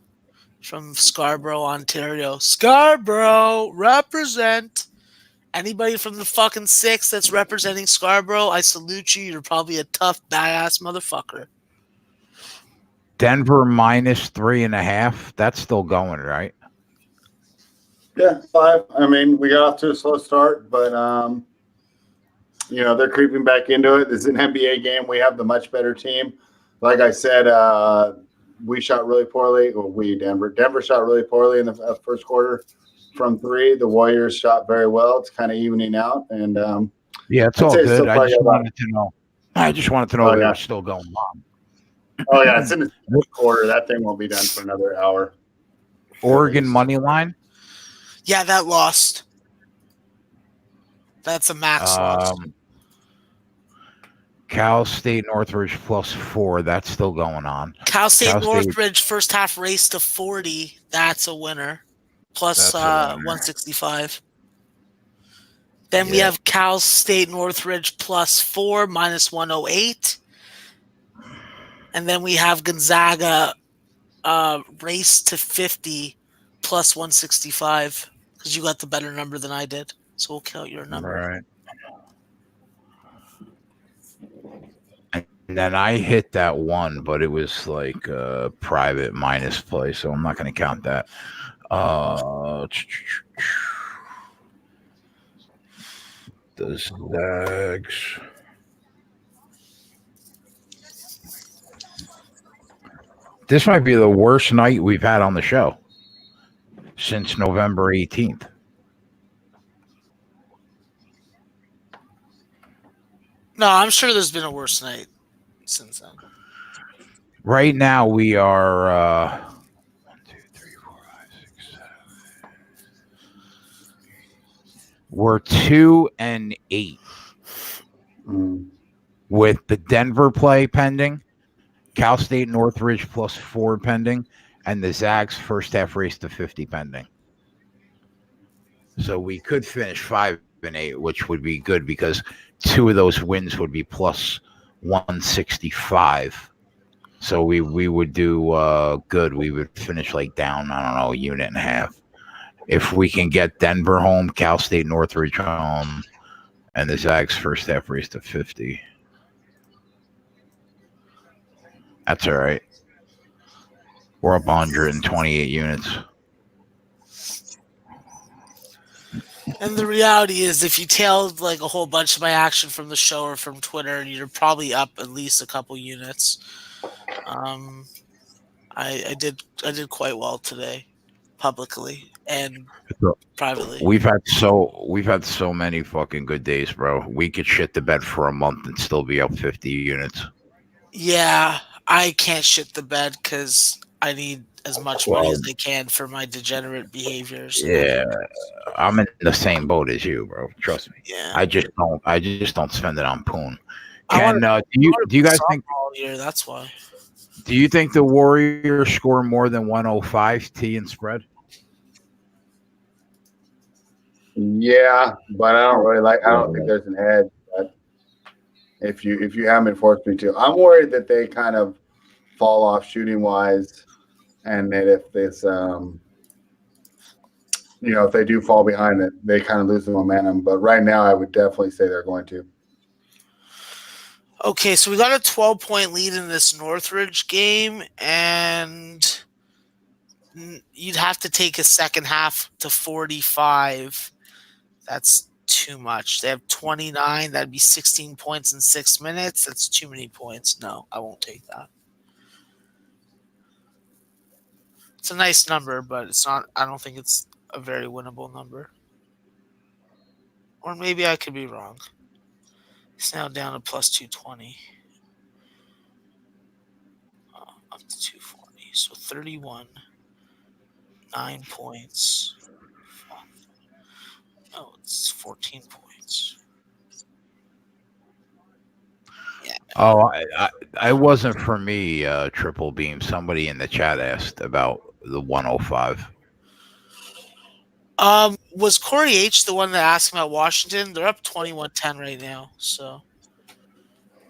from Scarborough, Ontario. Scarborough, represent. Anybody from the fucking 6 that's representing Scarborough, I salute you. You're probably a tough, badass motherfucker. Denver -3.5. That's still going, right? Yeah, 5. I mean, we got off to a slow start, but they're creeping back into it. This is an NBA game. We have the much better team. Like I said, we shot really poorly. Well, Denver shot really poorly in the first quarter from 3. The Warriors shot very well. It's kind of evening out, and yeah, it's all good. I just wanted to know. They were still going on. Oh yeah, it's in the first quarter. That thing won't be done for another hour. Oregon money line. Yeah, that lost. That's a max loss. Cal State Northridge +4. That's still going on. Cal State Northridge first half race to 40. That's a winner. Plus 165. Then we have Cal State Northridge +4 -108. And then we have Gonzaga race to 50 plus 165 because you got the better number than I did. So we'll count your number. Right. And then I hit that one, but it was like a private minus play, so I'm not going to count that. The Zags. This might be the worst night we've had on the show since November 18th. No, I'm sure there's been a worse night since then. Right now we are 1, 2, 3, 4, 5, 6, 7. We're 2-8 with the Denver play pending, Cal State Northridge +4 pending, and the Zags first half race to 50 pending. So we could finish 5-8, which would be good because 2 of those wins would be plus 165. So we would do good. We would finish like down, I don't know, a unit and a half. If we can get Denver home, Cal State Northridge home, and the Zags first half race to 50. That's all right. We're up 128 units. And the reality is, if you tailed like a whole bunch of my action from the show or from Twitter, you're probably up at least a couple units. I did quite well today, publicly and privately. We've had so many fucking good days, bro. We could shit the bed for a month and still be up 50 units. Yeah, I can't shit the bed because I need as much money as I can for my degenerate behaviors. Yeah, I'm in the same boat as you, bro. Trust me. Yeah. I just don't spend it on poon. I Can wanna- do you guys think all year? That's why. do you think the Warriors score more than 105 T in spread? Yeah, but I don't really like. I don't think there's an edge. But if you haven't forced me to, I'm worried that they kind of fall off shooting wise, and that if this, if they do fall behind, it they kind of lose the momentum. But right now, I would definitely say they're going to. Okay, so we got a 12-point lead in this Northridge game, and you'd have to take a second half to 45. That's too much. They have 29. That'd be 16 points in 6 minutes. That's too many points. No, I won't take that. It's a nice number, but it's not. I don't think it's a very winnable number. Or maybe I could be wrong. It's now down to plus 220. Up to 240. So 31. 9 points. No, it's 14 points. Yeah. Oh, I wasn't for me, Triple Beam. Somebody in the chat asked about the 105. Was Corey H the one that asked about Washington? They're up 21-10 right now, so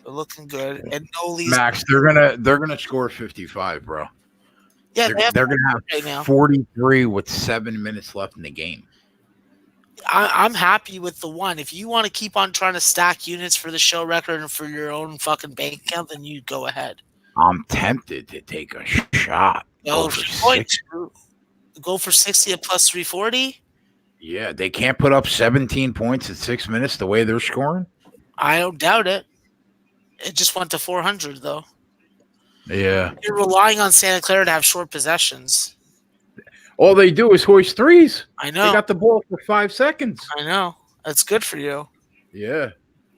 they're looking good. And Noli's Max, they're gonna score 55, bro. yeah, They're gonna have right now. 43 with 7 minutes left in the game. I'm happy with the one. If you want to keep on trying to stack units for the show record and for your own fucking bank account, then you go ahead. I'm tempted to take a shot. Go for 60 at plus 340. Yeah, they can't put up 17 points in 6 minutes the way they're scoring. I don't doubt it. It just went to 400 though. Yeah, You're relying on Santa Clara to have short possessions. all they do is hoist threes. I know. They got the ball for 5 seconds. I know. That's good for you. Yeah,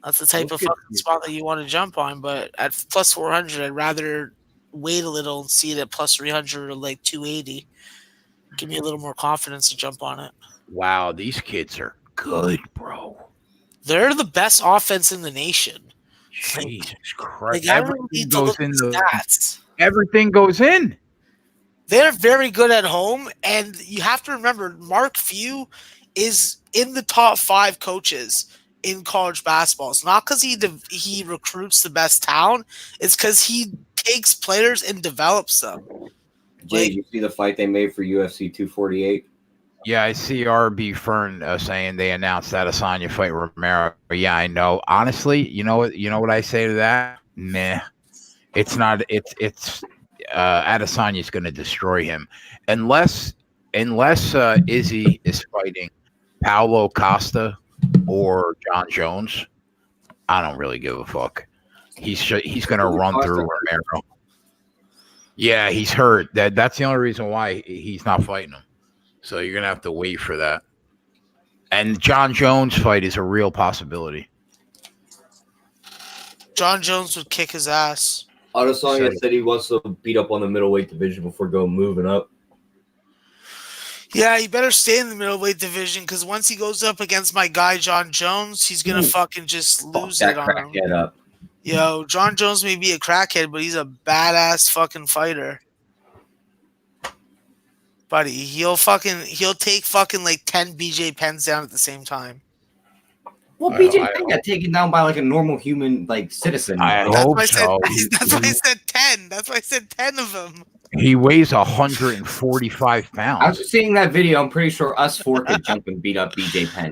That's the type Look of at fucking you. spot that you want to jump on. But at plus 400, I'd rather wait a little and see it at plus 300 or like 280. Give me a little more confidence to jump on it. wow, these kids are good, bro. They're the best offense in the nation. Jesus Christ! Like, I don't need to look at the stats. Everything goes in. They're very good at home, and you have to remember, Mark Few is in the top 5 coaches in college basketball. It's not because he recruits the best talent; it's because he takes players and develops them. Jay, did you see the fight they made for UFC 248? Yeah, I see RB Fern saying they announced that Adesanya fight Romero. Yeah, I know. Honestly, you know what I say to that? Meh. It's not. It's Adesanya's going to destroy him unless Izzy is fighting Paulo Costa or John Jones. I don't really give a fuck. He's going to run through Romero. Yeah, he's hurt. That's the only reason why he's not fighting him. So you're going to have to wait for that. And John Jones' fight is a real possibility. John Jones would kick his ass. Adesanya said he wants to beat up on the middleweight division before moving up. Yeah, he better stay in the middleweight division because once he goes up against my guy John Jones, he's gonna fucking just lose it on him. Up. Yo, John Jones may be a crackhead, but he's a badass fucking fighter. Buddy, he'll take fucking like 10 BJ Penns down at the same time. Well, BJ Penn got taken down by like a normal human, like citizen. That's why I said 10. That's why I said 10 of them. He weighs 145 pounds. I was just seeing that video. I'm pretty sure us 4 could jump and beat up BJ Penn.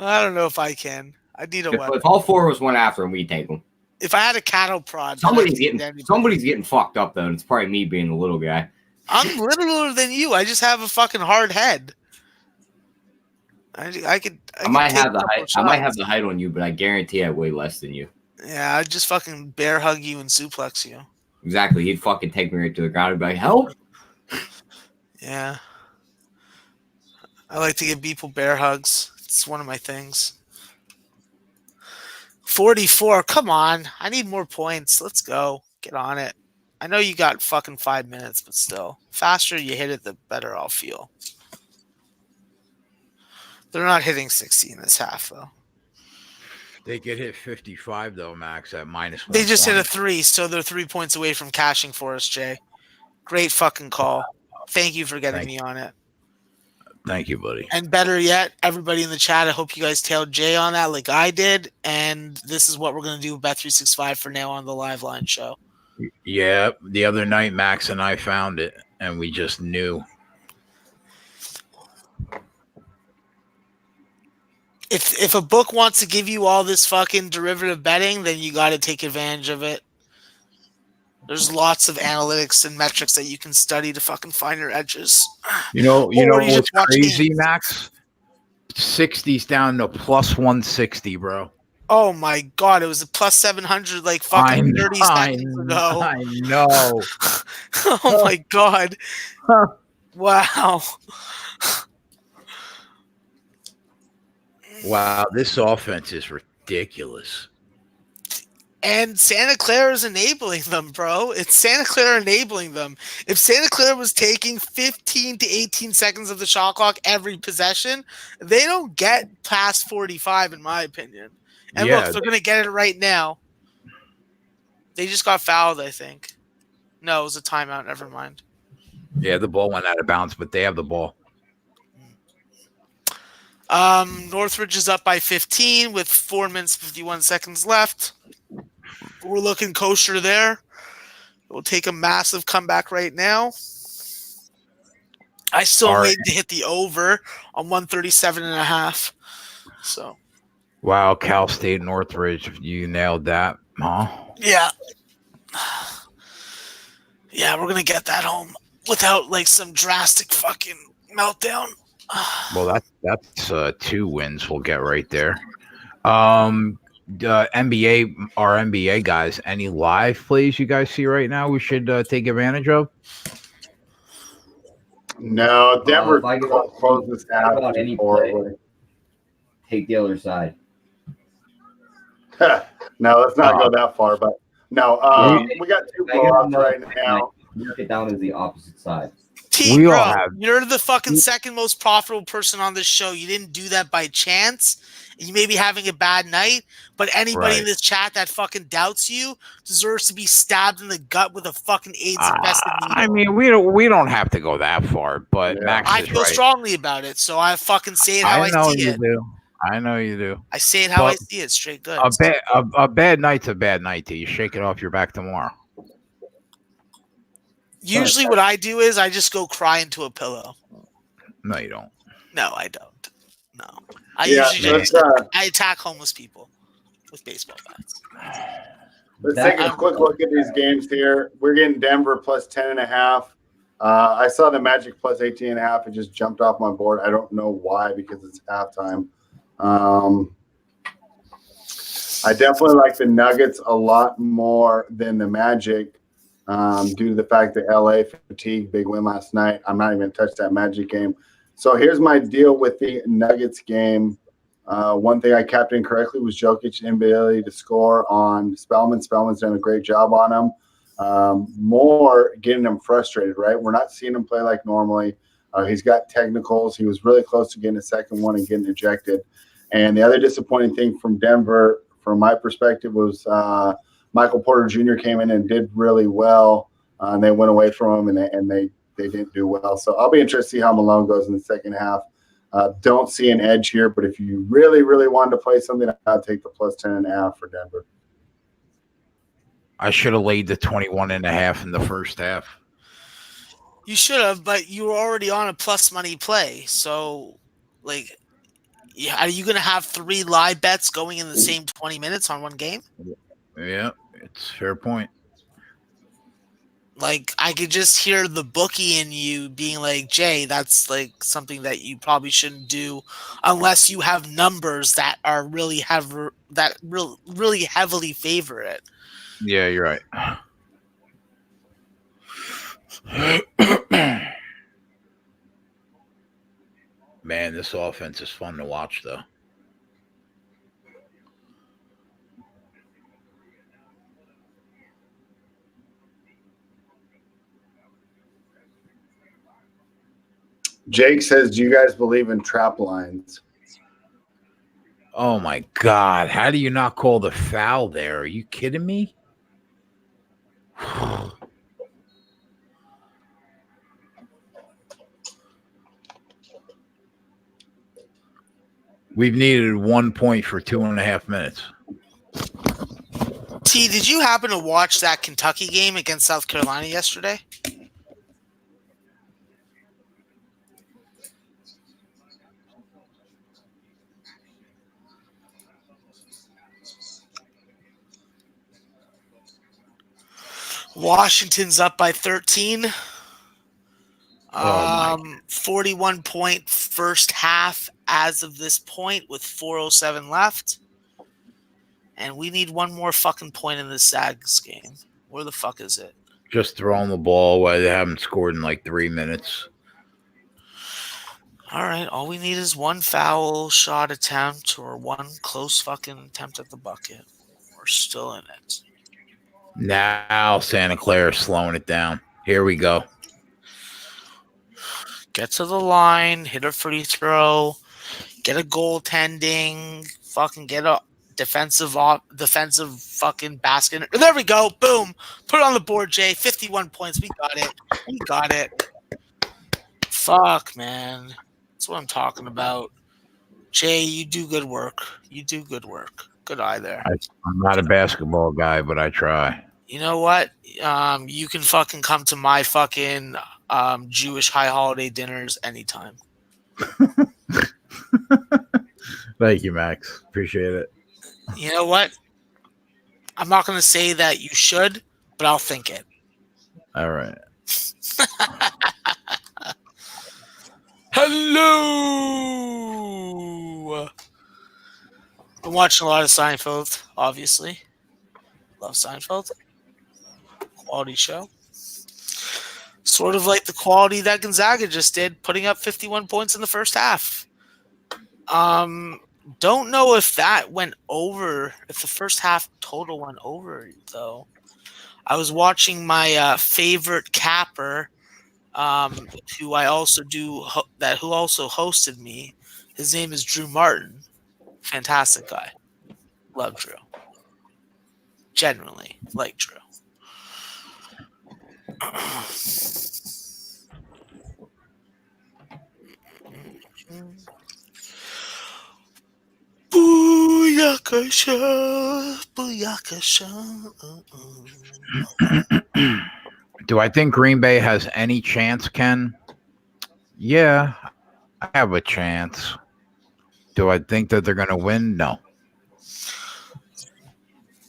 I don't know if I can. I need a weapon. If all 4 was one after him, we'd take him. If I had a cattle prod, somebody's getting fucked up though. And it's probably me being the little guy. I'm littler than you. I just have a fucking hard head. I might have the height. I might have the height on you, but I guarantee I weigh less than you. Yeah, I'd just fucking bear hug you and suplex you. Exactly. He'd fucking take me right to the ground and be like, help. Yeah. I like to give people bear hugs. It's one of my things. 44. Come on. I need more points. Let's go. Get on it. I know you got fucking 5 minutes, but still. Faster you hit it, the better I'll feel. They're not hitting 60 in this half, though. They could hit 55 though, Max, at minus one. They just hit a 3, so they're 3 points away from cashing for us, Jay. Great fucking call. Thank you for getting me on it. Thank you, buddy. And better yet, everybody in the chat, I hope you guys tailed Jay on that like I did. And this is what we're going to do with Bet365 for now on the Live Line show. Yeah, the other night, Max and I found it, and we just knew. If a book wants to give you all this fucking derivative betting, then you got to take advantage of it. There's lots of analytics and metrics that you can study to fucking find your edges. You know what's crazy, games. Max? 60's down to plus 160, bro. Oh my god, it was a plus 700 like fucking 30 seconds ago. I know. Oh my god. Wow. Wow, this offense is ridiculous. And Santa Clara is enabling them, bro. It's Santa Clara enabling them. If Santa Clara was taking 15 to 18 seconds of the shot clock every possession, they don't get past 45, in my opinion. And look, they're going to get it right now. They just got fouled, I think. No, it was a timeout. Never mind. Yeah, the ball went out of bounds, but they have the ball. Northridge is up by 15 with 4 minutes 51 seconds left. We're looking kosher there. We'll take a massive comeback right now. I still need to hit the over on 137.5. So. Wow, Cal State Northridge, you nailed that, huh? Yeah. Yeah, we're going to get that home without like some drastic fucking meltdown. Well, that's 2 wins we'll get right there. NBA, our NBA guys, any live plays you guys see right now we should take advantage of? No, Denver closed this out any play. Take the other side. No, let's not go that far, but no, we got 2 blowouts right now. Mark it down as the opposite side. Bro, you're the fucking second most profitable person on this show. You didn't do that by chance. You may be having a bad night, but anybody in this chat that fucking doubts you deserves to be stabbed in the gut with a fucking AIDS-infested needle. I mean, we don't have to go that far, but Max I feel strongly about it, so I fucking say it how I see it. I know you do. I say it how I see it. Straight good. A bad night's a bad night. Till you shake it off your back tomorrow. Usually what I do is I just go cry into a pillow. No, you don't. No, I don't. No. I usually I attack homeless people with baseball bats. Let's take a quick look at these games here. We're getting Denver plus 10.5. I saw the Magic plus 18.5. It just jumped off my board. I don't know why, because it's halftime. I definitely like the Nuggets a lot more than the Magic. Due to the fact that LA fatigued, big win last night. I'm not even going to touch that Magic game. So here's my deal with the Nuggets game. One thing I captained correctly was Jokic's inability to score on Spellman. Spellman's done a great job on him. More getting him frustrated, right? We're not seeing him play like normally. He's got technicals. He was really close to getting a second one and getting ejected. And the other disappointing thing from Denver, from my perspective, was Michael Porter Jr. came in and did really well, and they went away from him, and they didn't do well. So I'll be interested to see how Malone goes in the second half. Don't see an edge here, but if you really, really wanted to play something, I'd take the plus 10.5 for Denver. I should have laid the 21.5 in the first half. You should have, but you were already on a plus money play. So, like, are you going to have 3 live bets going in the same 20 minutes on one game? Yeah, it's a fair point. Like, I could just hear the bookie in you being like, Jay, that's like something that you probably shouldn't do unless you have numbers that are really really heavily favor it. Yeah, you're right. Man, this offense is fun to watch, though. Jake says, "Do you guys believe in trap lines?" Oh my God! How do you not call the foul there? Are you kidding me? We've needed 1 point for 2.5 minutes. T, did you happen to watch that Kentucky game against South Carolina yesterday? Washington's up by 13. 41 point first half as of this point with 4:07 left. And we need one more fucking point in this Zags game. Where the fuck is it? Just throwing the ball while they haven't scored in like 3 minutes. All right, all we need is one foul shot attempt or one close fucking attempt at the bucket. We're still in it. Now Santa Clara is slowing it down. Here we go. Get to the line, hit a free throw, get a goaltending, fucking get a defensive fucking basket. There we go. Boom. Put it on the board, Jay. 51 points. We got it. We got it. Fuck, man. That's what I'm talking about. Jay, you do good work. You do good work. Good eye there. I'm not a basketball guy, but I try. You know what? You can fucking come to my fucking Jewish high holiday dinners anytime. Thank you, Max. Appreciate it. You know what? I'm not going to say that you should, but I'll think it. All right. Hello. I'm watching a lot of Seinfeld, obviously. Love Seinfeld. Quality show. Sort of like the quality that Gonzaga just did, putting up 51 points in the first half. Don't know if that went over, if the first half total went over, though. I was watching my favorite capper, who I also who also hosted me. His name is Drew Martin. Fantastic guy. Love Drew. Generally like Drew. Booyakasha, booyakasha. Do I think Green Bay has any chance, Ken? Yeah, I have a chance. Do I think that they're going to win? No.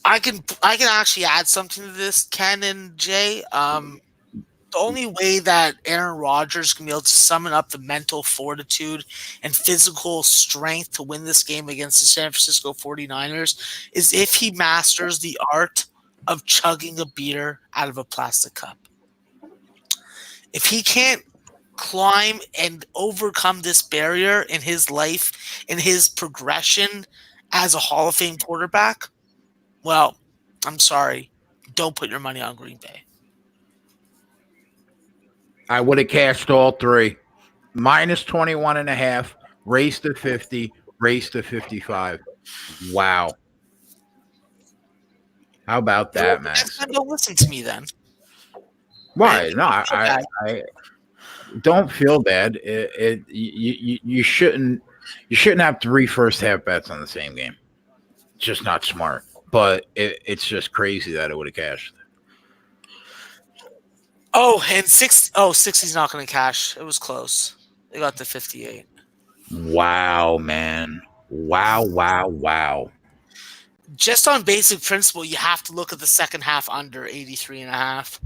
I can actually add something to this, Ken and Jay. The only way that Aaron Rodgers can be able to summon up the mental fortitude and physical strength to win this game against the San Francisco 49ers is if he masters the art of chugging a beer out of a plastic cup. If he can't climb and overcome this barrier in his life, in his progression as a Hall of Fame quarterback, well, I'm sorry. Don't put your money on Green Bay. I would have cashed all three. Minus 21.5, race to 50, race to 55. Wow. How about that, Max? Don't listen to me then. Why? No, I don't feel bad. You shouldn't have 3 first half bets on the same game. It's just not smart. But it's just crazy that it would have cashed. Oh, and 60's not going to cash. It was close. They got to 58. Wow, man. Wow. Just on basic principle, you have to look at the second half under 83.5.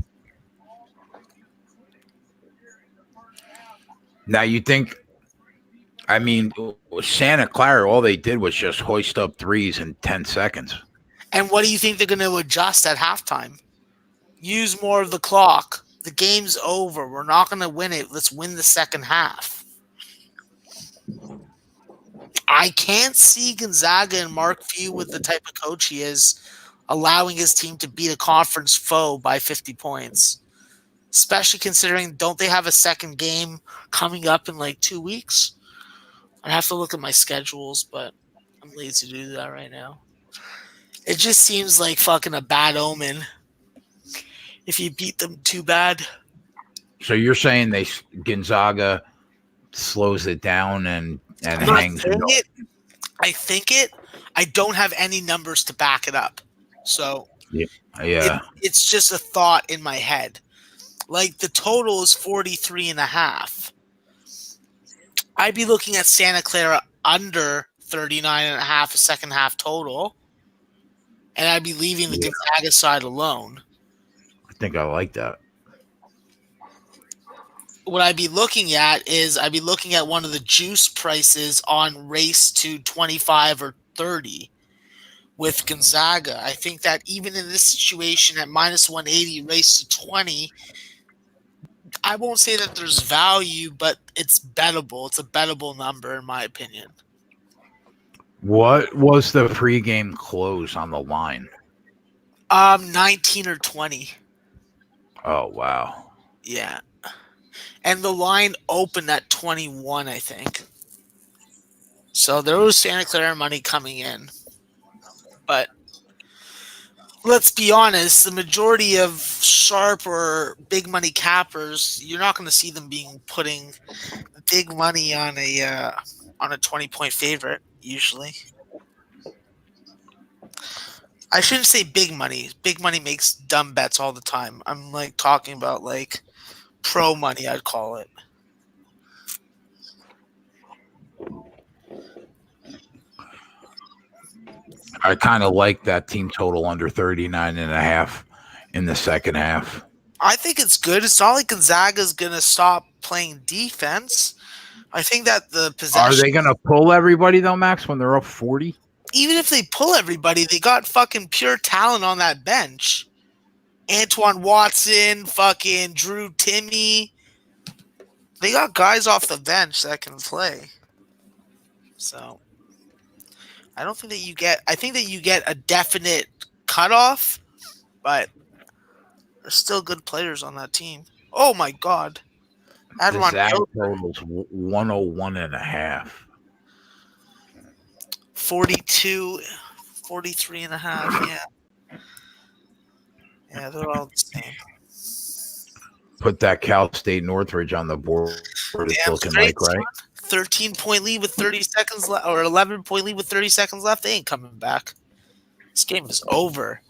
Now you think, I mean, Santa Clara, all they did was just hoist up threes in 10 seconds. And what do you think they're going to adjust at halftime? Use more of the clock The game's over. We're not going to win it. Let's win the second half. I can't see Gonzaga and Mark Few with the type of coach he is allowing his team to beat a conference foe by 50 points. Especially considering, don't they have a second game coming up in like 2 weeks? I'd have to look at my schedules, but I'm lazy to do that right now. It just seems like fucking a bad omen if you beat them too bad. So you're saying Gonzaga slows it down and I'm not hangs saying it. I think it. I don't have any numbers to back it up. So Yeah. it's just a thought in my head. Like the total is 43.5. I'd be looking at Santa Clara under 39.5 a second half total. And I'd be leaving the Gonzaga side alone. I think I like that. What I'd be looking at is I'd be looking at one of the juice prices on race to 25 or 30 with Gonzaga. I think that even in this situation at minus 180, race to 20, I won't say that there's value, but it's bettable. It's a bettable number in my opinion. What was the pregame close on the line? 19 or 20. Oh, wow. Yeah. And the line opened at 21, I think. So there was Santa Clara money coming in. But let's be honest, the majority of sharp or big money cappers, you're not going to see them putting big money on a 20-point favorite usually. I shouldn't say big money. Big money makes dumb bets all the time. I'm like talking about like pro money, I'd call it. I kind of like that team total under 39.5 in the second half. I think it's good. It's not like Gonzaga's going to stop playing defense. I think that the possession... Are they going to pull everybody, though, Max, when they're up 40? Even if they pull everybody, they got fucking pure talent on that bench. Antoine Watson, fucking Drew Timmy. They got guys off the bench that can play. So... I don't think that you get... I think that you get a definite cutoff, but there's still good players on that team. Oh, my God. The Zag total's 101.5. 42, 43.5, yeah. Yeah, they're all the same. Put that Cal State Northridge on the board. It's looking like, right? 13-point lead with 30 seconds left, or 11-point lead with 30 seconds left. They ain't coming back. This game is over.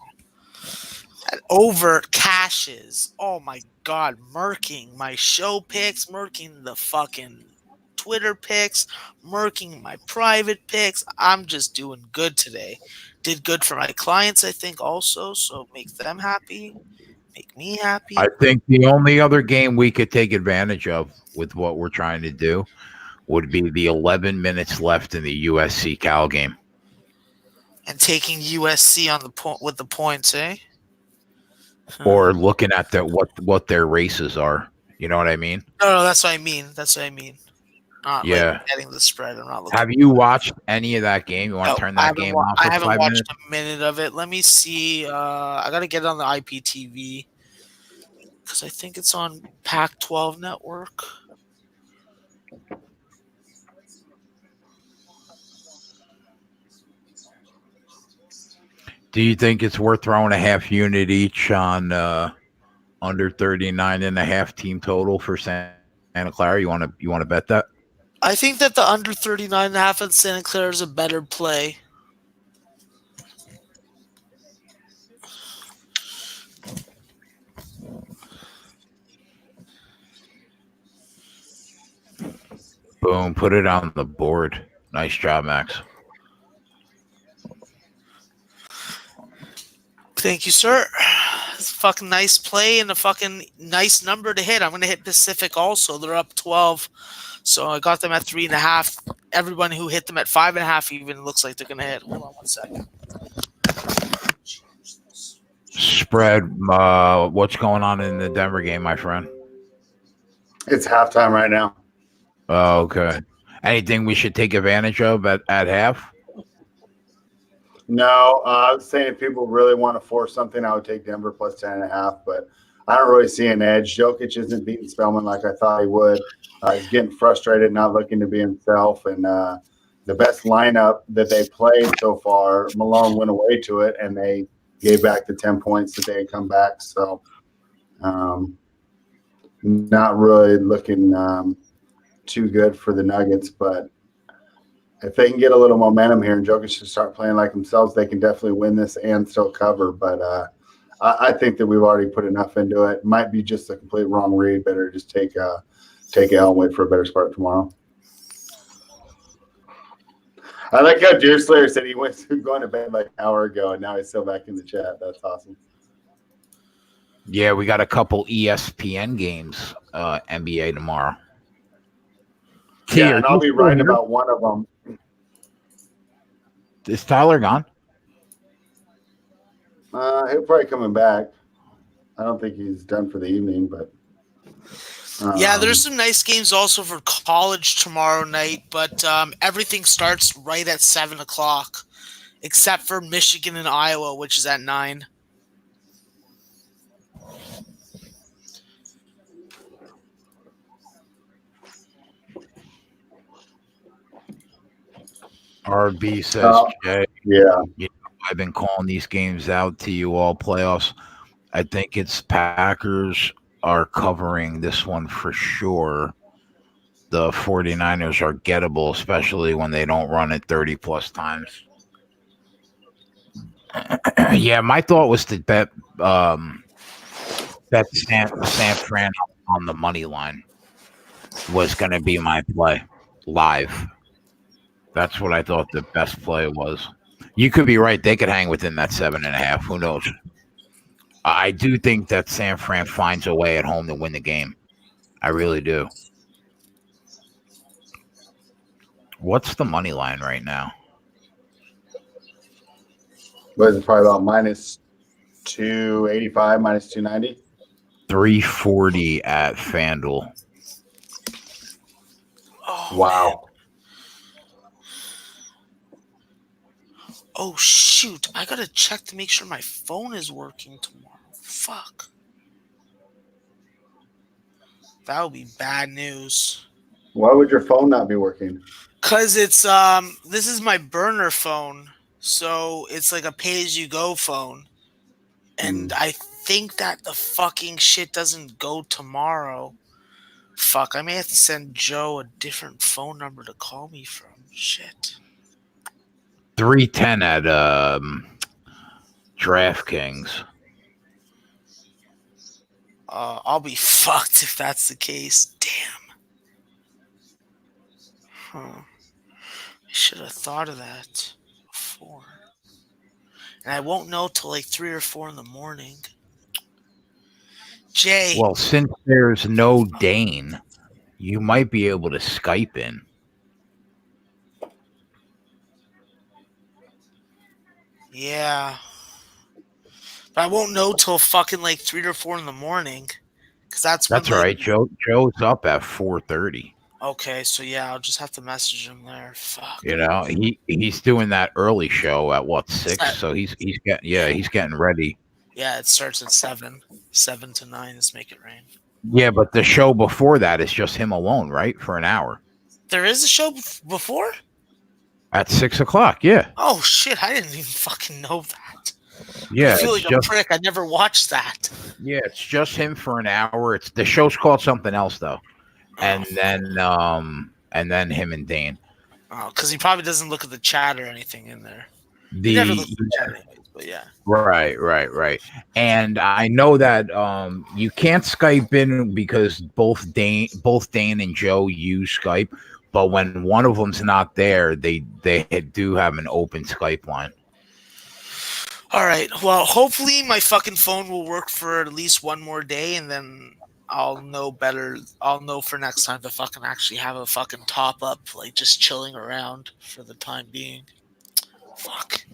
That over cashes. Oh my God, murking my show picks, murking the fucking Twitter picks, murking my private picks. I'm just doing good today. Did good for my clients, I think, also. So make them happy. Make me happy. I think the only other game we could take advantage of with what we're trying to do would be the 11 minutes left in the USC Cal game. And taking USC on the with the points, eh? Or looking at what their races are. You know what I mean? No, that's what I mean. That's what I mean. Not like getting the spread. I'm not looking. Have you watched any of that game? You want to turn that game off for 5 minutes? I haven't watched a minute of it. Let me see. I got to get it on the IPTV because I think it's on Pac-12 network. Do you think it's worth throwing a half unit each on under 39.5 team total for Santa Clara? You want to bet that? I think that the under 39.5 at Santa Clara is a better play. Boom, put it on the board. Nice job, Max. Thank you, sir. It's a fucking nice play and a fucking nice number to hit. I'm going to hit Pacific also. They're up 12. So I got them at 3.5. Everyone who hit them at 5.5 even looks like they're going to hit. Hold on one second. Spread. What's going on in the Denver game, my friend? It's halftime right now. Oh, okay. Anything we should take advantage of at half? No, I was saying if people really want to force something, I would take Denver plus 10.5, but I don't really see an edge. Jokic isn't beating Spellman like I thought he would. He's getting frustrated, not looking to be himself. And the best lineup that they played so far, Malone went away to it, and they gave back the 10 points that they had come back. So not really looking too good for the Nuggets, but if they can get a little momentum here and Jokic should start playing like themselves, they can definitely win this and still cover. But I think that we've already put enough into it. Might be just a complete wrong read. Better just take L and wait for a better start tomorrow. I like how Deerslayer said he went going to bed like an hour ago, and now he's still back in the chat. That's awesome. Yeah, we got a couple ESPN games, NBA tomorrow. Yeah, and I'll be writing about one of them. Is Tyler gone? He'll probably coming back. I don't think he's done for the evening, but yeah, there's some nice games also for college tomorrow night, but everything starts right at 7:00, except for Michigan and Iowa, which is at 9. RB says, Jay, yeah, you know, I've been calling these games out to you all playoffs. I think it's Packers are covering this one for sure. The 49ers are gettable, especially when they don't run it 30 plus times. Yeah, my thought was to bet San Fran on the money line was going to be my play live. That's what I thought the best play was. You could be right. They could hang within that 7.5. Who knows? I do think that San Fran finds a way at home to win the game. I really do. What's the money line right now? Was it probably about minus 285, minus 290? 340 at FanDuel. Oh, wow. Man. Oh, shoot. I got to check to make sure my phone is working tomorrow. Fuck. That would be bad news. Why would your phone not be working? Because it's, this is my burner phone. So it's like a pay-as-you-go phone. And I think that the fucking shit doesn't go tomorrow. Fuck, I may have to send Joe a different phone number to call me from. Shit. 310 at DraftKings. I'll be fucked if that's the case. Damn. Huh. I should have thought of that before. And I won't know till like 3 or 4 in the morning. Jay. Well, since there's no Dane, you might be able to Skype in. Yeah. But I won't know till fucking like 3 or 4 in the morning. Because that's right. Joe's up at 4:30. Okay, so yeah, I'll just have to message him there. Fuck. You know, he's doing that early show at what 6? So he's getting ready. Yeah, it starts at 7. 7 to 9 is Make It Rain. Yeah, but the show before that is just him alone, right? For an hour. There is a show before? At 6:00, yeah. Oh shit, I didn't even fucking know that. Yeah. I feel like a prick. I never watched that. Yeah, it's just him for an hour. It's the show's called something else though. And then him and Dane. Oh, because he probably doesn't look at the chat or anything in there. He never looks at the chat anyways, but yeah. Right. And I know that you can't Skype in because both Dane and Joe use Skype, but when one of them's not there, they do have an open Skype line. All right. Well, hopefully my fucking phone will work for at least one more day, and then I'll know better. I'll know for next time to fucking actually have a fucking top up, like just chilling around for the time being. Fuck.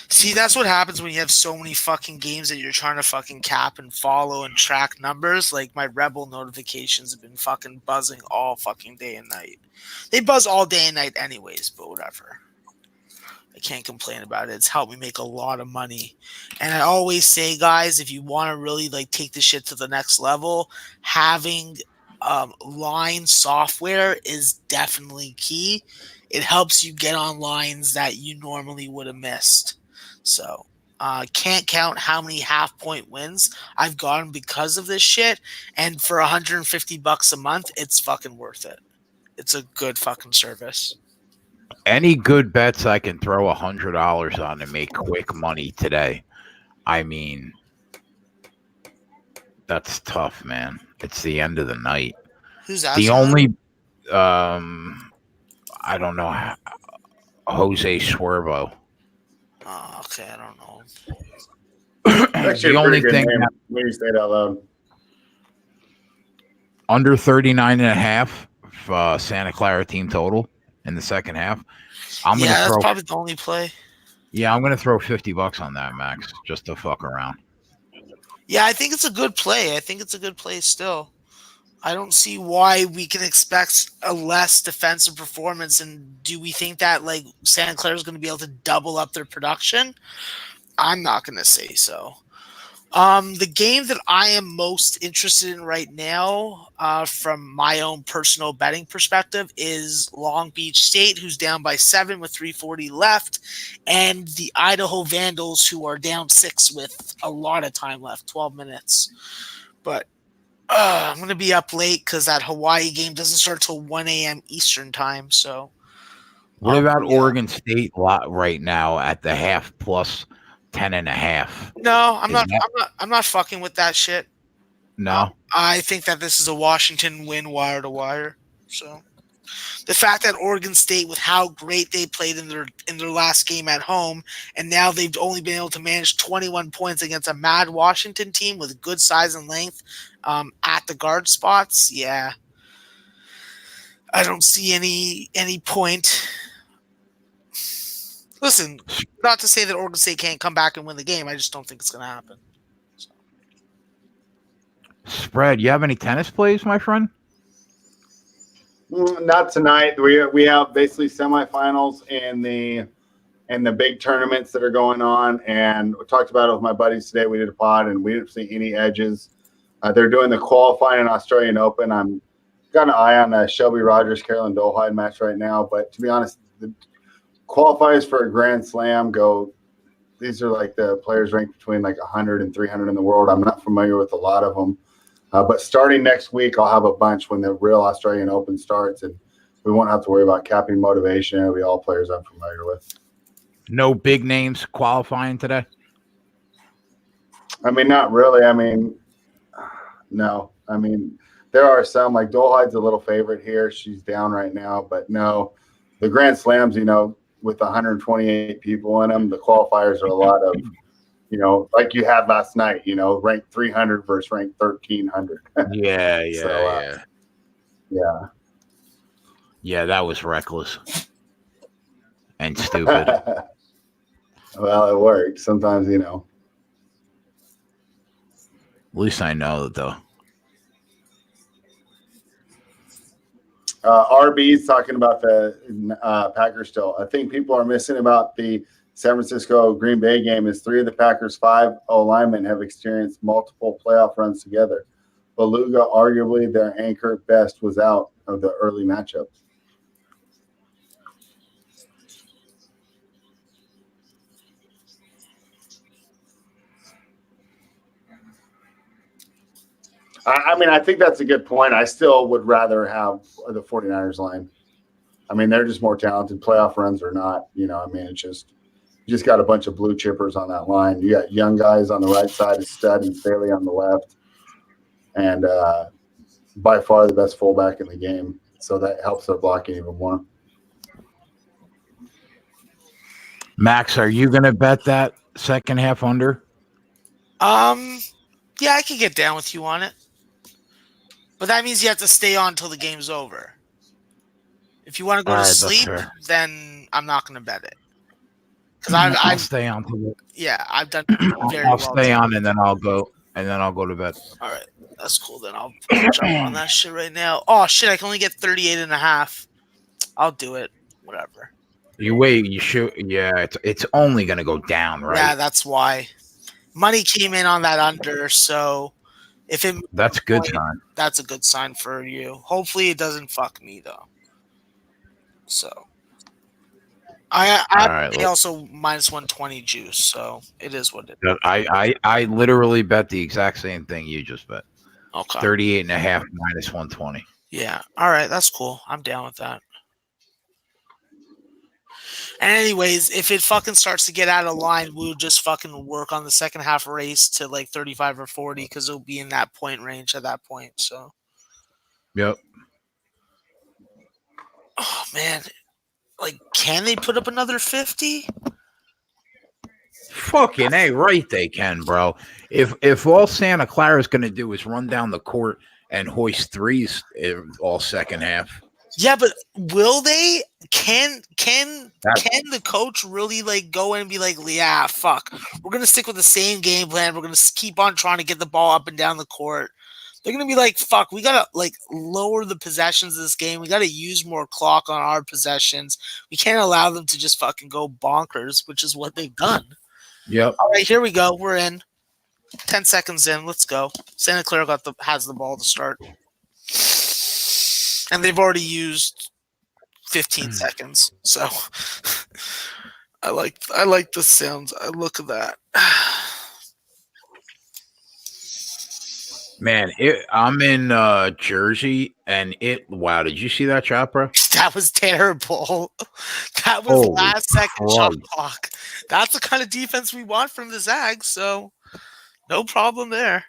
See, that's what happens when you have so many fucking games that you're trying to fucking cap and follow and track numbers. Like, my Rebel notifications have been fucking buzzing all fucking day and night. They buzz all day and night anyways, but whatever. I can't complain about it. It's helped me make a lot of money. And I always say, guys, if you want to really like take the shit to the next level, having line software is definitely key. It helps you get on lines that you normally would have missed. So can't count how many half-point wins I've gotten because of this shit. And for $150 a month, it's fucking worth it. It's a good fucking service. Any good bets I can throw $100 on and make quick money today. I mean, that's tough, man. It's the end of the night. Who's that? The only, I don't know, Jose Swervo. Oh, okay, I don't know. Actually, The a only pretty good thing name when you say it out loud. under 39.5 Santa Clara team total in the second half. That's probably the only play. Yeah, I'm gonna throw $50 on that, Max, just to fuck around. Yeah, I think it's a good play. I think it's a good play still. I don't see why we can expect a less defensive performance. And do we think that like Santa Clara is going to be able to double up their production? I'm not going to say so. The game that I am most interested in right now, from my own personal betting perspective, is Long Beach State, who's down by 7 with 3:40 left, and the Idaho Vandals, who are down 6 with a lot of time left, 12 minutes. But I'm going to be up late because that Hawaii game doesn't start till 1 a.m. Eastern time. So, What about Oregon State right now at the half plus 10.5? No, I'm not fucking with that shit. No. I think that this is a Washington win wire to wire. So the fact that Oregon State, with how great they played in their last game at home, and now they've only been able to manage 21 points against a mad Washington team with good size and length at the guard spots. Yeah, I don't see any point. Listen, not to say that Oregon State can't come back and win the game. I just don't think it's going to happen. So. Spread. You have any tennis plays, my friend? Not tonight. We have basically semifinals and the big tournaments that are going on. And we talked about it with my buddies today. We did a pod and we didn't see any edges. They're doing the qualifying in Australian Open. I'm got an eye on the Shelby Rogers Carolyn Dolehide match right now. But to be honest, the qualifiers for a Grand Slam these are like the players ranked between like 100 and 300 in the world. I'm not familiar with a lot of them. But starting next week, I'll have a bunch when the real Australian Open starts, and we won't have to worry about capping motivation. It'll be all players I'm familiar with. No big names qualifying today? I mean, not really. I mean, no. I mean, there are some, like Dolehide's a little favorite here. She's down right now, but no. The Grand Slams, with 128 people in them, the qualifiers are a lot of, like you had last night, ranked 300 versus ranked 1,300. Yeah. Yeah, that was reckless and stupid. Well, it worked. Sometimes, At least I know that, though. RB's talking about the Packers still. I think people are missing about the San Francisco Green Bay game is 3 of the Packers' 5 O-linemen have experienced multiple playoff runs together. Beluga, arguably their anchor at best, was out of the early matchup. I mean, I think that's a good point. I still would rather have the 49ers line. I mean, they're just more talented, playoff runs or not. It's just you just got a bunch of blue chippers on that line. You got young guys on the right side, Stud and Staley on the left, and by far the best fullback in the game. So that helps their blocking even more. Max, are you going to bet that second half under? Yeah, I can get down with you on it. But that means you have to stay on until the game's over. If you want to go to sleep, then I'm not going to bet it. Because I'll I've stay on to I've done it. very I'll well. stay on, and then I'll go to bed. All right, that's cool. Then I'll jump on that shit right now. Oh shit, I can only get 38.5. I'll do it. Whatever. You wait. You shoot. Yeah, it's only gonna go down, right? Yeah, that's why. Money came in on that under, so if it That's a good sign. that's a good sign for you. Hopefully, it doesn't fuck me though. So I All right. pay also minus 120 juice, so it is what it is. I literally bet the exact same thing you just bet. Okay. 38.5 minus 120. Yeah. All right, that's cool. I'm down with that. And anyways, if it fucking starts to get out of line, we'll just fucking work on the second half race to like 35 or 40 because it'll be in that point range at that point. So, Yep. oh man, like, can they put up another 50? Fucking A, right they can, bro. If all Santa Clara is going to do is run down the court and hoist threes all second half. Yeah, but will they? Can the coach really like go in and be like, yeah, fuck, we're gonna stick with the same game plan. We're gonna keep on trying to get the ball up and down the court. They're gonna be like, fuck, we gotta like lower the possessions of this game. We gotta use more clock on our possessions. We can't allow them to just fucking go bonkers, which is what they've done. Yep. All right, here we go. We're in. 10 seconds in. Let's go. Santa Clara has the ball to start. And they've already used 15 seconds. So I like the sounds. I look at that. Man, I'm in Jersey, and wow, did you see that shot, bro? That was terrible. That was Holy last second shot Christ. clock. That's the kind of defense we want from the Zags, so no problem there.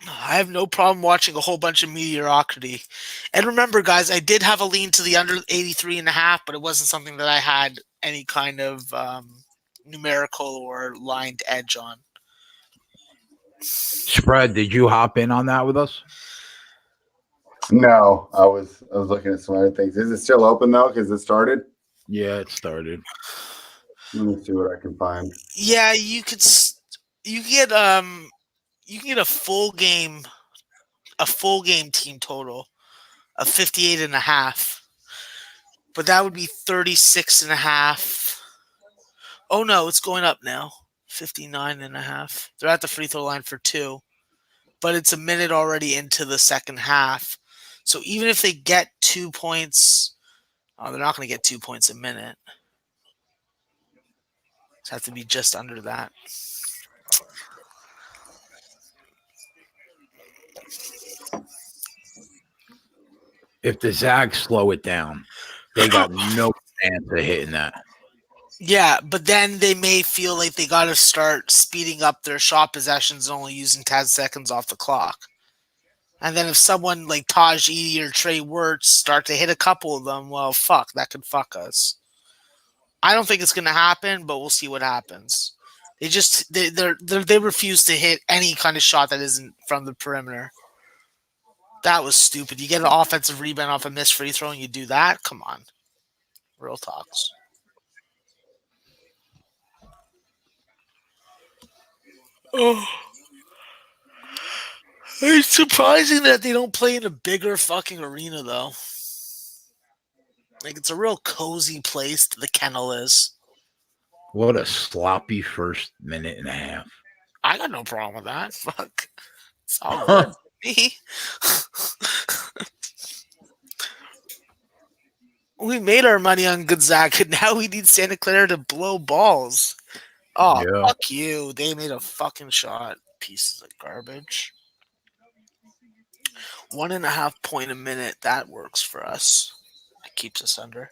I have no problem watching a whole bunch of mediocrity. And remember, guys, I did have a lean to the under 83.5, but it wasn't something that I had any kind of numerical or lined edge on. Spread, did you hop in on that with us? No, I was looking at some other things. Is it still open though? Because it started. Yeah, it started. Let me see what I can find. Yeah, you can get a full game team total of 58.5. But that would be 36.5. Oh no, it's going up now. 59.5. They're at the free throw line for 2. But it's a minute already into the second half. So even if they get 2 points, they're not going to get 2 points a minute. It have to be just under that. If the Zags slow it down, they got no chance of hitting that. Yeah, but then they may feel like they got to start speeding up their shot possessions and only using 10 seconds off the clock. And then if someone like Taj Edey or Trey Wirtz start to hit a couple of them, well, fuck, that could fuck us. I don't think it's going to happen, but we'll see what happens. They refuse to hit any kind of shot that isn't from the perimeter. That was stupid. You get an offensive rebound off a missed free throw and you do that? Come on. Real talks. Oh. It's surprising that they don't play in a bigger fucking arena, though. Like, it's a real cozy place, the Kennel is. What a sloppy first minute and a half. I got no problem with that. Fuck. It's all good for me. We made our money on Gonzaga. Now we need Santa Clara to blow balls. Oh, Yeah. fuck you. They made a fucking shot. Pieces of garbage. 1.5 point a minute. That works for us. It keeps us under.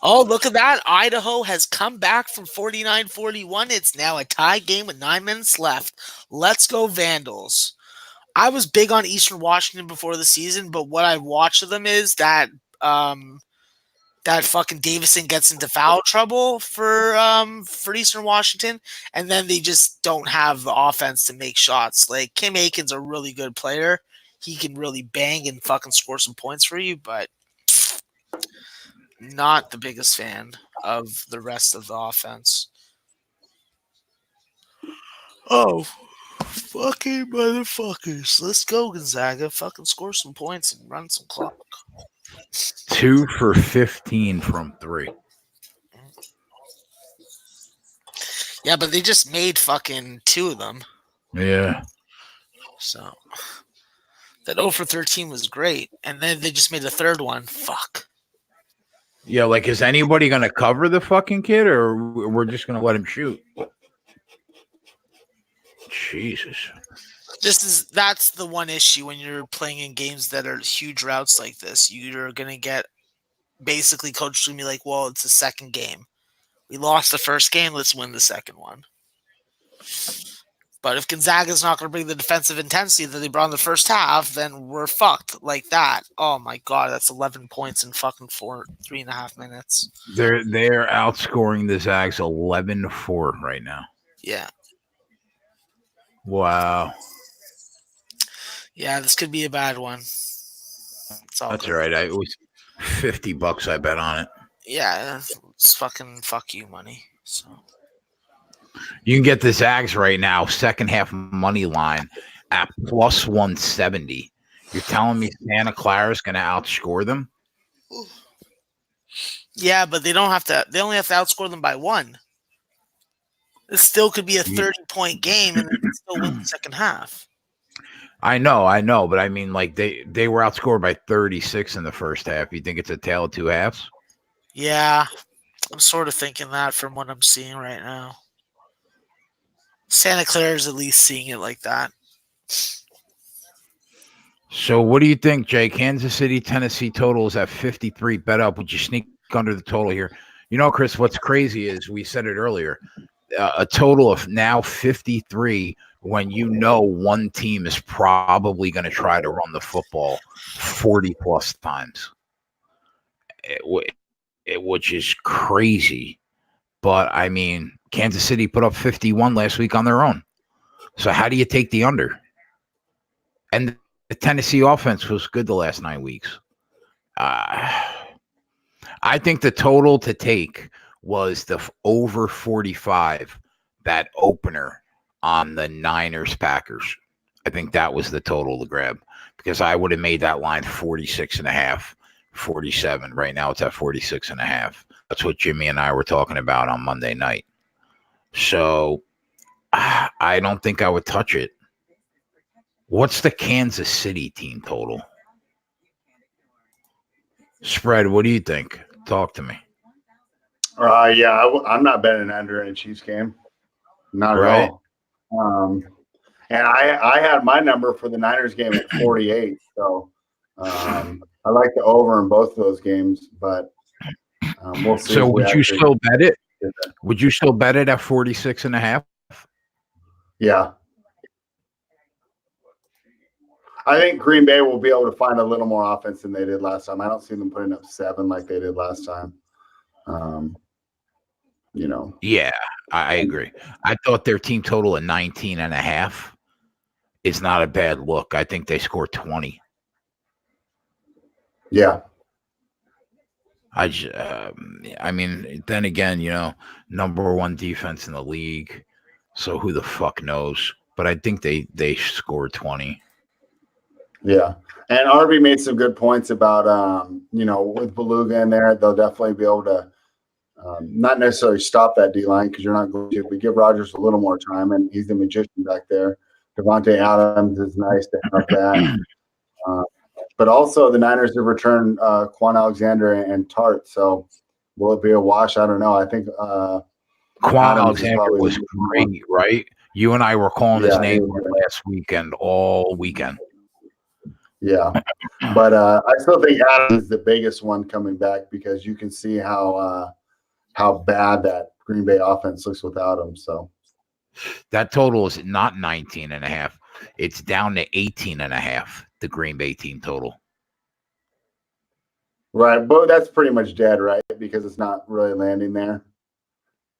Oh, look at that. Idaho has come back from 49-41. It's now a tie game with 9 minutes left. Let's go Vandals. I was big on Eastern Washington before the season, but what I watched of them is that that fucking Davison gets into foul trouble for Eastern Washington, and then they just don't have the offense to make shots. Like, Kim Aiken's a really good player. he can really bang and fucking score some points for you, but not the biggest fan of the rest of the offense. Oh, fucking motherfuckers. Let's go, Gonzaga. Fucking score some points and run some clock. 2 for 15 from 3. Yeah, but they just made fucking 2 of them. Yeah. So that 0 for 13 was great. And then they just made a third one. Fuck. Yeah, like, is anybody going to cover the fucking kid, or we're just going to let him shoot? Jesus. That's the one issue when you're playing in games that are huge routes like this. You're going to get basically coach going to be like, well, it's the second game. We lost the first game. Let's win the second one. But if Gonzaga's not going to bring the defensive intensity that they brought in the first half, then we're fucked like that. Oh my God, that's 11 points in fucking 3.5 minutes. They're outscoring the Zags 11-4 right now. Yeah. Wow. Yeah, this could be a bad one. That's all right. It was $50 I bet on it. Yeah, it's fucking fuck you money. So you can get the Zags right now, second half money line at plus 170. You're telling me Santa Clara's going to outscore them? Yeah, but they don't have to. They only have to outscore them by 1. This still could be a 30-point game, and they can still win the second half. I know, but I mean, like they were outscored by 36 in the first half. You think it's a tale of two halves? Yeah, I'm sort of thinking that from what I'm seeing right now. Santa Clara's at least seeing it like that. So what do you think, Jay? Kansas City, Tennessee total is at 53. Bet up. Would you sneak under the total here? You know, Chris, what's crazy is we said it earlier. A total of now 53 when you know one team is probably going to try to run the football 40 plus times, which is crazy. But, I mean, Kansas City put up 51 last week on their own. So how do you take the under? And the Tennessee offense was good the last 9 weeks. I think the total to take was the over 45, that opener on the Niners-Packers. I think that was the total to grab because I would have made that line 46.5, 47. Right now it's at 46.5. That's what Jimmy and I were talking about on Monday night. So I don't think I would touch it. What's the Kansas City team total? Spread, what do you think? Talk to me. Yeah, I'm not betting under in a Chiefs game. Not at all. And I had my number for the Niners game at 48. So I like the over in both of those games, but we'll see. So would you still bet it? Would you still bet it at 46.5? Yeah. I think Green Bay will be able to find a little more offense than they did last time. I don't see them putting up 7 like they did last time. Yeah, I agree. I thought their team total of 19.5 is not a bad look. I think they scored 20. Yeah. I mean, then again, number 1 defense in the league. So who the fuck knows? But I think they scored 20. Yeah. And Arby made some good points about, with Beluga in there, they'll definitely be able to not necessarily stop that D-line because you're not going to, but give Rodgers a little more time, and he's the magician back there. Devontae Adams is nice to have that. But also the Niners have returned Quan Alexander and Tart, so will it be a wash? I don't know. I think Quan Alexander was great, right? You and I were calling his name last weekend, all weekend. Yeah, but I still think Adams is the biggest one coming back because you can see how bad that Green Bay offense looks without him. So that total is not 19.5. It's down to 18.5, the Green Bay team total. Right, but that's pretty much dead, right? Because it's not really landing there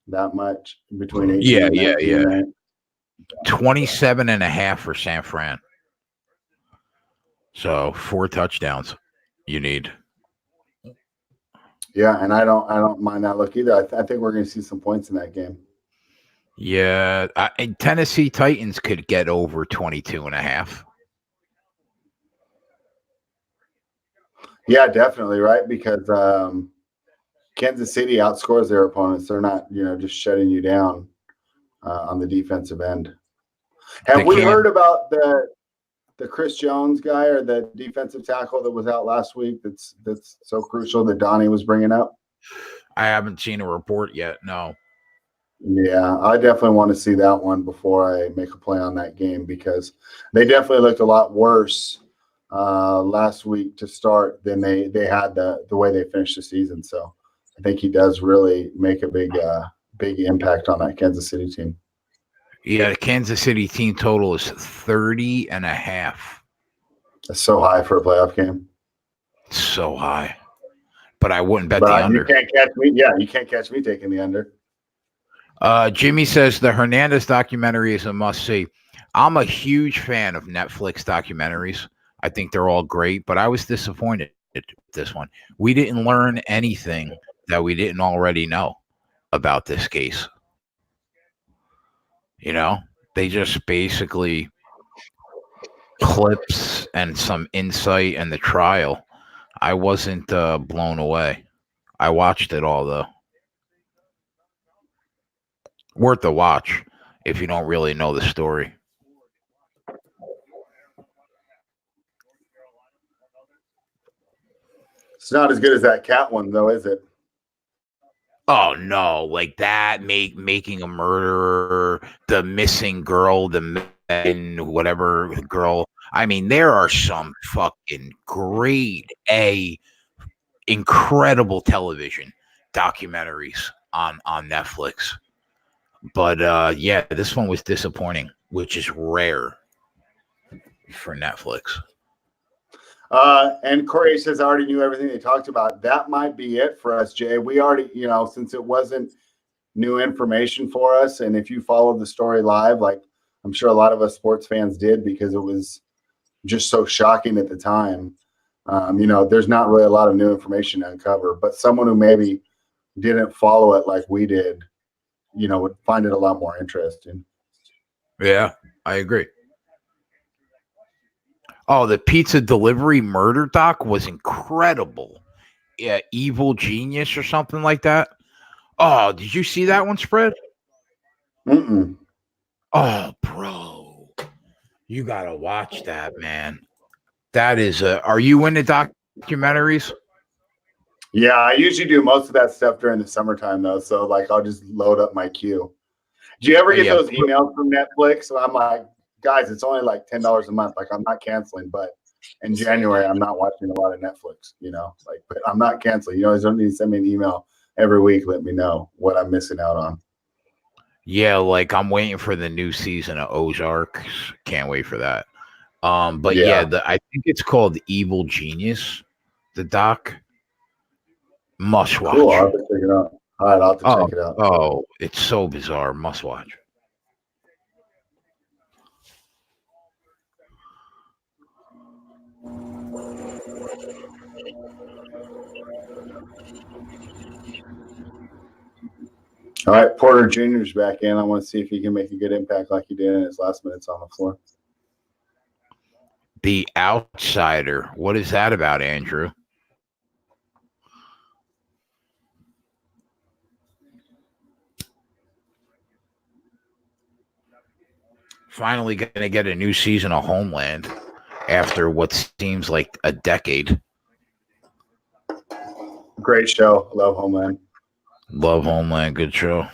that much between 18 and 19, right? 27.5 for San Fran. So 4 touchdowns you need. Yeah, and I don't mind that look either. I think we're going to see some points in that game. Yeah, and Tennessee Titans could get over 22.5. Yeah, definitely, right? Because Kansas City outscores their opponents. They're not, just shutting you down on the defensive end. Have we heard about the Chris Jones guy or the defensive tackle that was out last week? That's so crucial that Donnie was bringing up. I haven't seen a report yet. No. Yeah, I definitely want to see that one before I make a play on that game because they definitely looked a lot worse last week to start than they had the way they finished the season. So I think he does really make a big impact on that Kansas City team. Yeah, the Kansas City team total is 30.5. That's so high for a playoff game. So high. But I wouldn't bet the under. You can't catch me. Yeah, you can't catch me taking the under. Jimmy says the Hernandez documentary is a must-see. I'm a huge fan of Netflix documentaries. I think they're all great, but I was disappointed with this one. We didn't learn anything that we didn't already know about this case. They just basically clips and some insight and the trial. I wasn't blown away. I watched it all, though. Worth a watch if you don't really know the story. It's not as good as that cat one, though, is it? Oh no, like that making a murderer, the missing girl, the whatever girl. I mean, there are some fucking grade A, incredible television documentaries on Netflix. But yeah, this one was disappointing, which is rare for Netflix. And Corey says, I already knew everything they talked about. That might be it for us, Jay. We already, since it wasn't new information for us, and if you followed the story live, like I'm sure a lot of us sports fans did because it was just so shocking at the time. There's not really a lot of new information to uncover, but someone who maybe didn't follow it like we did, would find it a lot more interesting. Yeah, I agree. Oh, the pizza delivery murder doc was incredible. Yeah, Evil Genius or something like that. Oh, did you see that one, Spread? Mm-mm. Oh, bro. You got to watch that, man. That is are you into documentaries? Yeah, I usually do most of that stuff during the summertime, though. So, I'll just load up my queue. Do you ever get those emails from Netflix? So I'm like, guys, it's only like $10 a month. I'm not canceling, but in January, I'm not watching a lot of Netflix, but I'm not canceling. You don't need to send me an email every week. Let me know what I'm missing out on. Yeah, I'm waiting for the new season of Ozark. Can't wait for that. But yeah, I think it's called Evil Genius, the doc. Must watch. Cool. I'll have to check it out. All right, I'll have to check it out. Oh, it's so bizarre. Must watch. All right, Porter Jr.'s back in. I want to see if he can make a good impact like he did in his last minutes on the floor. The Outsider. What is that about, Andrew? Finally going to get a new season of Homeland after what seems like a decade. Great show. Love Homeland. Love Homeland. Good show.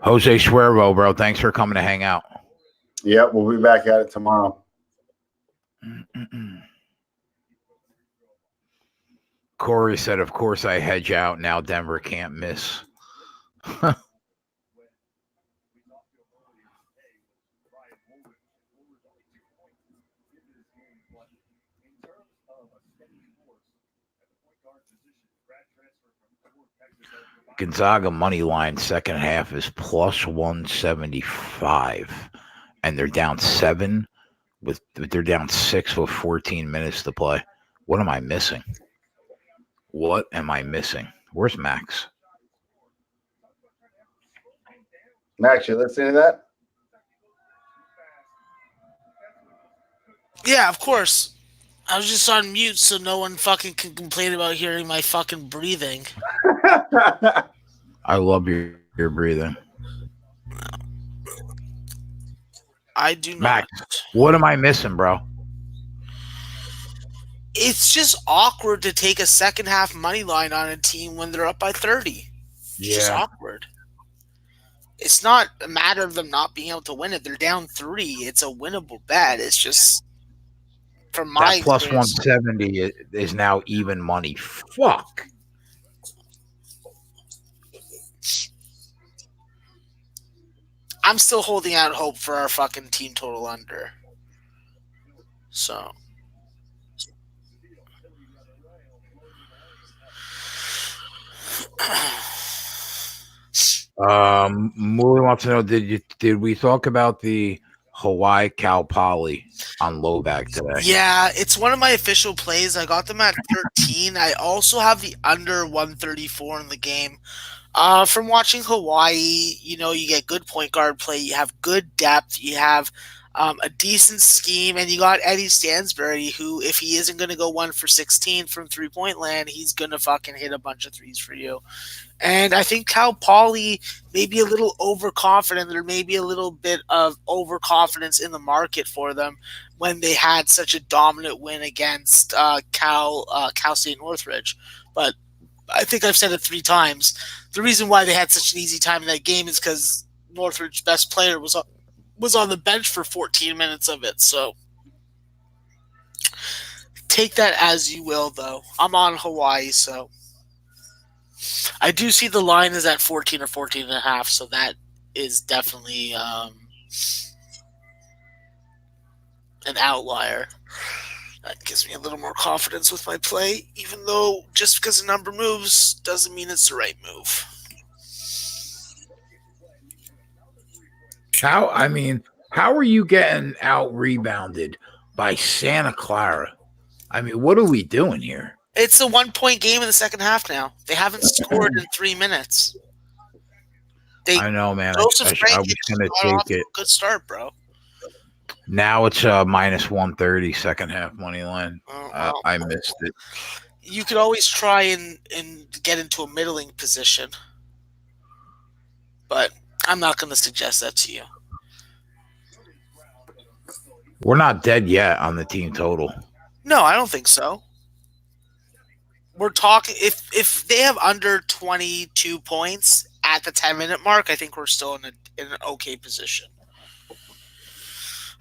Jose Suervo, bro. Thanks for coming to hang out. Yep, we'll be back at it tomorrow. Corey said, of course I hedge out. Now Denver can't miss. Gonzaga money line second half is plus 175, and they're down 7 they're down 6 with 14 minutes to play. What am I missing? What am I missing? Where's Max? Max, you listening to that? Yeah, of course. I was just on mute so no one fucking can complain about hearing my fucking breathing. I love your breathing. I do not. Max, what am I missing, bro? It's just awkward to take a second half money line on a team when they're up by 30. It's just awkward. It's not a matter of them not being able to win it. They're down 3. It's a winnable bet. It's just from my that plus experience, 170 is now even money. Fuck. I'm still holding out hope for our fucking team total under. So. Mooly wants to know, did we talk about the Hawaii Cal Poly on low bag today? Yeah, it's one of my official plays. I got them at 13. I also have the under 134 in the game. From watching Hawaii, you get good point guard play. You have good depth. You have a decent scheme, and you got Eddie Stansbury, who, if he isn't going to go 1 for 16 from 3-point land, he's going to fucking hit a bunch of threes for you. And I think Cal Poly may be a little overconfident. There may be a little bit of overconfidence in the market for them when they had such a dominant win against Cal State Northridge. But I think I've said it 3 times. The reason why they had such an easy time in that game is because Northridge's best player was on the bench for 14 minutes of it. So take that as you will, though. I'm on Hawaii, so I do see the line is at 14 or 14 and a half, so that is definitely an outlier. That gives me a little more confidence with my play, even though just because a number moves doesn't mean it's the right move. How are you getting out rebounded by Santa Clara? I mean, what are we doing here? It's a 1-point game in the second half now. They haven't scored in 3 minutes. I know, man. Joseph I was going to take it. Good start, bro. Now it's minus 130 second half money line. Well, I missed it. You could always try and get into a middling position, but I'm not going to suggest that to you. We're not dead yet on the team total. No, I don't think so. We're talking if they have under 22 points at the 10-minute mark, I think we're still in an okay position.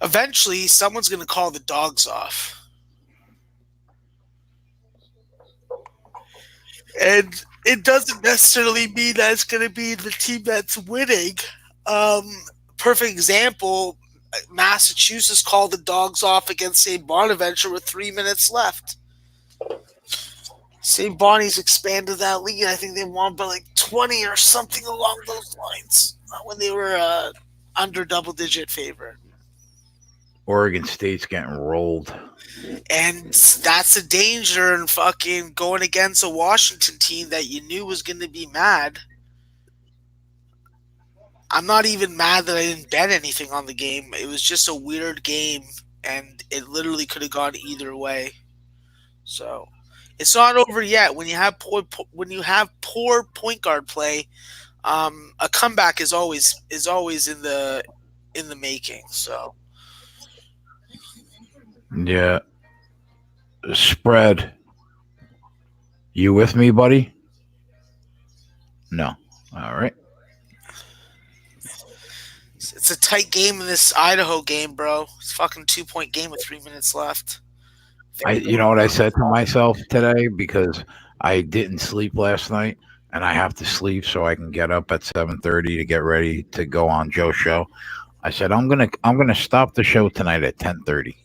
Eventually, someone's going to call the dogs off. And it doesn't necessarily mean that it's going to be the team that's winning. Perfect example, Massachusetts called the dogs off against St. Bonaventure with 3 minutes left. St. Bonnie's expanded that lead. I think they won by like 20 or something along those lines when they were under double-digit favorite. Oregon State's getting rolled. And that's a danger in fucking going against a Washington team that you knew was going to be mad. I'm not even mad that I didn't bet anything on the game. It was just a weird game, and it literally could have gone either way. So it's not over yet. When you have poor point guard play, a comeback is always in the making. So yeah, spread. You with me, buddy? No. All right. It's a tight game in this Idaho game, bro. It's a fucking 2-point game with 3 minutes left. You know what I said to myself today, because I didn't sleep last night and I have to sleep so I can get up at 7:30 to get ready to go on Joe's show. I said I'm gonna stop the show tonight at 10:30.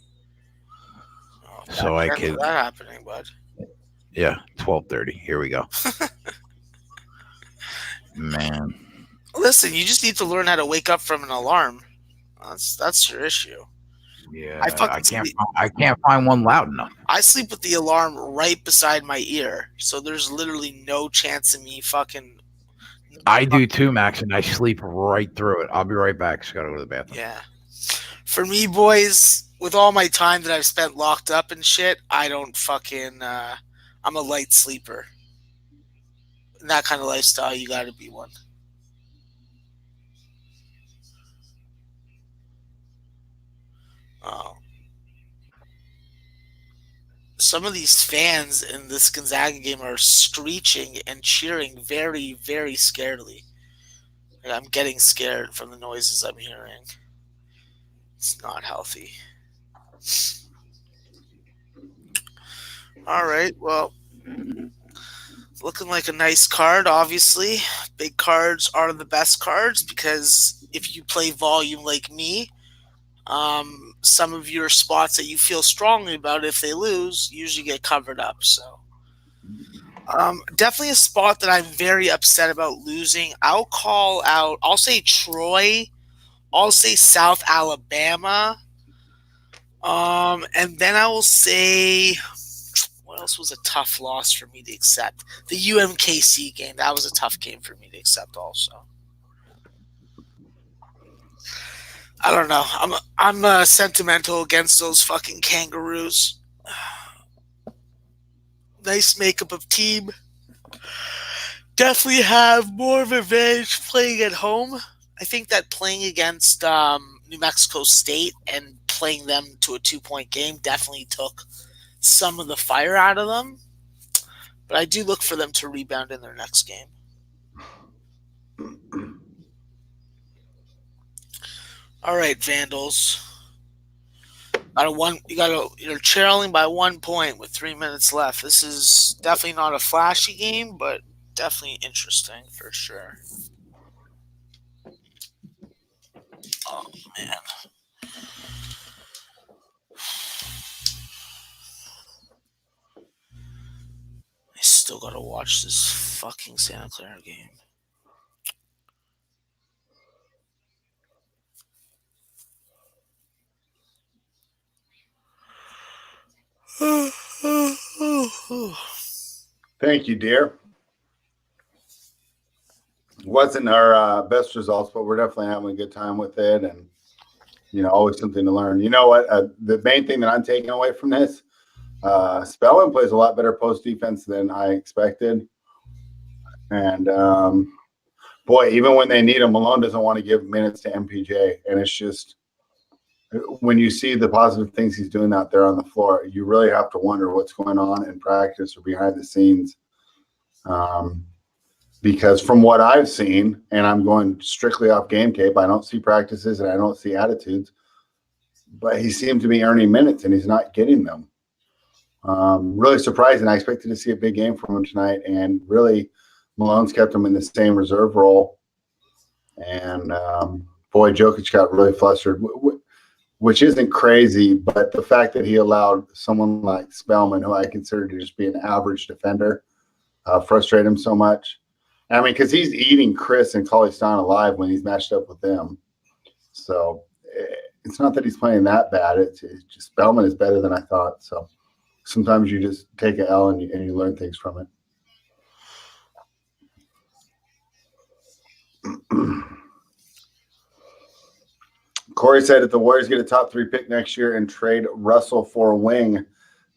So I could that happening, bud. Yeah, 12:30. Here we go. Man. Listen, you just need to learn how to wake up from an alarm. That's your issue. Yeah, I sleep. I can't find one loud enough. I sleep with the alarm right beside my ear, so there's literally no chance of me fucking. I do too, Max, and I sleep right through it. I'll be right back. Just gotta go to the bathroom. Yeah. For me, boys, with all my time that I've spent locked up and shit, I don't fucking. I'm a light sleeper. In that kind of lifestyle, you got to be one. Oh. Some of these fans in this Gonzaga game are screeching and cheering very, very scaredly. Like, I'm getting scared from the noises I'm hearing. It's not healthy. All right, well, looking like a nice card, obviously. Big cards are the best cards because if you play volume like me, some of your spots that you feel strongly about if they lose usually get covered up. So definitely a spot that I'm very upset about losing. I'll call out, I'll say Troy, I'll say South Alabama, and then I will say, what else was a tough loss for me to accept? The UMKC game. That was a tough game for me to accept also. I don't know. I'm sentimental against those fucking Kangaroos. Nice makeup of team. Definitely have more of an advantage playing at home. I think that playing against New Mexico State and playing them to a 2-point game definitely took some of the fire out of them. But I do look for them to rebound in their next game. All right, Vandals. You're trailing by 1 point with 3 minutes left. This is definitely not a flashy game, but definitely interesting for sure. Oh man. I still gotta watch this fucking Santa Clara game. Thank you, dear. Wasn't our best results, but we're definitely having a good time with it, and always something to learn. You know what? The main thing that I'm taking away from this, Spellman plays a lot better post defense than I expected, and boy, even when they need him, Malone doesn't want to give minutes to MPJ, and it's just when you see the positive things he's doing out there on the floor, you really have to wonder what's going on in practice or behind the scenes. Because from what I've seen, and I'm going strictly off game tape, I don't see practices and I don't see attitudes, but he seemed to be earning minutes and he's not getting them. Really surprising. I expected to see a big game from him tonight, and really Malone's kept him in the same reserve role. And boy, Jokic got really flustered, which isn't crazy, but the fact that he allowed someone like Spellman, who I consider to just be an average defender, frustrate him so much. I mean, because he's eating Chris and Cauley Stein alive when he's matched up with them. So it's not that he's playing that bad. It's just Spellman is better than I thought. So sometimes you just take an L and you learn things from it. Corey said if the Warriors get a top 3 pick next year and trade Russell for a wing,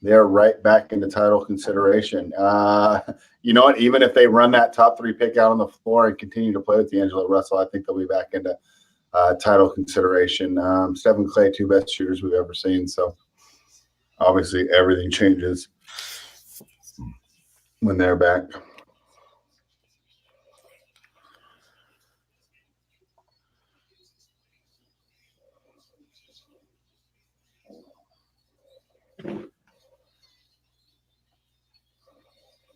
they're right back into title consideration. You know what? Even if they run that top 3 pick out on the floor and continue to play with D'Angelo Russell, I think they'll be back into title consideration. Stephen Clay, 2 best shooters we've ever seen. So obviously everything changes when they're back.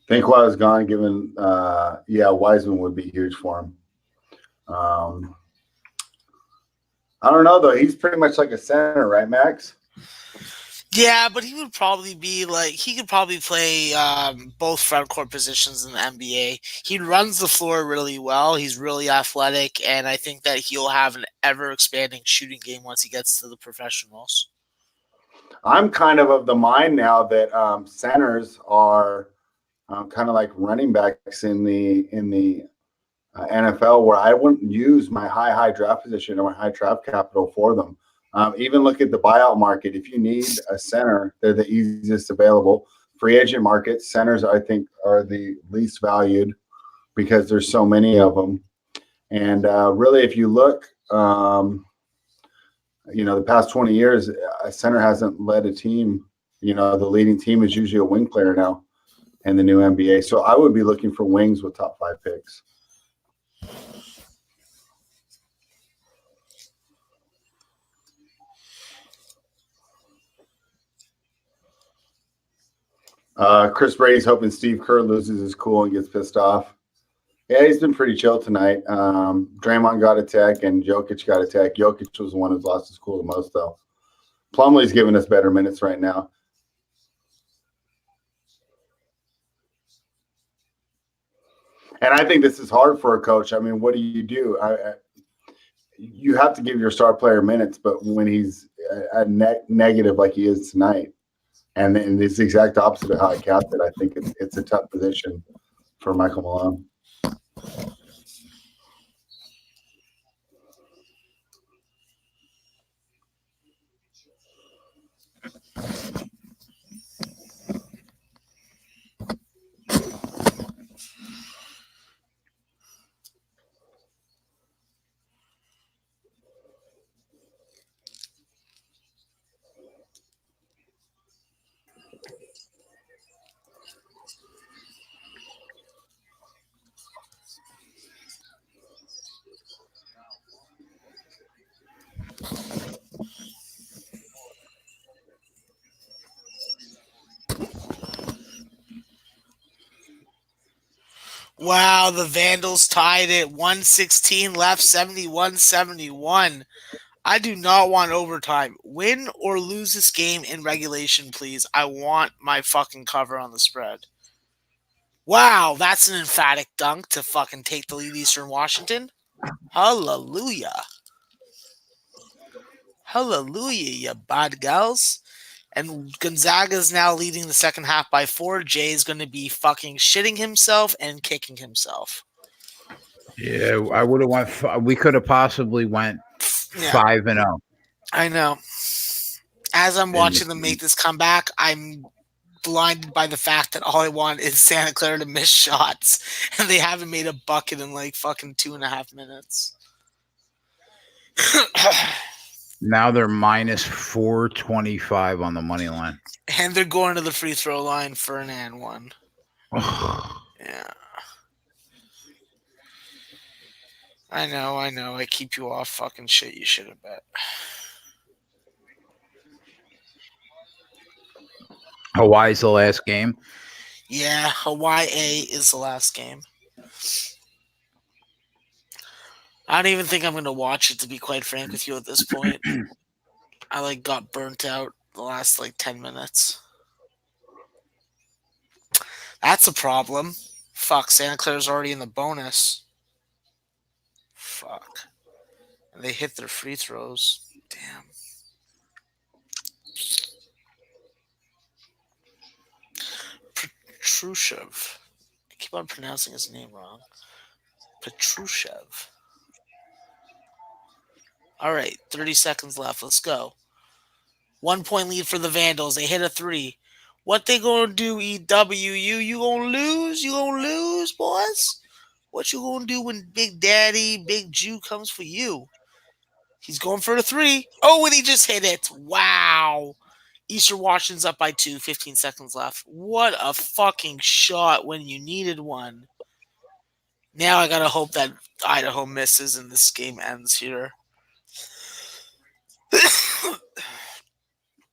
I think while I was gone, given, Wiseman would be huge for him. I don't know, though. He's pretty much like a center, right, Max? Yeah, but he would probably be like he could probably play both front court positions in the NBA. He runs the floor really well. He's really athletic, and I think that he'll have an ever expanding shooting game once he gets to the professionals. I'm kind of the mind now that centers are kind of like running backs in the NFL, where I wouldn't use my high draft position or my high draft capital for them. Even look at the buyout market. If you need a center, they're the easiest available. Free agent market centers, I think, are the least valued because there's so many of them. And really, if you look, the past 20 years, a center hasn't led a team. The leading team is usually a wing player now in the new NBA. So I would be looking for wings with top 5 picks. Chris Brady's hoping Steve Kerr loses his cool and gets pissed off. Yeah, he's been pretty chill tonight. Draymond got a tech and Jokic got a tech. Jokic was the one who's lost his cool the most, though. Plumlee's giving us better minutes right now. And I think this is hard for a coach. I mean, what do? You have to give your star player minutes, but when he's a negative like he is tonight, and it's the exact opposite of how I capped it, I think it's a tough position for Michael Malone. Wow, the Vandals tied it. 1:16 left, 71-71. I do not want overtime. Win or lose this game in regulation, please. I want my fucking cover on the spread. Wow, that's an emphatic dunk to fucking take the lead Eastern Washington. Hallelujah. Hallelujah, you bad gals. And Gonzaga's now leading the second half by 4. Jay's going to be fucking shitting himself and kicking himself. Yeah, I would have went. We could have possibly went 5-0. I know. As I'm watching them make this comeback, I'm blinded by the fact that all I want is Santa Clara to miss shots, and they haven't made a bucket in like fucking 2.5 minutes. Now they're minus 425 on the money line. And they're going to the free throw line for an and one. Yeah. I know. I keep you off fucking shit you should have bet. Hawaii's the last game. Yeah, Hawaii A is the last game. I don't even think I'm going to watch it, to be quite frank with you at this point. I got burnt out the last 10 minutes. That's a problem. Fuck, Santa Clara's already in the bonus. Fuck. And they hit their free throws. Damn. Petrushev. I keep on pronouncing his name wrong. Petrushev. All right, 30 seconds left. Let's go. 1 point lead for the Vandals. They hit a 3. What they gonna do, EWU? You gonna lose? You gonna lose, boys? What you gonna do when Big Daddy, Big Jew comes for you? He's going for a 3. Oh, and he just hit it. Wow. Eastern Washington's up by 2. 15 seconds left. What a fucking shot when you needed one. Now I gotta hope that Idaho misses and this game ends here.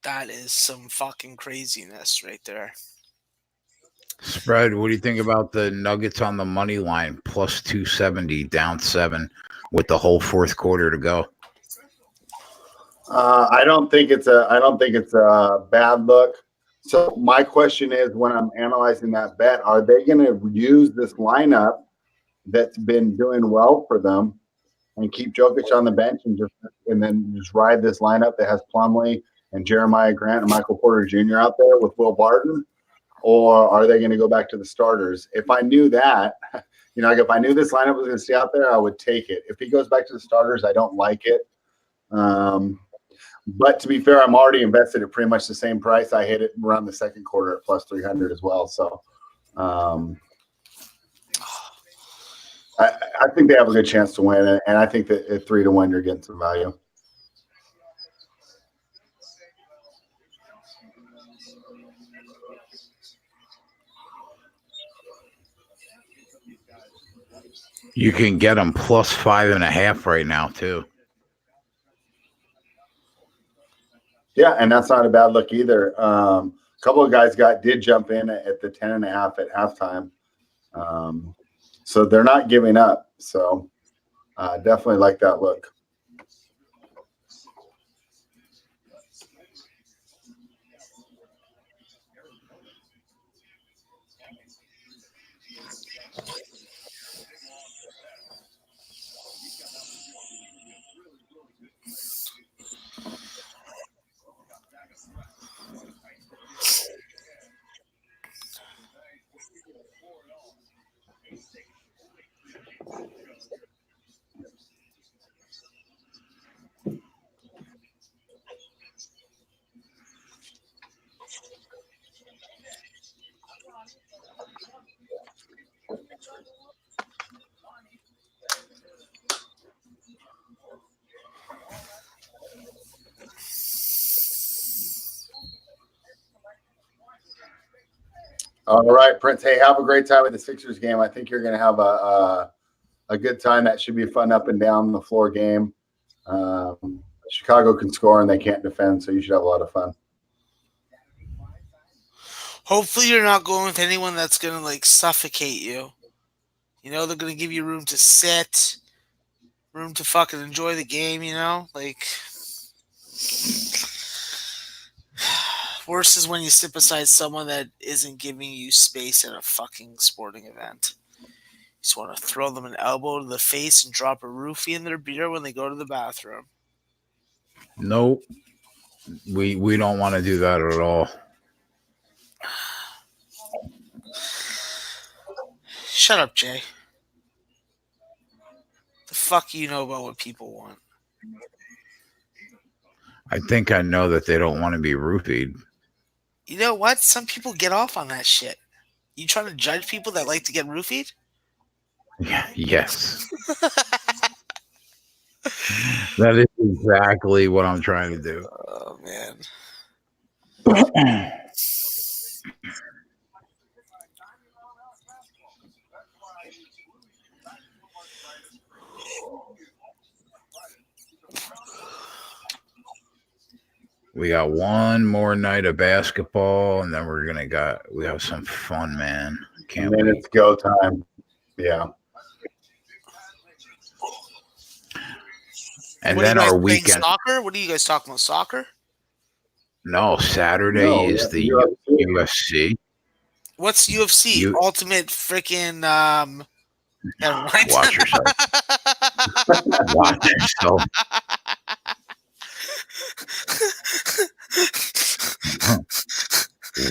That is some fucking craziness right there. Spread, what do you think about the Nuggets on the money line? Plus 270, down 7 with the whole fourth quarter to go. I don't think it's a bad look. So my question is, when I'm analyzing that bet, are they going to use this lineup that's been doing well for them and keep Jokic on the bench and then just ride this lineup that has Plumlee and Jeremiah Grant and Michael Porter Jr. out there with Will Barton? Or are they going to go back to the starters? If I knew that, like if I knew this lineup was going to stay out there, I would take it. If he goes back to the starters, I don't like it. But to be fair, I'm already invested at pretty much the same price. I hit it around the second quarter at plus 300 as well. So I think they have a good chance to win. And I think that at 3-1, you're getting some value. You can get them plus 5.5 right now too. Yeah, and that's not a bad look either. A couple of guys did jump in at the 10.5 at halftime. So they're not giving up. So definitely like that look. All right, Prince. Hey, have a great time at the Sixers game. I think you're going to have a good time. That should be a fun up and down the floor game. Chicago can score and they can't defend, so you should have a lot of fun. Hopefully you're not going with anyone that's going to, suffocate you. They're going to give you room to sit, room to fucking enjoy the game, Worse is when you sit beside someone that isn't giving you space at a fucking sporting event. You just want to throw them an elbow to the face and drop a roofie in their beer when they go to the bathroom. Nope. We don't want to do that at all. Shut up, Jay. The fuck you know about what people want? I think I know that they don't want to be roofied. You know what? Some people get off on that shit. You trying to judge people that like to get roofied? Yeah, yes. That is exactly what I'm trying to do. Oh, man. We got one more night of basketball, and then we have some fun, man. Can't and then wait. It's go time. Yeah. And What then are you guys our playing weekend. soccer? What are you guys talking about? Soccer? No, Saturday is the UFC. What's UFC? Ultimate freaking never mind. Watch yourself. Watch yourself.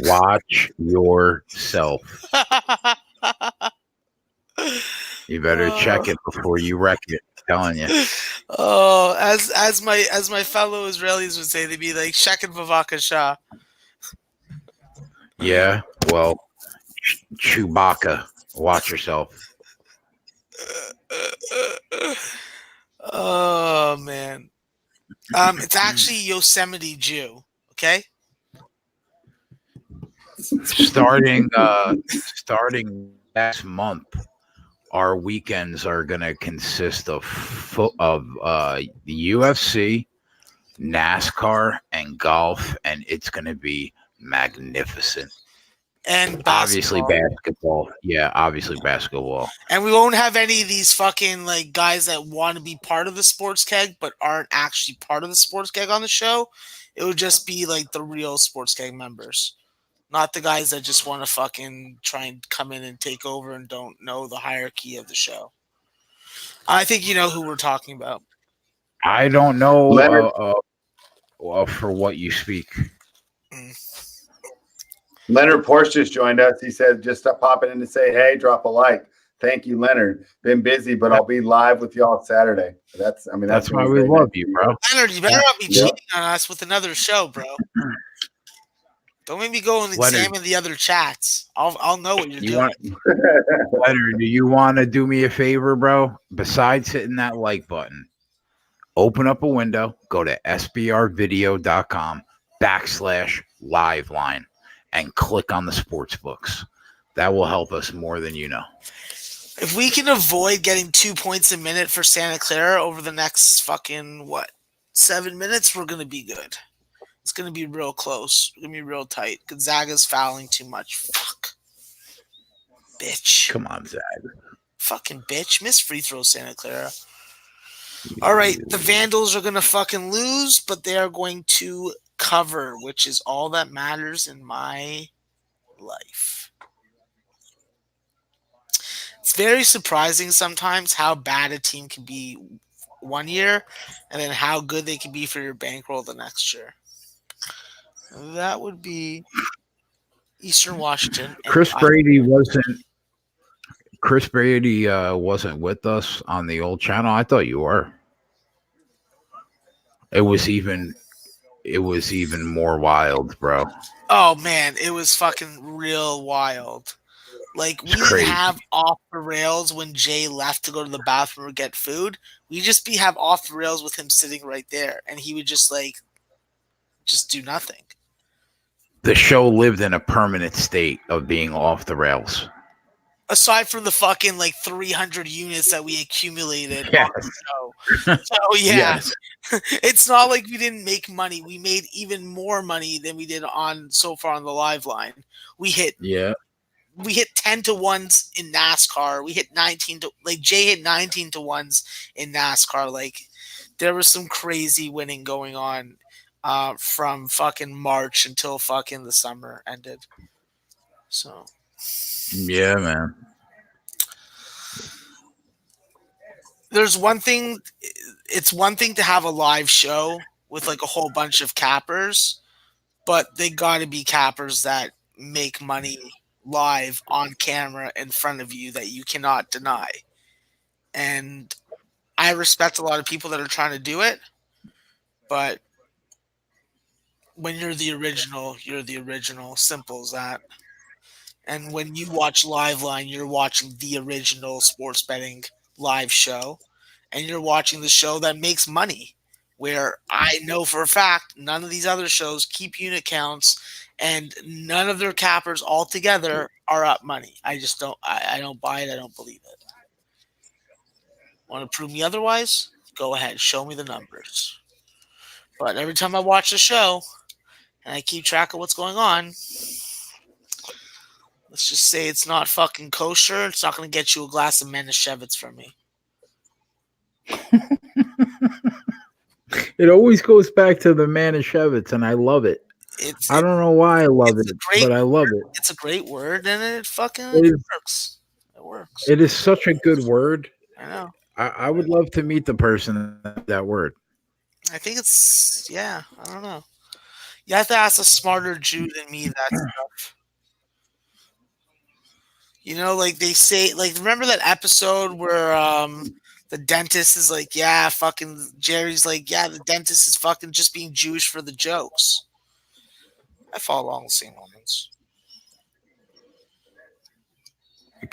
Watch yourself. You better check it before you wreck it. I'm telling you. Oh, as my fellow Israelis would say, they'd be like Shekin Vavakasha. Yeah, well, Chewbacca. Watch yourself. Oh man. It's actually Yosemite Jew, okay? Starting next month, our weekends are going to consist of the UFC, NASCAR, and golf, and it's going to be magnificent. and Obviously basketball. basketball. Yeah, obviously basketball. And we won't have any of these fucking like guys that want to be part of the sports keg but aren't actually part of the sports keg on the show. It would just be like the real sports keg members, not the guys that just want to fucking try and come in and take over and don't know the hierarchy of the show. I think you know who we're talking about. I don't know Leonard for what you speak. Leonard Porsche just joined us. He said just popping in to say, hey, drop a like. Thank you, Leonard. Been busy, but I'll be live with y'all Saturday. That's why we love you, bro. Leonard, you better not be Yeah. cheating on us with another show, bro. Don't make me go and Leonard. examine the other chats. I'll know what you're You doing. Leonard, do you want to do me a favor, bro? Besides hitting that like button, open up a window, go to sbrvideo.com/liveline and click on the sports books. That will help us more than you know. If we can avoid getting 2 points a minute for Santa Clara over the next fucking 7 minutes, we're gonna be good. It's gonna be real close. It's gonna be real tight. Gonzaga's fouling too much. Fuck. Bitch. Come on, Zach. Fucking bitch. Miss free throw, Santa Clara. All right, the Vandals are going to fucking lose, but they are going to cover, which is all that matters in my life. It's very surprising sometimes how bad a team can be one year and then how good they can be for your bankroll the next year. That would be Eastern Washington. Chris Brady wasn't with us on the old channel. I thought you were. It was even more wild, bro. Oh man, it was fucking real wild. Like we didn't have off the rails when Jay left to go to the bathroom or get food. We just have off the rails with him sitting right there, and he would just do nothing. The show lived in a permanent state of being off the rails. Aside from the fucking 300 units that we accumulated Yes. on the show. So yeah, Yes. It's not like we didn't make money. We made even more money than we did so far on the live line. We hit 10 to 1s in NASCAR. We hit 19 to Jay hit 19 to 1s in NASCAR. There was some crazy winning going on from fucking March until fucking the summer ended. So yeah, man. There's one thing. It's one thing to have a live show with a whole bunch of cappers, but they got to be cappers that make money live on camera in front of you that you cannot deny. And I respect a lot of people that are trying to do it, but when you're the original, you're the original. Simple as that. And when you watch Liveline, you're watching the original sports betting live show, and you're watching the show that makes money, where I know for a fact none of these other shows keep unit counts, and none of their cappers altogether are up money. I just don't. I don't buy it. I don't believe it. Want to prove me otherwise? Go ahead. Show me the numbers. But every time I watch the show and I keep track of what's going on, let's just say it's not fucking kosher. It's not going to get you a glass of Manischewitz from me. It always goes back to the Manischewitz, and I love it. I don't know why I love it, but I love it. It's a great word, and it fucking works. It works. It is such a good word. I know. I would love to meet the person that word. I think it's, I don't know. You have to ask a smarter Jew than me that stuff. You know, they say, remember that episode where the dentist is fucking Jerry's the dentist is fucking just being Jewish for the jokes. I follow along the same moments.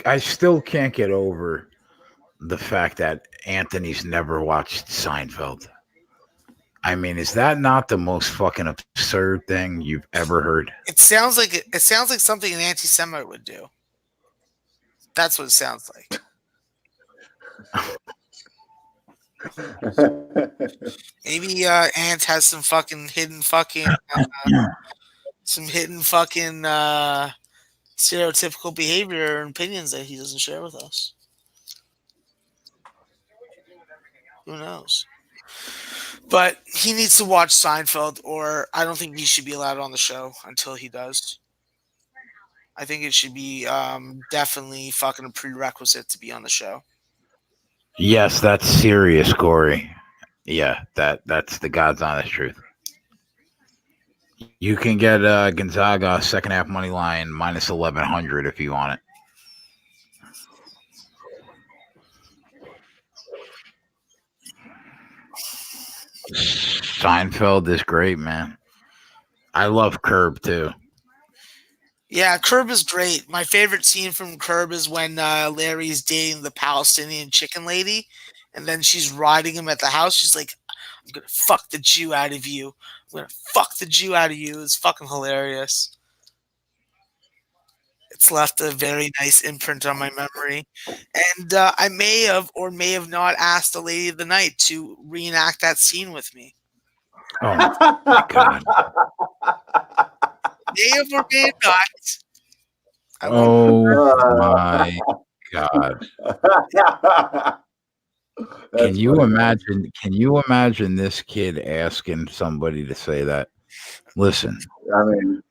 I still can't get over the fact that Anthony's never watched Seinfeld. I mean, is that not the most fucking absurd thing you've ever heard? It sounds like something an anti-Semite would do. That's what it sounds like. Maybe Ant has some fucking hidden fucking stereotypical behavior and opinions that he doesn't share with us. Who knows? But he needs to watch Seinfeld, or I don't think he should be allowed on the show until he does. I think it should be definitely fucking a prerequisite to be on the show. Yes, that's serious, Corey. Yeah, that's the God's honest truth. You can get Gonzaga second half money line minus 1100 if you want it. Seinfeld is great, man. I love Curb too. Yeah, Curb is great. My favorite scene from Curb is when Larry's dating the Palestinian chicken lady, and then she's riding him at the house. She's like, I'm going to fuck the Jew out of you. I'm going to fuck the Jew out of you. It's fucking hilarious. It's left a very nice imprint on my memory. And I may have or may have not asked the lady of the night to reenact that scene with me. Oh, my God. May have or may have not. Oh, my God. Can you imagine this kid asking somebody to say that? Listen, I mean,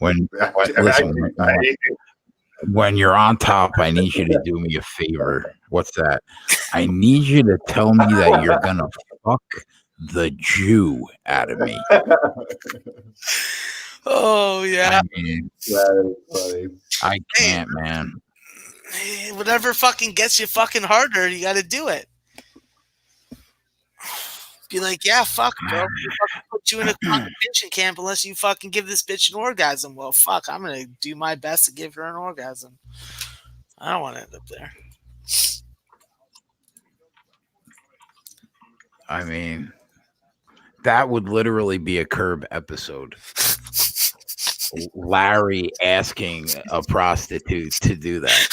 when you're on top, I need you to do me a favor. What's that? I need you to tell me that you're gonna fuck the Jew out of me. Oh yeah. I mean, that is funny. I can't, man. Whatever fucking gets you fucking harder, you got to do it. Be like, yeah, fuck, bro. We fucking put you in a concentration camp unless you fucking give this bitch an orgasm. Well, fuck, I'm gonna do my best to give her an orgasm. I don't want to end up there. I mean, that would literally be a Curb episode. Larry asking a prostitute to do that.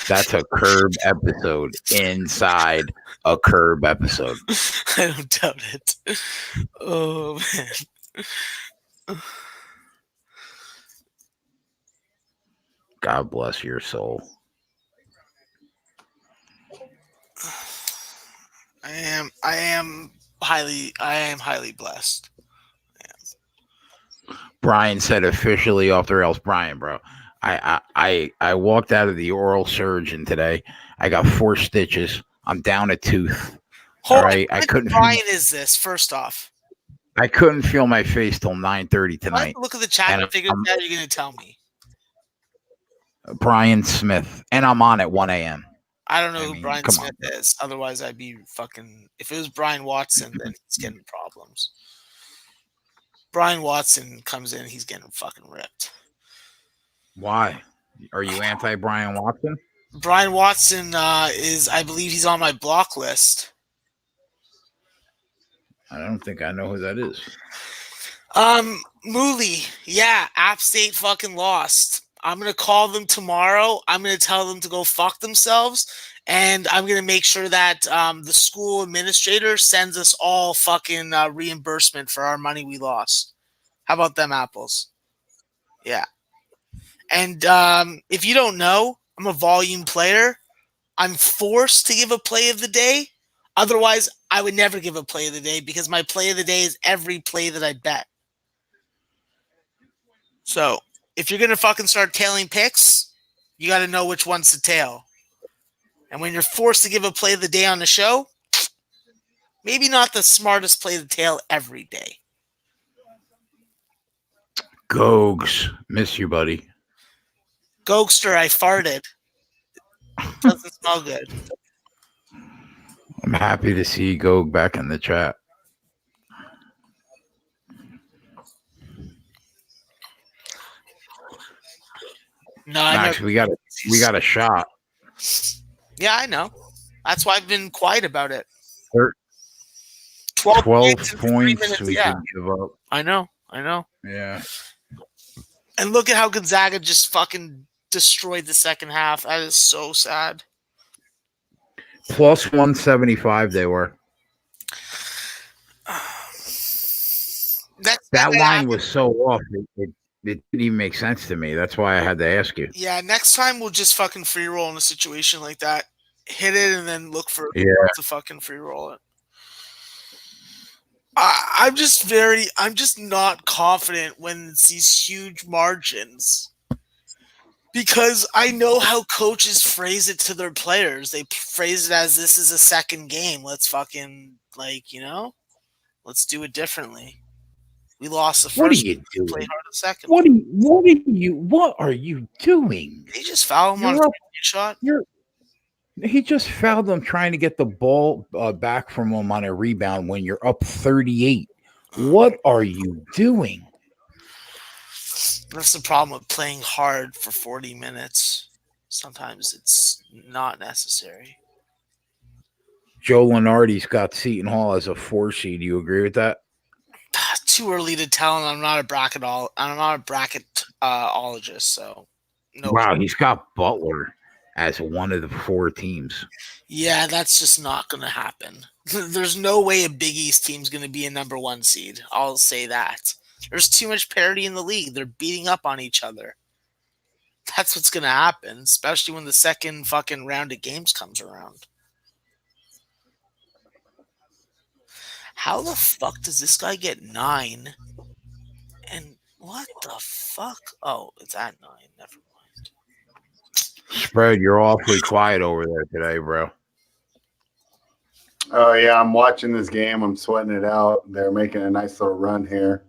That's a Curb episode inside a Curb episode. I don't doubt it. Oh man. God bless your soul. I am highly blessed. Brian said officially off the rails. Brian, bro, I walked out of the oral surgeon today. I got 4 stitches. I'm down a tooth. All right, I couldn't. Brian is this first off? I couldn't feel my face till 9:30 tonight. Look at the chat and figure out you're gonna tell me. Brian Smith, and I'm on at 1 a.m. I don't know who Brian Smith is. Otherwise, I'd be fucking. If it was Brian Watson, then he's getting problems. Brian Watson comes in, he's getting fucking ripped. Why? Are you anti Brian Watson? Brian Watson is, I believe he's on my block list. I don't think I know who that is. Mooley. Yeah, App State fucking lost. I'm going to call them tomorrow. I'm going to tell them to go fuck themselves. And I'm going to make sure that the school administrator sends us all fucking reimbursement for our money we lost. How about them apples? Yeah. And if you don't know, I'm a volume player. I'm forced to give a play of the day. Otherwise, I would never give a play of the day because my play of the day is every play that I bet. So if you're going to fucking start tailing picks, you got to know which one's to tail. And when you're forced to give a play of the day on the show, maybe not the smartest play of the tail every day. Gogs, miss you, buddy. Gogster, I farted. Doesn't smell good. I'm happy to see Gog back in the chat. No, Max, we got a shot. Yeah, I know. That's why I've been quiet about it. 12 points we can give up. I know. Yeah. And look at how Gonzaga just fucking destroyed the second half. That is so sad. Plus 175 they were. That line was so off. It didn't even make sense to me. That's why I had to ask you. Yeah, next time we'll just fucking free roll in a situation like that. Hit it and then look for Yeah. to fucking free roll it. I'm just not confident when it's these huge margins. Because I know how coaches phrase it to their players. They phrase it as this is a second game. Let's fucking, let's do it differently. We lost the What are first you game, doing? played hard the second. What are you doing? They just foul him on a You're up. 3-point shot. He just fouled them trying to get the ball back from him on a rebound when you're up 38. What are you doing? That's the problem with playing hard for 40 minutes. Sometimes it's not necessary. Joe Lenardi's got Seton Hall as a 4 seed. Do you agree with that? Too early to tell, and I'm not a bracketologist, so no. Wow, he's got Butler as one of the 4 teams. Yeah, that's just not going to happen. There's no way a Big East team's going to be a number 1 seed. I'll say that. There's too much parity in the league. They're beating up on each other. That's what's going to happen, especially when the second fucking round of games comes around. How the fuck does this guy get 9? And what the fuck? Oh, it's at 9. Never mind. Spread, you're awfully quiet over there today, bro. Oh yeah, I'm watching this game. I'm sweating it out. They're making a nice little run here.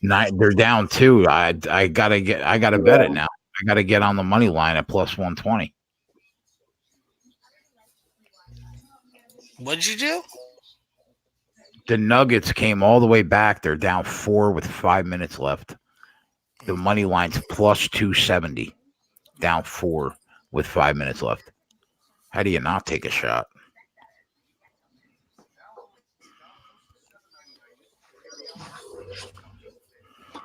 They're down 2. I gotta bet it now. I gotta get on the money line at plus 120. What'd you do? The Nuggets came all the way back. They're down 4 with 5 minutes left. The money line's plus 270. Down 4 with 5 minutes left. How do you not take a shot?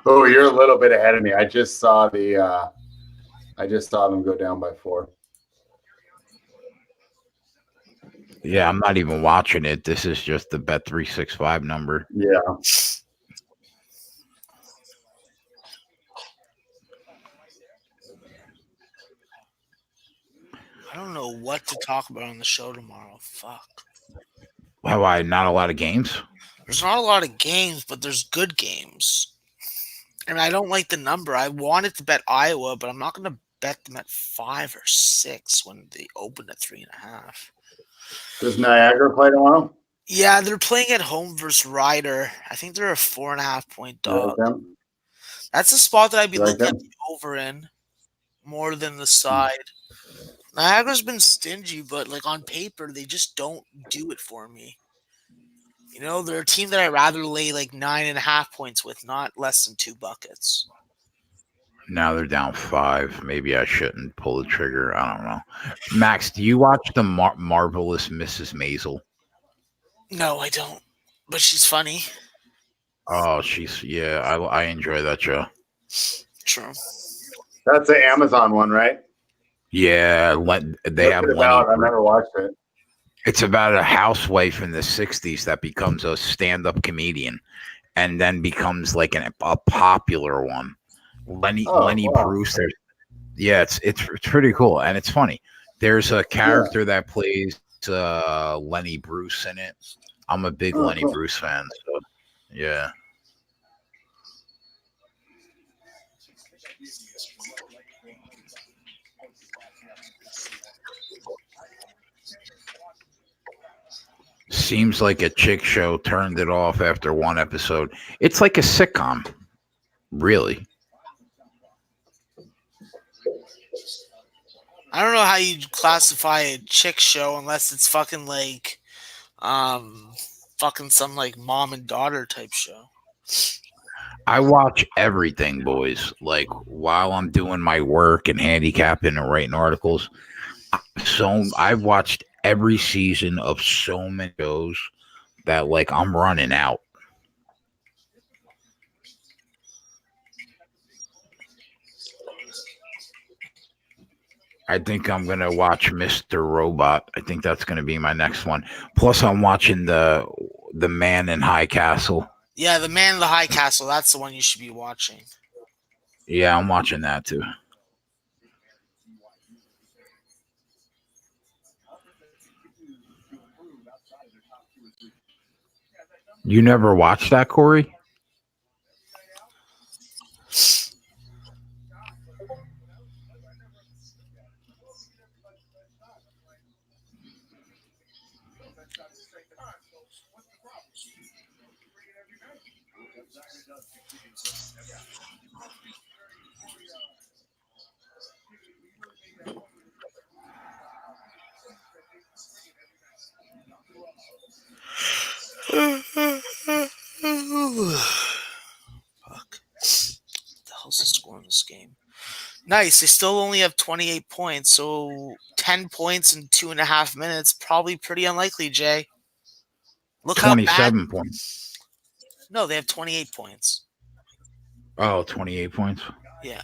Oh, you're a little bit ahead of me. I just saw them go down by 4. Yeah, I'm not even watching it. This is just the Bet365 number. Yeah. I don't know what to talk about on the show tomorrow. Fuck. Why not a lot of games? There's not a lot of games, but there's good games. And I don't like the number. I wanted to bet Iowa, but I'm not going to bet them at 5 or 6 when they open at 3.5. Does Niagara play tomorrow? Yeah, they're playing at home versus Ryder. I think they're a 4.5 point dog. You like them? That's a spot that I'd be You like looking at them? the over in more than the side. Niagara's been stingy, but like on paper, they just don't do it for me. You know, they're a team that I'd rather lay like 9.5 points with, not less than 2 buckets. Now they're down 5. Maybe I shouldn't pull the trigger. I don't know. Max, do you watch the Marvelous Mrs. Maisel? No, I don't. But she's funny. Oh, I enjoy that show. True. That's the Amazon one, right? Yeah, they What's have it Lenny. about? I've never watched it. It's about a housewife in the 60s that becomes a stand-up comedian and then becomes like a popular one. Lenny wow. Bruce. It's pretty cool and it's funny. There's a character that plays Lenny Bruce in it. I'm a big Lenny cool. Bruce fan, so yeah. Seems like a chick show turned it off after 1 episode. It's like a sitcom, really. I don't know how you classify a chick show unless it's fucking like fucking some like mom and daughter type show. I watch everything, boys. Like while I'm doing my work and handicapping and writing articles. So I've watched every season of so many shows that like I'm running out. I think I'm gonna watch Mr. Robot. I think that's gonna be my next one. Plus, I'm watching the Man in High Castle. Yeah, the Man in the High Castle. That's the one you should be watching. Yeah, I'm watching that too. You never watched that, Corey? Fuck. The hell's the score in this game? Nice. They still only have 28 points, so 10 points in 2.5 minutes. Probably pretty unlikely, Jay. Look how bad. 27 points. No, they have 28 points. Oh, 28 points. Yeah.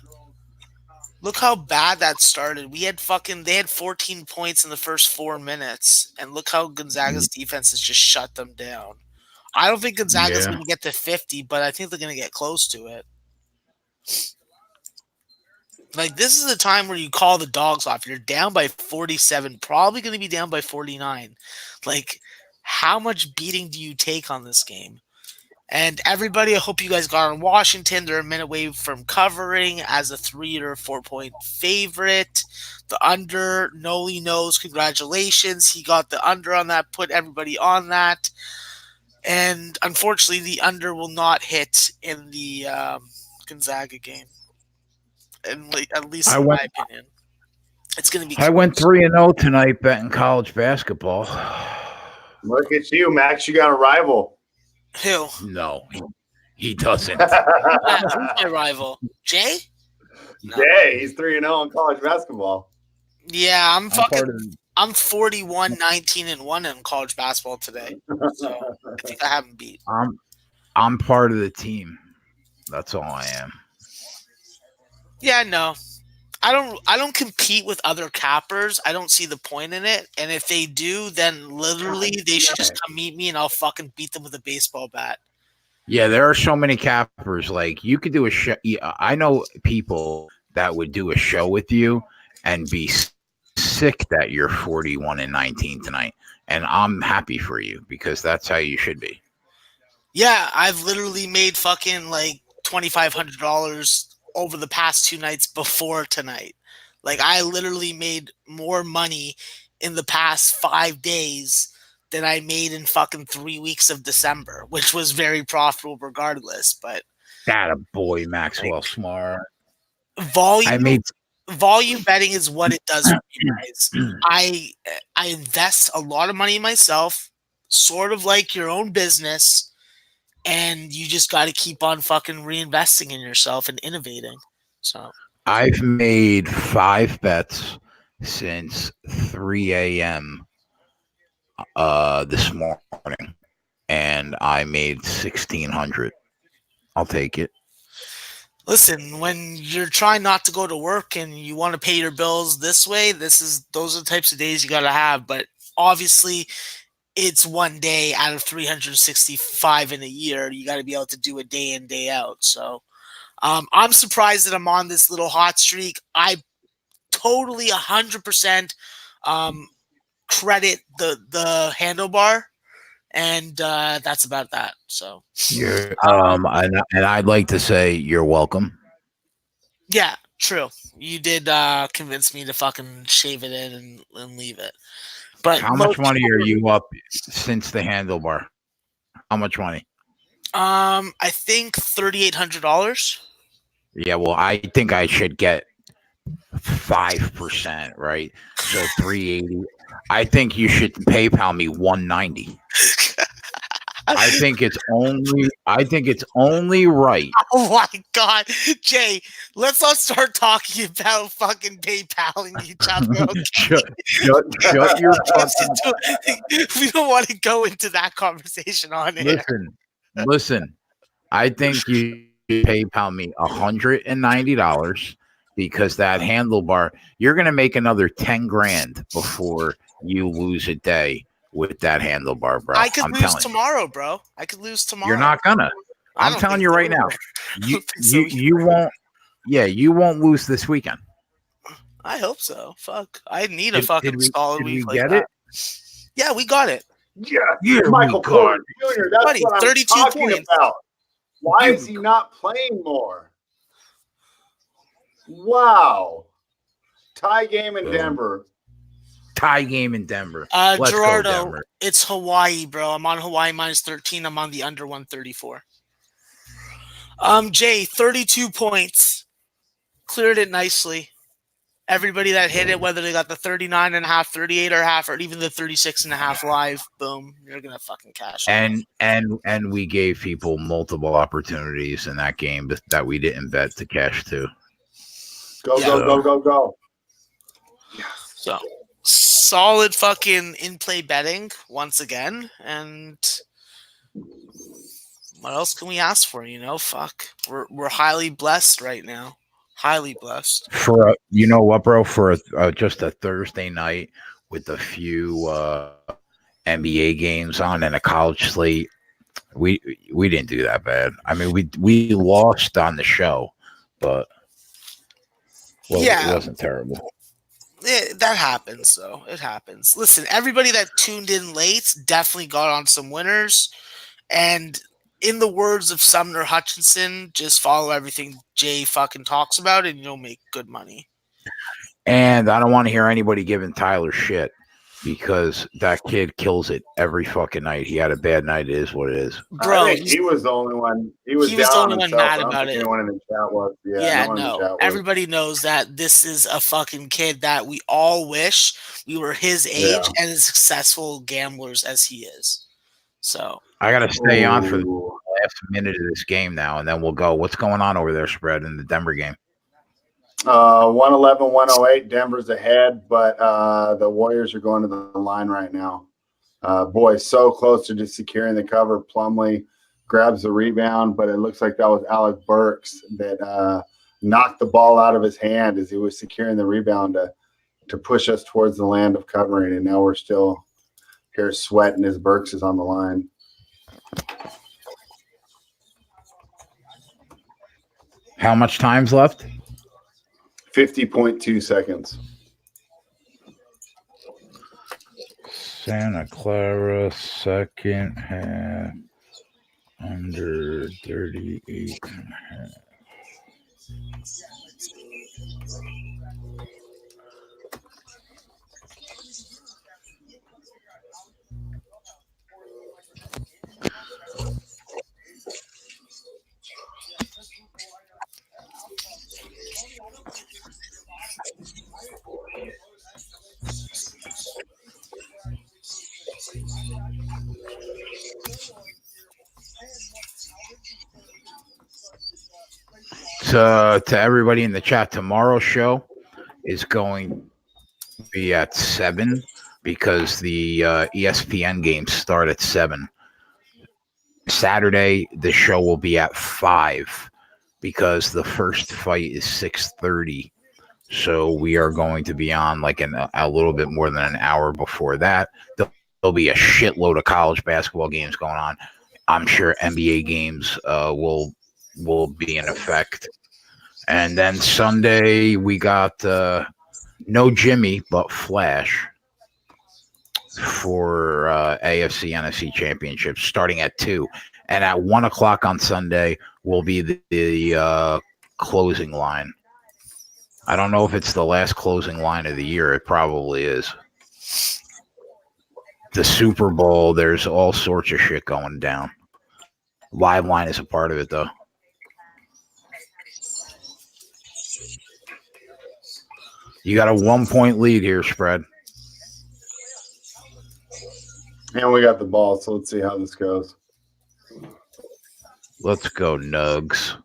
Look how bad that started. They had 14 points in the first 4 minutes, and look how Gonzaga's defense has just shut them down. I don't think Gonzaga's Yeah. going to get to 50, but I think they're going to get close to it. Like, this is the time where you call the dogs off. You're down by 47, probably going to be down by 49. Like, how much beating do you take on this game? And everybody, I hope you guys got on Washington. They're a minute away from covering as a 3 or 4 point favorite. The under, Noli knows. Congratulations. He got the under on that, put everybody on that. And unfortunately, the under will not hit in the Gonzaga game. And at least in my opinion. It's going to be. I went 3-0 tonight betting college basketball. Look at you, Max. You got a rival. Who? No, he doesn't. Who's my rival? Jay? No. Jay, he's 3-0 in college basketball. Yeah, I'm 41-19-1 in college basketball today. So I think I haven't beat. I'm part of the team. That's all I am. Yeah, no. I don't compete with other cappers. I don't see the point in it. And if they do, then literally they should just come meet me and I'll fucking beat them with a baseball bat. Yeah, there are so many cappers. Like, you could do a show. I know people that would do a show with you and be sick that you're 41-19 tonight. And I'm happy for you because that's how you should be. Yeah, I've literally made fucking like $2,500 over the past 2 nights before tonight. Like, I literally made more money in the past 5 days than I made in fucking 3 weeks of December, which was very profitable regardless. But that a boy, Maxwell Smart. Volume betting is what it does for you guys. I invest a lot of money in myself, sort of like your own business. And you just got to keep on fucking reinvesting in yourself and innovating. So I've made 5 bets since 3 a.m. This morning, and I made 1,600. I'll take it. Listen, when you're trying not to go to work and you want to pay your bills this way, those are the types of days you got to have. But obviously, it's one day out of 365 in a year. You got to be able to do it day in, day out. So I'm surprised that I'm on this little hot streak. I totally 100% credit the handlebar, and that's about that. So and I'd like to say you're welcome. Yeah, true. You did convince me to fucking shave it in and leave it. But how much money are you up since the handlebar? How much money? I think $3,800. Yeah, well, I think I should get 5%, right? So 380. I think you should PayPal me 190. I think it's only right. Oh my God, Jay, let's not start talking about fucking PayPaling each other. Okay? shut your fucking. We don't want to go into that conversation on air. Listen. I think you PayPal me $190 because that handlebar. You're gonna make another 10 grand before you lose a day with that handlebar, bro. I could lose tomorrow, bro. I could lose tomorrow. You're not gonna. I'm telling you right now. You won't. you won't lose this weekend. I hope so. Fuck. I need a fucking Did solid we week like get that. it? Yeah, we got it. Yeah, Yeah, Michael we got Porter it. Jr. That's Buddy, what I'm 32 talking points. about. Why You- is he not playing more? Wow. Tie game in Boom. Denver. Tie game in Denver. Let's Gerardo, go, Denver. it's Hawaii, bro. I'm on Hawaii -13. I'm on the under 134. Jay, 32 points. Cleared it nicely. Everybody that hit it, whether they got the 39.5, 38.5, or even the 36.5 live, boom, you're gonna fucking cash. And we gave people multiple opportunities in that game that we didn't bet to cash to. Go. Yes. So solid fucking in-play betting once again, and what else can we ask for? Fuck, we're highly blessed right now. Highly blessed. For you know what, bro? For just a Thursday night with a few NBA games on and a college slate, we didn't do that bad. I mean, we lost on the show, but it wasn't terrible. That happens, though. It happens. Listen, everybody that tuned in late definitely got on some winners, and in the words of Sumner Hutchinson, just follow everything Jay fucking talks about and you'll make good money. And I don't want to hear anybody giving Tyler shit because that kid kills it every fucking night. He had a bad night. It is what it is. Bro, I think he was the only one. He was the down only one himself. mad I don't about think it. anyone in the chat was. Yeah, no one in the chat was. everybody knows that this is a fucking kid that we all wish we were his age and as successful gamblers as he is. So I got to stay on for the last minute of this game now, and then we'll go. What's going on over there, spread in the Denver game? 111, 108. Denver's ahead, but the Warriors are going to the line right now. Boy, so close to just securing the cover. Plumlee grabs the rebound, but it looks like that was Alec Burks that knocked the ball out of his hand as he was securing the rebound to push us towards the land of covering. And now we're still here sweating as Burks is on the line. How much time's left? 50.2 seconds. Santa Clara, second half, under 38 and a half. To everybody in the chat, tomorrow's show is going to be at 7 because the ESPN games start at 7. Saturday, the show will be at 5 because the first fight is 6:30. So we are going to be on like a little bit more than an hour before that. There'll be a shitload of college basketball games going on. I'm sure NBA games will be in effect. And then Sunday we got no Jimmy but Flash for AFC NFC championships starting at 2, and at 1 o'clock on Sunday will be the closing line. I don't know if it's the last closing line of the year. It probably is. The Super Bowl, there's all sorts of shit going down. Live line is a part of it, though. You got a 1-point lead here, spread. And we got the ball, so let's see how this goes. Let's go, Nugs.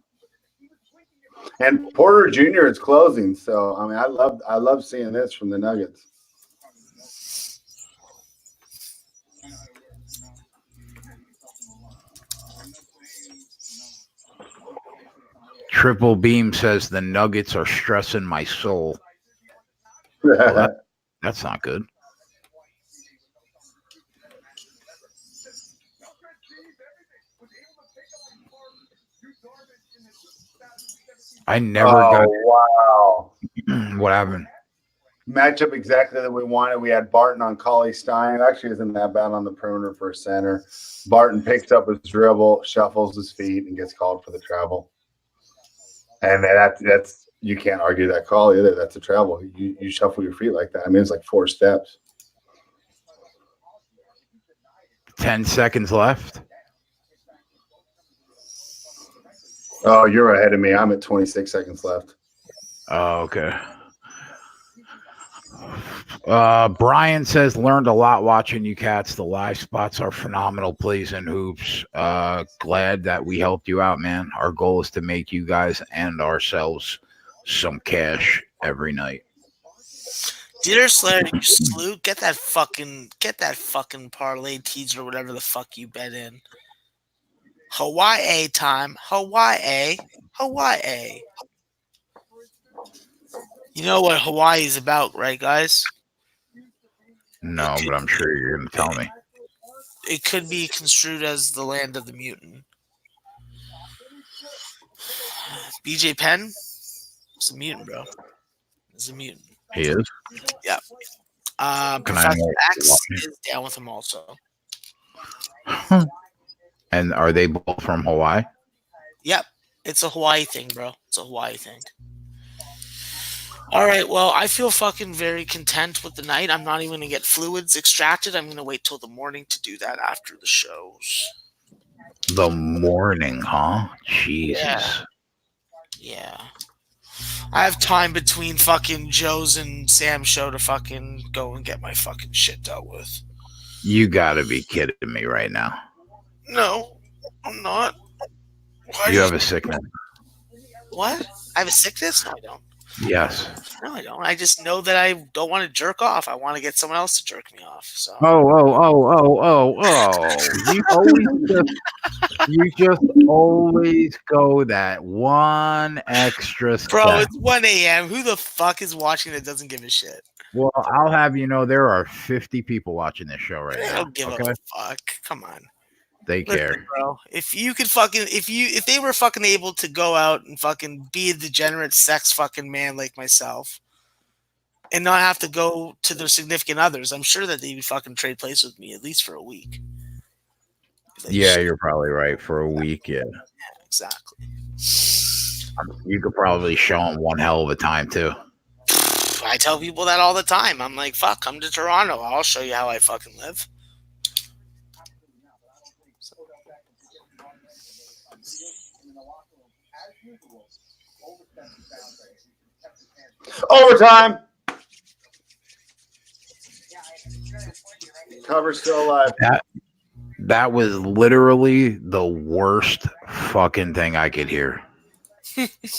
And Porter Jr. is closing, so I mean, I love seeing this from the Nuggets. Triple Beam says the Nuggets are stressing my soul. Well, that's not good. I never got wow. what happened. Matchup exactly that we wanted. We had Barton on Cauley Stein. It actually isn't that bad on the perimeter for a center. Barton picks up his dribble, shuffles his feet, and gets called for the travel. And that's you can't argue that call either. That's a travel. You shuffle your feet like that. I mean, it's like 4 steps. 10 seconds left. Oh, you're ahead of me. I'm at 26 seconds left. Oh, okay. Brian says, learned a lot watching you cats. The live spots are phenomenal plays and hoops. Glad that we helped you out, man. Our goal is to make you guys and ourselves some cash every night. Dealer Slayer, you slew. Get that fucking parlay teaser or whatever the fuck you bet in. Hawaii time. Hawaii. You know what Hawaii is about, right, guys? No, but I'm sure you're going to tell me. It could be construed as the land of the mutant. BJ Penn is a mutant, bro. He's a mutant. He is? Yeah. Professor X is down with him also. And are they both from Hawaii? Yep. It's a Hawaii thing, bro. It's a Hawaii thing. All right, well, I feel fucking very content with the night. I'm not even going to get fluids extracted. I'm going to wait till the morning to do that after the shows. The morning, huh? Jesus. Yeah. I have time between fucking Joe's and Sam's show to fucking go and get my fucking shit dealt with. You got to be kidding me right now. No, I'm not. Why You have a sickness. What? I have a sickness? No, I don't. Yes. No, I don't. I just know that I don't want to jerk off. I want to get someone else to jerk me off. So. You just always go that one extra step. Bro, it's 1 a.m. Who the fuck is watching that doesn't give a shit? Well, I'll have you know there are 50 people watching this show right now. They don't give a fuck. Come on. They care. Listen, bro. If you could fucking if they were fucking able to go out and fucking be a degenerate sex fucking man like myself and not have to go to their significant others, I'm sure that they would fucking trade places with me at least for a week. Yeah, you're probably right. For a week, yeah. Exactly. You could probably show them one hell of a time too. I tell people that all the time. I'm like, fuck, come to Toronto. I'll show you how I fucking live. Overtime. Cover still alive. That was literally the worst fucking thing I could hear.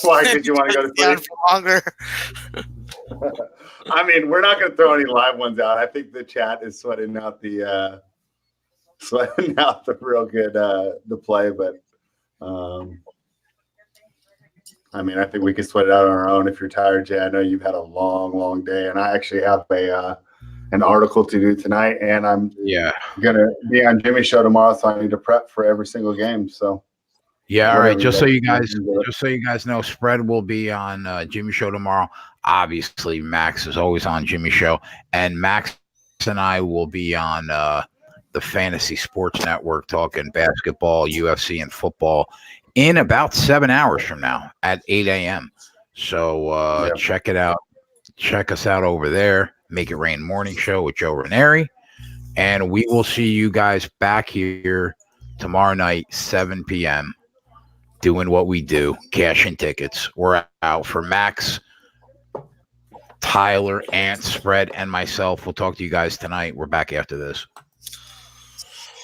Why did you want to go to sleep? Longer. I mean, we're not going to throw any live ones out. I think the chat is sweating out the real good the play, but I mean, I think we can sweat it out on our own if you're tired, Jay. I know you've had a long day, and I actually have an article to do tonight, and I'm gonna be on Jimmy's show tomorrow, so I need to prep for every single game. So yeah, all right. Just so you guys know, Spread will be on Jimmy's show tomorrow. Obviously, Max is always on Jimmy's show, and Max and I will be on the Fantasy Sports Network talking basketball, UFC, and football in about 7 hours from now at 8 a.m. So check it out. Check us out over there. Make It Rain Morning Show with Joe Ranieri. And we will see you guys back here tomorrow night, 7 p.m., doing what we do, cashing tickets. We're out. For Max, Tyler, Ant, Spread, and myself. We'll talk to you guys tonight. We're back after this.